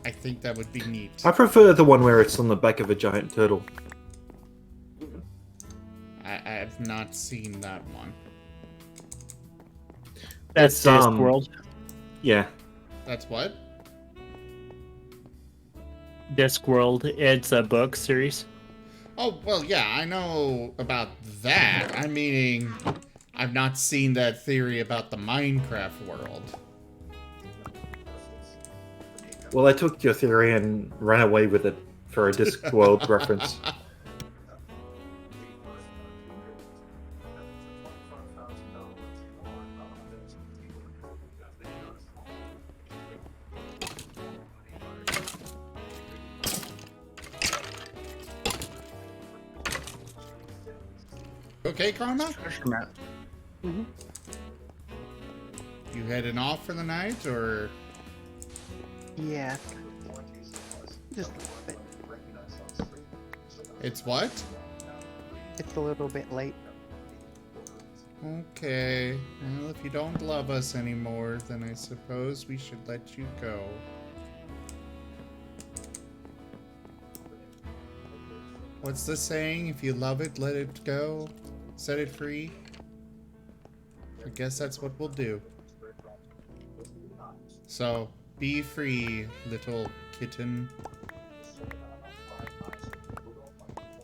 I think that would be neat. I prefer the one where it's on the back of a giant turtle. I've not seen that one. That's It's, Discworld. Yeah. That's what? Discworld. It's a book series. Oh, well, yeah, I know about that. I'm meaning, I've not seen that theory about the Minecraft world. Well, I took your theory and ran away with it for a Discworld reference. Okay, Karma? Mm-hmm. You heading off for the night, or? Yeah, just a little bit. It's what? It's a little bit late. Okay. Well, if you don't love us anymore, then I suppose we should let you go. What's the saying? If you love it, let it go. Set it free. I guess that's what we'll do. So, be free, little kitten.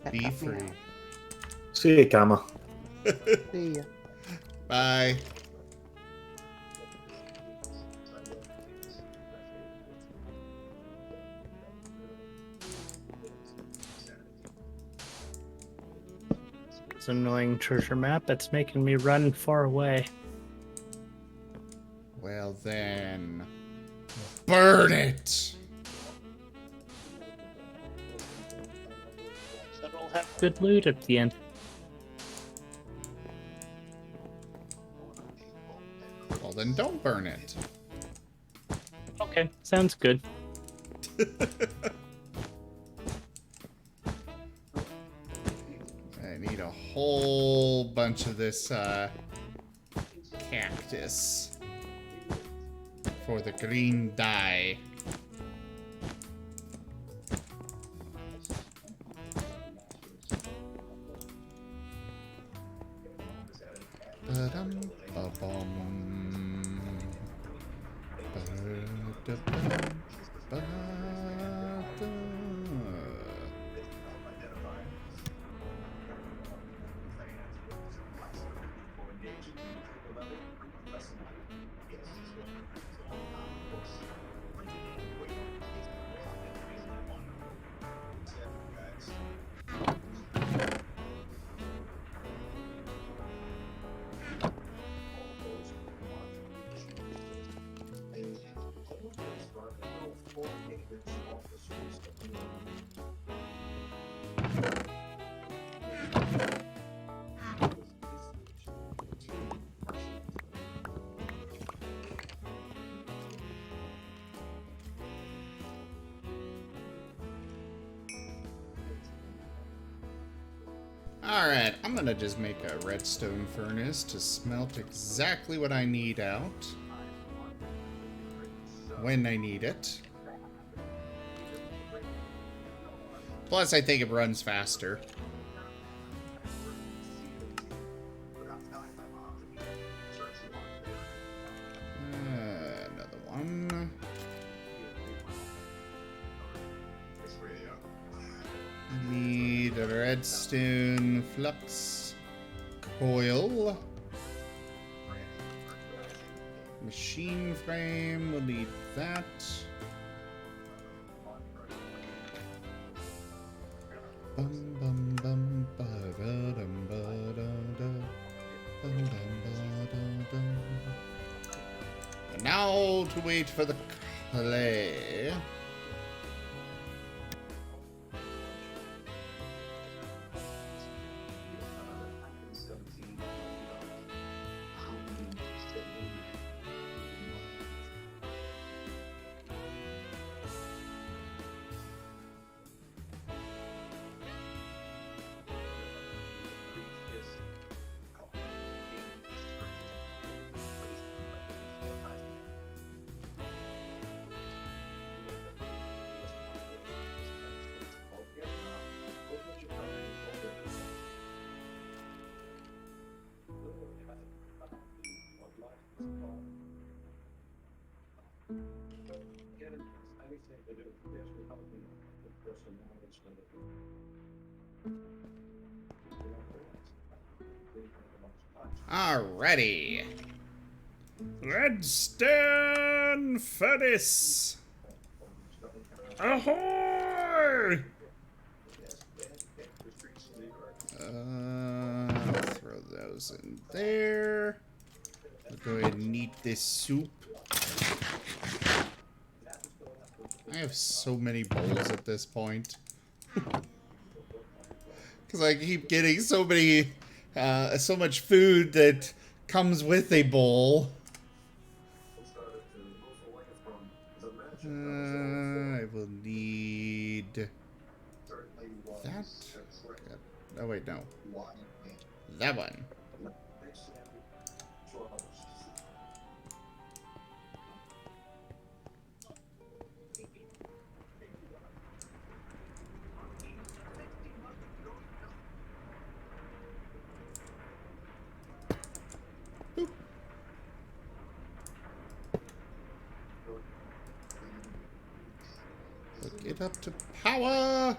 Be free. See you, Kama. See ya. Bye. It's an annoying treasure map that's making me run far away. Well then, burn it! That'll have good loot at the end. Well then, don't burn it. Okay, sounds good. I need a whole bunch of this cactus for the green dye. Ba-dum-ba-bum. Ba-da-bum-ba-da. Alright, I'm gonna just make a redstone furnace to smelt exactly what I need out. When I need it. Plus, I think it runs faster. Another one. I need a redstone flux coil. Machine frame, we'll need that. Bum bum bum ba da dum ba da da. Bum bum ba da dum. And now to wait for the clay. Alrighty. Redstone furnace. Ahoy! Throw those in there. I'll go ahead and eat this soup. I have so many bowls at this point. Because I keep getting so many, so much food that comes with a bowl. I will need that. Oh wait, no. That one. Hook it up to power.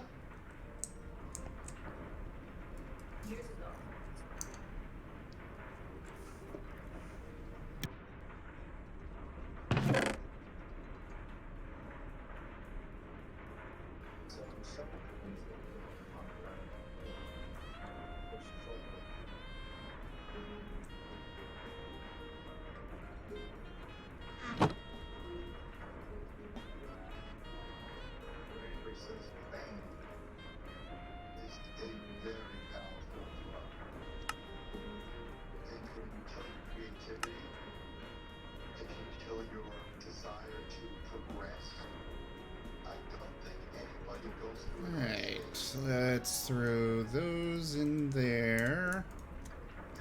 Alright, let's throw those in there.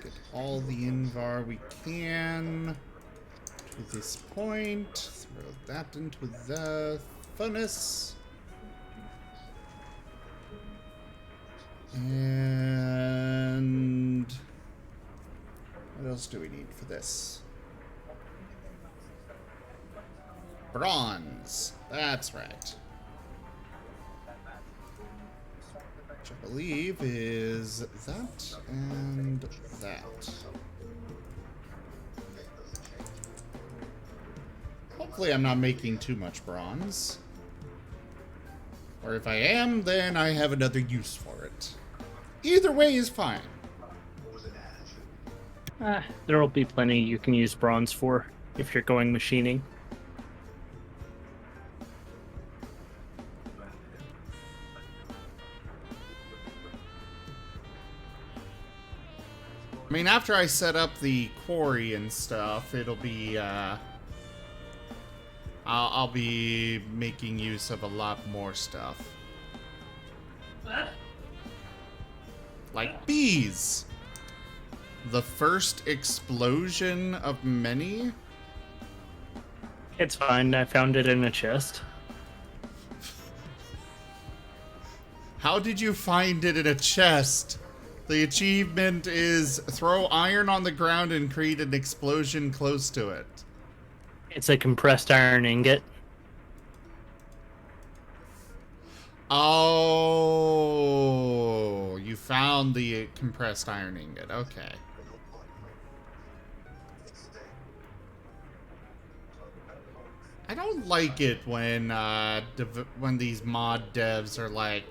Get all the invar we can to this point. Throw that into the furnace. And what else do we need for this? Bronze. That's right. Which I believe is that and that. Hopefully I'm not making too much bronze. Or if I am, then I have another use for it. Either way is fine. There will be plenty you can use bronze for if you're going machining. I mean, after I set up the quarry and stuff, it'll be, I'll be making use of a lot more stuff. Like bees. The first explosion of many. It's fine. I found it in a chest. How did you find it in a chest? The achievement is throw iron on the ground and create an explosion close to it. It's a compressed iron ingot. Oh, you found the compressed iron ingot. Okay. I don't like it when these mod devs are like,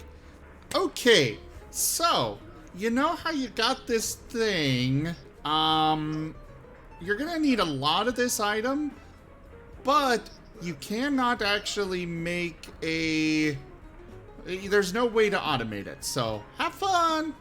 okay, so you know how you got this thing? You're gonna need a lot of this item, but you cannot actually make a. There's no way to automate it. So have fun.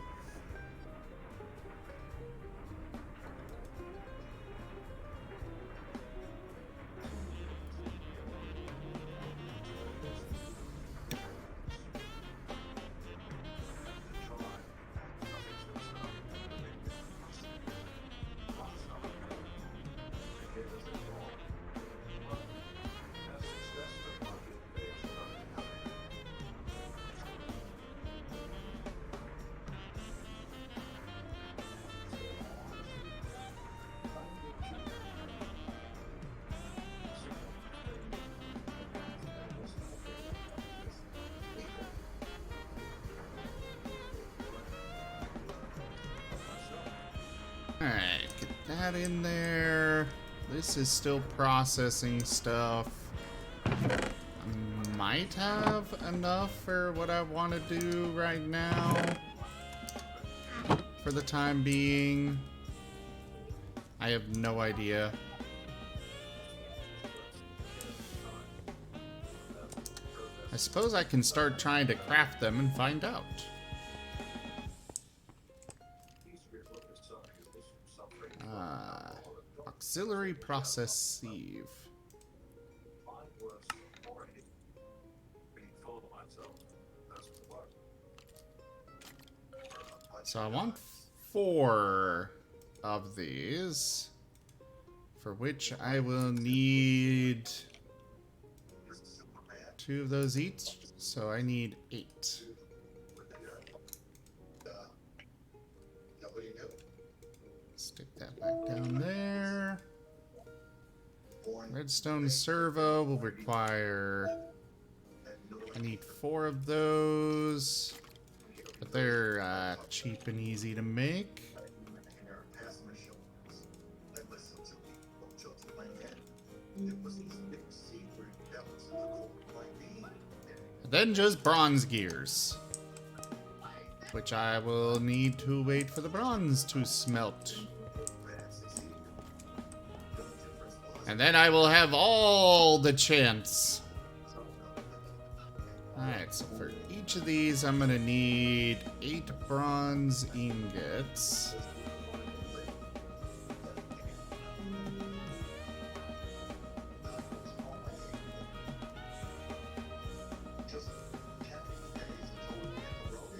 Alright, get that in there. This is still processing stuff. I might have enough for what I want to do right now. For the time being. I have no idea. I suppose I can start trying to craft them and find out. Auxiliary process sieve. So I want 4 of these, for which I will need 2 of those each, so I need 8. Stick that back down there. Redstone servo will require... I need 4 of those, but they're cheap and easy to make. And then just bronze gears, which I will need to wait for the bronze to smelt. And then I will have all the chance. Alright, so for each of these, I'm gonna need 8 bronze ingots.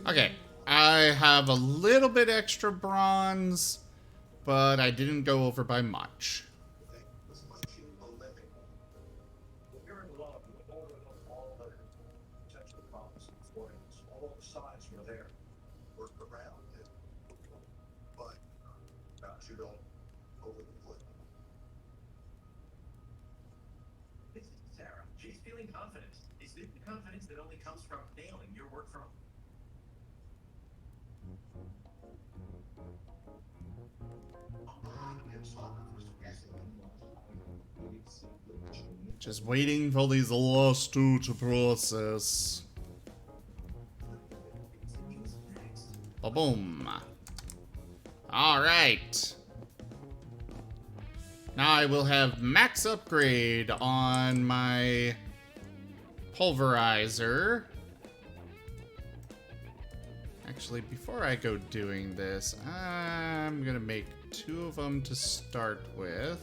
Okay, I have a little bit extra bronze, but I didn't go over by much. She's feeling confident. Is this the confidence that only comes from nailing your work from? Just waiting for these last 2 to process. Ba-boom. Alright. Now I will have max upgrade on my pulverizer. Actually, before I go doing this, I'm gonna make 2 of them to start with.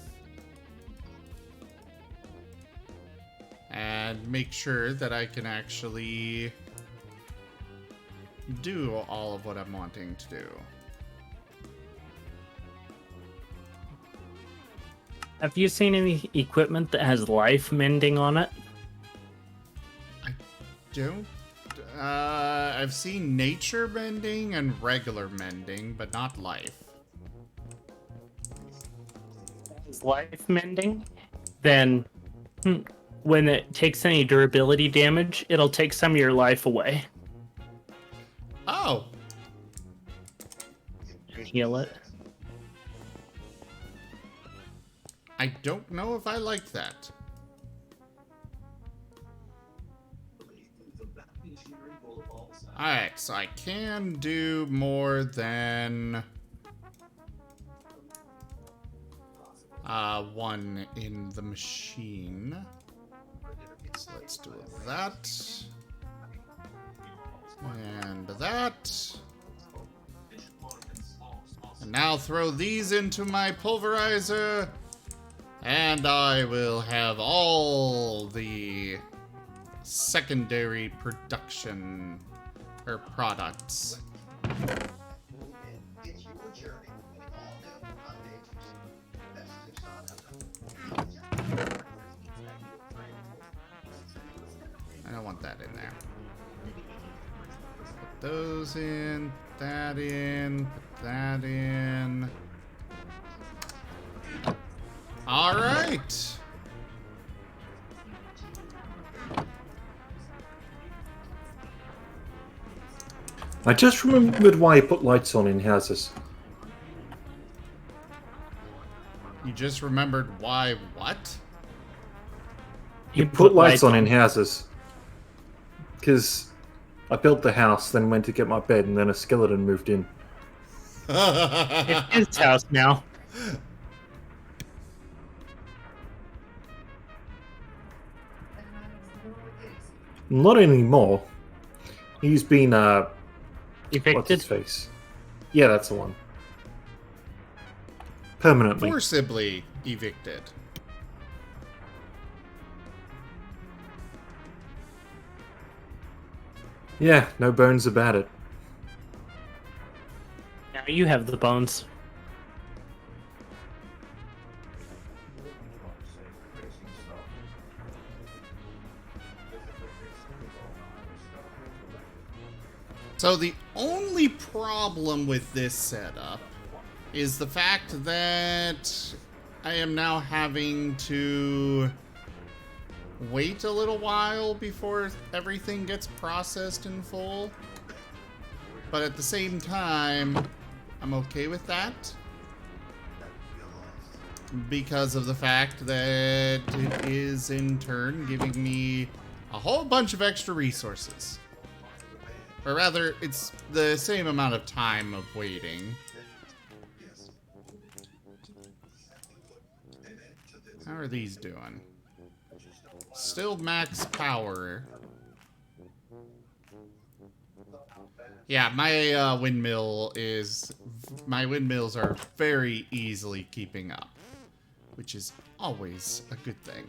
And make sure that I can actually do all of what I'm wanting to do. Have you seen any equipment that has life mending on it? Don't. I've seen nature mending and regular mending, but not life. Is life mending? Then when it takes any durability damage, it'll take some of your life away. Oh. Heal it. I don't know if I like that. Alright, so I can do more than one in the machine. So let's do that. And that. And now throw these into my pulverizer. And I will have all the secondary production or products. I don't want that in there. Put those in, put that in, put that in. All right. I just remembered why you put lights on in houses. You just remembered why what? You put lights on in houses. Because I built the house, then went to get my bed, and then a skeleton moved in. It's his house now. Not anymore. He's been, evicted? What's his face? Yeah, that's the one. Permanently. Forcibly evicted. Yeah, no bones about it. Now you have the bones. So the only problem with this setup is the fact that I am now having to wait a little while before everything gets processed in full. But at the same time, I'm okay with that. Because of the fact that it is in turn giving me a whole bunch of extra resources. Or rather, it's the same amount of time of waiting. How are these doing? Still max power. Yeah, my my windmills are very easily keeping up, which is always a good thing.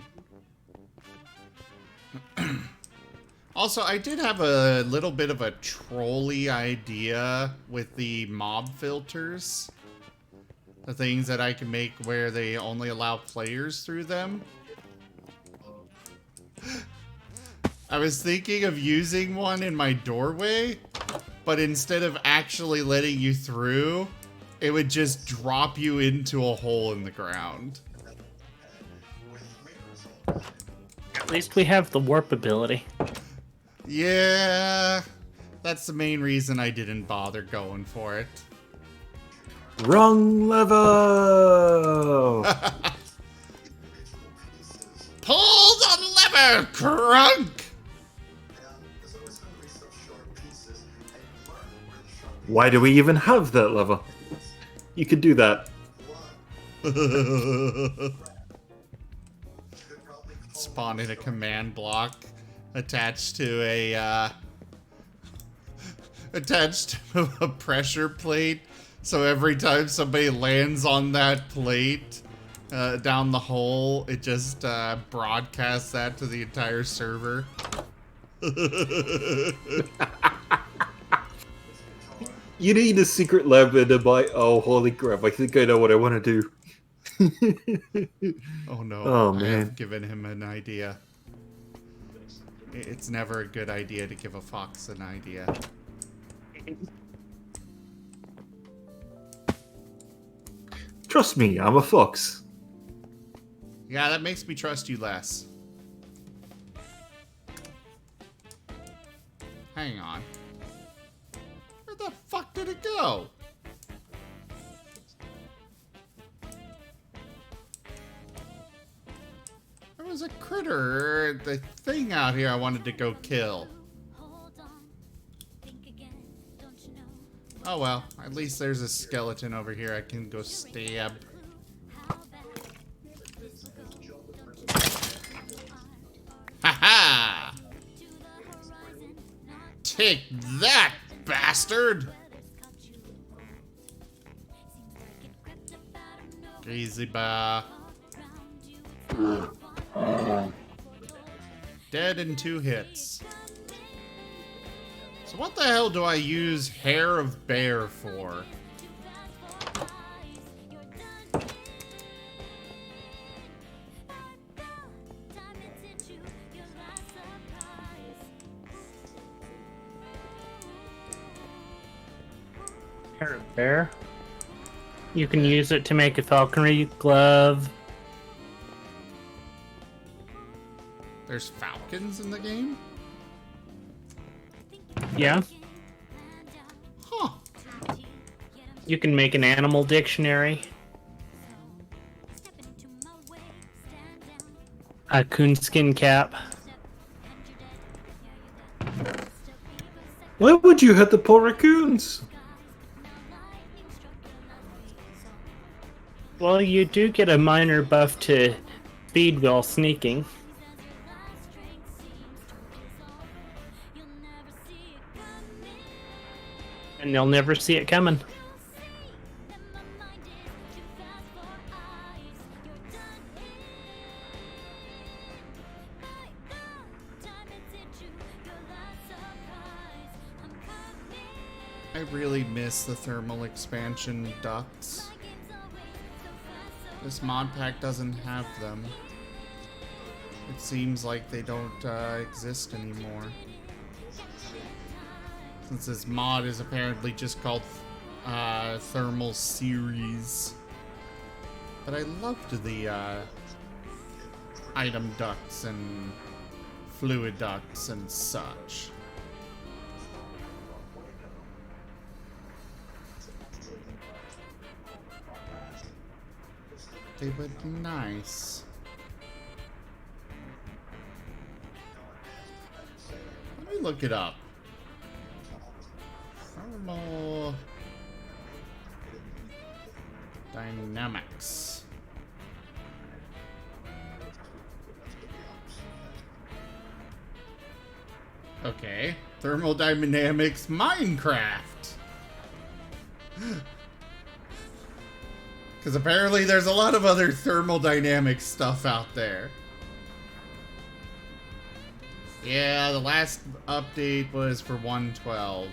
Also, I did have a little bit of a trolly idea with the mob filters. The things that I can make where they only allow players through them. I was thinking of using one in my doorway, but instead of actually letting you through, it would just drop you into a hole in the ground. At least we have the warp ability. Yeah, that's the main reason I didn't bother going for it. Wrong lever! Pull the lever, Crunk! Why do we even have that lever? You could do that. Spawn in a command block attached to a pressure plate. So every time somebody lands on that plate down the hole, it just broadcasts that to the entire server. You need a secret lab and a buy. Oh, holy crap! I think I know what I want to do. Oh no! Oh I man! have given him an idea. It's never a good idea to give a fox an idea. Trust me, I'm a fox. Yeah, that makes me trust you less. Hang on. Where the fuck did it go? There was a critter, the thing out here I wanted to go kill. Oh well, at least there's a skeleton over here I can go stab. Ha-ha! Take that, bastard! Easy bar. Dead in 2 hits. So what the hell do I use hair of bear for? Hair of bear. You can use it to make a falconry glove. There's falcons in the game? Yeah. Huh. You can make an animal dictionary. A coonskin cap. Why would you hit the poor raccoons? Well, you do get a minor buff to speed while sneaking. And they'll never see it coming. I really miss the thermal expansion ducts. This mod pack doesn't have them. It seems like they don't exist anymore. Since this mod is apparently just called Thermal Series. But I loved the item ducts and fluid ducts and such. They were nice. Let me look it up. Thermal dynamics. Okay, thermodynamics Minecraft. Because apparently there's a lot of other thermodynamic stuff out there. Yeah, the last update was for 1.12.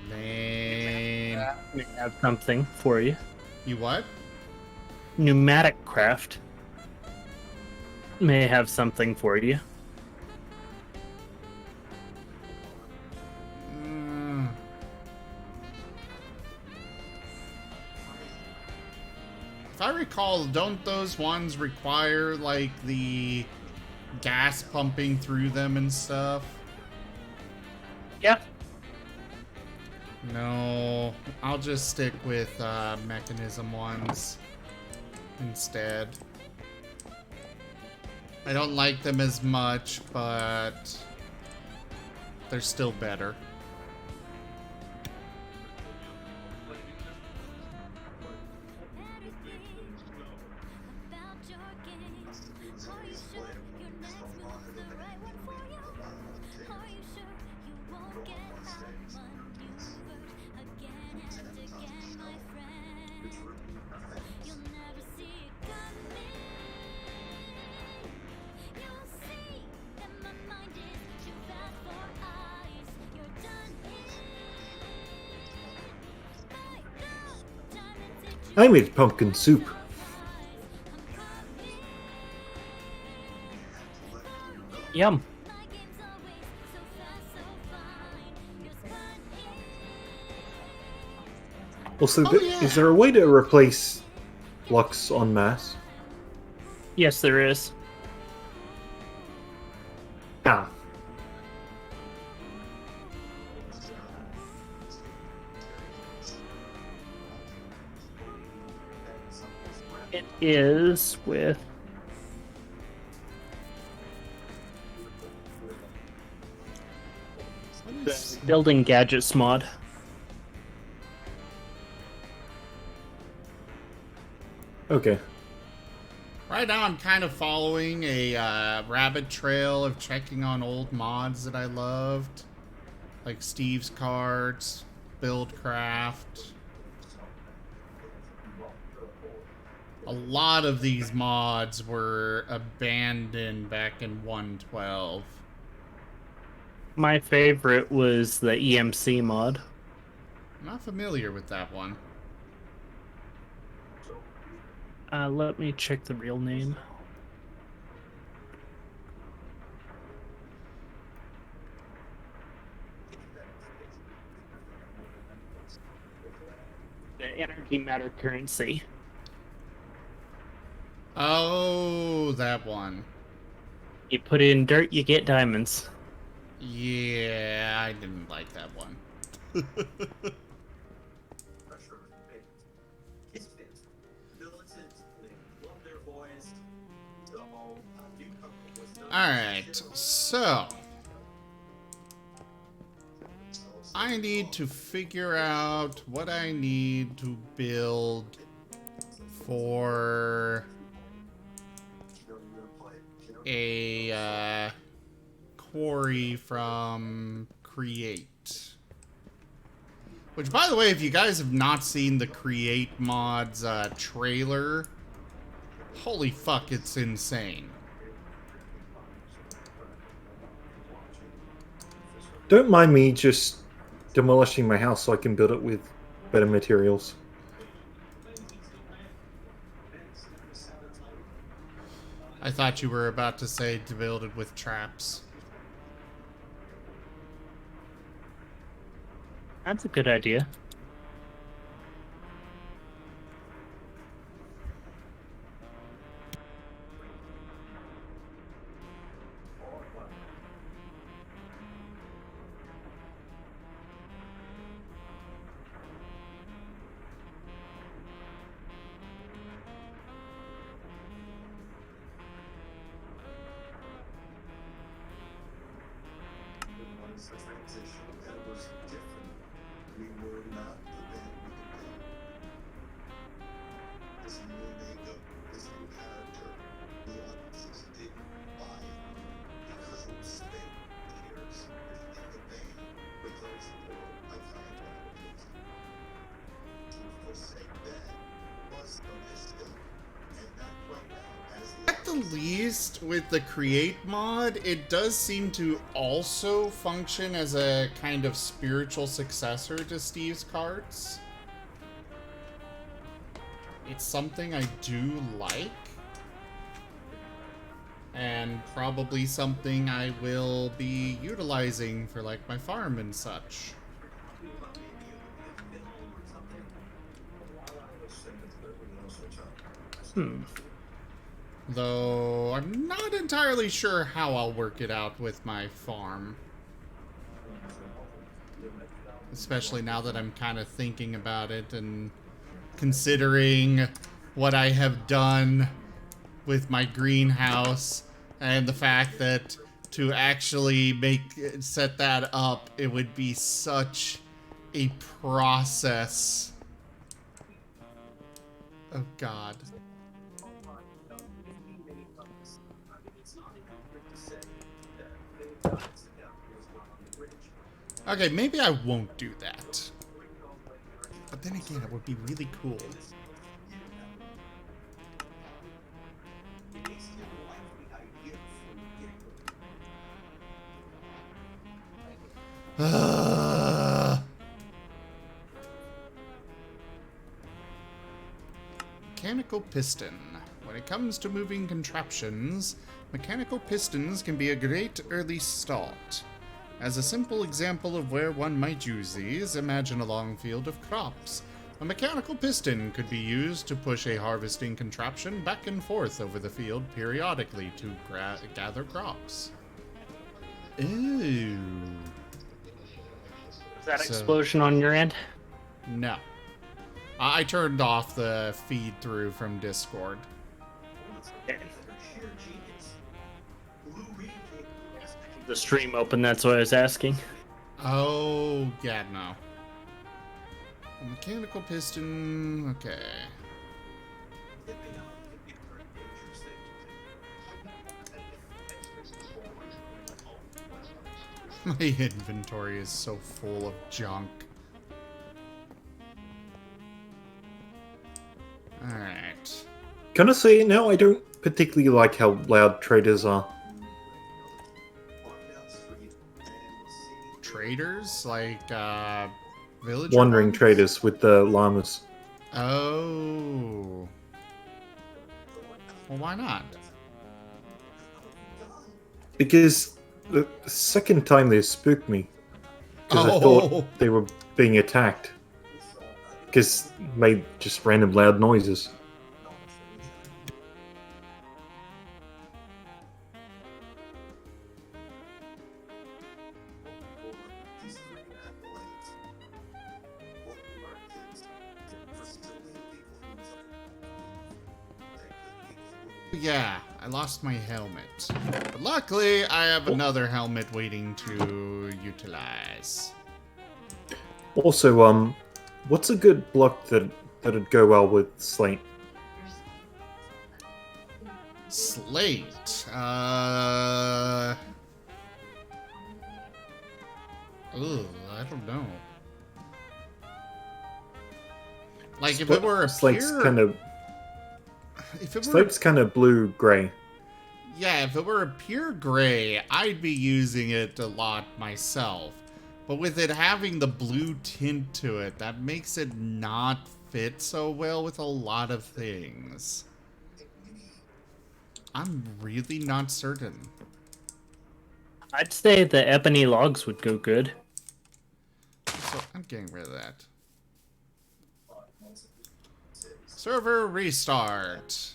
Lame. We have something for you. You what? Pneumatic craft may have something for you. If I recall, don't those ones require, like, the gas pumping through them and stuff? Yeah. No, I'll just stick with mechanism ones instead. I don't like them as much, but they're still better. I made pumpkin soup. Yum. Also, Oh, yeah. is there a way to replace Lux en masse? Yes, there is. Ah. It is with building gadgets mod. Okay. Right now, I'm kind of following a rabbit trail of checking on old mods that I loved, like Steve's Cards, Buildcraft. A lot of these mods were abandoned back in 1.12. My favorite was the EMC mod. I'm not familiar with that one. Let me check the real name. The energy matter currency. Oh, that one. You put in dirt, you get diamonds. Yeah, I didn't like that one. Alright, so I need to figure out what I need to build for a quarry from Create. Which, by the way, if you guys have not seen the Create mods trailer, holy fuck, it's insane. Don't mind me just demolishing my house so I can build it with better materials. I thought you were about to say to build it with traps. That's a good idea. At the least, with the Create mod, it does seem to also function as a kind of spiritual successor to Steve's Cards. It's something I do like. And probably something I will be utilizing for, like, my farm and such. Though I'm not entirely sure how I'll work it out with my farm. Especially now that I'm kind of thinking about it and considering what I have done with my greenhouse and the fact that to actually set that up, it would be such a process. Oh God. Okay, maybe I won't do that. But then again, it would be really cool. mechanical piston. When it comes to moving contraptions, mechanical pistons can be a great early start. As a simple example of where one might use these, imagine a long field of crops. A mechanical piston could be used to push a harvesting contraption back and forth over the field periodically to gather crops. Ooh. Was that explosion on your end? No. I turned off the feed through from Discord. The stream open, that's what I was asking. Oh, yeah, no. A mechanical piston, okay. My inventory is so full of junk. Alright. Can I say now I don't particularly like how loud traders are. Traders? Like, villager Wandering ones? traders with the llamas. Oh. Well, why not? Because the second time they spooked me. Because I thought they were being attacked. Because made just random loud noises. Yeah, I lost my helmet. But luckily, I have another helmet waiting to utilize. Also, what's a good block that'd go well with slate? Slate. Ooh, I don't know. Like if it were a Slate's pure, kind of if it were Slate's kind of blue-gray. yeah, if it were a pure gray, I'd be using it a lot myself. But with it having the blue tint to it, that makes it not fit so well with a lot of things. I'm really not certain. I'd say the ebony logs would go good. So I'm getting rid of that. Server restart.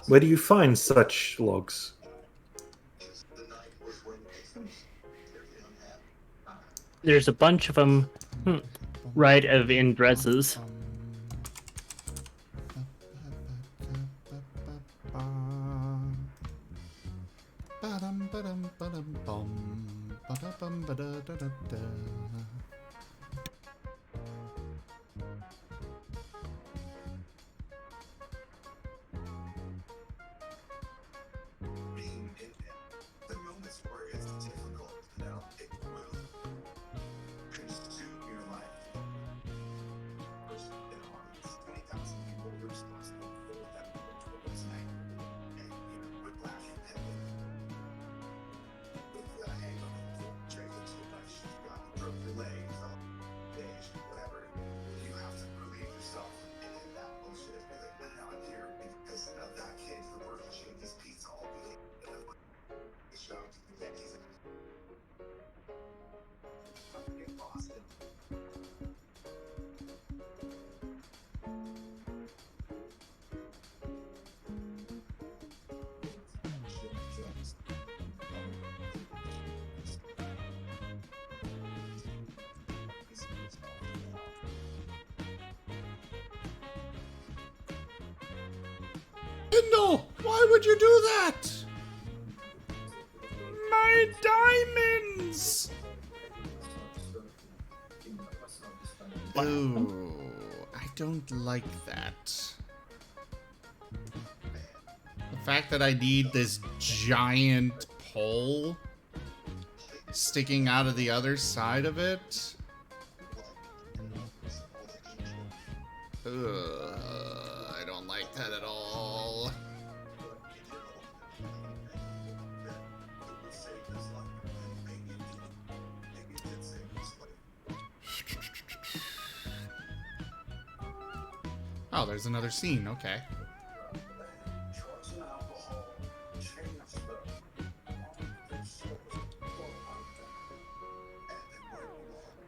Where do you find such logs? There's a bunch of them right of in dresses. The moments where it's difficult to know it will consume your life. First, in armies, 20,000 people were responsible for that towards night. And you know, whiplash and headache. With the hangover, drinking too much, you got broke your legs, all days, whatever. You have to relieve yourself in that bullshit. But now I'm here because of that kid who worked Chinese pizza all week. Boston. No! Why would you do that? My diamonds! Ooh, I don't like that. The fact that I need this giant pole sticking out of the other side of it. Ugh, I don't like that at all. Oh, Oh, there's another scene. Okay.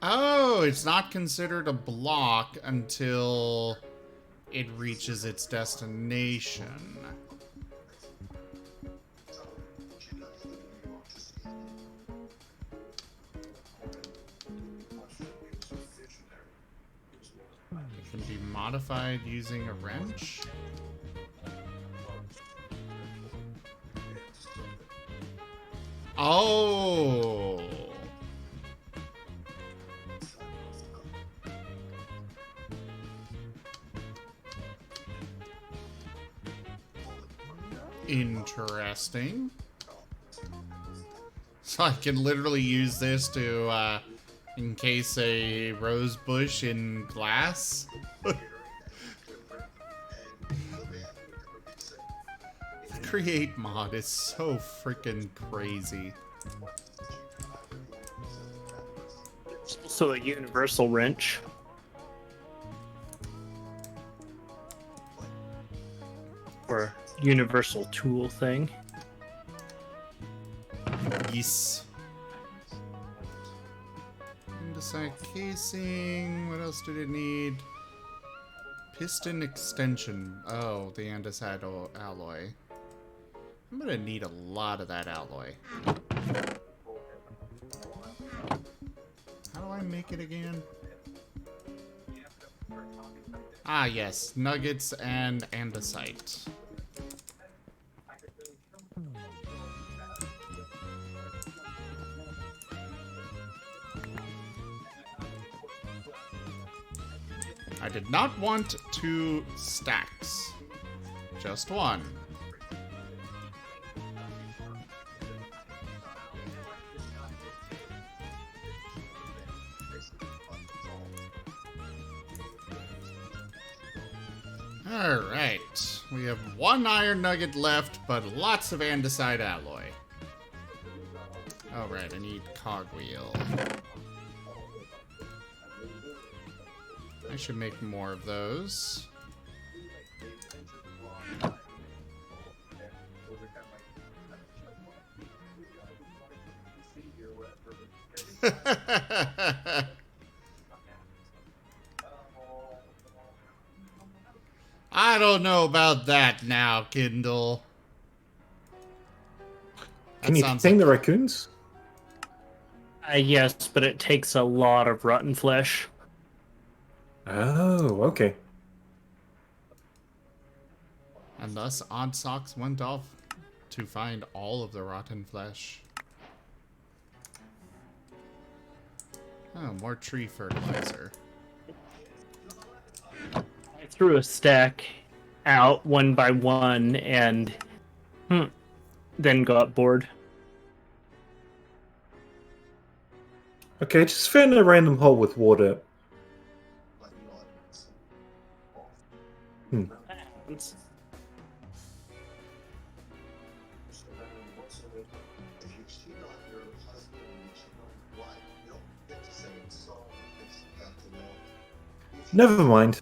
Oh, it's not considered a block until it reaches its destination. It can be modified using a wrench. Oh. Interesting. So I can literally use this to encase a rose bush in glass. Create mod is so freaking crazy. It's also a universal wrench. Or universal tool thing. Yes. Andesite casing. What else did it need? Piston extension. Oh, the andesite alloy. I'm gonna need a lot of that alloy. How do I make it again? Ah, yes. Nuggets and andesite. I did not want 2 stacks. Just 1. Alright. We have 1 iron nugget left, but lots of andesite alloy. Alright, I need cogwheel. I should make more of those. I don't know about that now, Kindle. Can you tame the raccoons? Yes, but it takes a lot of rotten flesh. Oh, okay. And thus, Odd Socks went off to find all of the rotten flesh. Oh, more tree fertilizer. I threw a stack out one by one and then got bored. Okay, just fill in a random hole with water. Never mind.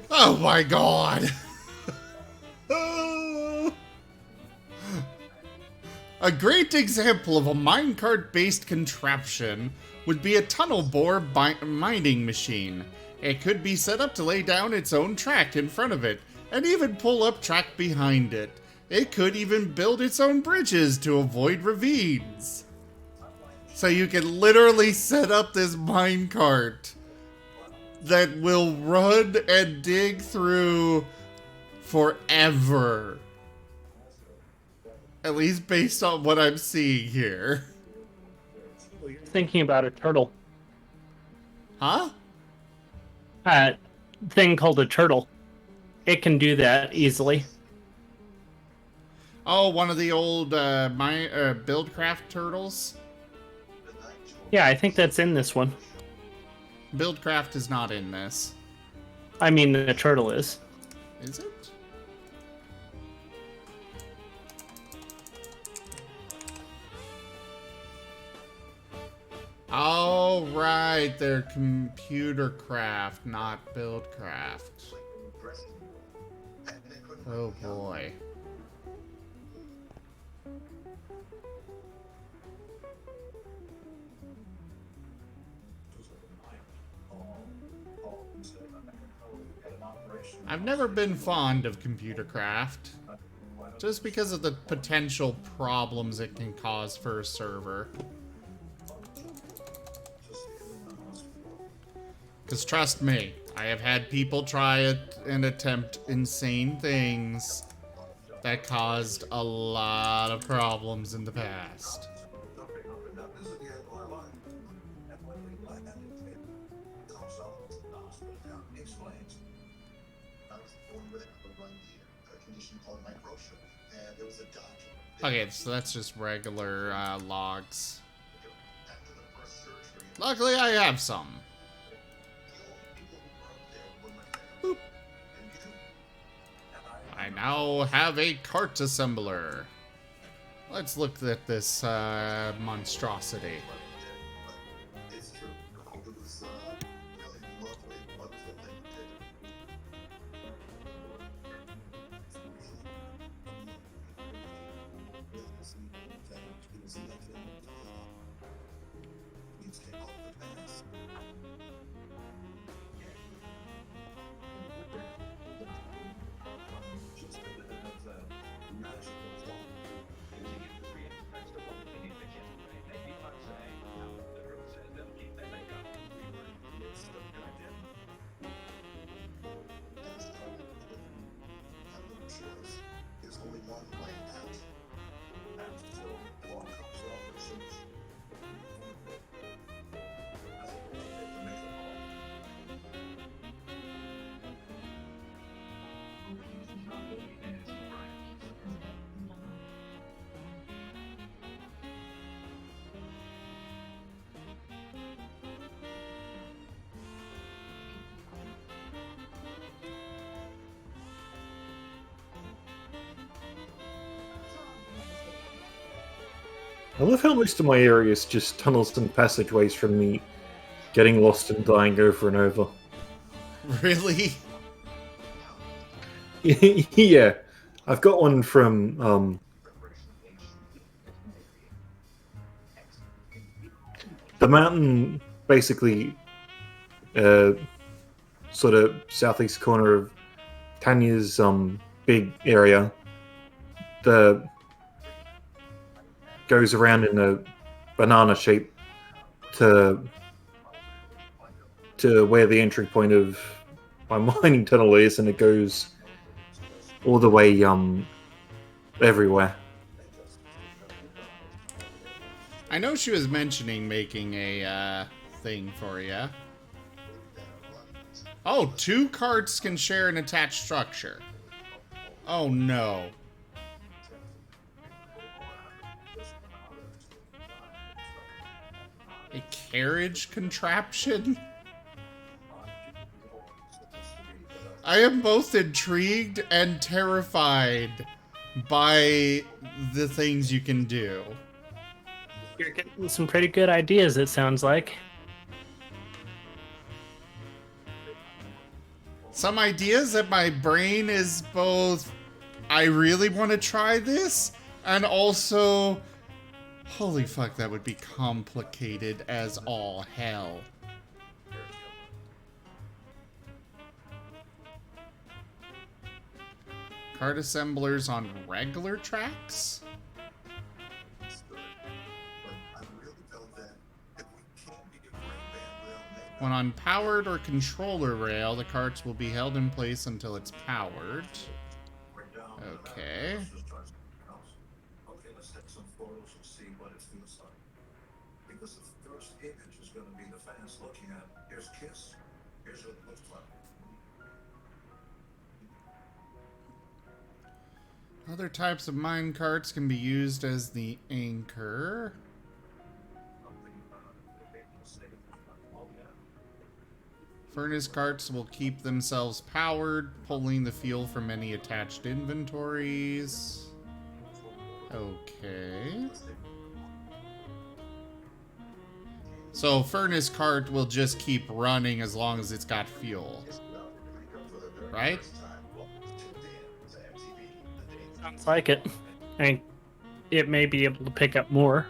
Oh my god! A great example of a minecart-based contraption would be a tunnel bore mining machine. It could be set up to lay down its own track in front of it, and even pull up track behind it. It could even build its own bridges to avoid ravines. So you can literally set up this minecart that will run and dig through forever. At least based on what I'm seeing here. Well, you're thinking about a turtle. Huh? thing called a turtle. It can do that easily. Oh, one of the old Buildcraft turtles? Yeah, I think that's in this one. Buildcraft is not in this. I mean, the turtle is. Is it? Oh, right. They're computer craft, not Buildcraft. Oh, boy. I've never been fond of computer craft, just because of the potential problems it can cause for a server. Because trust me, I have had people try it and attempt insane things that caused a lot of problems in the past. Okay, so that's just regular logs. Luckily, I have some. Boop. I now have a cart assembler. Let's look at this monstrosity. I love how most of my area is just tunnels and passageways from me getting lost and dying over and over. Really? Yeah. I've got one from the mountain, basically sort of southeast corner of Tanya's big area. The goes around in a banana shape to where the entry point of my mining tunnel is, and it goes all the way everywhere. I know she was mentioning making a thing for you. Oh, 2 carts can share an attached structure. Oh no. A carriage contraption? I am both intrigued and terrified by the things you can do. You're getting some pretty good ideas, it sounds like. Some ideas that my brain is both, I really want to try this, and also, holy fuck, that would be complicated as all hell. Cart assemblers on regular tracks? When on powered or controller rail, the carts will be held in place until it's powered. Okay. Okay, let's take some photos and see what it feels like. Because the first image is going to be the fans looking at. Here's Kiss. Other types of mine carts can be used as the anchor. Furnace carts will keep themselves powered, pulling the fuel from any attached inventories. Okay. So furnace cart will just keep running as long as it's got fuel. Right? Sounds like it. I mean, it may be able to pick up more.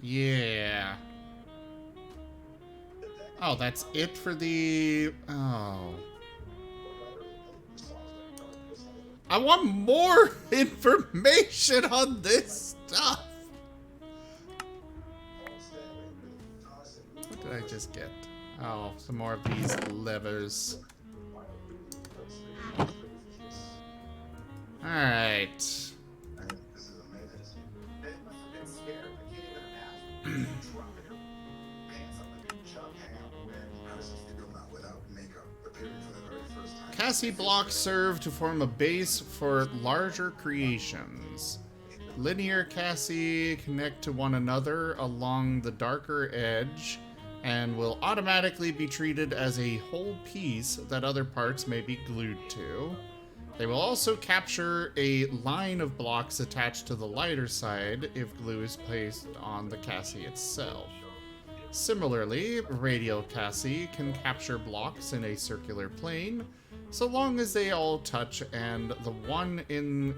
Yeah. Oh, that's it for the... Oh. I want more information on this stuff. What did I just get? Oh, some more of these levers. Alright. Cassie blocks serve to form a base for larger creations. Linear Cassie connect to one another along the darker edge and will automatically be treated as a whole piece that other parts may be glued to. They will also capture a line of blocks attached to the lighter side if glue is placed on the Cassie itself. Similarly, Radial Cassie can capture blocks in a circular plane, so long as they all touch and the one in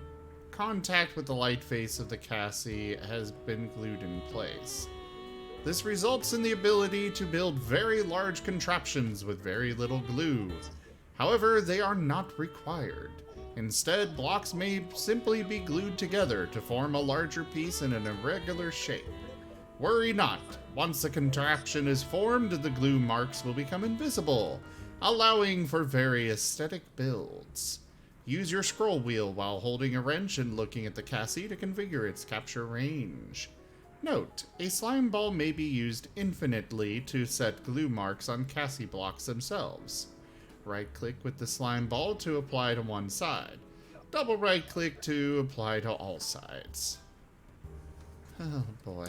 contact with the light face of the Cassie has been glued in place. This results in the ability to build very large contraptions with very little glue. However, they are not required. Instead, blocks may simply be glued together to form a larger piece in an irregular shape. Worry not, once the contraption is formed, the glue marks will become invisible, allowing for very aesthetic builds. Use your scroll wheel while holding a wrench and looking at the Cassie to configure its capture range. Note, a slime ball may be used infinitely to set glue marks on Cassie blocks themselves. Right-click with the slime ball to apply to one side. Double right-click to apply to all sides. Oh boy.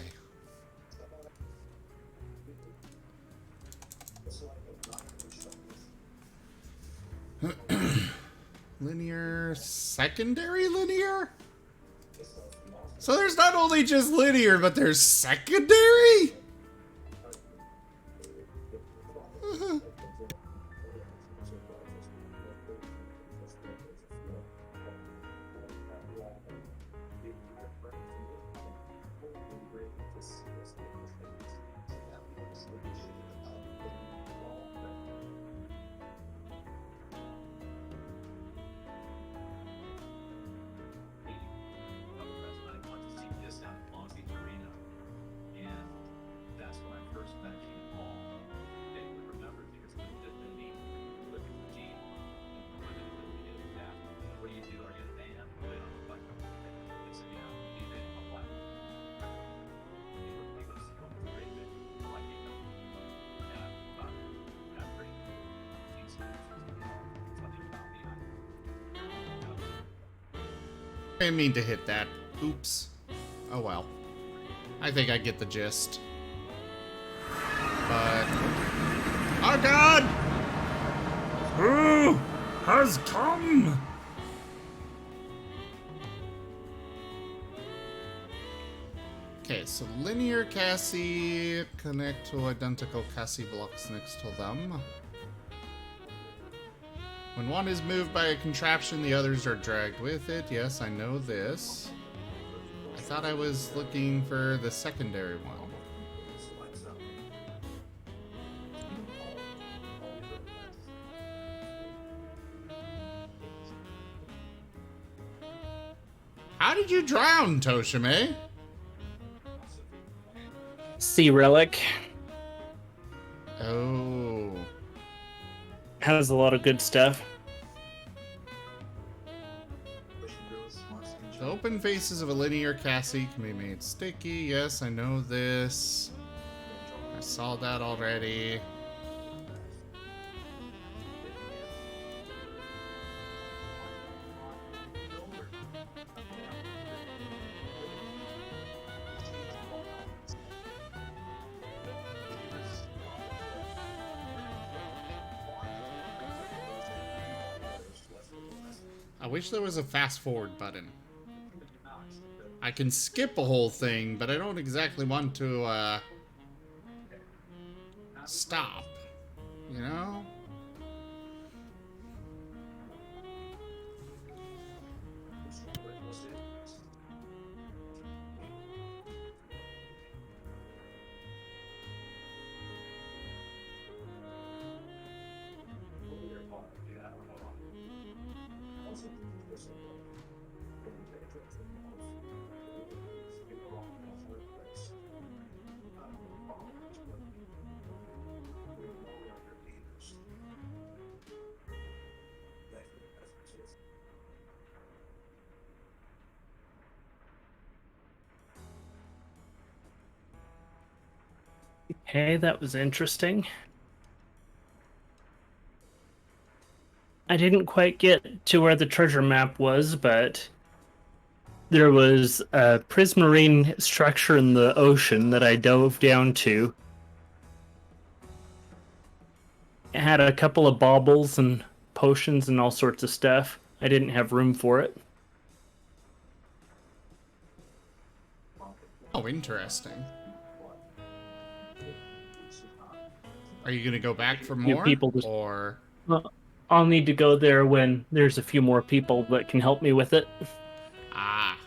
Linear, secondary linear? So there's not only just linear, but there's secondary? I didn't mean to hit that. Oops. Oh well. I think I get the gist. But... Oh god! Who has come? Okay, so linear Cassie connect to identical Cassie blocks next to them. When one is moved by a contraption, the others are dragged with it. Yes, I know this. I thought I was looking for the secondary one. How did you drown, Toshime? Sea Relic. Oh. Has a lot of good stuff. The open faces of a linear Cassie can be made sticky. Yes, I know this. I saw that already. I wish there was a fast forward button. I can skip a whole thing, but I don't exactly want to, stop. You know? Okay, that was interesting. I didn't quite get to where the treasure map was, but there was a prismarine structure in the ocean that I dove down to. It had a couple of baubles and potions and all sorts of stuff. I didn't have room for it. Oh, interesting. Are you gonna go back for You more? people just- Or I'll need to go there when there's a few more people that can help me with it. ah.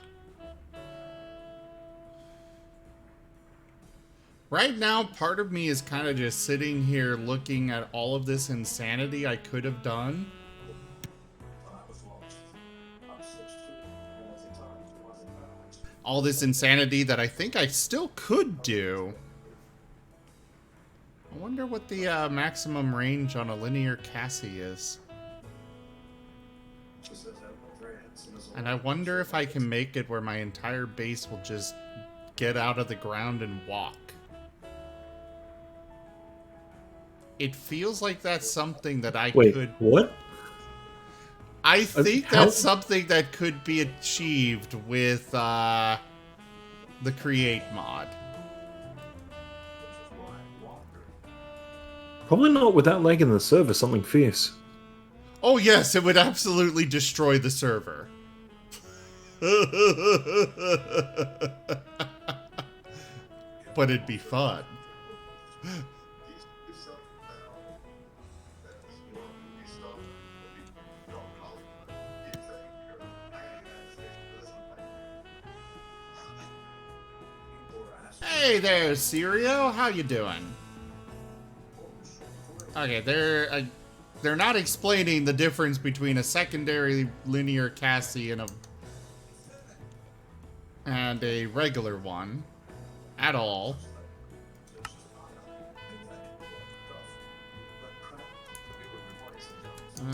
Right now, part of me is kind of just sitting here looking at all of this insanity I could have done. All this insanity that I think I still could do. I wonder what the maximum range on a linear Cassie is. And I wonder if I can make it where my entire base will just get out of the ground and walk. It feels like that's something that I could... what? I think how- that's something that could be achieved with the Create mod. Probably not without lagging the server something fierce. Oh yes, it would absolutely destroy the server. But it'd be fun. Hey there, Sirio. How you doing? Okay, they're not explaining the difference between a secondary linear Cassie and a regular one at all.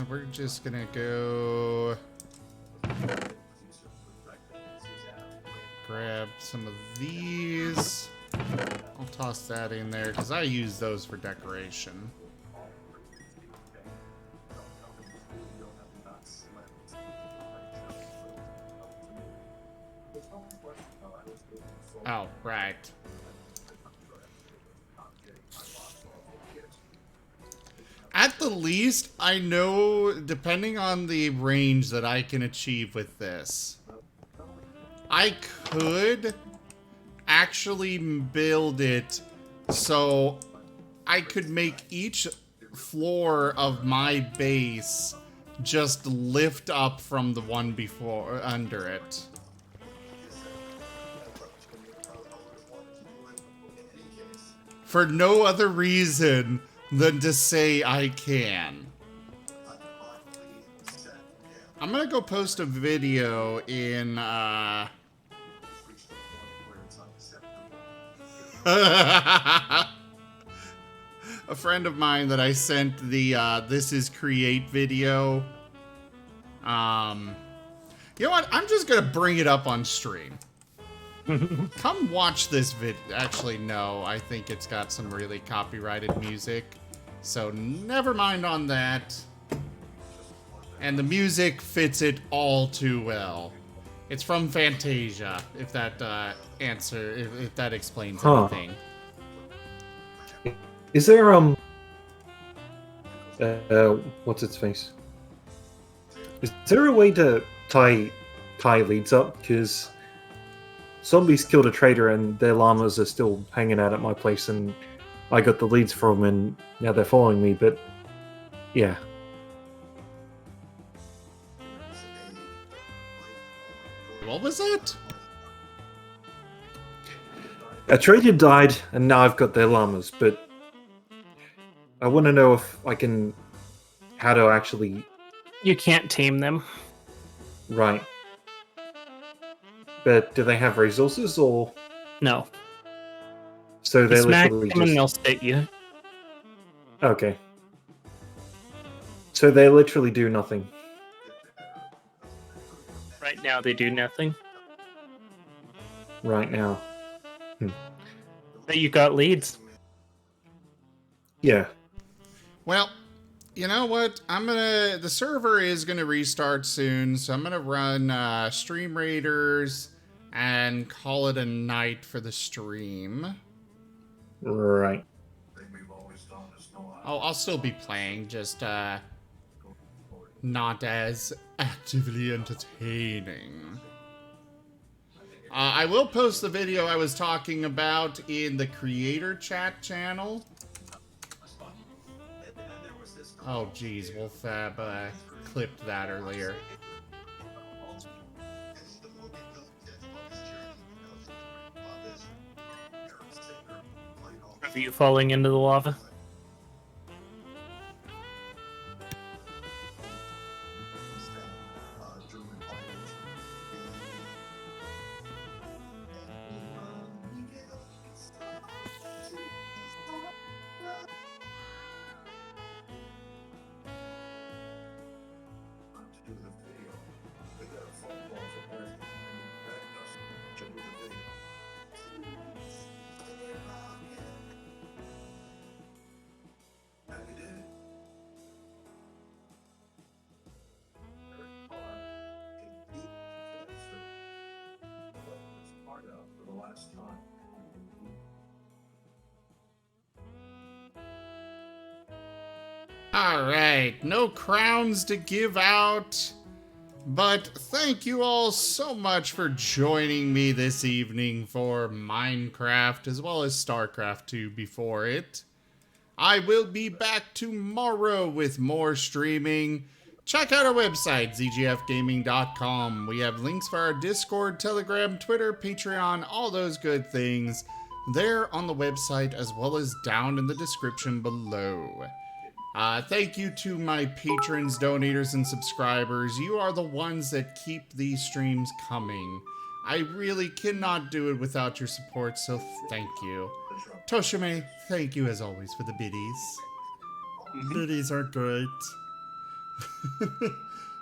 We're just gonna go grab some of these. I'll toss that in there because I use those for decoration. Oh, right. At the least, I know, depending on the range that I can achieve with this, I could actually build it so I could make each floor of my base just lift up from the one before under it. For no other reason than to say I can. I'm gonna go post a video in, a friend of mine that I sent the, This Is Create video. You know what? I'm just gonna bring it up on stream. Come watch this vid. Actually, no. I think it's got some really copyrighted music. So never mind on that. And the music fits it all too well. It's from Fantasia, if that if that explains anything. Is there what's its face? Is there a way to tie leads up? Because zombies killed a trader and their llamas are still hanging out at my place, and I got the leads from them, and now they're following me. But yeah. What was it? A trader died, and now I've got their llamas, but I want to know if I can... how to actually... You can't tame them. Right. But do they have resources, or...? No. So they You smack literally them and they'll state you. Okay. So they literally do nothing. Right now they do nothing. Right now. But you got leads. Yeah. Well, you know what? The server is gonna restart soon, so I'm gonna run Stream Raiders and call it a night for the stream. Right. Oh, I'll still be playing, just not as actively entertaining. I will post the video I was talking about in the creator chat channel. Oh, geez, Wolfab clipped that earlier. Are you falling into the lava? Alright, no crowns to give out, but thank you all so much for joining me this evening for Minecraft as well as StarCraft 2 before it. I will be back tomorrow with more streaming. Check out our website, zgfgaming.com. We have links for our Discord, Telegram, Twitter, Patreon, all those good things there on the website as well as down in the description below. Thank you to my patrons, donators, and subscribers. You are the ones that keep these streams coming. I really cannot do it without your support, so thank you. Toshime, thank you as always for the biddies. Biddies are great.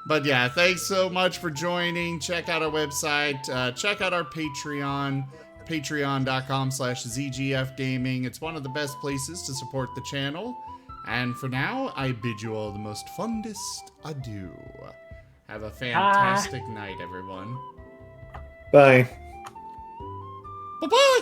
But yeah, thanks so much for joining. Check out our website. Check out our Patreon. Patreon.com/ZGFgaming. It's one of the best places to support the channel. And for now, I bid you all the most fondest adieu. Have a fantastic night, everyone. Bye. Bye-bye!